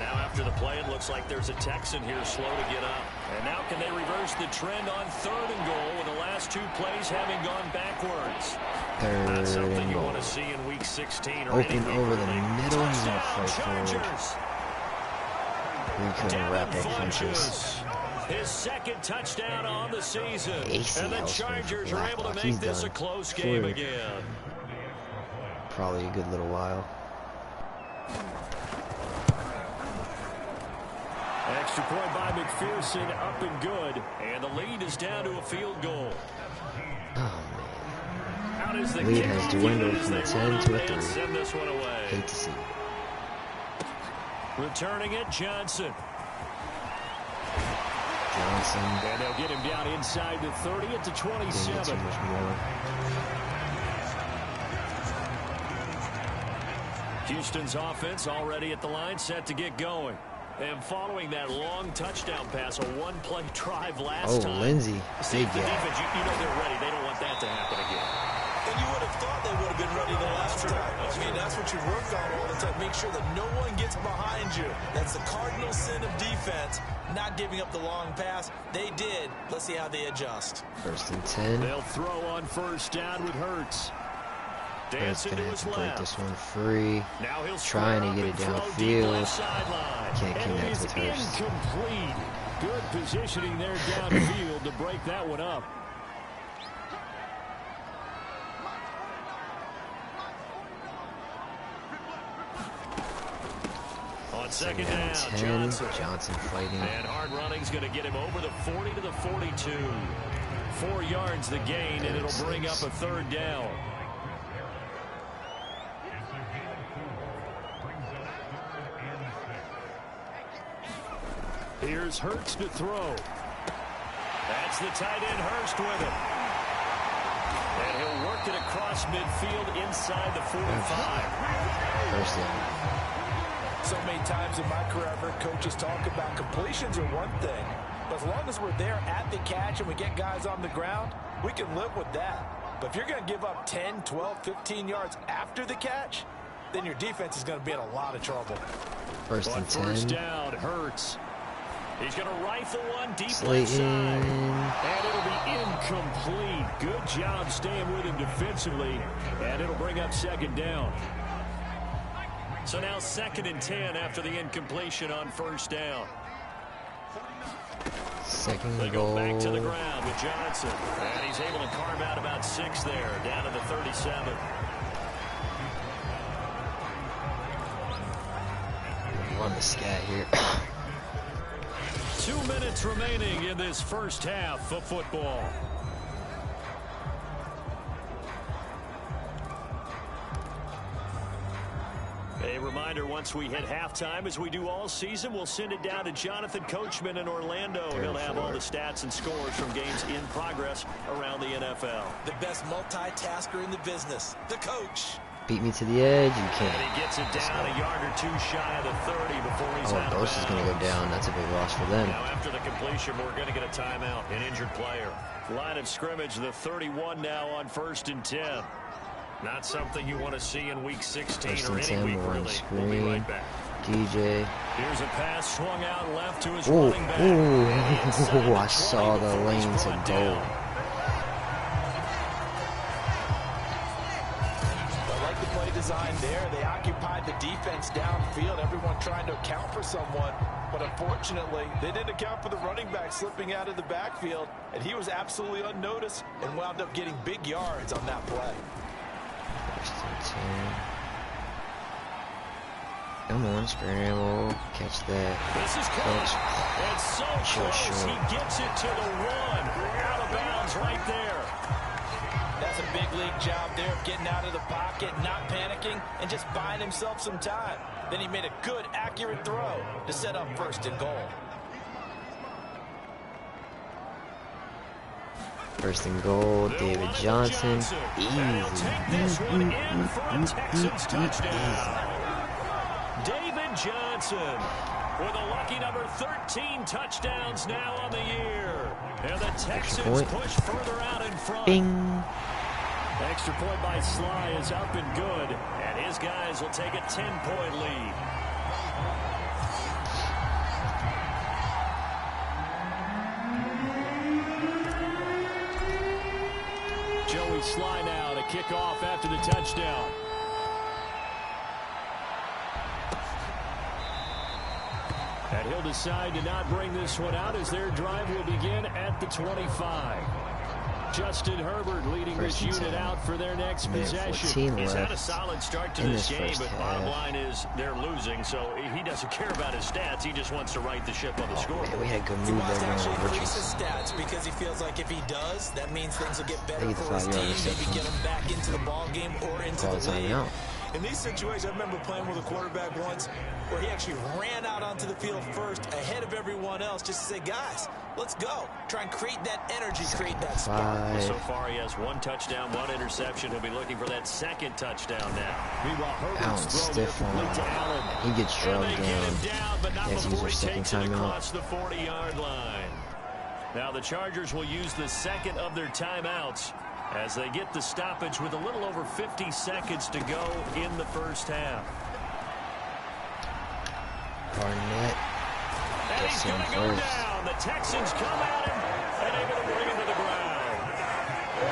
Now after the play, it looks like there's a Texan here slow to get up. And now can they reverse the trend on 3rd and goal with the last 2 plays having gone backwards? Not Third something and you goal. want to see in week 16 or Open anything over the really. middle. He's gonna Touchdown, fight forward. Chargers. We couldn't wrap Devin up punches. Funchess. His 2nd touchdown on the season. ACL And the sprain for Chargers are able to Blacklock. make He's this done a close game for again. probably a good little while. Extra point by McPherson, up and good. And the lead is down to a field goal. Oh Out is the man, lead has kickoff dwindled unit as from they a 10 run to up a and 3. send this one away. Hate to see it. Returning it, Johnson. Johnson And they'll get him down inside the 30 at the didn't get 27. too much more. Houston's offense already at the line, set to get going. And following that long touchdown pass, a one-play drive last time. Oh, Lindsey, See, big the gap. defense, you know they're ready. They don't want that to happen again. And you would have thought they would have been ready the last time. I mean, that's what you work on all the time. Make sure that no one gets behind you. That's the cardinal sin of defense, not giving up the long pass. They did. Let's see how they adjust. 1st and 10. They'll throw on 1st down with Hurts. Hurts Dancing gonna to have his to break left. this one free. Now he'll Trying to square get up it and throw deep downfield. left sideline. Can't And connect it is with Hurst. incomplete. Good positioning there downfield to break that one up. On Second down, 10. Johnson fighting. And hard running's going to get him over the 40 to the 42. 4 yards the gain, and it'll bring up a third down. Here's Hurts to throw. That's the tight end Hurst with it. And he'll work it across midfield inside the 45. First down. So many times in my career, I've heard coaches talk about completions are one thing, but as long as we're there at the catch and we get guys on the ground, we can live with that. But if you're going to give up 10, 12, 15 yards after the catch, then your defense is going to be in a lot of trouble. First and 10. First down, Hurts. He's going to rifle one deep left Slayton. side. And it'll be incomplete. Good job staying with him defensively. And it'll bring up second down. So now 2nd and 10 after the incompletion on first down. Second They goal. go back to the ground with Johnson. And he's able to carve out about 6 there, down to the 37. Run the scat here. 2 minutes remaining in this first half of football. A reminder, once we hit halftime, as we do all season, we'll send it down to Jonathan Coachman in Orlando. He'll have all the stats and scores from games in progress around the NFL. The best multitasker in the business, the coach. Beat me to the edge. You can't. And he gets it down a yard or 2 shy of the 30 before he's out of Ghost is going to go down. That's a big loss for them. Now after the completion, we're going to get a timeout. An injured player. Line of scrimmage, the 31 now on 1st and 10. Not something you want to see in week 16 or any week, really. We'll be right back. DJ. Here's a pass swung out left to his Ooh, running back. ooh, I saw the lane to goal. I like the play design there. They occupied the defense downfield, everyone trying to account for someone. But unfortunately, they didn't account for the running back slipping out of the backfield, and he was absolutely unnoticed and wound up getting big yards on that play. Come on, scramble. Catch that. This is close. And so close. He gets it to the 1. Out of bounds right there. That's a big league job there of getting out of the pocket, not panicking, and just buying himself some time. Then he made a good, accurate throw to set up 1st and goal. 1st and goal, David Johnson. Easy. David Johnson with a lucky number 13 touchdowns now on the year. And the Texans push further out in front. Bing. Extra point by Sly is up and good. And his guys will take a 10-point lead. Joey Sly now to kick off after the touchdown. And he'll decide to not bring this one out as their drive will begin at the 25. Justin Herbert leading this unit out for their next possession. He's had a solid start to this game, but bottom line is they're losing, so he doesn't care about his stats. He just wants to right the ship on the scoreboard. We had a good move there. Actually increase his stats because he feels like if he does, that means things will get better for his team. Maybe get him back into the ball game or into the league. In these situations, I remember playing with a quarterback once where he actually ran out onto the field first ahead of everyone else just to say, guys, let's go. Try and create that energy, create that spark. So far, he has 1 touchdown, 1 interception. He'll be looking for that 2nd touchdown now. Meanwhile, Herbert's throw complete to Allen. He gets drugged down. But not before he takes it across out. the 40-yard line. Now the Chargers will use the 2nd of their timeouts as they get the stoppage with a little over 50 seconds to go in the first half. Barnett. And he's going to go down. The Texans come at him and able to bring him to the ground.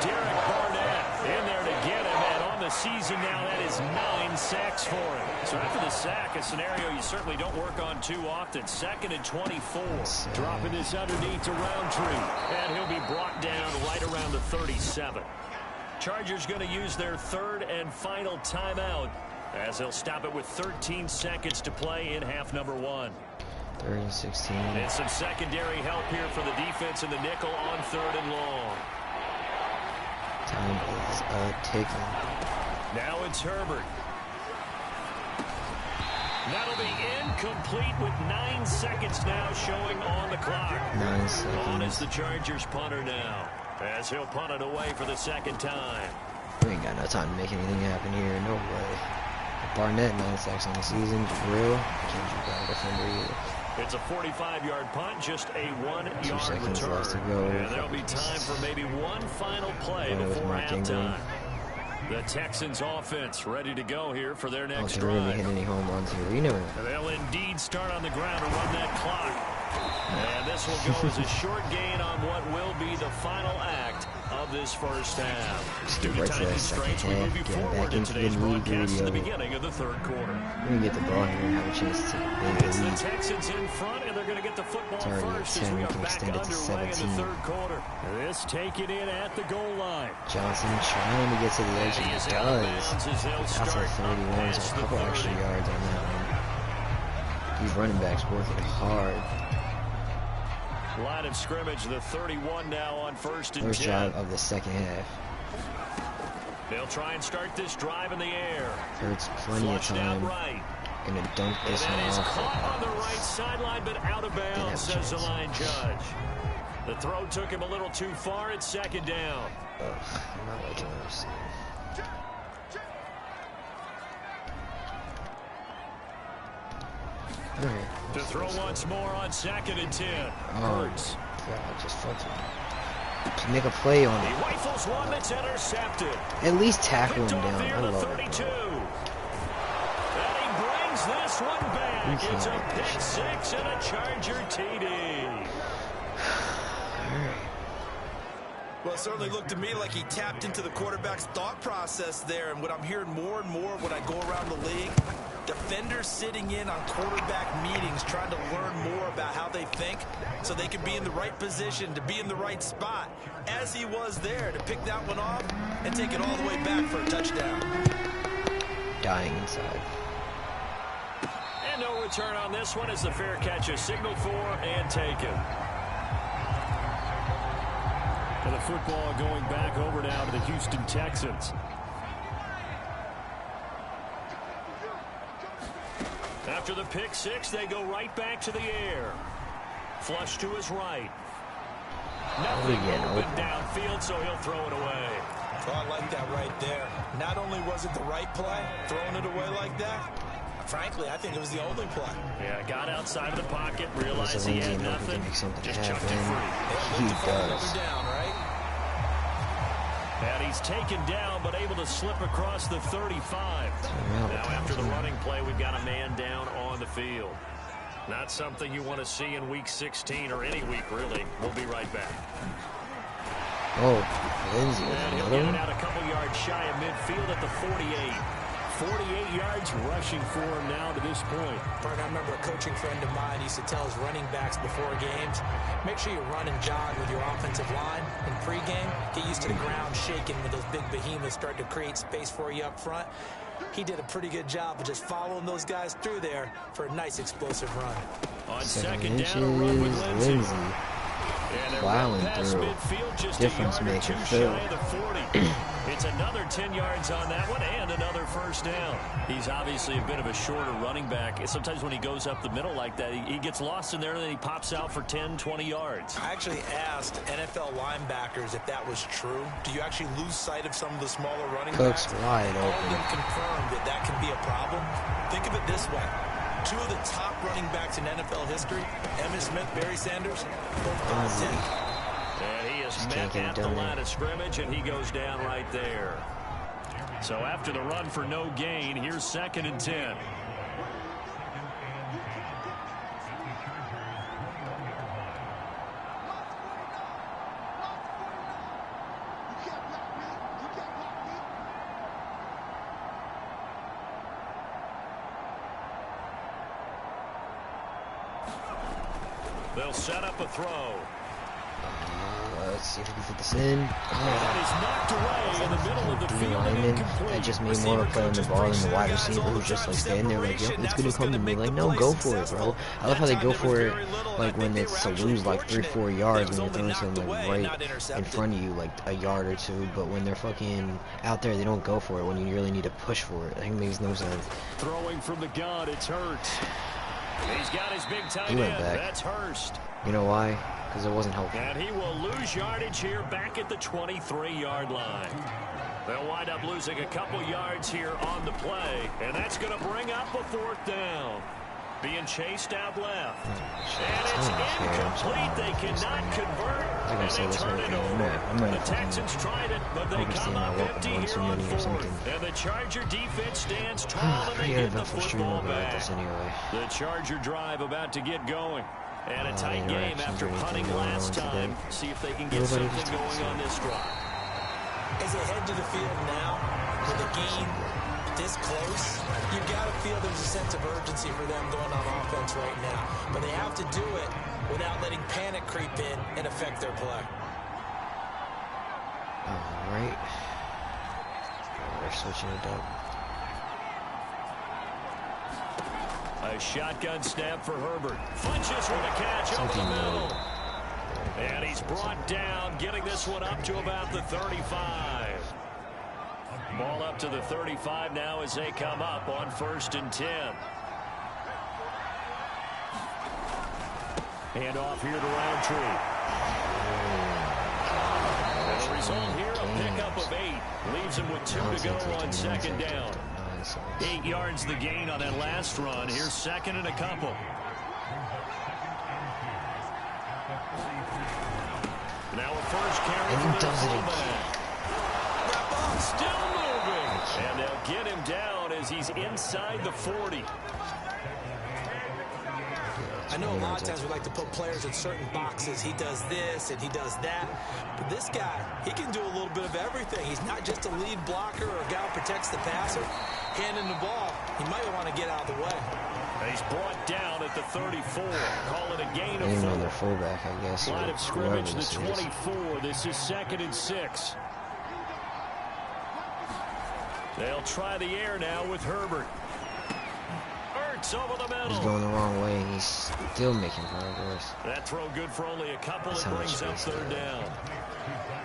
Derek Barnett in there to get him, and on the season now, that is 9 sacks for him. So after the sack, a scenario you certainly don't work on too often. 2nd and 24. Dropping this underneath to Roundtree, and he'll be brought down right around the 37. Chargers going to use their 3rd and final timeout As they'll stop it with 13 seconds to play in half number 1. 3rd and 16. And some secondary help here for the defense in the nickel on 3rd and long. Time is ticking. Now it's Herbert. That'll be incomplete with 9 seconds now showing on the clock. 9 seconds. On is the Chargers punter now, as he'll punt it away for the 2nd time. We ain't got no time to make anything happen here. No way. Barnett, 9 sacks on the season. Drill. Can't you got a defender either. It's a 45-yard punt, just a 1-yard 2 seconds return. left to go. And there'll be time for maybe one final play before halftime. The Texans offense ready to go here for their next drive. Really hit any home runs here. You never know. They'll indeed start on the ground to run that clock. And this will go as a short gain on what will be the final act of this first half. Just Due get to right to time that second constraints, we half. move you Get forward back in into the today's broadcast nitty-gritty to the of it. beginning of the 3rd quarter. We're going to get the ball here and have a chance to take a big It's the lead. Texans in front, and they're going to get the football It's already first at as 10. we We are can back extend it to underway in the 17. 3rd quarter. This taken in at the goal line. Johnson trying to get to the edge, and He he is out of bounds does. as they'll That's start a 31, past so a the couple 30. extra yards on that one. These running backs working hard. Line of scrimmage, the 31 now on 1st and 10. First drive of the second half. They'll try and start this drive in the air. Hurts plenty of Flushed out time. right. Gonna dunk And this that one is off. caught on the right sideline, but out of bounds, have a says the chance. line judge. The throw took him a little too far. It's 2nd down. Ugh, I'm not liking what I'm seeing. Alright. To throw once more on 2nd and 10. Oh, Hurts. God, just fucking just make a play on He it. rifles one that's intercepted. At least tackle Picked him off down. near I the love 32. it. And he brings this one back. You can't It's a make that pick shit. 6 and a Charger TD. Well, it certainly looked to me like he tapped into the quarterback's thought process there. And what I'm hearing more and more when I go around the league, defenders sitting in on quarterback meetings trying to learn more about how they think so they can be in the right position to be in the right spot, as he was there to pick that one off and take it all the way back for a touchdown. Dying inside. And no return on this one as the fair catch is signaled for and taken. And the football going back over now to the Houston Texans. After the pick 6, they go right back to the air. Flush to his right. Nothing open downfield, so he'll throw it away. Oh, I like that right there. Not only was it the right play, throwing it away like that, frankly, I think it was the only play. Yeah, got outside of the pocket, realized he had nothing, just chucked it He He does. down, right? And he's taken down, but able to slip across the 35. Now, after the running play, we've got a man down on the field. Not something you want to see in Week 16 or any week, really. We'll be right back. Oh, Lindsay with And he'll another get it one. out a couple yards shy of midfield at the 48. 48 yards rushing for him now to this point. Bert, I remember a coaching friend of mine used to tell his running backs before games, make sure you run and jog with your offensive line in pregame. Get used to the ground shaking when those big behemoths start to create space for you up front. He did a pretty good job of just following those guys through there for a nice explosive run. On 2nd second down, a run with inches, Lindsay. Lindsay. And they're Plowing right past through. midfield, just Difference a yard or maker, two Phil. shy of the 40. It's another 10 yards on that one and another first down. He's obviously a bit of a shorter running back. Sometimes when he goes up the middle like that, he gets lost in there and then he pops out for 10, 20 yards. I actually asked NFL linebackers if that was true. Do you actually lose sight of some of the smaller running Cook's backs? wide All of open. them confirmed that that can be a problem. Think of it this way. Two of the top running backs in NFL history, Emmitt Smith, Barry Sanders, both top 10. And he is Just met can't get it at the done. line of scrimmage, and he goes down right there. So after the run for no gain, here's 2nd and 10. They'll set up a throw. Let's see if we can fit this in. That is knocked away in the middle of the D field and lineman incomplete. that just made more of a play on the ball than the wide receiver who's just like standing there like, yep, it's gonna come to me. Like, no, go for it, bro. I love how they go for it like when it's to lose like 3-4 yards when you're throwing something like right in front of you, like a yard or two. But when they're fucking out there, they don't go for it when you really need to push for it. That makes no sense. Throwing from the gun, it's Hurts. He's got his big tight He went end. back. That's Hurst. You know why? Because it wasn't helpful. And he will lose yardage here back at the 23-yard line. They'll wind up losing a couple yards here on the play, and that's going to bring up a 4th down. Being chased out left. And it's incomplete. They cannot convert, and they turn it over. The Texans tried it, but they come up empty here on 4th. And the Charger defense stands tall, and they get the football back. The Charger drive about to get going. And a tight game after punting last time. See if they can get something going on this drive. As they head to the field now, with the game this close, you've got to feel there's a sense of urgency for them going on offense right now. But they have to do it without letting panic creep in and affect their play. All right. We're switching it up. A shotgun snap for Herbert. Flinches for the catch over the middle. And he's brought down, getting this one up to about the 35. Ball up to the 35 now as they come up on 1st and 10. Hand off here to Roundtree. And the result here, a pickup of 8. Leaves him with 2 to go on 2nd down. 8 yards the gain on that last run. Here's 2nd and a couple. Now a first carry And from he the does it fullback. That ball still moving. And they'll get him down as he's inside the 40. I know a lot of times we like to put players in certain boxes. He does this and he does that. But this guy, he can do a little bit of everything. He's not just a lead blocker or a guy who protects the passer. Handing the ball, he might want to get out of the way. He's brought down at the 34. Call it a gain of 4. Even on their fullback, I guess. Line of scrimmage, the this 24. This is 2nd and 6. They'll try the air now with Herbert. Hurts over the middle. He's going the wrong way, and he's still making progress. That throw good for only a couple. It brings up 3rd down.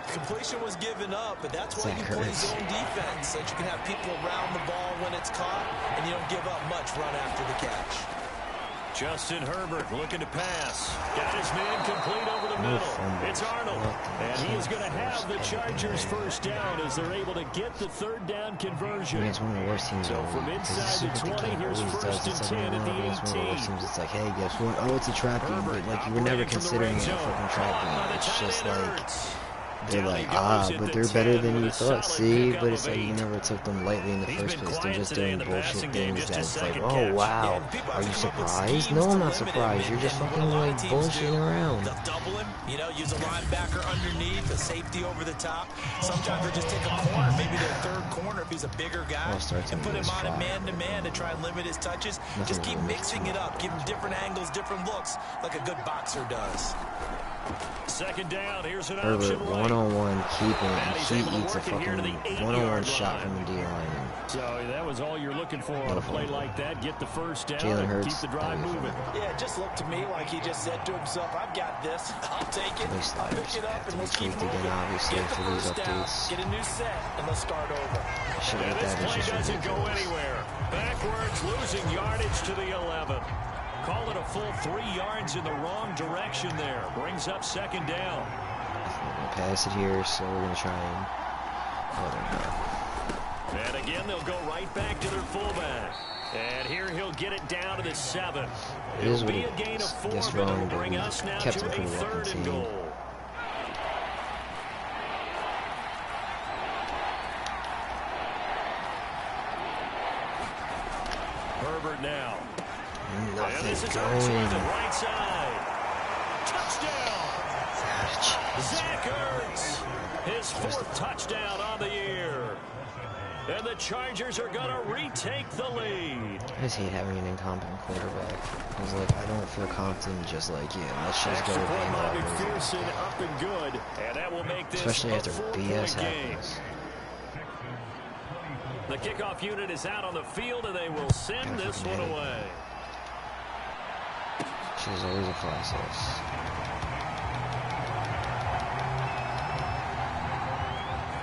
Completion was given up, but that's why you play zone defense, so that you can have people around the ball when it's caught, and you don't give up much run after the catch. Justin Herbert looking to pass. Got his man complete over the middle. It's Arnold. And he is going to have the Chargers 1st down as they're able to get the 3rd down conversion. It's one of the worst teams. So from inside the 20, here's 1st and 10 at the 18. It's one of the worst teams. It's like, hey, guess what? Oh, it's a trap game. But, like, you were never considering it a fucking trap game. It's just like... They're like, but they're better than you thought. See, but it's like you never took them lightly in the first place. They're just doing bullshit things that's like, oh wow, are you surprised? No, I'm not surprised. You're just fucking like bullshitting around. They'll double him, you know, use a linebacker underneath, a safety over the top. Sometimes they'll just take a corner, maybe their 3rd corner if he's a bigger guy, and put him on a man-to-man to try and limit his touches. Just keep mixing it up, give him different angles, different looks, like a good boxer does. 2nd down, here's an Herbert, option. one-on-one, keeping it, and he eats a fucking one-on-one shot from the D line. So that was all you're looking for on a play like that. Get the 1st down Jalen and Hurts, keep the drive moving. Yeah, it just looked to me like he just said to himself, I've got this. I'll take it. I'll pick it up, and let's keep moving. Again, obviously, Get the for these 1st down, updates. get a new set, and let's start over. And this play doesn't go anywhere. Backwards, losing yardage to the 11. Call it a full 3 yards in the wrong direction there. Brings up 2nd down. We're going to pass it here, so we're going to try and... And again, they'll go right back to their fullback. And here he'll get it down to the 7. It'll be a gain of 4, but it'll bring us now to a 3rd and goal. Herbert now. And this is Hurts on the right side. Touchdown. Zach Ertz. His fourth touchdown on the year. And the Chargers are going to retake the lead. I just hate having an incompetent quarterback. Because, like, I don't feel confident just like, yeah, let's just go with McPherson up and good. And that will make this especially after a BS game. happens. The kickoff unit is out on the field, and they will send this one away. She's always a process.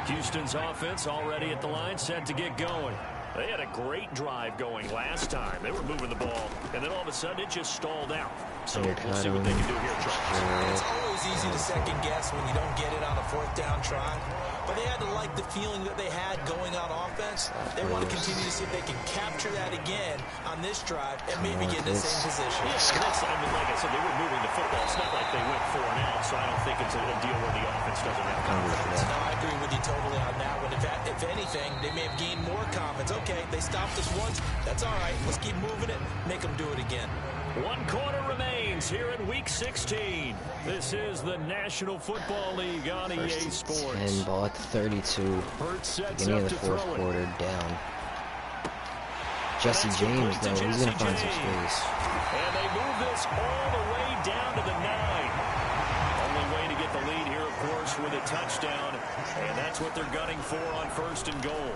Houston's offense already at the line, set to get going. They had a great drive going last time. They were moving the ball, and then all of a sudden it just stalled out. So we'll see what they can do here, Charles. It's always easy to second guess when you don't get it on a fourth down try. But they had to like the feeling that they had going on offense. They want to continue to see if they can capture that again on this drive and maybe get in the same position. Yeah, I mean, like I said, they were moving the football. It's not like they went 4 and out, so I don't think it's a deal where the offense doesn't have confidence. No, I agree with you totally on that one. If anything, they may have gained more confidence. Okay, they stopped us once. That's all right. Let's keep moving it. Make them do it again. 1 quarter remains here in Week 16. This is the National Football League on EA Sports. 10, ball at the 32. Beginning of the fourth quarter, down. Jesse James, though, he's going to find some space. And they move this all the way down to the 9. Only way to get the lead here, of course, with a touchdown. And that's what they're gunning for on 1st and goal.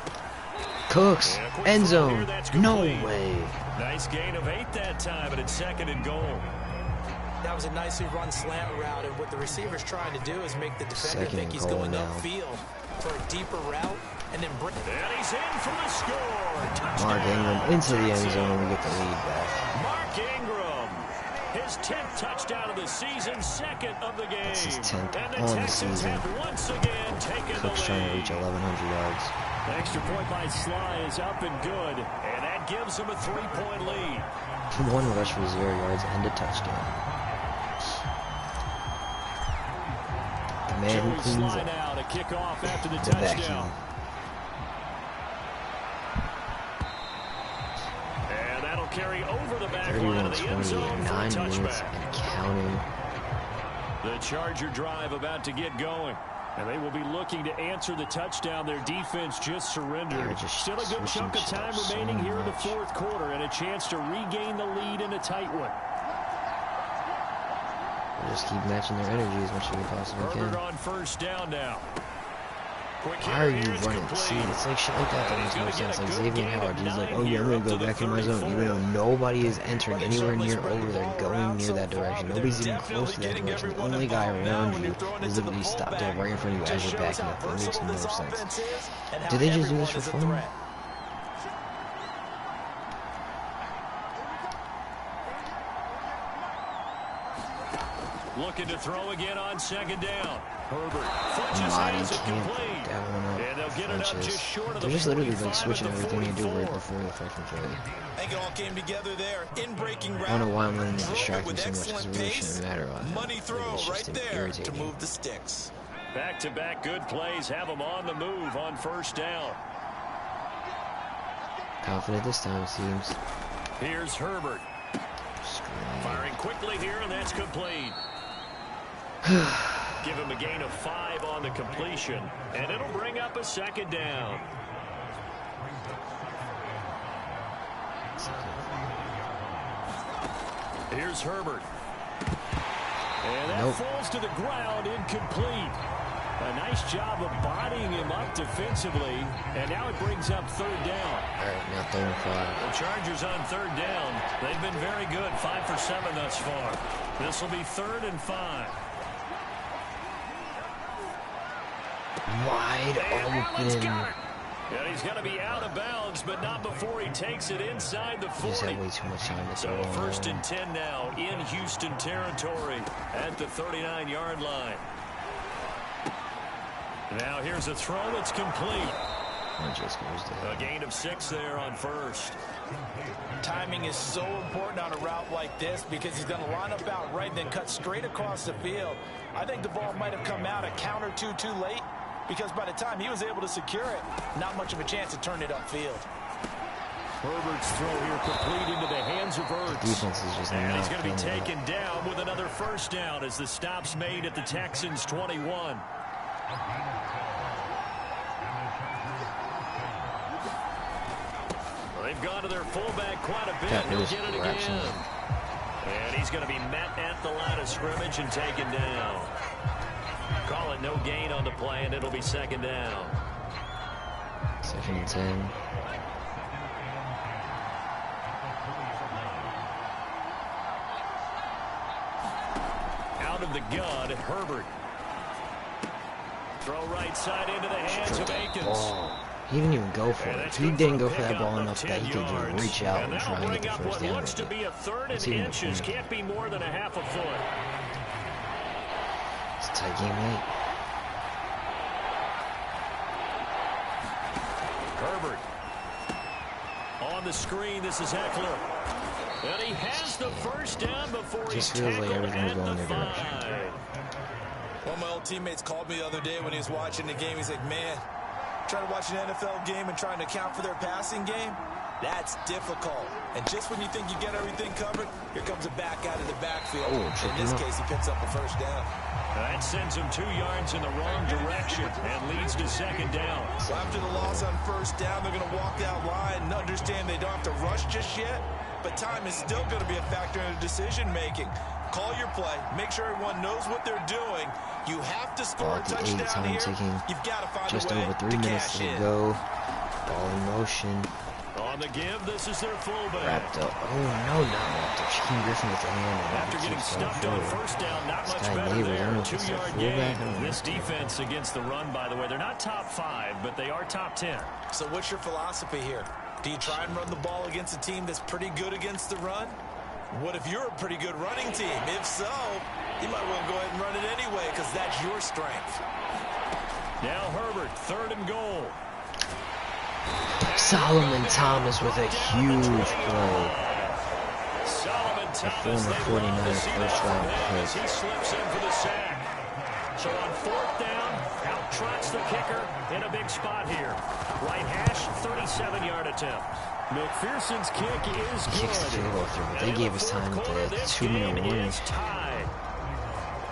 Cooks, end zone, no way. Nice gain of 8 that time, and it's 2nd and goal. That was a nicely run slant route, and what the receiver's trying to do is make the defender think he's going upfield for a deeper route, and then bring. And he's in for the score. Touchdown. Mark Ingram into the end zone, we get the lead back. Mark Ingram, his 10th touchdown of the season, 2nd of the game. That's his 10th and the on the Texans season. have once again taken the Cook's trying to lead. reach 1,100 yards. The extra point by Sly is up and good, and that gives him a 3-point lead. 1 rush for 0 yards and a touchdown. The man who cleans up. Now to kick off after the touchdown. And that'll carry over the back line of the end zone for a 9 minutes touchback. and counting. The Charger drive about to get going. And they will be looking to answer the touchdown. Their defense just surrendered. Still a good chunk of time remaining here in the fourth quarter and a chance to regain the lead in a tight one. We'll just keep matching their energy as much as we possibly Herbert can. on 1st down now. Why are you running? See, it's like shit like that that makes no sense. Like Xavier Howard, he's like, oh yeah, I'm gonna go back in my zone. Even though nobody is entering anywhere near over there, going near that direction. Nobody's even close to that direction. The only guy around you is literally stopped there right in front of you as you're backing up. That makes no sense. Did they just do this for fun? Looking to throw again on 2nd down. Herbert flinches, has it complete. And they'll get it up just short of the 45 They're just literally like switching at the everything they do 44. right before the fucking play. I think it all came together there. In breaking route. I don't know why I'm letting them distract me with so much because it excellent really pace. shouldn't matter on that. Money throw It's right just there to irritating. move the sticks. Back-to-back good plays have them on the move on 1st down. Confident this time, it seems. Here's Herbert. Firing quickly here, and that's complete. Give him a gain of 5 on the completion, and it'll bring up a 2nd down. Here's Herbert. And that falls to the ground, incomplete. A nice job of bodying him up defensively, and now it brings up 3rd down. All right, now 3rd and 5. The Chargers on 3rd down. They've been very good, 5 for 7 thus far. This will be 3rd and 5. Wide open. And he's going to be out of bounds, but not before he takes it inside the 40. Just had way too much time to So throw. 1st and 10 now in Houston territory at the 39-yard line. Now here's a throw that's complete. A gain of 6 there on 1st. Timing is so important on a route like this because he's going to line up out right, then cut straight across the field. I think the ball might have come out a count or two too late because by the time he was able to secure it, not much of a chance to turn it upfield. Herbert's throw here complete into the hands of Ertz. Defense is just and he's not going to be playing taken down with another 1st down as the stop's made at the Texans' 21. They've gone to their fullback quite a bit. He'll get it again. And he's going to be met at the line of scrimmage and taken down. Call it no gain on the play, and it'll be second down. 2nd and 10. Out of the gun, Herbert. Throw right side into the hands of Akins. He didn't even go for it. He didn't go for that ball enough that he could just reach out and try and get the first down. Looks to be a 3rd and inches. Can't be more than a half a foot. It's a tight game late. Herbert. On the screen, this is Eckler. And he has the first down before he's feels like tackled everything's at going the their direction. 5. One of my old teammates called me the other day when he was watching the game. He's like, man, trying to watch an NFL game and trying to account for their passing game, that's difficult. And just when you think you get everything covered, here comes a back out of the backfield. In this case, he picks up a first down. That sends him 2 yards in the wrong direction and leads to second down. So after the loss on first down, they're going to walk that line and understand they don't have to rush just yet, but time is still going to be a factor in the decision-making. Call your play. Make sure everyone knows what they're doing. You have to score a touchdown here. You've got to find just a way over 3 to minutes cash to in. go. Ball in motion. On the give, this is their fullback. Wrapped up. Oh, no, not wrapped up. Shaquem Griffin with the hand. After getting stuffed on first down, not much better there. 2-yard gain. This defense against the run, by the way, they're not top 5, but they are top 10. So what's your philosophy here? Do you try and run the ball against a team that's pretty good against the run? What if you're a pretty good running team? If so, you might want to go ahead and run it anyway because that's your strength. Now Herbert, 3rd and goal. Solomon Thomas with a huge play. Solomon Thomas, the former 49er first-round pick. He slips in for the sack. So on 4th down, out trots the kicker in a big spot here. Right hash, 37-yard attempt. McPherson's kick is good. Kicks the field goal through. They gave us time to 2-minute warning.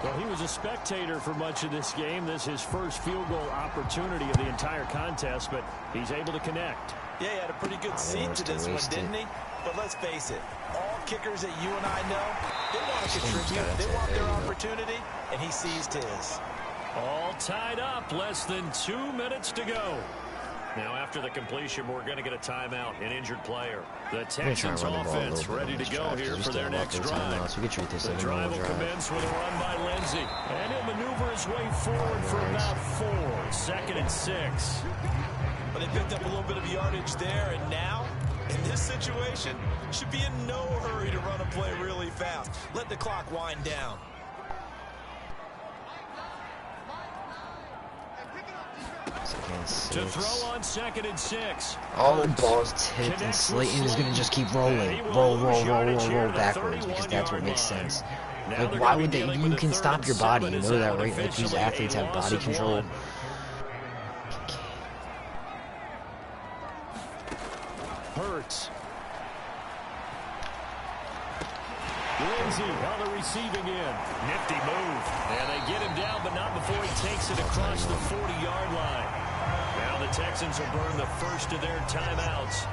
Well, he was a spectator for much of this game. This is his first field goal opportunity of the entire contest, but he's able to connect. Yeah, he had a pretty good seat to this one, didn't he? But let's face it, all kickers that you and I know, they want to contribute. They want their opportunity, and he seized his. All tied up, less than 2 minutes to go. Now, after the completion, we're going to get a timeout, an injured player. The Texans offense ready to go here for their next drive. The drive will commence with a run by Lindsey. And he'll maneuver his way forward for about 4. 2nd and 6. But they picked up a little bit of yardage there, and now, in this situation, should be in no hurry to run a play really fast. Let the clock wind down. To throw on 2nd and 6. All the balls tipped, and Slayton is going to just keep rolling. Roll backwards, because that's what makes sense. Like, why would they? You can stop your body. You know that, right? Like, these athletes have body control. Hurts. Lindsey on the receiving end. Nifty move. And they get him down, but not before he takes it across the 40-yard line. Now the Texans will burn the first of their timeouts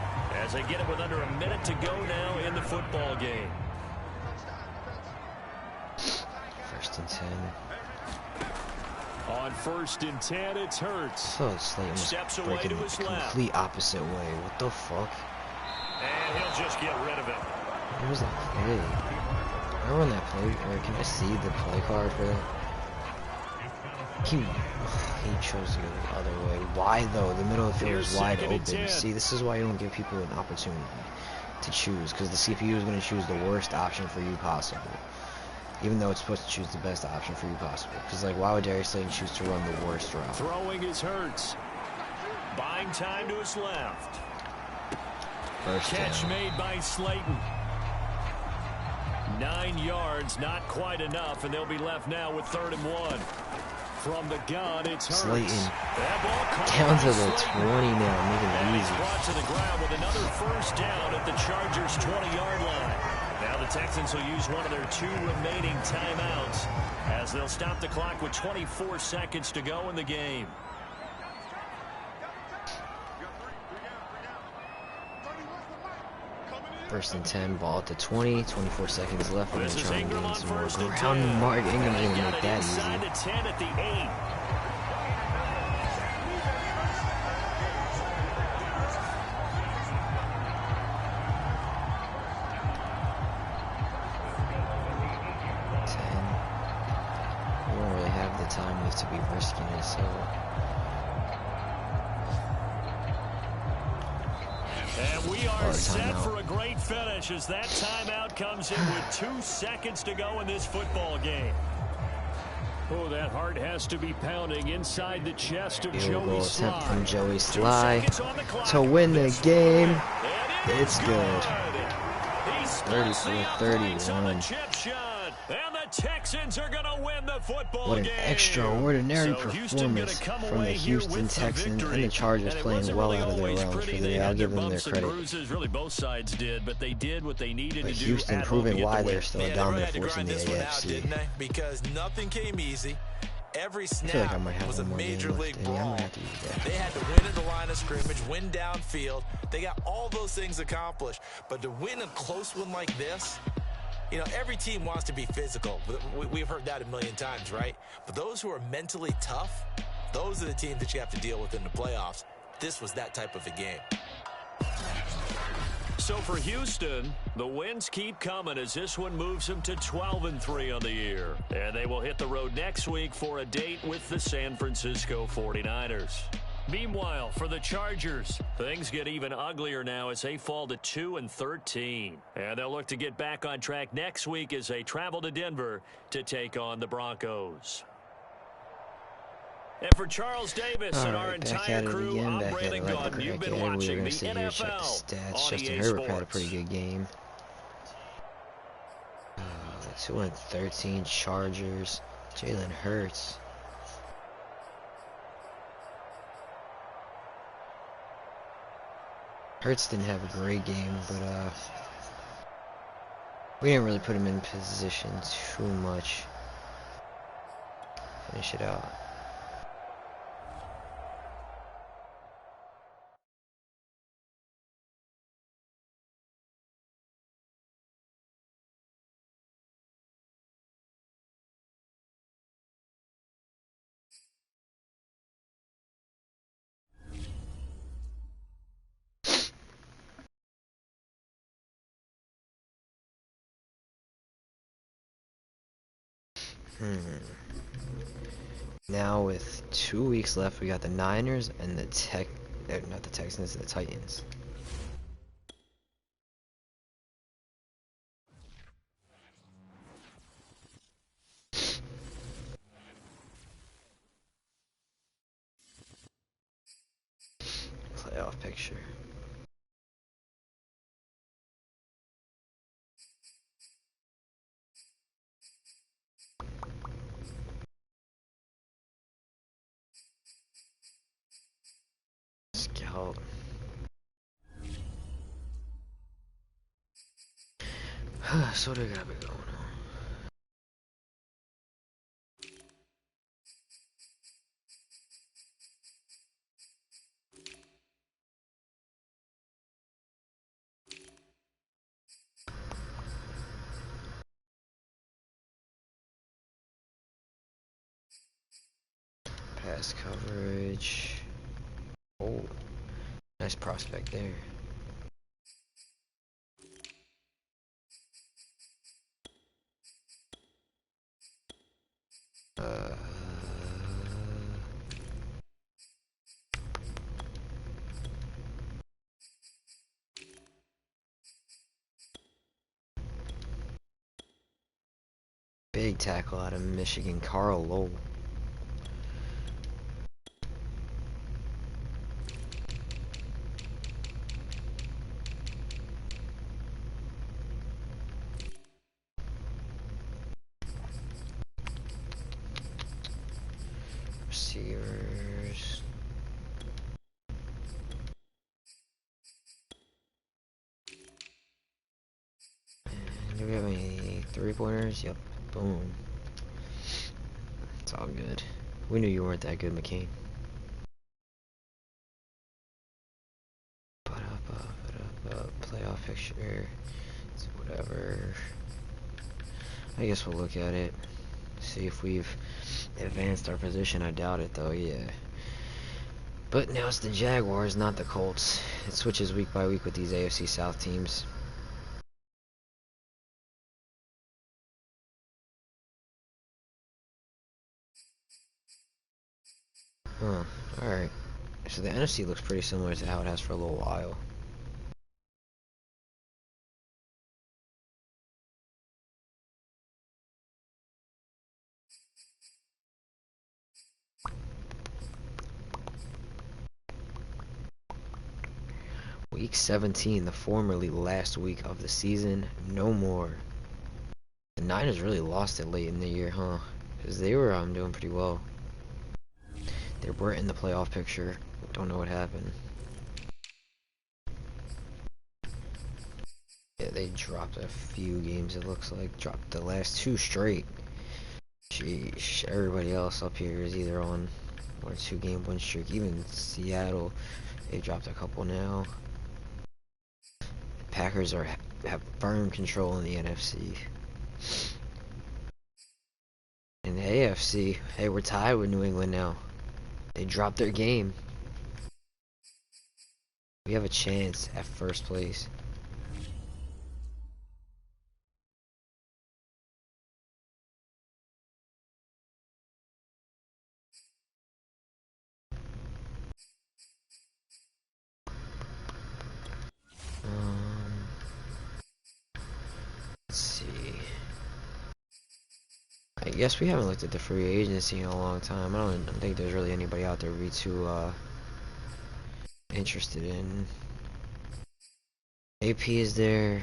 as they get it with under a minute to go now in the football game. 1st and 10. On 1st and 10, it's Hurts. I feel like Slayton was breaking the complete opposite way. What the fuck? And he'll just get rid of it. What was that play? Can I run that play? Or can I see the play card for that? He chose to go the other way. Why though? The middle of the field is wide open. See, this is why you don't give people an opportunity to choose, because the CPU is going to choose the worst option for you possible, even though it's supposed to choose the best option for you possible. Because, like, why would Darius Slayton choose to run the worst route? Throwing his Hurts. Buying time to his left. First catch down. made by Slayton. 9 yards, not quite enough, and they'll be left now with 3rd and 1. From the gun, it's Hurts. Slayton down to the 20 now, making it easy. Brought to the ground with another first down at the Chargers' 20-yard line. Now the the Texans will use one of their 2 remaining timeouts as they'll stop the clock with 24 seconds to go in the game. First and 10, ball at the 20, 24 seconds left. We're going to try and Ingram gain on some more first and ground. 10. Mark Ingram They didn't got make it that inside easy. the 10 at the 8. We don't really have the time left to be risking it, so... And we are set for a great finish as that timeout comes in with 2 seconds to go in this football game. Oh, that heart has to be pounding inside the chest of Joey Sly. Attempt from Joey Sly to win the game. It's good. 34-31. And the Texans are going to win the football What an game. extraordinary So performance from the Houston Texans, and the Chargers playing well out of their realms for the day. I'll give them their credit. Really, both sides did, but they did what they needed But to do. Houston proving why they're still a dominant they really force in had the to grind this one out, AFC. didn't they? Because nothing came easy. Every I feel snap like I might have was a one more game major left. league Yeah, I brawl. might have to use that. They had to win at the line of scrimmage, win downfield. They got all those things accomplished. But to win a close one like this, you know, every team wants to be physical. We've heard that a million times, right? But those who are mentally tough, those are the teams that you have to deal with in the playoffs. This was that type of a game. So for Houston, the wins keep coming as this one moves them to 12-3 on the year. And they will hit the road next week for a date with the San Francisco 49ers. Meanwhile, for the Chargers, things get even uglier now as they fall to 2-13. And they'll look to get back on track next week as they travel to Denver to take on the Broncos. And for Charles Davis and our entire crew, I'm Brandon Gaudin. You've been watching the NFL on Justin EA Herbert had a Sports. pretty good game. 2-13 Chargers. Jalen Hurts. Hurts didn't have a great game, but we didn't really put him in position too much. Finish it out. Now with 2 weeks left, we got the Niners and the not the Texans, the Titans. Playoff picture. Scout. So what do we got going on? Pass coverage. Oh, nice prospect there. Big tackle out of Michigan, Carl Lowe. Receivers. And do we have 3-pointers? Yep. Boom. It's all good. We knew you weren't that good, McCain. Playoff picture. It's whatever. I guess we'll look at it. See if we've advanced our position. I doubt it, though, yeah. But now it's the Jaguars, not the Colts. It switches week by week with these AFC South teams. Huh, alright. So the NFC looks pretty similar to how it has for a little while. Week 17, the formerly last week of the season, no more. The Niners really lost it late in the year, huh? Because they were doing pretty well. They were in the playoff picture. Don't know what happened. Yeah, they dropped a few games, it looks like. Dropped the last 2 straight. Sheesh, everybody else up here is either on 1 or 2 game win streak. Even Seattle, they dropped a couple now. Packers have firm control in the NFC. In the AFC, hey, we're tied with New England now. They dropped their game. We have a chance at first place. Let's see. I guess we haven't looked at the free agency in a long time. I don't think there's really anybody out there we'd be too interested in. AP is there.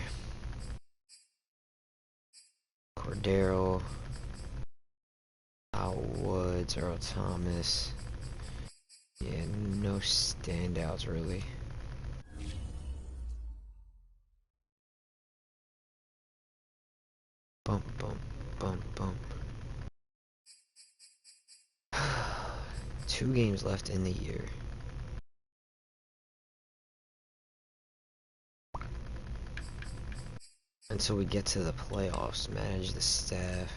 Cordero. Al Woods, Earl Thomas. Yeah, no standouts really. Bump, bump, bump, bump. 2 games left in the year. Until we get to the playoffs, manage the staff.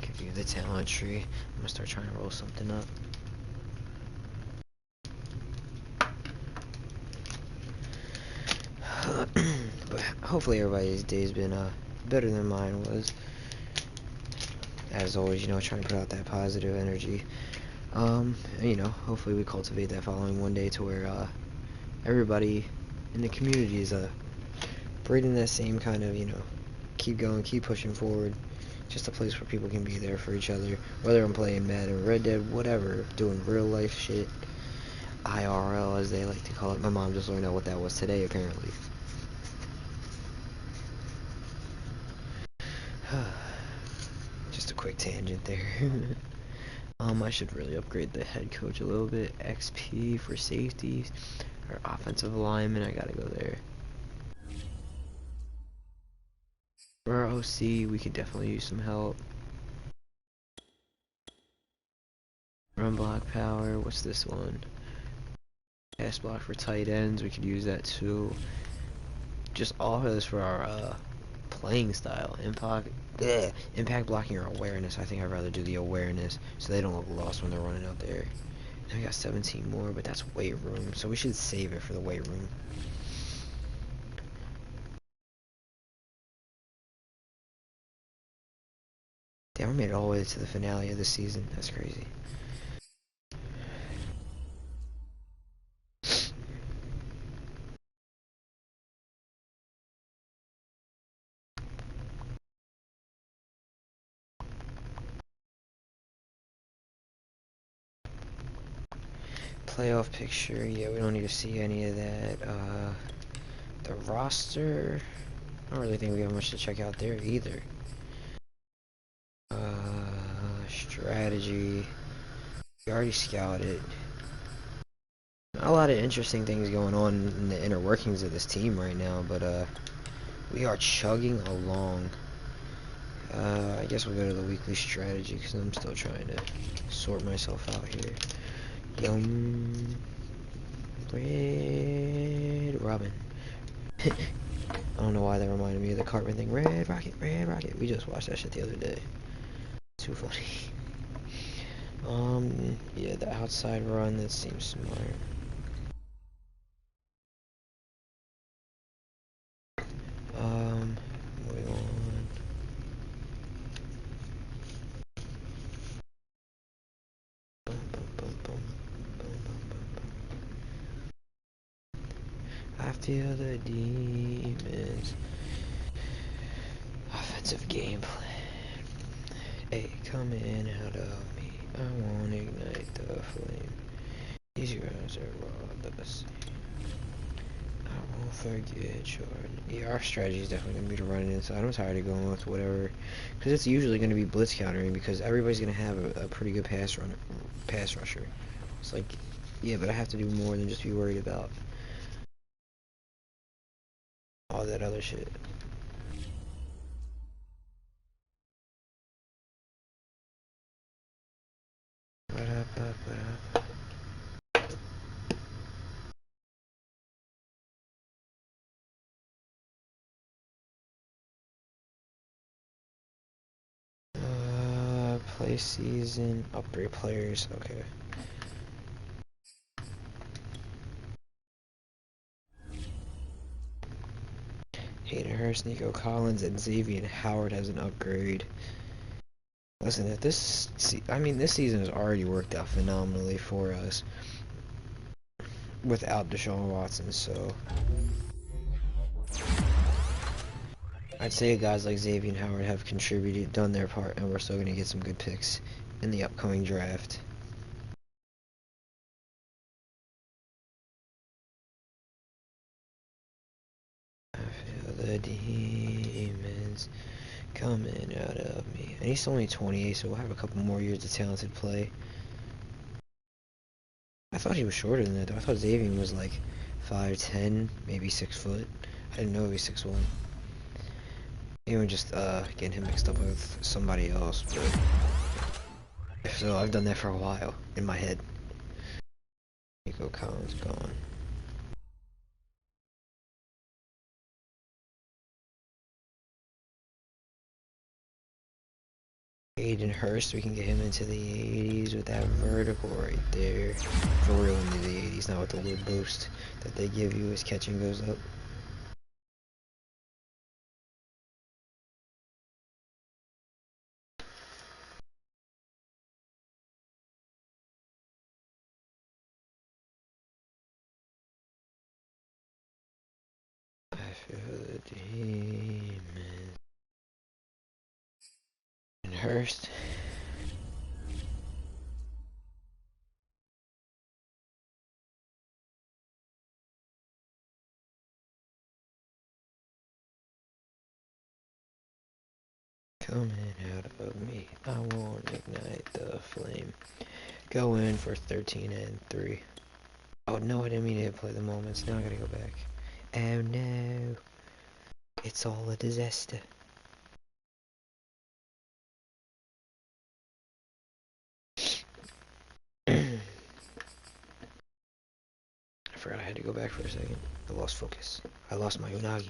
Give you the talent tree. I'm gonna start trying to roll something up. But hopefully everybody's day's been better than mine was. As always, you know, trying to put out that positive energy. You know, hopefully we cultivate that following one day to where everybody in the community is breathing that same kind of, you know, keep going, keep pushing forward. Just a place where people can be there for each other. Whether I'm playing Madden, Red Dead, whatever, doing real life shit. IRL, as they like to call it. My mom just learned out what that was today, apparently. Just a quick tangent there. I should really upgrade the head coach a little bit. XP for safeties. Or offensive lineman, I gotta go there. For our OC, we could definitely use some help. Run block power, what's this one? Pass block for tight ends, we could use that too. Just all of this for our playing style. Impact blocking or awareness. I think I'd rather do the awareness so they don't look lost when they're running out there. And we got 17 more, but that's weight room, so we should save it for the weight room. Damn, we made it all the way to the finale of the season. That's crazy. Playoff picture, yeah, we don't need to see any of that. The roster, I don't really think we have much to check out there either. Strategy, we already scouted. A lot of interesting things going on in the inner workings of this team right now, but we are chugging along. I guess we'll go to the weekly strategy because I'm still trying to sort myself out here. Yum. Red Robin. I don't know why that reminded me of the Cartman thing. Red Rocket, Red Rocket. We just watched that shit the other day. Too funny. Yeah, the outside run, that seems smart. Moving on. Boom, boom, boom, boom, boom, boom, boom. I feel the demons. Offensive game plan. Hey, coming out of me. I won't ignite the flame. These guys are raw, but let's see. I won't forget Jordan. Yeah, our strategy is definitely going to be to run it inside. I'm tired of going with whatever, because it's usually going to be blitz countering because everybody's going to have a pretty good pass rusher. It's like, yeah, but I have to do more than just be worried about all that other shit. Play season, upgrade players, okay. Hayden Hurst, Nico Collins, and Xavier Howard has an upgrade. Listen, if this, this season has already worked out phenomenally for us without Deshaun Watson, so I'd say guys like Xavier Howard have contributed, done their part, and we're still going to get some good picks in the upcoming draft. I feel the demons coming out of me. And he's only 28, so we'll have a couple more years of talented play. I thought he was shorter than that, though. I thought Xavier was like 5'10", maybe 6 foot. I didn't know he was 6'1". Even just getting him mixed up with somebody else, but so I've done that for a while in my head. Nico Collins gone. Hayden Hurst, we can get him into the 80s with that vertical right there. For real into the 80s, not with the little boost that they give you as catching goes up. I feel the demon. And Hurst. Coming out of me, I won't ignite the flame. Go in for 13 and 3. Oh no, I didn't mean to play the moments. Now I gotta go back. Oh no. It's all a disaster. I forgot I had to go back for a second. I lost focus. I lost my unagi.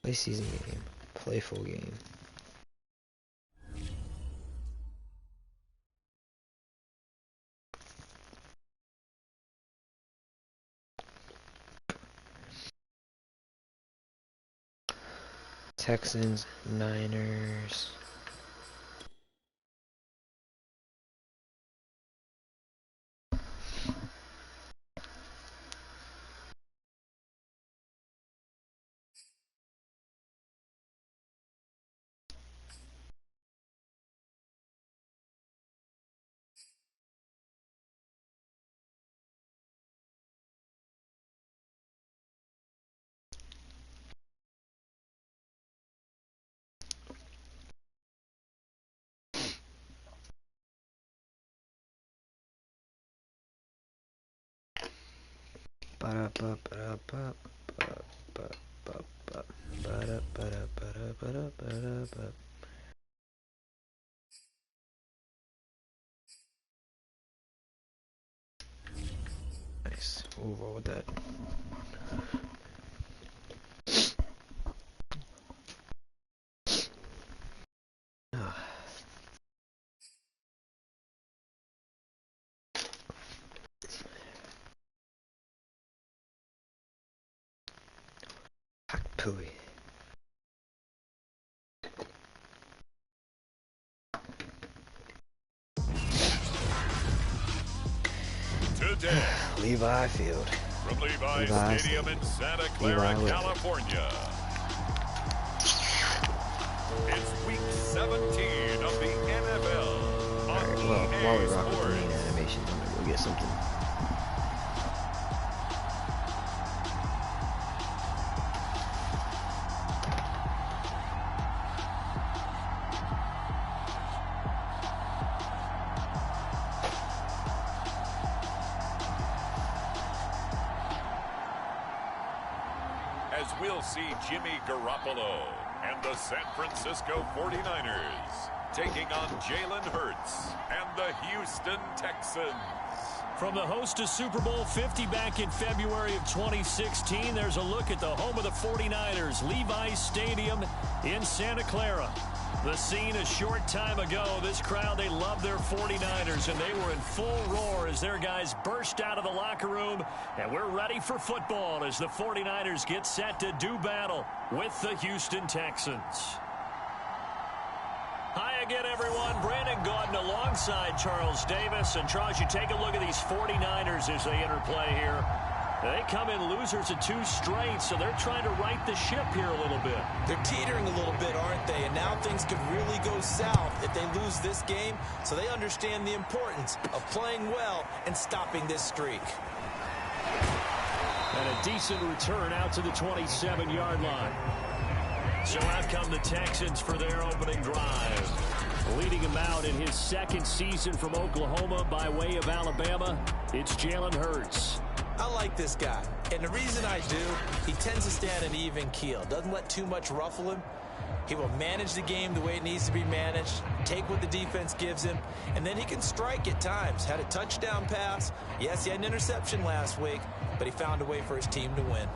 Play season game. Playful game. Texans, Niners. Nice. We'll roll with that. Pooey. Today, Levi Field. from Levi Stadium in Santa Clara, California. It's week 17 of the NFL. Alright, well, while we rock with the main animations, I'm gonna go get something. As we'll see Jimmy Garoppolo and the San Francisco 49ers taking on Jalen Hurts and the Houston Texans. From the host to Super Bowl 50 back in February of 2016, there's a look at the home of the 49ers, Levi Stadium in Santa Clara. The scene a short time ago, this crowd, they love their 49ers, and they were in full roar as their guys burst out of the locker room, and we're ready for football as the 49ers get set to do battle with the Houston Texans. Hi again, everyone. Brandon Gaudin alongside Charles Davis. And, Charles, you take a look at these 49ers as they interplay here. They come in losers of 2 straight, so they're trying to right the ship here a little bit. They're teetering a little bit, aren't they? And now things could really go south if they lose this game. So they understand the importance of playing well and stopping this streak. And a decent return out to the 27-yard line. So out come the Texans for their opening drive. Leading him out in his 2nd season from Oklahoma by way of Alabama, it's Jalen Hurts. I like this guy, and the reason I do, he tends to stand an even keel. Doesn't let too much ruffle him. He will manage the game the way it needs to be managed, take what the defense gives him, and then he can strike at times. Had a touchdown pass. Yes, he had an interception last week, but he found a way for his team to win.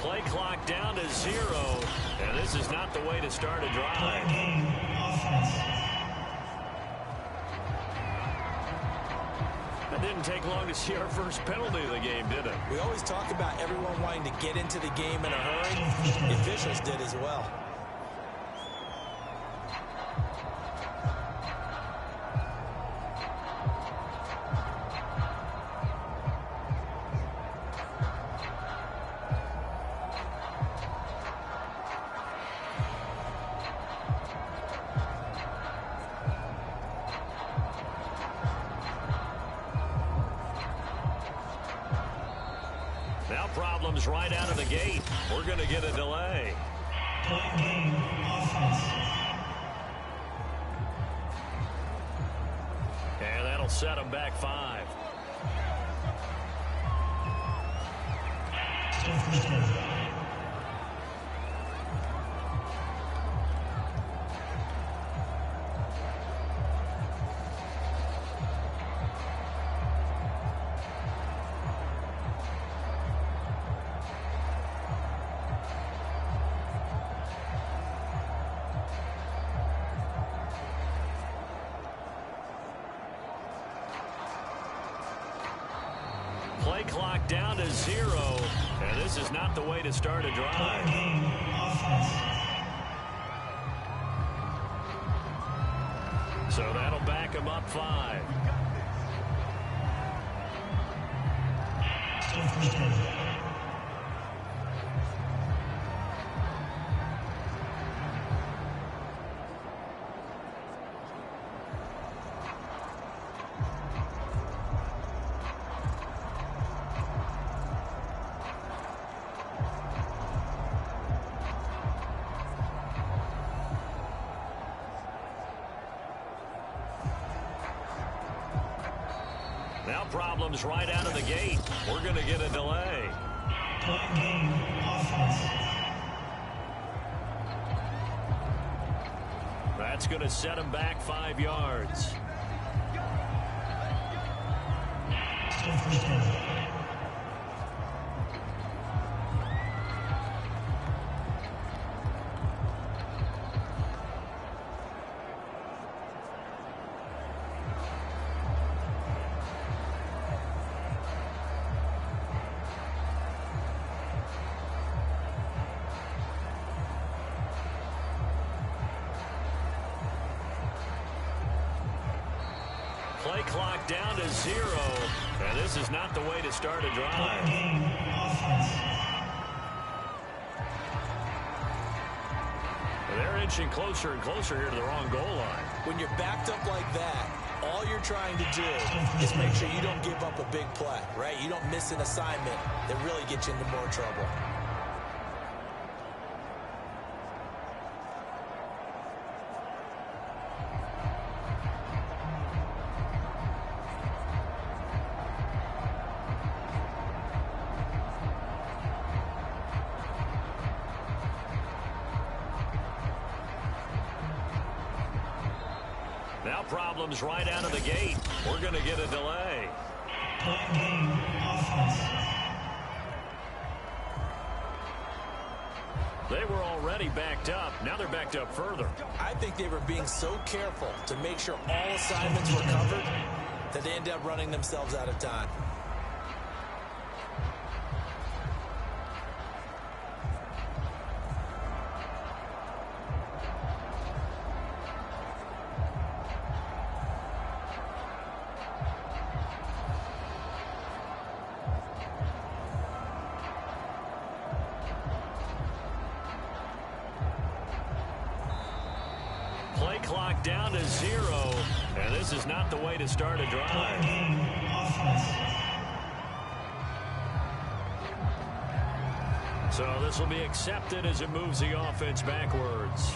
Play clock down to 0, and this is not the way to start a drive. It didn't take long to see our first penalty of the game, did it? We always talk about everyone wanting to get into the game in a hurry. The officials did as well. Now problems right out of the gate. We're going to get a delay. And that'll set them back 5. Play clock down to 0, and this is not the way to start a drive. So that'll back him up 5. problems right out of the gate. We're going to get a delay. That's going to set him back 5 yards. Play clock down to 0, and this is not the way to start a drive. They're inching closer and closer here to the wrong goal line. When you're backed up like that, all you're trying to do is make sure you don't give up a big play, right? You don't miss an assignment that really gets you into more trouble. Now problems right out of the gate. We're going to get a delay. They were already backed up. Now they're backed up further. I think they were being so careful to make sure all assignments were covered that they ended up running themselves out of time. Play clock down to 0, and this is not the way to start a drive. So this will be accepted as it moves the offense backwards.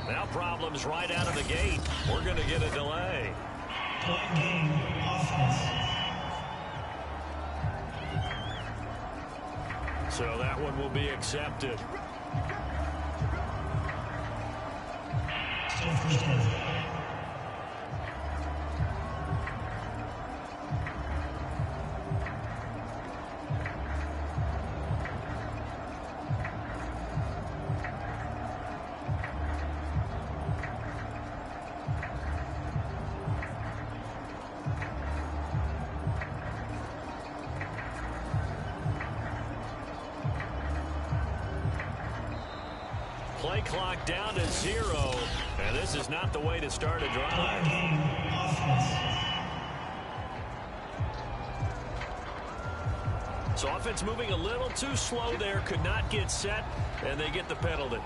Now problems right out of the gate. We're going to get a delay. So that one will be accepted. Play clock down to 0, and this is not the way to start a drive. So offense moving a little too slow there, could not get set, and they get the penalty.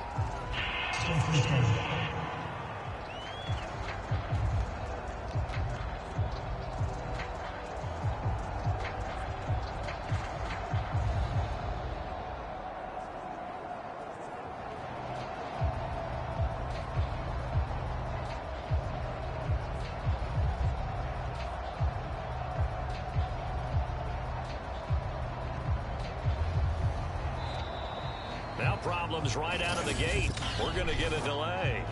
Now problems right out of the gate. We're going to get a delay.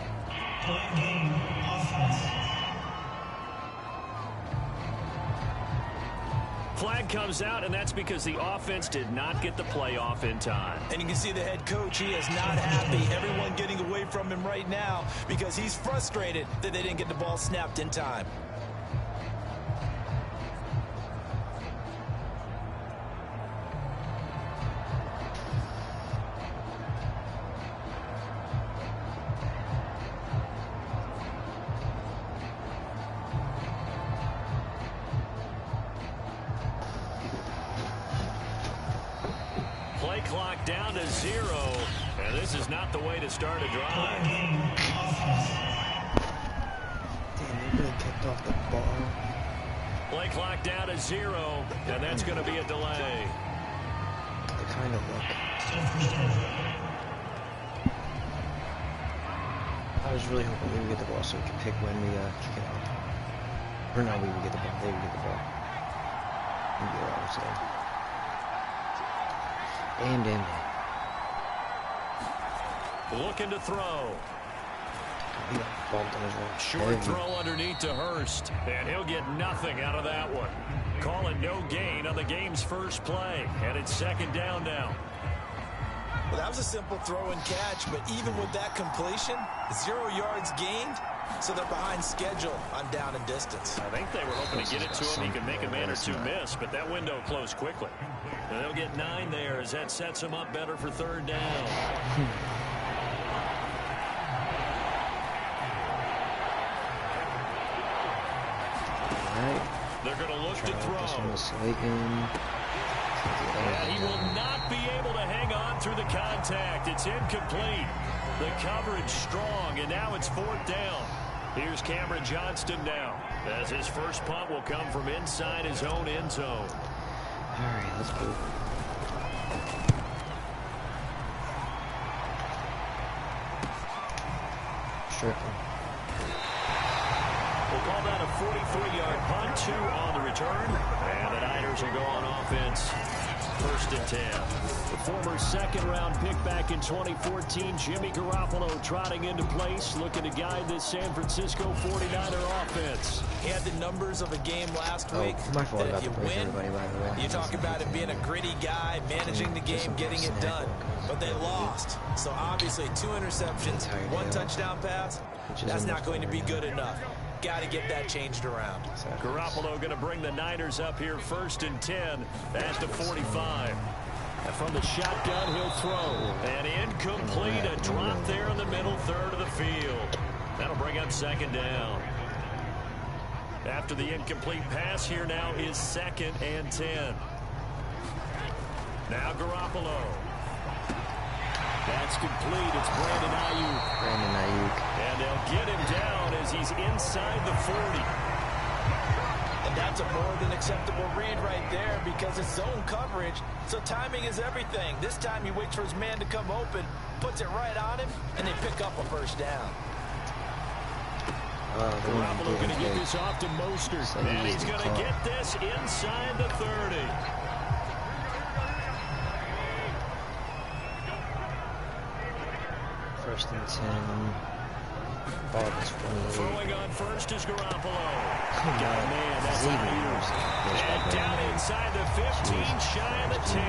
Flag comes out, and that's because the offense did not get the play off in time. And you can see the head coach, he is not happy. Everyone getting away from him right now because he's frustrated that they didn't get the ball snapped in time. clock down to 0, and this is not the way to start a drive. Damn, they really kicked off the ball. Play clock down to 0, and that's going to be a delay. They kind of look. I was really hoping we would get the ball so we could pick when we kick it off. Or no, we would get the ball. They would get the ball. You get what I'm saying. Damn. Looking to throw. He got bumped on his right. Short throw underneath to Hurst, and he'll get nothing out of that one. Call it no gain on the game's first play, and it's 2nd down now. Well, that was a simple throw and catch, but even with that completion, 0 yards gained, so they're behind schedule on down and distance. I think they were hoping to get it to him. He could make a man or two miss, but that window closed quickly. And they'll get 9 there as that sets them up better for 3rd down. They're going to look to throw. And he will not be able to hang on through the contact. It's incomplete. The coverage strong, and now it's 4th down. Here's Cameron Johnston now, as his first punt will come from inside his own end zone. All right, let's go. Strickland. We'll call that a 43-yard punt, 2 on the return. And the Niners will go on offense. 1st and 10. The former 2nd-round pick back in 2014, Jimmy Garoppolo trotting into place, looking to guide this San Francisco 49er offense. He had the numbers of a game last week. My fault That about if you the break, win, everybody, by the way. you talk about it being a gritty guy, managing the game, getting it done. But they lost. So obviously 2 interceptions, 1 touchdown pass. That's not going to be good enough. Got to get that changed around. Garoppolo going to bring the Niners up here 1st and 10 at the 45. And from the shotgun, he'll throw. And incomplete, a drop there in the middle third of the field. That'll bring up 2nd down. After the incomplete pass, here now is 2nd and 10. Now Garoppolo. That's complete. It's Brandon Ayuk. And they'll get him down as he's inside the 40. And that's a more than acceptable read right there because it's zone coverage, so timing is everything. This time he waits for his man to come open, puts it right on him, and they pick up a 1st down. Garoppolo going to get this off to Mostert. And he's going to get this inside the 30. First and 10. Throwing on first is Garoppolo. Got a man. That's Ayuk. And down inside the 15, shy of the 10.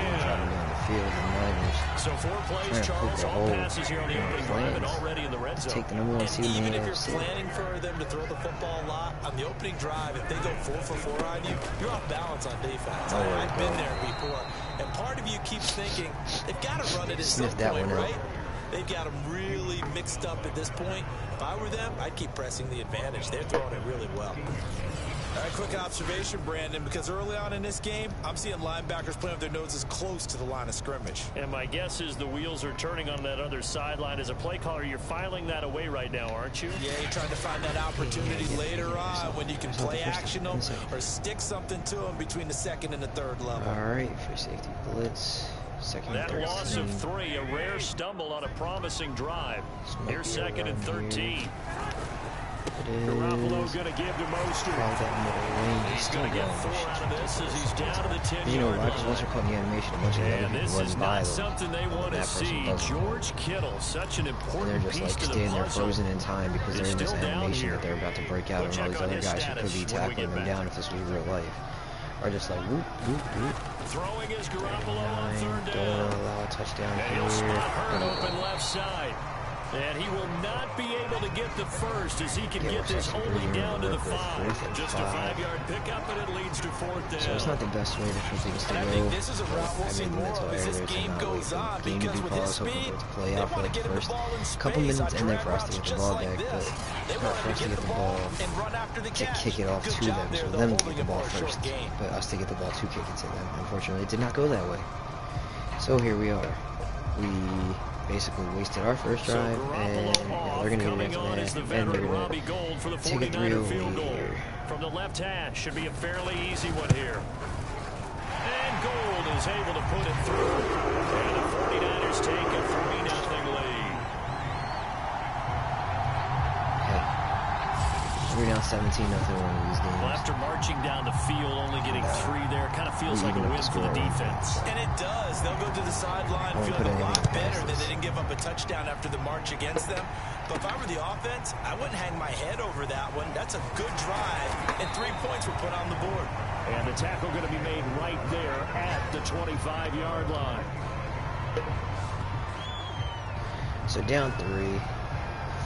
So 4 plays, Charles. All passes here on the opening drive and already in the red zone. Take the number 1 seed in the Even if you're AFC. planning for them to throw the football a lot, on the opening drive, if they go 4 for 4 on you, you're off balance on defense. I've been there before. And part of you keeps thinking, they've got to run it at some point, right? They've got them really mixed up at this point. If I were them, I'd keep pressing the advantage. They're throwing it really well. All right, quick observation, Brandon, because early on in this game, I'm seeing linebackers playing with their noses close to the line of scrimmage. And my guess is the wheels are turning on that other sideline. As a play caller, you're filing that away right now, aren't you? Yeah, you're trying to find that opportunity later on when you can play action them or stick something to them between the 2nd and the 3rd level. All right, free safety blitz. 2nd that and 13. Loss of 3, a rare stumble on a promising drive. Here's 2nd and 13. Garoppolo going to give to Mostert. He's going to get 4 out of this as he's down to the 10-yard You know why? line. Because once they're cutting the animation, a bunch of And this is not something they want to see. George Kittle, such an And important they're just piece like to the standing there puzzle. frozen in time because they're in this Still down animation here. that they're about to break out, and all these other guys who could be tackling them down if this was real life are just like whoop, whoop, whoop. Throwing is Garoppolo on 3rd Don't down. allow a touchdown And here. he'll spot Hurd open left side. And he will not be able to get the first as he can get this only down to the 5. Just a 5-yard pickup, and it leads to 4th down. So it's not the best way for things to go. I think this is a route we'll see more of as this errors game and goes on game because to with be his called, speed, hoping to play they out for want to like get the him the first ball in space couple minutes on and then drag for us to routes get the just ball like back, this. but They for want him us to to get the ball and run after the to catch. kick it off Good to job them, there, so though, them to holding get the him ball for a short first, gain. but us to get the ball to kick it to them. Unfortunately, it did not go that way. So here we are. We basically wasted our first drive, and they're going to get it after that, and they're going to take a 3-0 lead here. From the left hash, should be a fairly easy one here. And Gold is able to put it through. And the 49ers take a 3-0 lead. We're now 17-0 in one of these games. Well, after marching down the field, only getting 3 there, kind of feels like a win for the defense. And it does. They'll go to the sideline feeling a lot better that they didn't give up a touchdown after the march against them. But if I were the offense, I wouldn't hang my head over that one. That's a good drive, and 3 points were put on the board. And the tackle going to be made right there at the 25-yard line. So down 3,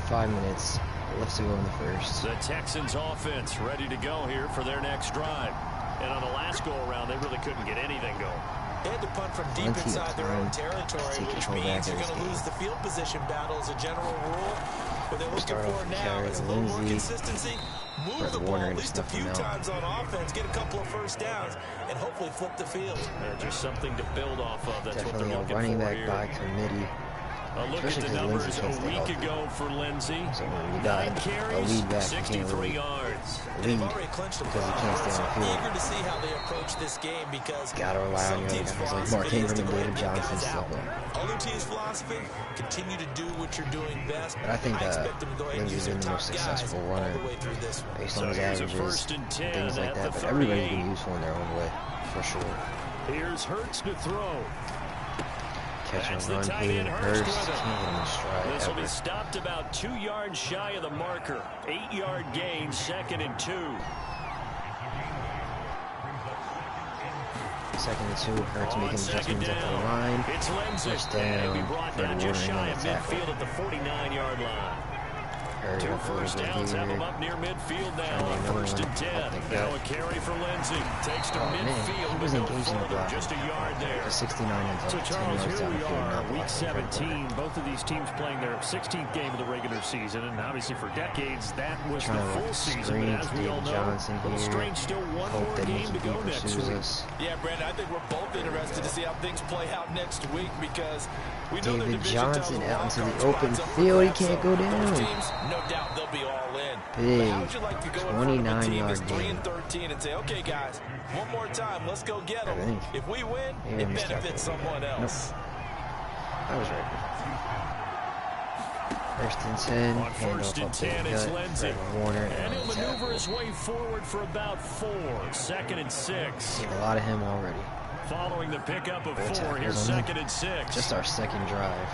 5 minutes. Left to go in the first. The Texans offense ready to go here for their next drive. And on the last go-around, they really couldn't get anything going. They had to punt from deep inside their own territory, which means you're going to lose the field position battle as a general rule. What they're looking for now is a little more consistency. Move the ball at least a few times on offense, get a couple of first downs, and hopefully flip the field. Just something to build off of. That's definitely what they're a running looking for back here. by committee. A look at the numbers a week ago for Lindsey. So when we got 9 carries, a lead back, 63 yards. They've already clinched the because he can't stay on the field. Eager to see how they approach this game because gotta rely on your guys like Mark Ingram and David Johnson still. OT's philosophy: continue to do what you're doing best. But I think Lindsey's been the most successful runner based on his averages and things like that. But everybody's been useful in their own way, for sure. Here's Hurts to throw. Catch and run, Hayden Hurst. Can't get him in stride. This will be stopped about 2 yards shy of the marker. 8-yard gain, 2nd and 2. 2nd and 2. Hurts making adjustments at the line. First down. Fred just shy of tackle. midfield at the 49-yard line. 2 first downs have him up near midfield now on 1st and 10. Now a carry for Lindsey. Takes to midfield. He was no engaged in the further, block. just a yard there. The 69 and So 10 Charles, yards here down the we field, are, not week blocking. 17. Both of these teams playing their 16th game of the regular season, and obviously for decades that was the full season. But as we all know, Strange still one more game to go next week. Yeah, Brandon, I think we're both interested to see how things play out next week because we know David Johnson out into the open field. He can't go down. No doubt they'll be all in. Big How would you like to go in front of a team that's 3-13 and say, okay, guys, one more time, let's go get them. If we win, it benefits someone else. I was right. 1st and 10. On 1st and 10, it's Lindsey. Warner and he'll maneuver his way forward for about 4. 2nd and 6. Seen a lot of him already. Following the pickup of 4, here's 2nd and 6. Just our second drive.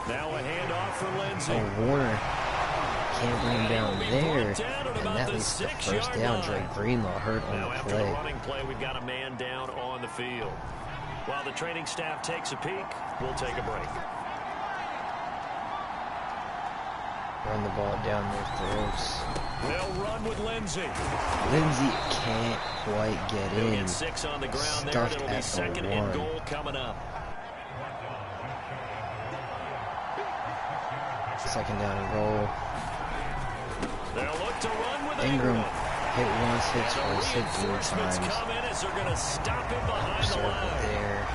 Now a handoff for Lindsey. Oh, Warner can't bring him down there, and that leads to the first down. Dre Greenlaw hurt on the After play. the running play, we've got a man down on the field. While the training staff takes a peek, we'll take a break. Run the ball down their throats. They'll run with Lindsey. Lindsey can't quite get He'll in. get 6 on the ground Stuffed there. It'll be at 2nd and goal coming up. 2nd down and goal. They'll look to run with Ingram hit once, hit twice, hit 3 times. Come in as they're going to stop him behind the line. There.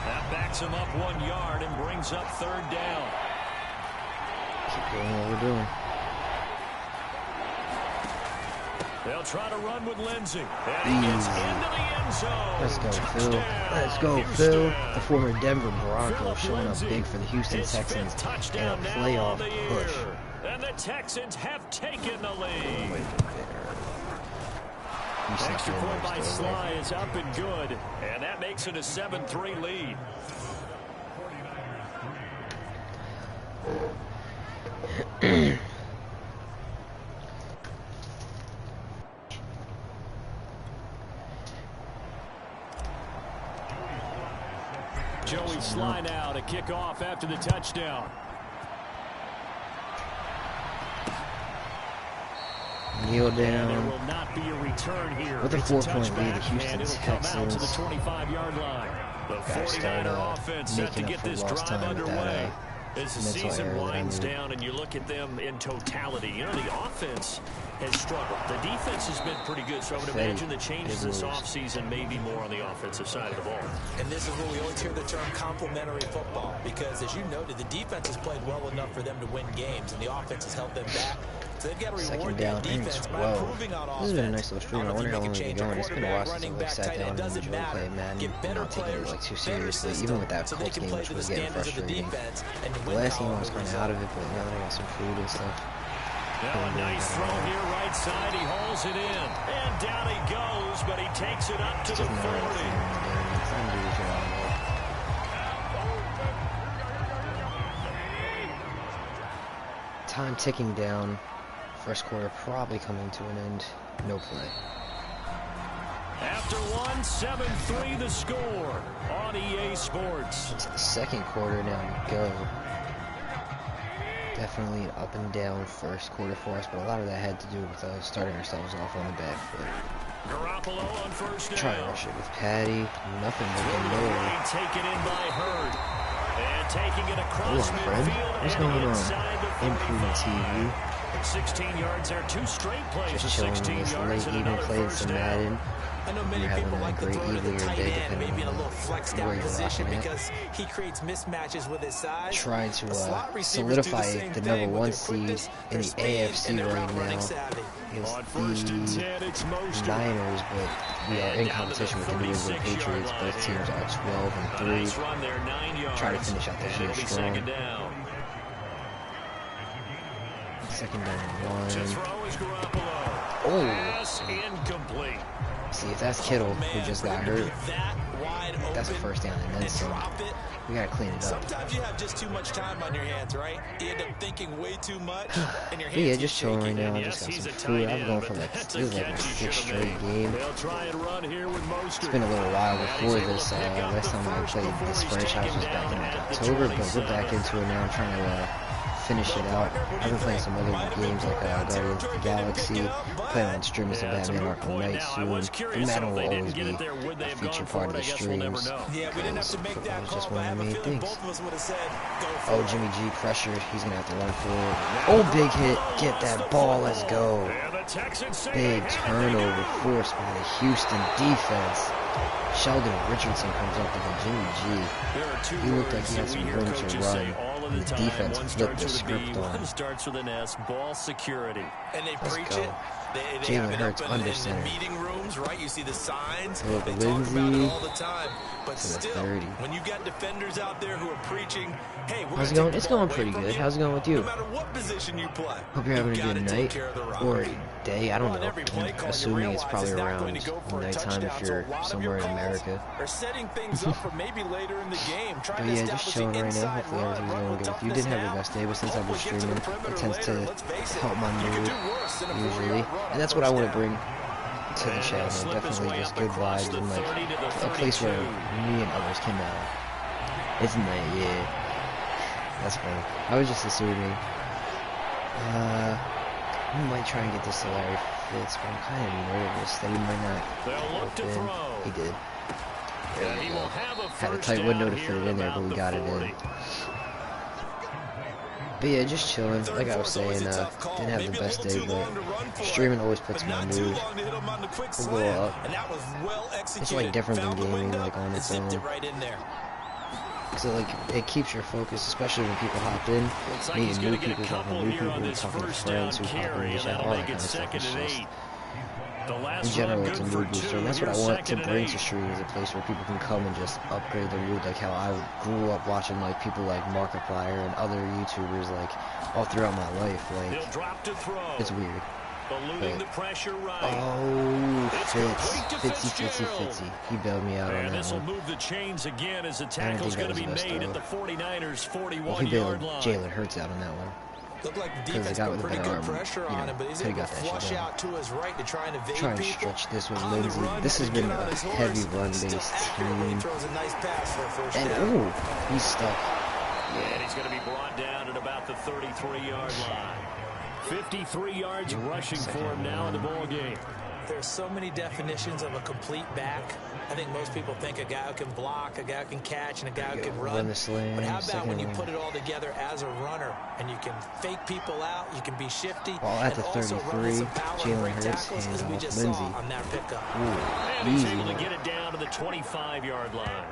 That backs him up 1 yard and brings up 3rd down. Keep doing what we're doing. They'll try to run with Lindsey. And he gets into the end zone. Let's go, Phil. Touchdown, Let's go, Houston. Phil. The former Denver Bronco showing up big for the Houston His Texans 5th in touchdown a now playoff on the push. year. And the Texans have taken the lead. Extra point by Sly is up and good. And that makes it a 7-3 lead. Joey Sly now to kick off after the touchdown. Kneel down. There will not be a return here. With a 4-point lead, the Houston Houston Texans to the Texans 25-yard line. The 49er offense set to get this drive underway. As the season winds down and you look at them in totality, you know, the offense has struggled. The defense has been pretty good, so I would imagine the changes this offseason may be more on the offensive side of the ball. And this is where we always hear the term complementary football, because as you noted, the defense has played well enough for them to win games, and the offense has held them back. So they've got to reward that defense by improving on offense. This has been a nice little stream. I wonder how long we're going. It's been a while since I sat down and enjoyed playing Madden. I'm not taking it like too seriously, even with that Colts game, which was getting frustrating. The last game I was kind of out of it, but now that I got some food and stuff. Now a nice throw here, right side. He hauls it in, and down he goes, but he takes it up to the 40. Time ticking down. First quarter probably coming to an end. No play. After one, 7-3 the score on EA Sports. It's the second quarter now to go. Definitely an up and down first quarter for us, but a lot of that had to do with starting ourselves off on a bad foot. Garoppolo on first down. Try to rush it with Patty. Nothing working there. Taken in by Hurd. And taking it across midfield. What's going on? Improving TV. 16 yards there, 2 straight plays. Just chilling in this late evening, playing some Madden. I know many people like to throw to the tight end, maybe in a little flexed out position because he creates mismatches with his size. Trying to solidify the #1 seed in the AFC right now is the Niners, but we are in competition with the New England Patriots. Both teams are 12-3. Try to finish out this year strong. Second down and 1. Oh! Incomplete. See, if that's Kittle, who just got hurt, that's a first down and then some. We gotta clean it up. Sometimes you have just too much time on your hands, right? You end up thinking way too much, and your hands yeah, just chilling right now. I just got some food. I've been going for like, this is like a 6th straight game. It's been a little while before this. Last time I played this franchise was back in October, but we're back into it now. I'm trying to finish it out. I've been playing some other games like Guardians of the Galaxy, playing on streaming some Batman Arkham Knight soon. The Madden will always be a feature part of the streams. Because football is just one of the main things. Oh, Jimmy G pressured. He's going to have to run forward. Oh, big hit. Get that ball. Let's go. Big turnover forced by the Houston defense. Sheldon Richardson comes up with a Jimmy G. He looked like he had some room to run. And the defense flipped the script on. Starts with an S, ball security. And they preach it. They Jalen Hurts under in center. meeting rooms, right? You see the signs. Philip They talk about it Lindsay all the time. But to the still, 30. when you got defenders out there who are preaching, hey, we're How's it gonna going? take It's the ball going away pretty from good. you, How's it going with you? no matter what position you play. Hope you're having a You good gotta take night care of the rock. or day. I don't On know. every play I'm call, you assuming it's realize probably it's not around going to go for a nighttime touchdown. if So a you're lot of somewhere your in calls America. are setting things up for maybe later in the game. But Trying to yeah, just establish chilling the right now. inside Hopefully run. everything's Run going with good. You toughness didn't have now. your best day, but since I've been Hopefully get to streaming, the it perimeter tends to later. Let's face it, help my you could mood do worse than a usually. 40-yard run And that's on what I first want to down. bring to the channel. Definitely just good vibes and like a place where me and others can it's night, yeah. That's funny. I was just assuming we might try and get this to Larry Fitz, but I'm kind of nervous that he might not open. He did. There we go. Had a tight window to fit it in there, but we got it in. But yeah, just chilling. Like I was saying, didn't have the best day, but streaming always puts me in the mood. We'll go up. It's like different than gaming, like on its own. So like it keeps your focus, especially when people hop in, meeting new people, talking to new people, talking to friends who hop in, just all that kind of stuff. It's just, in general, it's a mood booster, and that's what I want to bring to stream, is a place where people can come and just upgrade their mood, like how I grew up watching like people like Markiplier and other YouTubers like all throughout my life. Like it's weird. But, oh, Fitzy. He bailed me out on that one. Move the chains again as the I don't tackle's think going that to was be the best made at the throw. 49ers 41 Well, he bailed yard line. Jalen Hurts out on that one. Looked like the Because the defense guy put with the pretty better good arm, pressure on him, but he's could've able to got that shit flush done. out to his right to try and evade Try and people. stretch this with On the Lindsay. run, This has to been get on a his horse, heavy run-based still accurately team. throws a nice pass for a first And down. ooh, he's stuck. And he's going to be brought down at about the 33-yard line. 53 yards rushing for him now in the ball game. There's so many definitions of a complete back. I think most people think a guy who can block, a guy who can catch, and a guy who can run. But how about when you put it all together as a runner and you can fake people out, you can be shifty, Ball at the and also 33, run with some power and Jalen break Hurts, tackles, hands as we off just Lindsey. saw on that pickup. And he's able to get it down to the 25-yard line.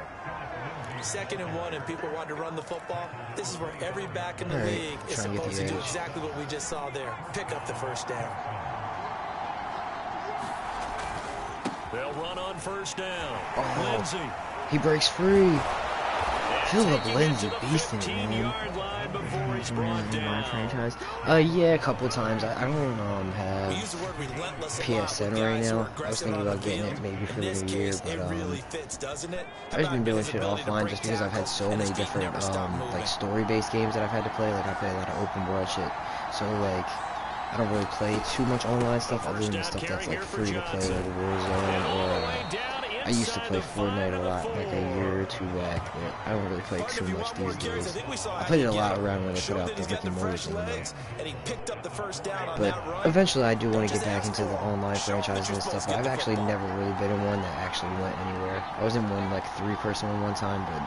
2nd and 1, and people want to run the football. This is where every back in the All right, league is trying to get supposed the to do edge. exactly what we just saw there. Pick up the first down. They'll run on 1st down. Oh. Lindsey. He breaks free. Philip Taking it Lindsey to the beasting, man. 15-yard line before he's brought In my down. franchise. Yeah, a couple times. I don't have We use the word relentless a lot PSN with right guys who now. are I was aggressive thinking on the about getting field. it maybe for In this the new year, case, but it really fits, doesn't it? I've just been About doing his shit ability to offline break just because I've had tackles, so and his many feet different never stop moving. like story-based games that I've had to play. Like I play a lot of open world shit, so like I don't really play too much online stuff other than the stuff that's like free to play, like Warzone or I used to play Fortnite a lot, like a year or two back, but I don't really play too much these days. I played it a lot around when they put out the Rick and Morty thing, though. But eventually I do want to get back into the online franchises and stuff, but I've actually never really been in one that actually went anywhere. I was in one, like 3-person one time, but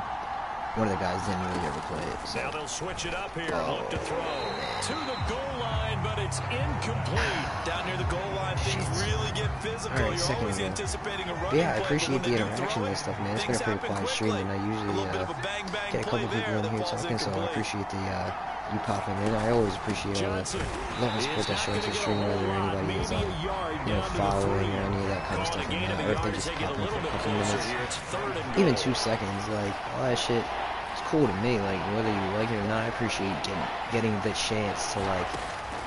one of the guys didn't really ever play it. So. Now they'll switch it up here. Look to throw. To the goal line, but it's incomplete. Down near the goal line, things really get physical. Alright, You're always one. anticipating a But running yeah, I play, appreciate but when the they do interaction throw and it, stuff, man. It's been things a pretty happen quiet stream, quickly. and I A usually little bit of a bang-bang get a play couple people there in that here falls talking, so I incomplete. appreciate the you popping in. I always appreciate all the love and support that shows the stream, whether anybody is following or any of that kind of stuff, or if they just pop in for a couple minutes, even 2 seconds, like all that shit. It's cool to me, like whether you like it or not. I appreciate getting the chance to, like,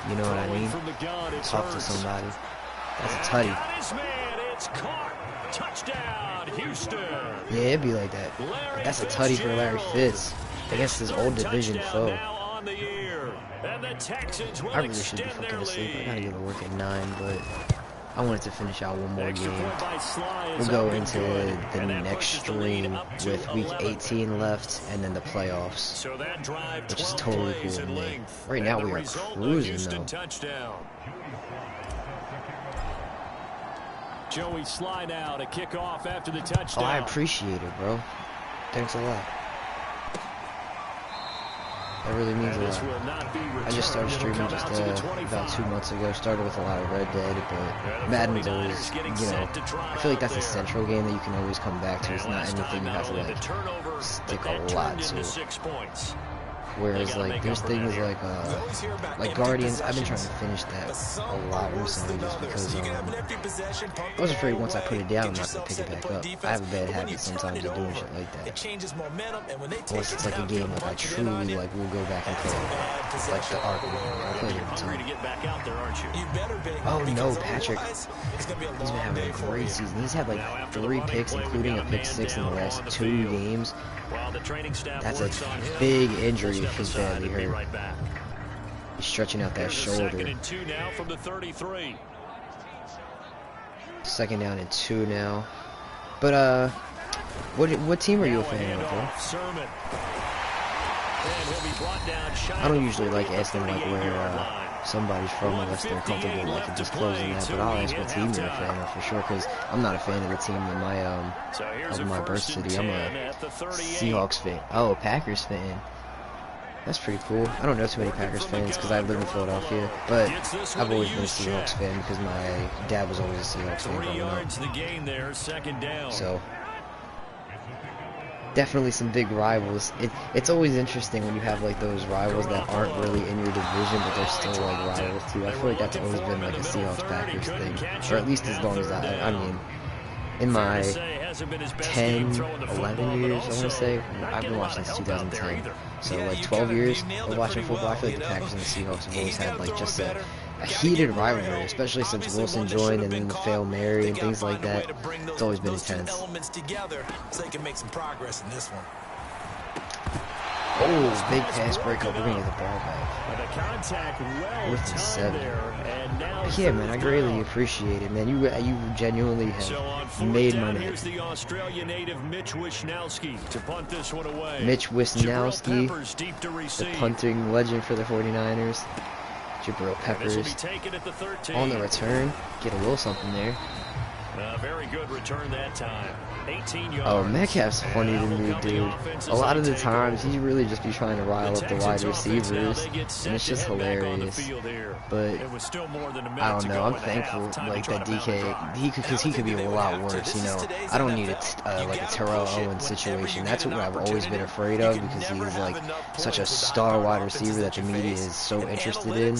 you know what I mean, talk to somebody. That's a tutty. It's caught. Touchdown, Houston. Yeah, it'd be like that. That's a tutty for Larry Fitz against his old division foe. I really should be fucking asleep. I gotta go to work at 9, but I wanted to finish out one more game. We'll go into the next stream with week 18 left and then the playoffs, which is totally cool to me. Right now we are cruising though. Joey slide out, a kickoff after the touchdown. Oh, I appreciate it, bro. Thanks a lot. That really means a lot. I just started streaming just about 2 months ago. Started with a lot of Red Dead, but Madden's always, you know, I feel like that's a central game that you can always come back to. It's not anything you have to, like, stick a lot to. Whereas, like, there's things like Guardians. I've been trying to finish that a lot recently just because I was afraid once I put it down, I'm not going to pick it back up. I have a bad habit sometimes of doing shit like that. Unless it's like a game that I truly, like, will go back and play. Like the Ark one. I played it all the time. Oh, no, Patrick. He's been having a great season. He's had, like, 3 picks, including a pick 6 in the last 2 games. That's a big injury if he's badly hurt. He's stretching out that shoulder. 2nd down and 2 now. But what team are you a fan of, bro? I don't usually like asking like where somebody's from unless they're comfortable like disclosing that, but I'll ask what team they're a fan of for sure, because I'm not a fan of the team in my birth city. I'm a Seahawks fan. Oh, a Packers fan. That's pretty cool. I don't know too many Packers fans because I live in Philadelphia, but I've always been a Seahawks fan because my dad was always a Seahawks fan growing up. So definitely some big rivals. It's always interesting when you have like those rivals that aren't really in your division, but they're still like rivals too. I feel like that's always been like a Seahawks-Packers thing, or at least as long as I mean, in my 10, 11 years, I want to say, I've been watching since 2010. So like 12 years of watching football, I feel like the Packers and the Seahawks have always had like just a heated rivalry, especially since Wilson joined and then the Fail Mary and things like that. It's always been intense. Oh, big pass breakup. We're going to get the ball back. Within 7. Yeah, man, I greatly appreciate it, man. You genuinely have made my night. The Australian native Mitch Wisnowski to punt this one away. Mitch Wisnowski, the punting legend for the 49ers. Jabril This will be Peppers taken at the 13. on the return. Get a little something there. Very good return that time. 18 yards. Oh, Metcalf's funny to me, dude. A lot of the times, he really just be trying to rile up the wide receivers, and it's just hilarious. But I don't know. I'm thankful like that DK, because he could be a lot worse. You know, I don't need like a Terrell Owens situation. That's what I've always been afraid of, because he's like such a star wide receiver that the media is so interested in.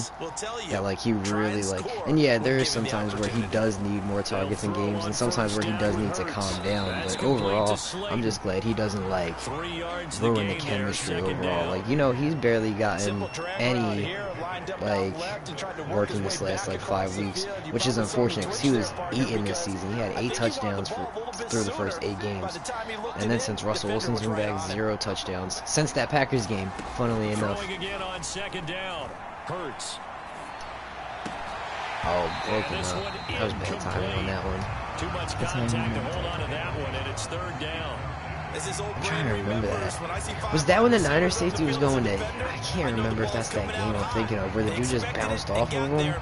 That like he really like, and yeah, there is sometimes where he does need more targets in games, and sometimes where he does need to calm down. But overall, I'm just glad he doesn't like ruin the chemistry overall. Like, you know, he's barely gotten any like working this last like 5 weeks, which is unfortunate because he was eating this season. He had 8 touchdowns through the first 8 games, and then since Russell Wilson's been back, 0 touchdowns since that Packers game. Funnily enough. Oh, broken up. That was bad timing on that one. Too much contact to hold on to that one, and it's 3rd down. I'm trying to remember that. Was that when the Niners safety was going to... I can't remember if that's that game I'm thinking of, where the dude just bounced off of him.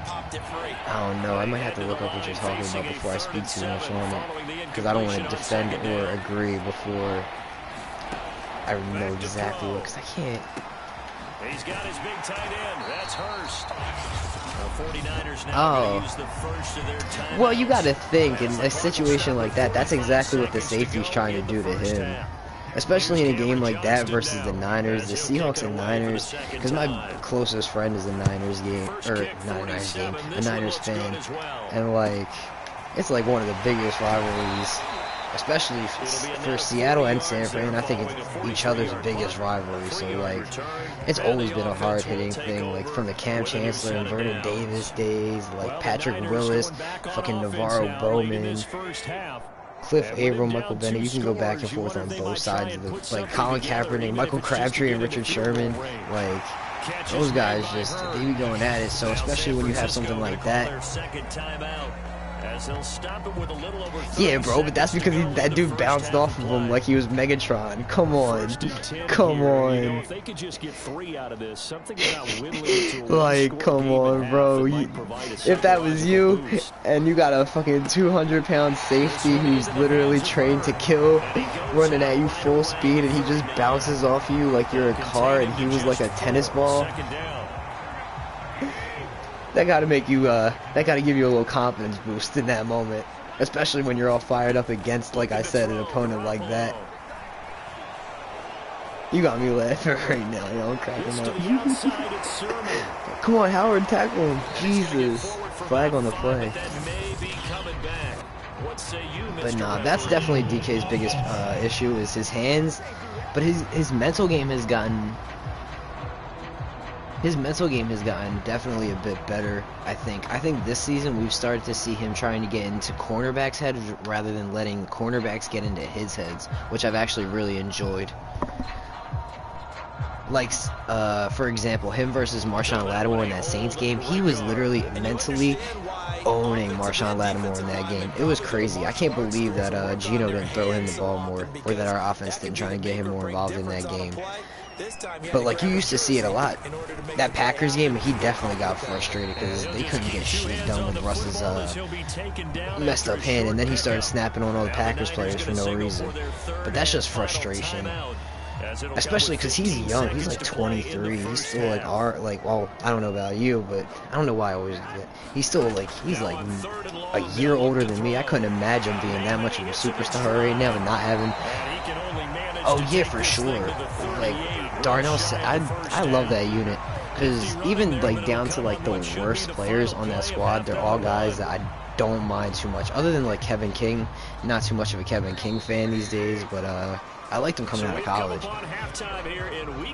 I don't know. I might have to look up what you're talking about before I speak too much on it, because I don't want to defend or agree before I know exactly what, because I can't... He's got his big tight end. That's Hurst. The 49ers now use the first of their timeouts. Well, you got to think, in a situation like that, that's exactly what the safety's trying to do to him. Especially in a game like that versus the Niners, the Seahawks and Niners, because my closest friend is a Niners game, or not a Niners game, a Niners fan. And, like, it's like one of the biggest rivalries, especially for Seattle and San Fran. I think it's each other's biggest rivalry. So like, it's always been a hard-hitting thing. Like from the Cam Chancellor and Vernon Davis days, like Patrick Willis, fucking Navarro Bowman, Cliff Averill, Michael Bennett. You can go back and forth on both sides of the, like Colin Kaepernick, Michael Crabtree, and Richard Sherman. Like those guys just, they be going at it. So especially when you have something like that. Yeah, bro, but that's because that dude bounced off of him like he was Megatron. Come on. Come on. Like, come on, bro. If that was you, and you got a fucking 200-pound safety who's literally trained to kill, running at you full speed, and he just bounces off you like you're a car and he was like a tennis ball, that gotta make you, that gotta give you a little confidence boost in that moment. Especially when you're all fired up against, like I said, an opponent like that. You got me laughing right now, yo. I'm cracking up. Come on, Howard, tackle him. Jesus. Flag on the play. But nah, that's definitely DK's biggest issue is his hands. But his mental game has gotten... His mental game has gotten definitely a bit better, I think. I think this season we've started to see him trying to get into cornerbacks' heads rather than letting cornerbacks get into his heads, which I've actually really enjoyed. Like, for example, him versus Marshawn Lattimore in that Saints game, he was literally mentally owning Marshawn Lattimore in that game. It was crazy. I can't believe that Geno didn't throw him the ball more, or that our offense didn't try to get him more involved in that game. But like, you used to see it a lot. That Packers game, he definitely got frustrated because they couldn't get shit done with Russ's messed up hand, and then he started snapping on all the Packers players for no reason. But that's just frustration. Especially because he's young. He's like 23. He's still like well, I don't know about you, but I don't know why I always do that. He's still like, he's like a year older than me. I couldn't imagine being that much of a superstar right now and not having... Oh yeah, for sure. Like, Darnell, I love that unit. Because even like down to like the worst players on that squad, they're all guys that I don't mind too much. Other than like Kevin King. Not too much of a Kevin King fan these days, but I liked him coming out of college.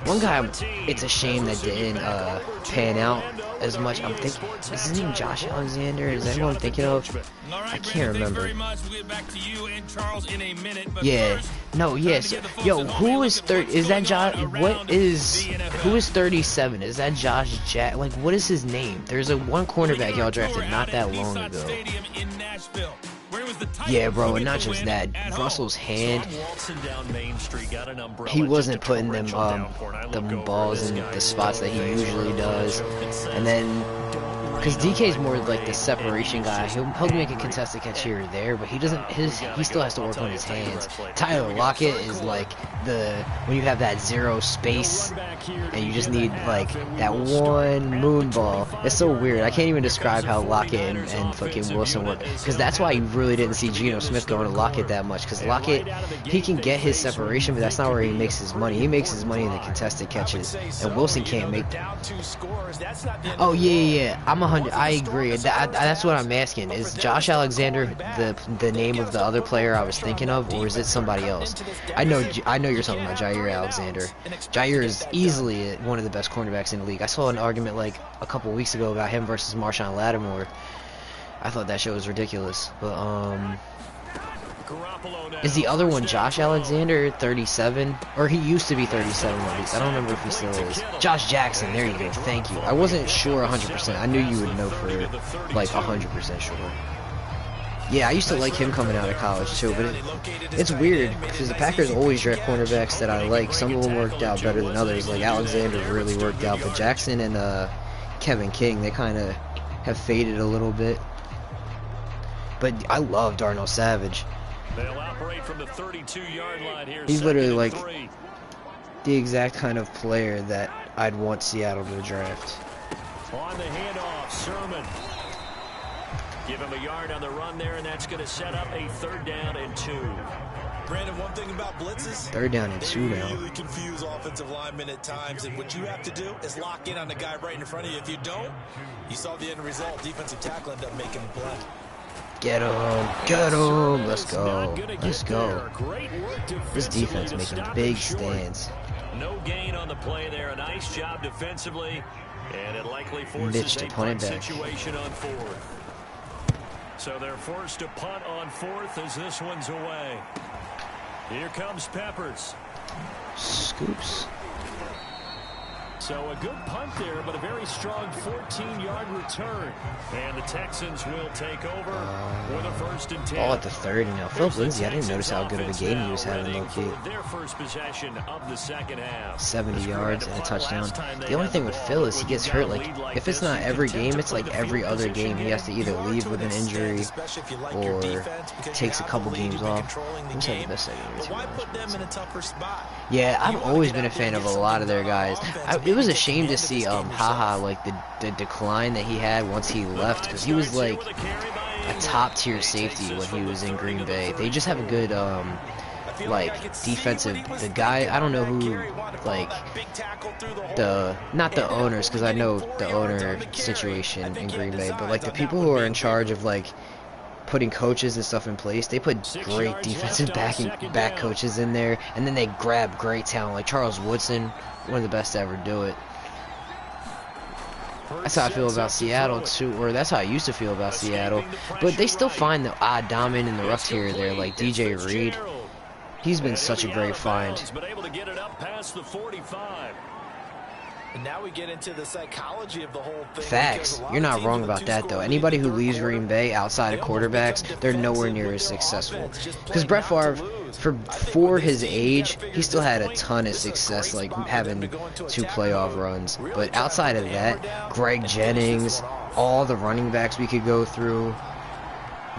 One guy, it's a shame that didn't pan out as much. I'm thinking, is his name Josh Alexander? Is that who I'm thinking of? I can't remember. Yeah, no, yes. Yo, who is is that Josh? Who is 37? Is that Josh Jack? Like, what is his name? There's one cornerback y'all drafted not that long ago. was the type Yeah, of bro, rookie and not to just win that. at Russell's home. hand, Waltzing down Main Street, got an umbrella, he wasn't just a putting them torrential downpour, and I look over, balls this in guy the is spots that he face usually first. does. It says, And then, "Don't because rain on DK's my more like the parade," separation and he guy. was He'll just make a angry. contested catch here or there, but he doesn't. He still has to I'll work tell on you, his I'll tell you hands. the rest later. Tyler Here we go. Lockett Third is quarter. like when you have that zero space They'll run back here to and you just begin need the like half, and we that will start one at moon the ball. It's so 25-yard weird. I can't even line. describe Here how comes the Lockett 49ers and fucking offensive Wilson work, unit as because they'll that's why you have really didn't first see to Geno begin this Smith going to third Lockett quarter. that much, because And Lockett, right out of the he gate, can they get his face what separation, but they that's not where he could be makes a his money. pretty He makes his important money in the drive. contested I would catches, say and so. Wilson You can't know, make. they're down 2 scores. That's not the end Oh of the yeah, world. yeah, yeah. I'm 100. Wasn't I the agree. strongest of first That's what halves, I'm asking. but for Is them to Josh start Alexander clawing back, the they've name gotta of the start other putting player I was pressure on thinking that of, or is it defense. They're somebody cutting else? into this I know deficit. I know you're You talking can't about have Jair 3 and Alexander. outs and expect to Jair get is that done. easily one of the best cornerbacks in the league. I saw an argument like a couple weeks ago about him versus Marshawn Lattimore. I thought that shit was ridiculous. But Garoppolo now, is the other one first Josh down throw. Alexander 37? Or he used to be 37 at least. I don't remember if he still is. Josh Jackson, there you go. Thank you. I wasn't sure 100%. I knew you would know for like 100% sure. Yeah, I used to like him coming out of college too, but it's weird because the Packers always draft cornerbacks that I like. Some of them worked out better than others. Like Alexander really worked out, but Jackson and Kevin King, they kind of have faded a little bit. But I love Darnell Savage. They'll operate from the 32-yard line here. He's second literally and like 3. the exact kind of player that I'd want Seattle to draft. On the handoff, Sermon. Give him a yard on the run there, and that's going to set up a 3rd down and 2. Brandon, one thing about blitzes, 3rd down and they 2 now. really confuse offensive linemen at times, and what you have to do is lock in on the guy right in front of you. If you don't, you saw the end result. Defensive tackle ended up making a play. Get him! Get him! Let's go! Let's go! There. Great work This defense defensively to making stop big him short. stands. No gain on the play there. A nice job defensively, and it likely forces Mitch to a punt punt it back. situation on 4th. So they're forced to punt on 4th as this one's away. Here comes Peppers. Scoops. So a good punt there, but a very strong 14-yard return. And the Texans will take over with a 1st and 10. All at the 30 now. Philip Lindsay, I didn't notice how good of a game he was having, low key. Their first possession of the second half. 70 yards and a touchdown. The only thing with Phil is he gets hurt. Like, if it's not every game, it's like every other game. He has to either leave with an injury or takes a couple games off. Who's had the best second? Why put them in a tougher spot? Yeah, I've always been a fan of a lot of their guys. It was a shame to see Haha, like the decline that he had once he left, because he was like a top tier safety when he was in Green Bay. They just have a good like defensive. The guy, I don't know who, like not the owners, because I know the owner situation in Green Bay, but like the people who are in charge of like putting coaches and stuff in place. They put great defensive back coaches in there, and then they grab great talent like Charles Woodson, one of the best to ever do it. That's how I feel about Seattle too, or that's how I used to feel about Seattle. But they still find the odd diamond in the rough here. They're like DJ Reed. He's been such a great find. But able to get it up past the 45. And now we get into the psychology of the whole thing. Facts. You're not wrong about that, though. Anybody who leaves Green Bay outside of quarterbacks, they're nowhere near as successful. Because Brett Favre, for his age, he still had a ton of success, like having 2 playoff runs. But outside of that, Greg Jennings, all the running backs we could go through,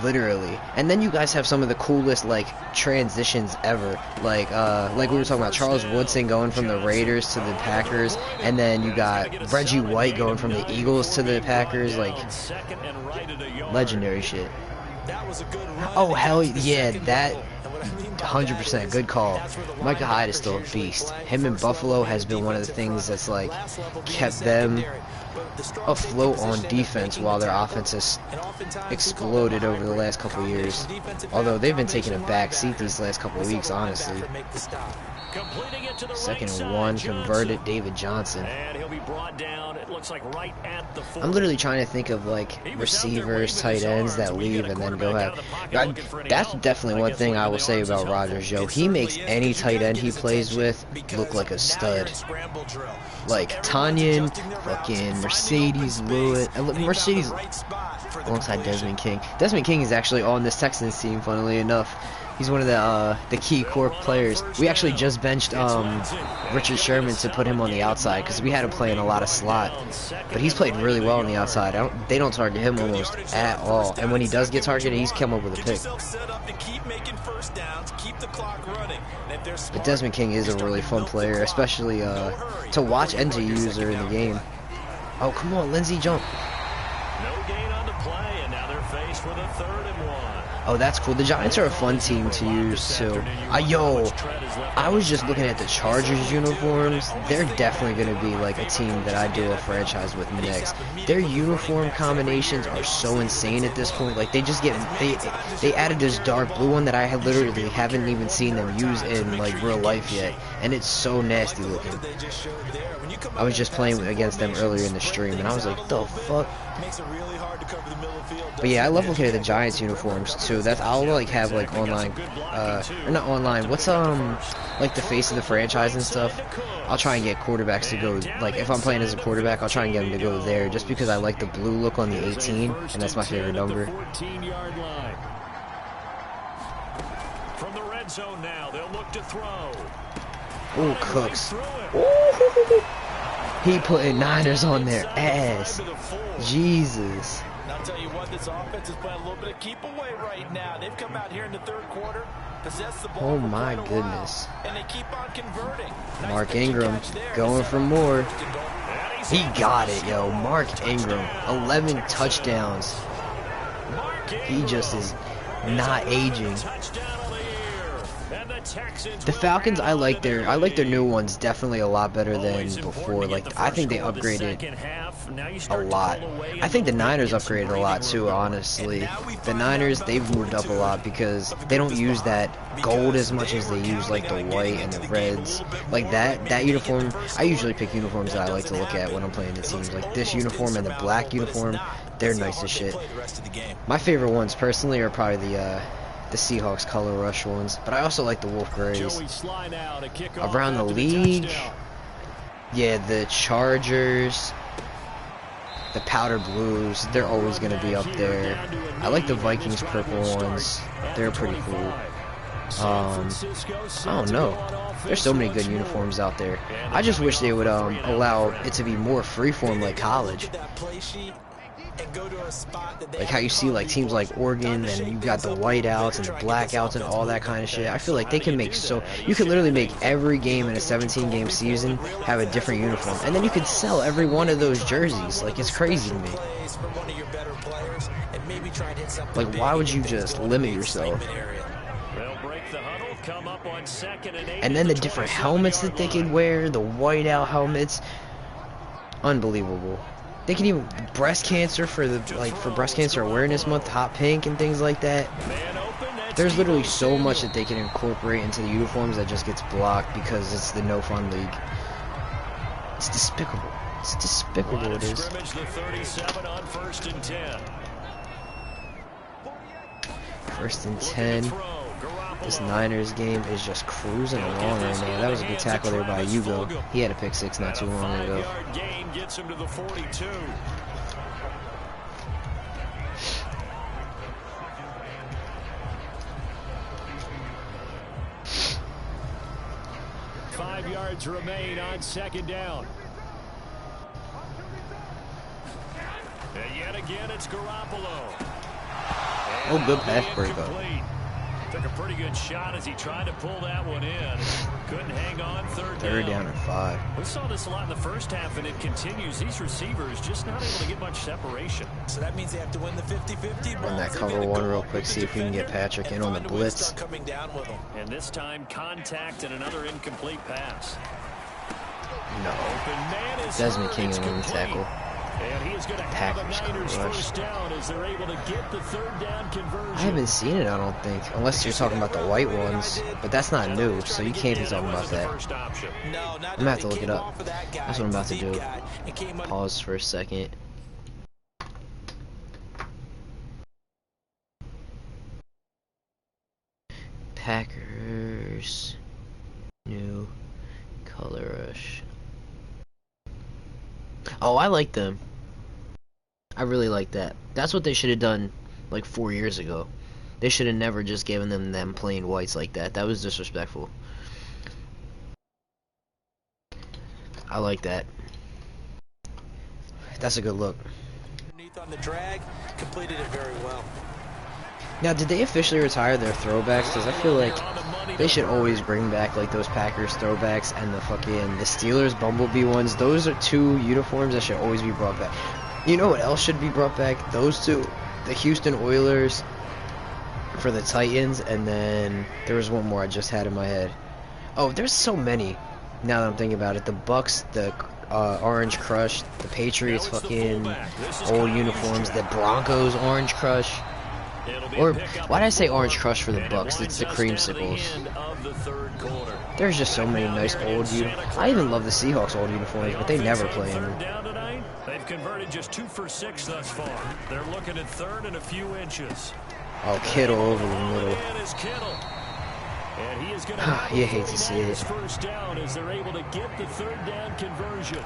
literally. And then you guys have some of the coolest like transitions ever, like we were talking about Charles Woodson going from the Raiders to the Packers, and then you got Reggie White going from the Eagles to the Packers, like legendary shit. Oh hell yeah, that 100% good call. Micah Hyde is still a beast. Him in Buffalo has been one of the things that's like kept them afloat on defense while their offense has exploded over the last couple of years. Although they've been taking a back seat these last couple of weeks, honestly. 2nd and 1, converted, David Johnson. And he'll be brought down, it looks like right at the 40. I'm literally trying to think of like receivers, tight ends that leave and then go have. That's definitely one thing I will say about Rodgers, Joe. He makes any tight end he plays with look like a stud. Like Tanyan, fucking Mercedes Lewis, alongside Desmond King. Desmond King is actually on this Texans team, funnily enough. He's one of the key core players. We actually just benched Richard Sherman to put him on the outside because we had him playing a lot of slot. But he's played really well on the outside. They don't target him almost at all. And when he does get targeted, he's come up with a pick. But Desmond King is a really fun player, especially to watch and to use her in the game. Oh, come on, Lindsey, jump. No gain on the play, and now they're faced with a 3rd and 1. Oh, that's cool. The Giants are a fun team to use, too. I was just looking at the Chargers uniforms. They're definitely going to be like a team that I do a franchise with next. Their uniform combinations are so insane at this point. Like, they added this dark blue one that I literally haven't even seen them use in, like, real life yet. And it's so nasty looking. I was just playing against them earlier in the stream, and I was like, the fuck? But yeah, I love looking at the Giants uniforms too. I'll like have like online, or not online. What's like the face of the franchise and stuff. I'll try and get quarterbacks to go. Like if I'm playing as a quarterback, I'll try and get them to go there, just because I like the blue look on the 18, and that's my favorite number. From the red zone now, they'll look to throw. Ooh, Cooks. Ooh. He putting Niners on their ass. Jesus. I'll tell you what, this offense is playing a little bit of keep away right now. They've come out here in the 3rd quarter, possessed the ball. Oh my goodness. And they keep on converting. Mark Ingram going for more. He got it, yo. Mark Ingram, 11 touchdowns. He just is not aging. The Falcons, I like their new ones definitely a lot better than before. Like I think they upgraded a lot. I think the Niners upgraded a lot too, honestly. The Niners, they've moved up a lot because they don't use that gold as much as they use like the white and the reds. Like that uniform, I usually pick uniforms that I like to look at when I'm playing the teams. Like this uniform and the black uniform, they're nice as shit. My favorite ones personally are probably the Seahawks color rush ones, but I also like the Wolf Grays. Around the league, yeah, the Chargers, the powder blues, they're always going to be up there. I like the Vikings purple ones, they're pretty cool. I don't know, there's so many good uniforms out there. I just wish they would allow it to be more freeform like college. Like how you see like teams like Oregon, and you got the whiteouts and the blackouts and all that kind of shit. I feel like they can make you could literally make every game in a 17-game season have a different uniform, and then you could sell every one of those jerseys. Like it's crazy to me. Like why would you just limit yourself? And then the different helmets that they could wear, the whiteout helmets, unbelievable. They can even breast cancer for breast cancer awareness month, hot pink and things like that. There's literally so much that they can incorporate into the uniforms that just gets blocked because it's the no fun league. It's despicable. It's despicable. It is. First and 10. This Niners game is just cruising along right now. That was a good tackle there by Hugo. He had a pick six not too long ago. Gets him to the 42. Five yards remain on second down. And yet again, it's Garoppolo. Oh, good pass breakup. Took a pretty good shot as he tried to pull that one in. Couldn't hang on. Third down and 5. We saw this a lot in the first half, and it continues. These receivers just not able to get much separation. So that means they have to win the 50-50. Run that cover one real quick, see if we can get Patrick in on the blitz. And this time, contact and another incomplete pass. No. Desmond King on the tackle. And he is going to have a Niners first down as they're able to get the third down conversion. I haven't seen it, I don't think, unless you're talking about the white ones, but that's not new, so you can't be talking about that. I'm going to have to look it up. That's what I'm about to do. Pause for a second. Packers new color rush. Oh, I like them. I really like that. That's what they should have done like 4 years ago. They should have never just given them plain whites like that. That was disrespectful. I like that. That's a good look. Underneath on the drag, completed it very well. Now, did they officially retire their throwbacks? Because I feel like they should always bring back like those Packers throwbacks and the Steelers Bumblebee ones. Those are two uniforms that should always be brought back. You know what else should be brought back? Those two, the Houston Oilers for the Titans, and then there was one more I just had in my head. Oh, there's so many. Now that I'm thinking about it, the Bucks, the Orange Crush, the Patriots fucking old uniforms, the Broncos Orange Crush. Or why did I say Orange Crush for the Bucks? It's the creamsicles. There's just so many nice old uniforms. I even love the Seahawks old uniforms, but they never play in them. They've converted just 2 for 6 thus far. They're looking at third and a few inches. Oh, Kittle over the middle. And he is going You hate to see it. First down as they're able to get the third down conversion.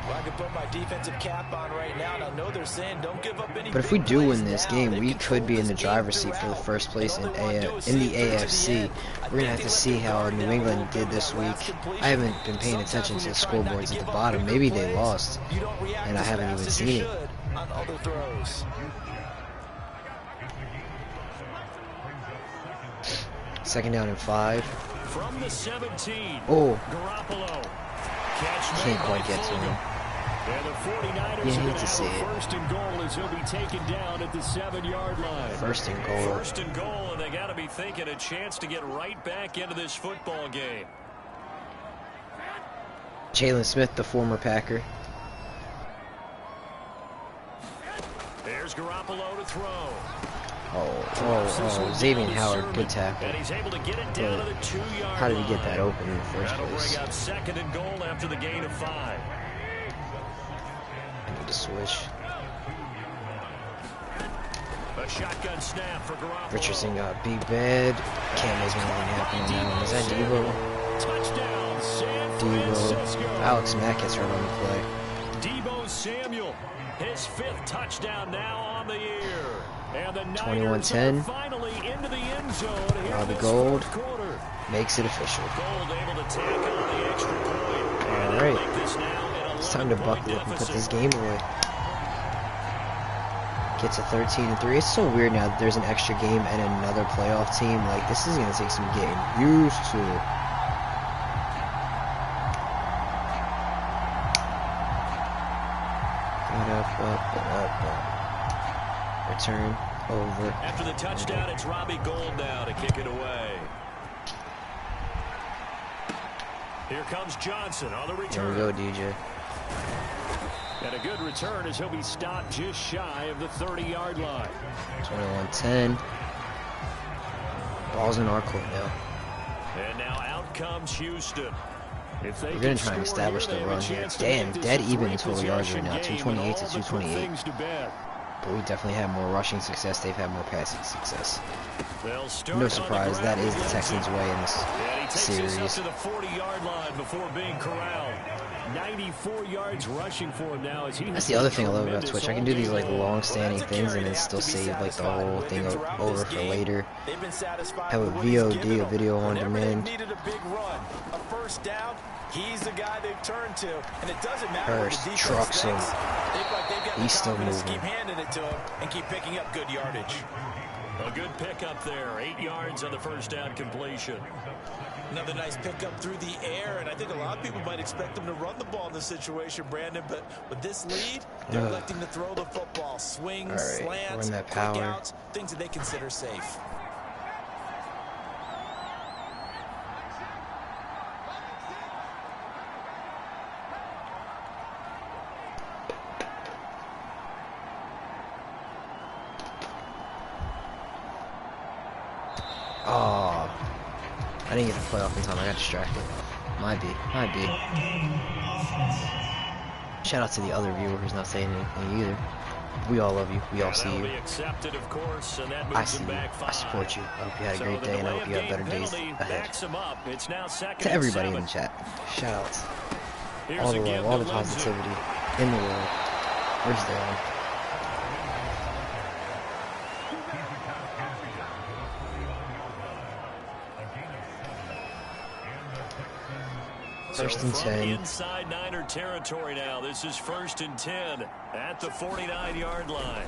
Well, I can put my defensive cap on right now, and I know they're saying don't give up any. But if we do win this game, we could be in the driver's seat for the first place in the AFC. We're going to have to see how New England did this week. I haven't been paying attention to the scoreboards at the bottom. Maybe they lost, and I haven't even seen it. On other throws. Second down and 5. From the 17. Oh. Garoppolo. Can't quite get to him. And the 49ers You hate to see it. First and goal as he'll be taken down at the 7-yard line. First and goal. First and goal, and they got to be thinking a chance to get right back into this football game. Jalen Smith, the former Packer. There's Garoppolo to throw. Oh, Xavier Howard, good tackle. And he's able to get it down to the 2-yard How did he get line. that open in the first That'll place? bring up second and goal after the gain of 5. I need to switch. A shotgun snap for Garoppolo. Richardson got beat bad. Can't make anything happen on that one. Is that Debo? Touchdown, San Francisco. Debo. Alex Mack gets right on the play. Debo Samuel, his 5th touchdown now on the year. And the 21-10. finally into the end zone. Robbie Gould makes it official. Gould able to tack on the extra point. All right, it's time to buckle up and put this game away. Gets a 13-3. It's so weird now that there's an extra game and another playoff team. Like, this is gonna take some getting used to. Return over. After the touchdown, it's Robbie Gould now to kick it away. Here comes Johnson on the return. There we go, DJ. And a good return as he'll be stopped just shy of the 30-yard line. 21-10. Ball's in our court now. And now out comes Houston. If they We're going to try and establish the run here. Damn, dead even in total yards right now. 228 to 228. But we definitely have more rushing success. They've had more passing success. No surprise, that is the Texans' way in this series. Up to the 40-yard line before being corralled. 94 yards rushing for him now as he. That's the other thing I love about Twitch. I can do these like long-standing things and then still save like the whole thing over for later. Have a VOD, a video on demand. Needed a big run, a first down. He's the guy they've turned to, and it doesn't matter what the defense trucks him. He's still moving. Keep handing it to him and keep picking up good yardage. A good pickup there, 8 yards on the first down completion. Another nice pickup through the air, and I think a lot of people might expect them to run the ball in this situation, Brandon, but with this lead, they're electing to throw the football. Swings, slants, quick outs, things that they consider safe. Oh, I didn't get the playoff in time. I got distracted. Might be. Shout out to the other viewer who's not saying anything either. We all love you. We all see you. I see you. I support you. I hope you had a great day, and I hope you have better days ahead. To everybody in the chat, shout outs. All the love, all the positivity in the world. Where's Darren? First and 10. Inside Niner territory now. This is 1st and 10 at the 49-yard line.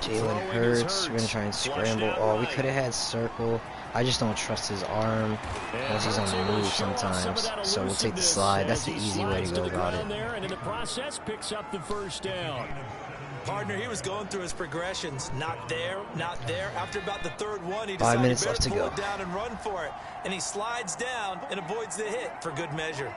Jalen Hurts. We're going to try and scramble. Oh, we could have had circle. I just don't trust his arm because he's on the move sometimes. So we'll take the slide. That's the easy way to go about it. And in the process, picks up the first down. Partner, he was going through his progressions. Not there, not there. After about the third one, he 5 decided minutes to left to pull go. it down and run for it. And he slides down and avoids the hit for good measure.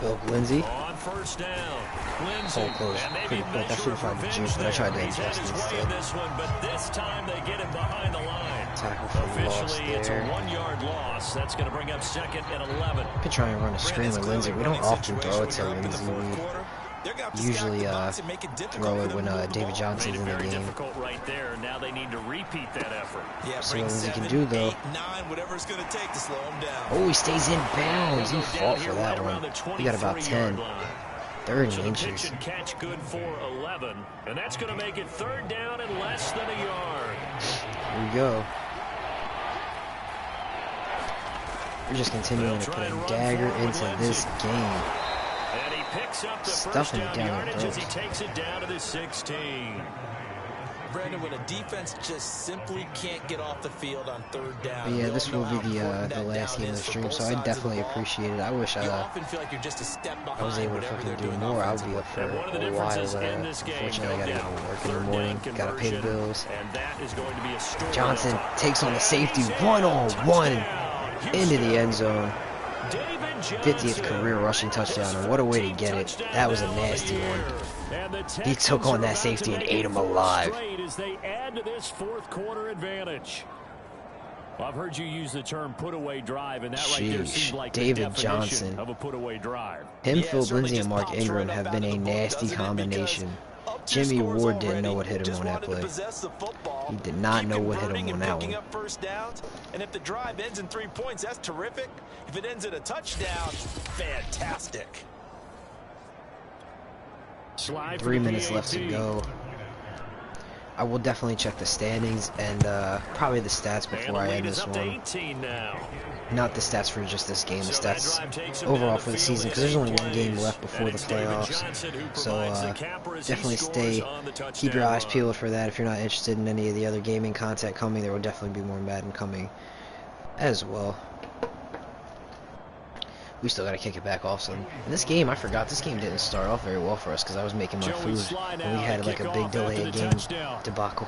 Bill Lindsay. On first down. Lindsay. So close. Pretty quick. I should have tried to juice, but I tried to adjust instead. This one, but this time they get it behind the line. Tackle for loss Officially, it's a there. 1-yard loss. That's going to bring up 2nd and 11. Could try and run a screen with Lindsay. We don't often throw it to Lindsay. We usually throw it when David Johnson's in the Very game. difficult right there. Now they need to repeat that effort. Yeah, See what bring Lindsay 7, can do, though. 8, 9, whatever it's going to take to slow him down. Oh, he stays in bounds. He fought for that Right one. around the He got about 10. 24-yard line. 30 So the pitch inches. and catch good for 11. And that's going to make it 3rd down and less than a yard. Here we go. We're just continuing to put a dagger into this game. And he picks up the Stuff first him down down yardage the as he throat. takes it down to the 16. Brandon, when a defense just simply can't get off the field on 3rd down. But yeah, we this all will know be how the important that last down game of the is for stream, both so I sides of the definitely ball. appreciate it. I wish You often feel like you're just a step behind. I was able to whatever fucking they're do doing more. I would be offensively. up for And one of the a while, differences but in this game, unfortunately I no gotta doubt, go to work in the 3rd down morning. Gotta pay the conversion, bills. and that is going to be a story. Johnson takes on the safety, one-on-one into the end zone. 50th career rushing touchdown, and what a way to get it. That was a nasty one. He took on that safety and ate him alive. As they add to this 4th quarter advantage. Well, I've heard you use the term put-away drive, and that right there seems like David the definition Johnson. of a put-away drive. Him, Yeah, Phil certainly Lindsay, and just Mark pops Ingram right have up been out a of the ball, nasty doesn't it? combination. Because up to your Jimmy scores Ward didn't know already, what hit him just on that wanted to play. possess the football, He did not keep know what hit converting him on and that picking one. up first downs, and if the drive ends in 3 points, that's terrific. If it ends in a touchdown, fantastic. 3 minutes left to go. I will definitely check the standings and probably the stats before I end this one. Not the stats for just this game, the stats overall for the season, because there's only one game left before the playoffs. So definitely keep your eyes peeled for that. If you're not interested in any of the other gaming content coming, there will definitely be more Madden coming as well. We still got to kick it back also. In this game, I forgot, this game didn't start off very well for us because I was making my food and we had like a big delayed game debacle.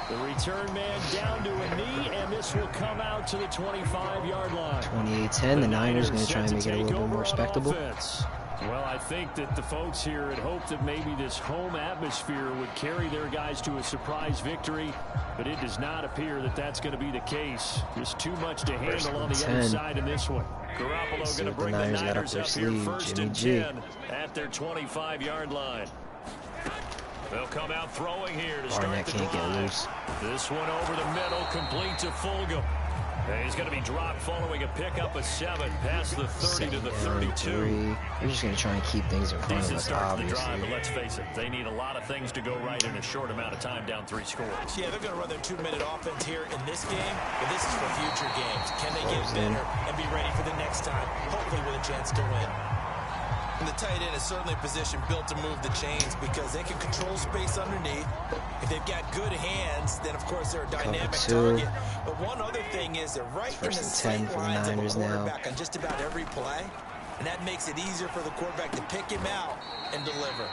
The return man down to a knee, and this will come out to the 25-yard line. 28-10, the Niners going to try and make it a little bit more respectable. Well, I think that the folks here had hoped that maybe this home atmosphere would carry their guys to a surprise victory, but it does not appear that that's going to be the case. Just too much to handle on the other side in this one. Garoppolo going to bring the Niners up here 1st and 10 at their 25-yard line. They'll come out throwing here to start the can't get drive. loose. This one over the middle, complete to Fulgham. And he's going to be dropped following a pickup of 7 past the 30 to the 32. We're just going to try and keep things in front of Decent us, start to the drive, obviously. but let's face it, they need a lot of things to go right in a short amount of time, down 3 scores. Yeah, they're going to run their 2-minute offense here in this game, but this is for future games. Can they get better and be ready for the next time, hopefully with a chance to win? And the tight end is certainly a position built to move the chains because they can control space underneath. If they've got good hands, then of course they're a dynamic target. But one other thing is they're right in the sight lines of a quarterback on just about every play. And that makes it easier for the quarterback to pick him out and deliver.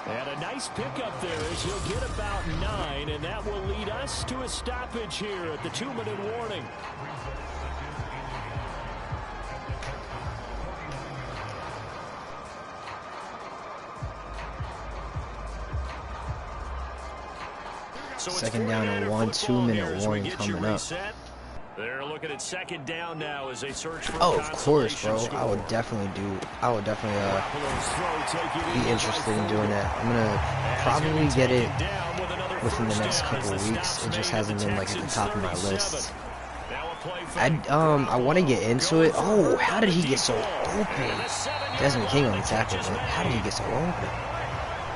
And a nice pickup there as he'll get about 9, and that will lead us to a stoppage here at the 2-minute warning. Second down and 1, 2-minute warning coming up. They're looking at second down now as they search for Oh, of course, bro. I would definitely be interested in doing that. I'm gonna probably get it within the next couple of weeks. It just hasn't been like at the top of my list. I want to get into it. Oh, how did he get so open? Desmond King on the tackle, but how did he get so open?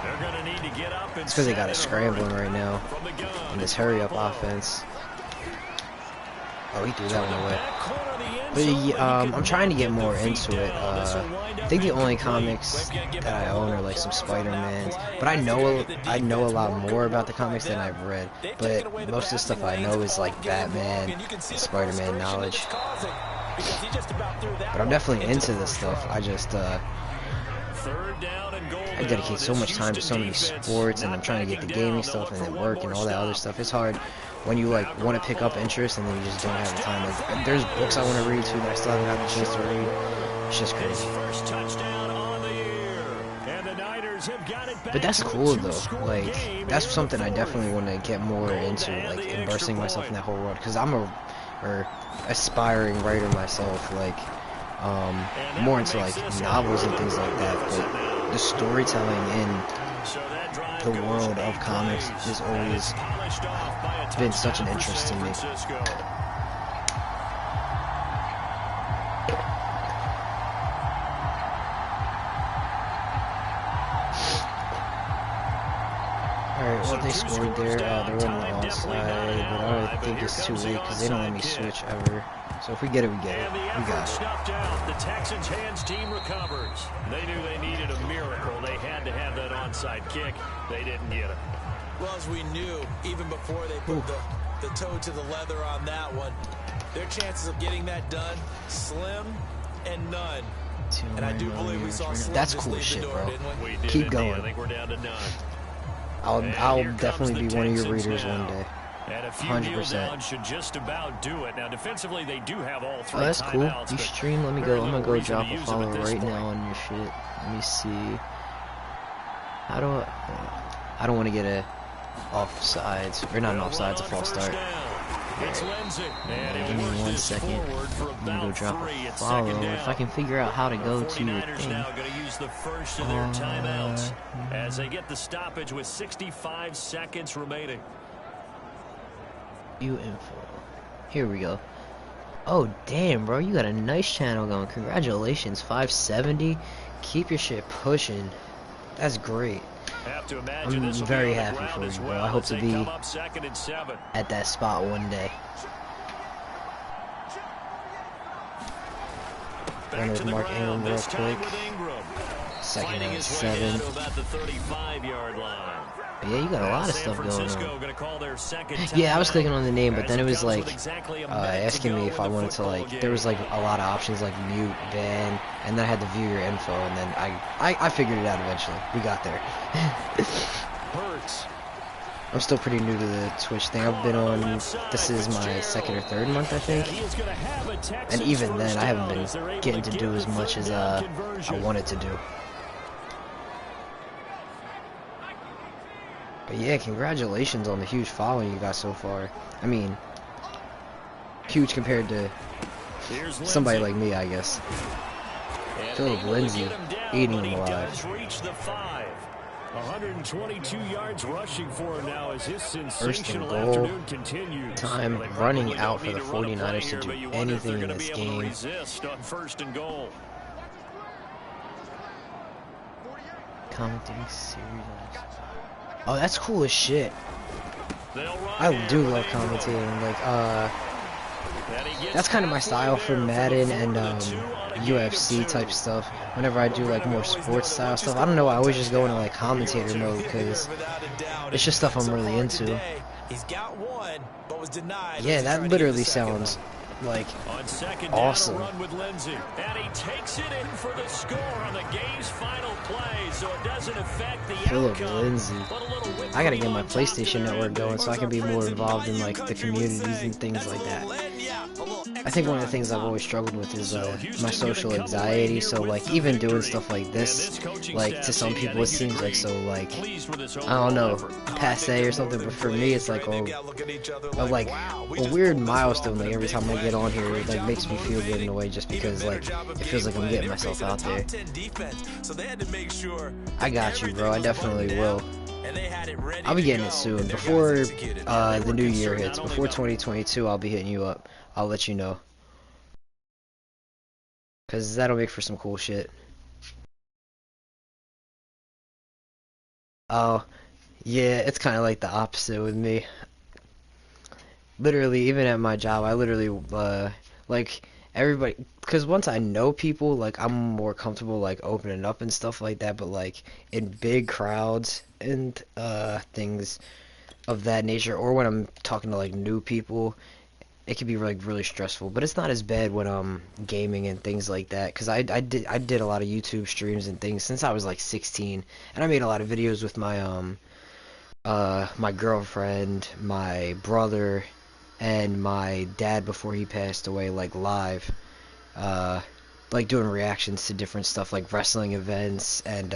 They're going to need to get up and It's because they got us scrambling right now from the gun. in this hurry-up offense. Oh, he threw that one away. But I'm trying to get more into it. I think the only comics that I own are like some Spider-Mans, but I know a lot more about the comics than I've read. But most of the stuff I know is like Batman and Spider-Man knowledge. But I'm definitely into this stuff. I just I dedicate so much time to so many sports, and I'm trying to get the gaming stuff and then work and all that other stuff. It's hard when you like want to pick up interest and then you just don't have the time. Like, there's books I want to read too that I still haven't had the chance to read. It's just crazy. But that's cool though. Like, that's something I definitely want to get more into, like immersing myself in that whole world, because I'm a aspiring writer myself, like more into like novels and things like that. But the storytelling in the world of comics has always been such an interest to me. Alright, well, they scored there. They were on the onside, but I think it's too late because they don't let me switch ever. So if we get it, we get it. We got it. The Texans hands team recovers. They knew they needed a miracle. They had to have that onside kick. They didn't get it. Well, as we knew, even before they put the toe to the leather on that one, their chances of getting that done, slim and none. And I do believe we saw Slim. That's cool shit, bro. Keep going. I think we're down to none. I'll definitely be one of your readers one day. And a few 100% should just about do it. Now defensively they do have all three. Oh, that's cool. timeouts, You stream, let me go. I'm gonna go drop a follow right point. now on your shit. Let me see. How do I don't want to get a offsides, or not an offsides, a false start. It's Lindsay. Give me 1 second. I'm gonna go drop a follow. If I can figure out how to go to your thing. Now going to use the first of their timeouts as they get the stoppage with 65 seconds remaining. View info. Here we go. Oh damn, bro, you got a nice channel going. Congratulations, 570. Keep your shit pushing. That's great. I'm very happy for you, bro. I hope to be at that spot one day. Run with Mark Ingram real quick. Second and 7. But yeah, you got a lot of stuff going on. Yeah, I was clicking on the name, but then it was like asking me if I wanted to, like, there was like a lot of options like mute, ban, and then I had to view your info, and then I figured it out eventually. We got there. I'm still pretty new to the Twitch thing. I've been on, this is my 2nd or 3rd month, I think. And even then, I haven't been getting to do as much as I wanted to do. But yeah, congratulations on the huge following you got so far. I mean, huge compared to somebody like me, I guess. Philip Lindsay, eating him alive. 122 yards rushing for him now as his First and sensational goal. afternoon continues. Time running out for the 49ers to do anything in this game. Resist on 1st and goal. Commenting series. Oh, that's cool as shit. I do love commentating. Like, that's kind of my style for Madden and UFC type stuff. Whenever I do like more sports style stuff, I don't know. I always just go into like commentator mode because it's just stuff I'm really into. Yeah, that literally sounds like awesome. And he takes it in for the score on the game's final play, so it doesn't affect the Philip outcome. Lindsay. I gotta get my PlayStation Network going so I can be more involved in like the communities and things like that. I think one of the things I've always struggled with is my social anxiety. So like even doing stuff like this, like to some people it seems like so like I don't know, passe or something. But for me it's like like a weird milestone. Like every time I get on here, it like makes me feel good in a way, just because like it feels like I'm getting myself out there. I got you, bro. I definitely will. I'll be getting it soon. Before the new year hits, before 2022, I'll be hitting you up. I'll let you know. Because that'll make for some cool shit. Oh, yeah, it's kind of like the opposite with me. Literally, even at my job, I literally like everybody, because once I know people, like I'm more comfortable like opening up and stuff like that. But like in big crowds and things of that nature, or when I'm talking to like new people, it can be like really stressful. But it's not as bad when gaming and things like that, because I did a lot of YouTube streams and things since I was like 16, and I made a lot of videos with my girlfriend, my brother, and my dad before he passed away, like live, uh, like doing reactions to different stuff like wrestling events and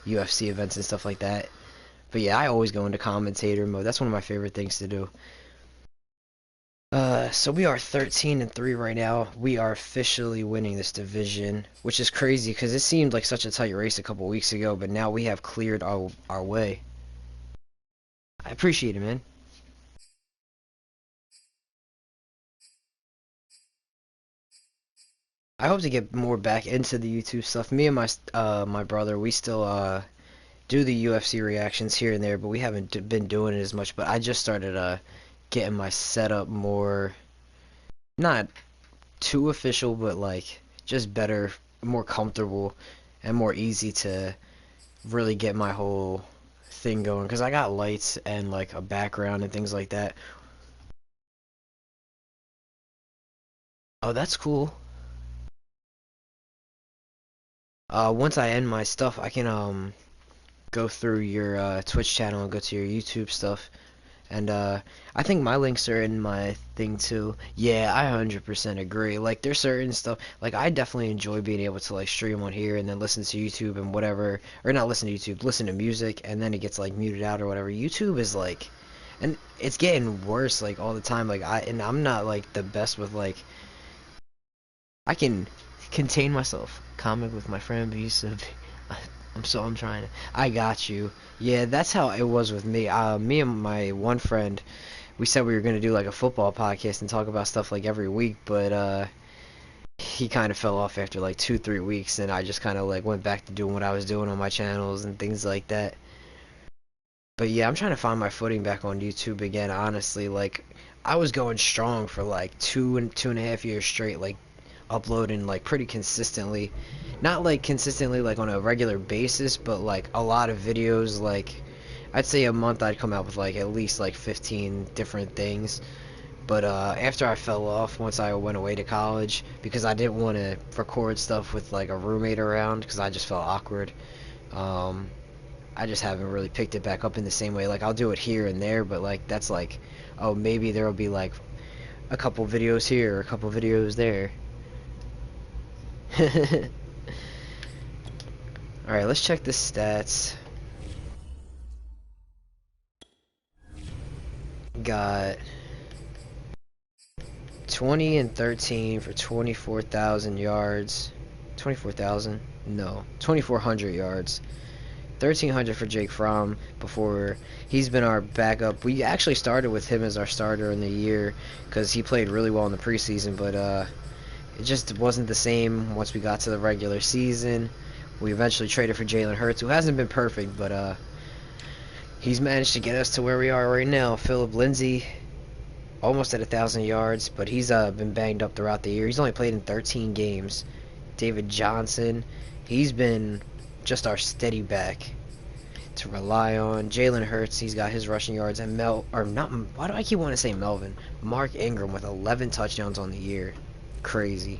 UFC events and stuff like that. But yeah, I always go into commentator mode. That's one of my favorite things to do. So we are 13-3 right now. We are officially winning this division, which is crazy because it seemed like such a tight race a couple weeks ago, but now we have cleared our way. I appreciate it, man. I hope to get more back into the YouTube stuff. Me and my brother, we still do the UFC reactions here and there, but we haven't been doing it as much. But I just started getting my setup more, not too official, but like just better, more comfortable, and more easy to really get my whole thing going. Because I got lights and like a background and things like that. Oh, that's cool. Once I end my stuff, I can go through your Twitch channel and go to your YouTube stuff. And I think my links are in my thing too. Yeah, I 100% agree. Like there's certain stuff like I definitely enjoy being able to like stream on here and then listen to YouTube and whatever, or not listen to YouTube, listen to music and then it gets like muted out or whatever. YouTube is like, and it's getting worse like all the time. Like I'm not like the best with like I can contain myself. Comic with my friend, but used to be, I'm trying to. I got you. Yeah, that's how it was with me. Me and my one friend, we said we were gonna do like a football podcast and talk about stuff like every week, but he kind of fell off after like 2, 3 weeks, and I just kind of like went back to doing what I was doing on my channels and things like that. But yeah, I'm trying to find my footing back on YouTube again. Honestly, like I was going strong for like 2.5 years straight, like uploading like pretty consistently, not like consistently like on a regular basis, but like a lot of videos. Like I'd say a month I'd come out with like at least like 15 different things. But after I fell off once I went away to college because I didn't want to record stuff with like a roommate around because I just felt awkward. um I just haven't really picked it back up in the same way. Like I'll do it here and there, but like that's like, oh, maybe there'll be like a couple videos here, a couple videos there. Alright, let's check the stats. Got 20 and 13 for 24,000 yards. 24,000? No, 2,400 yards. 1,300 for Jake Fromm before. He's been our backup. We actually started with him as our starter in the year because he played really well in the preseason, but it just wasn't the same once we got to the regular season. We eventually traded for Jalen Hurts, who hasn't been perfect, but he's managed to get us to where we are right now. Philip Lindsay, almost at 1,000 yards, but he's been banged up throughout the year. He's only played in 13 games. David Johnson, he's been just our steady back to rely on. Jalen Hurts, he's got his rushing yards, and why do I keep wanting to say Melvin? Mark Ingram with 11 touchdowns on the year. Crazy.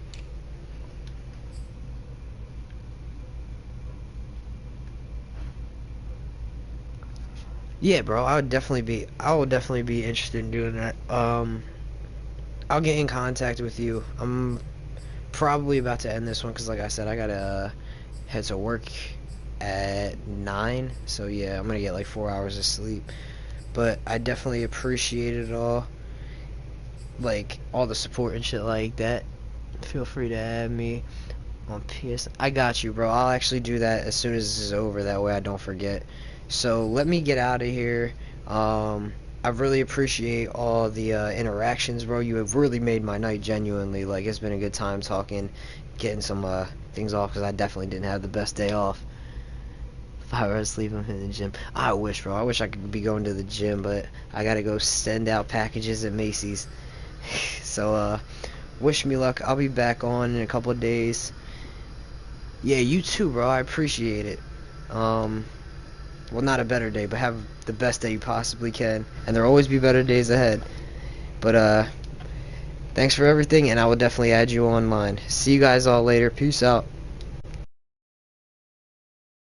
Yeah, bro, I would definitely be interested in doing that. I'll get in contact with you. I'm probably about to end this one because, like I said, I gotta head to work at 9. So yeah, I'm gonna get like 4 hours of sleep. But I definitely appreciate it all, like all the support and shit like that. Feel free to add me on PS. I got you, bro. I'll actually do that as soon as this is over. That way I don't forget. So let me get out of here. I really appreciate all the interactions, bro. You have really made my night genuinely. Like it's been a good time talking, getting some things off because I definitely didn't have the best day off. 5 hours sleep, I'm hitting the gym. I wish, bro. I wish I could be going to the gym, but I gotta go send out packages at Macy's. So, wish me luck. I'll be back on in a couple of days. Yeah, you too, bro. I appreciate it. Well, not a better day, but have the best day you possibly can. And there'll always be better days ahead. But, thanks for everything, and I will definitely add you online. See you guys all later. Peace out.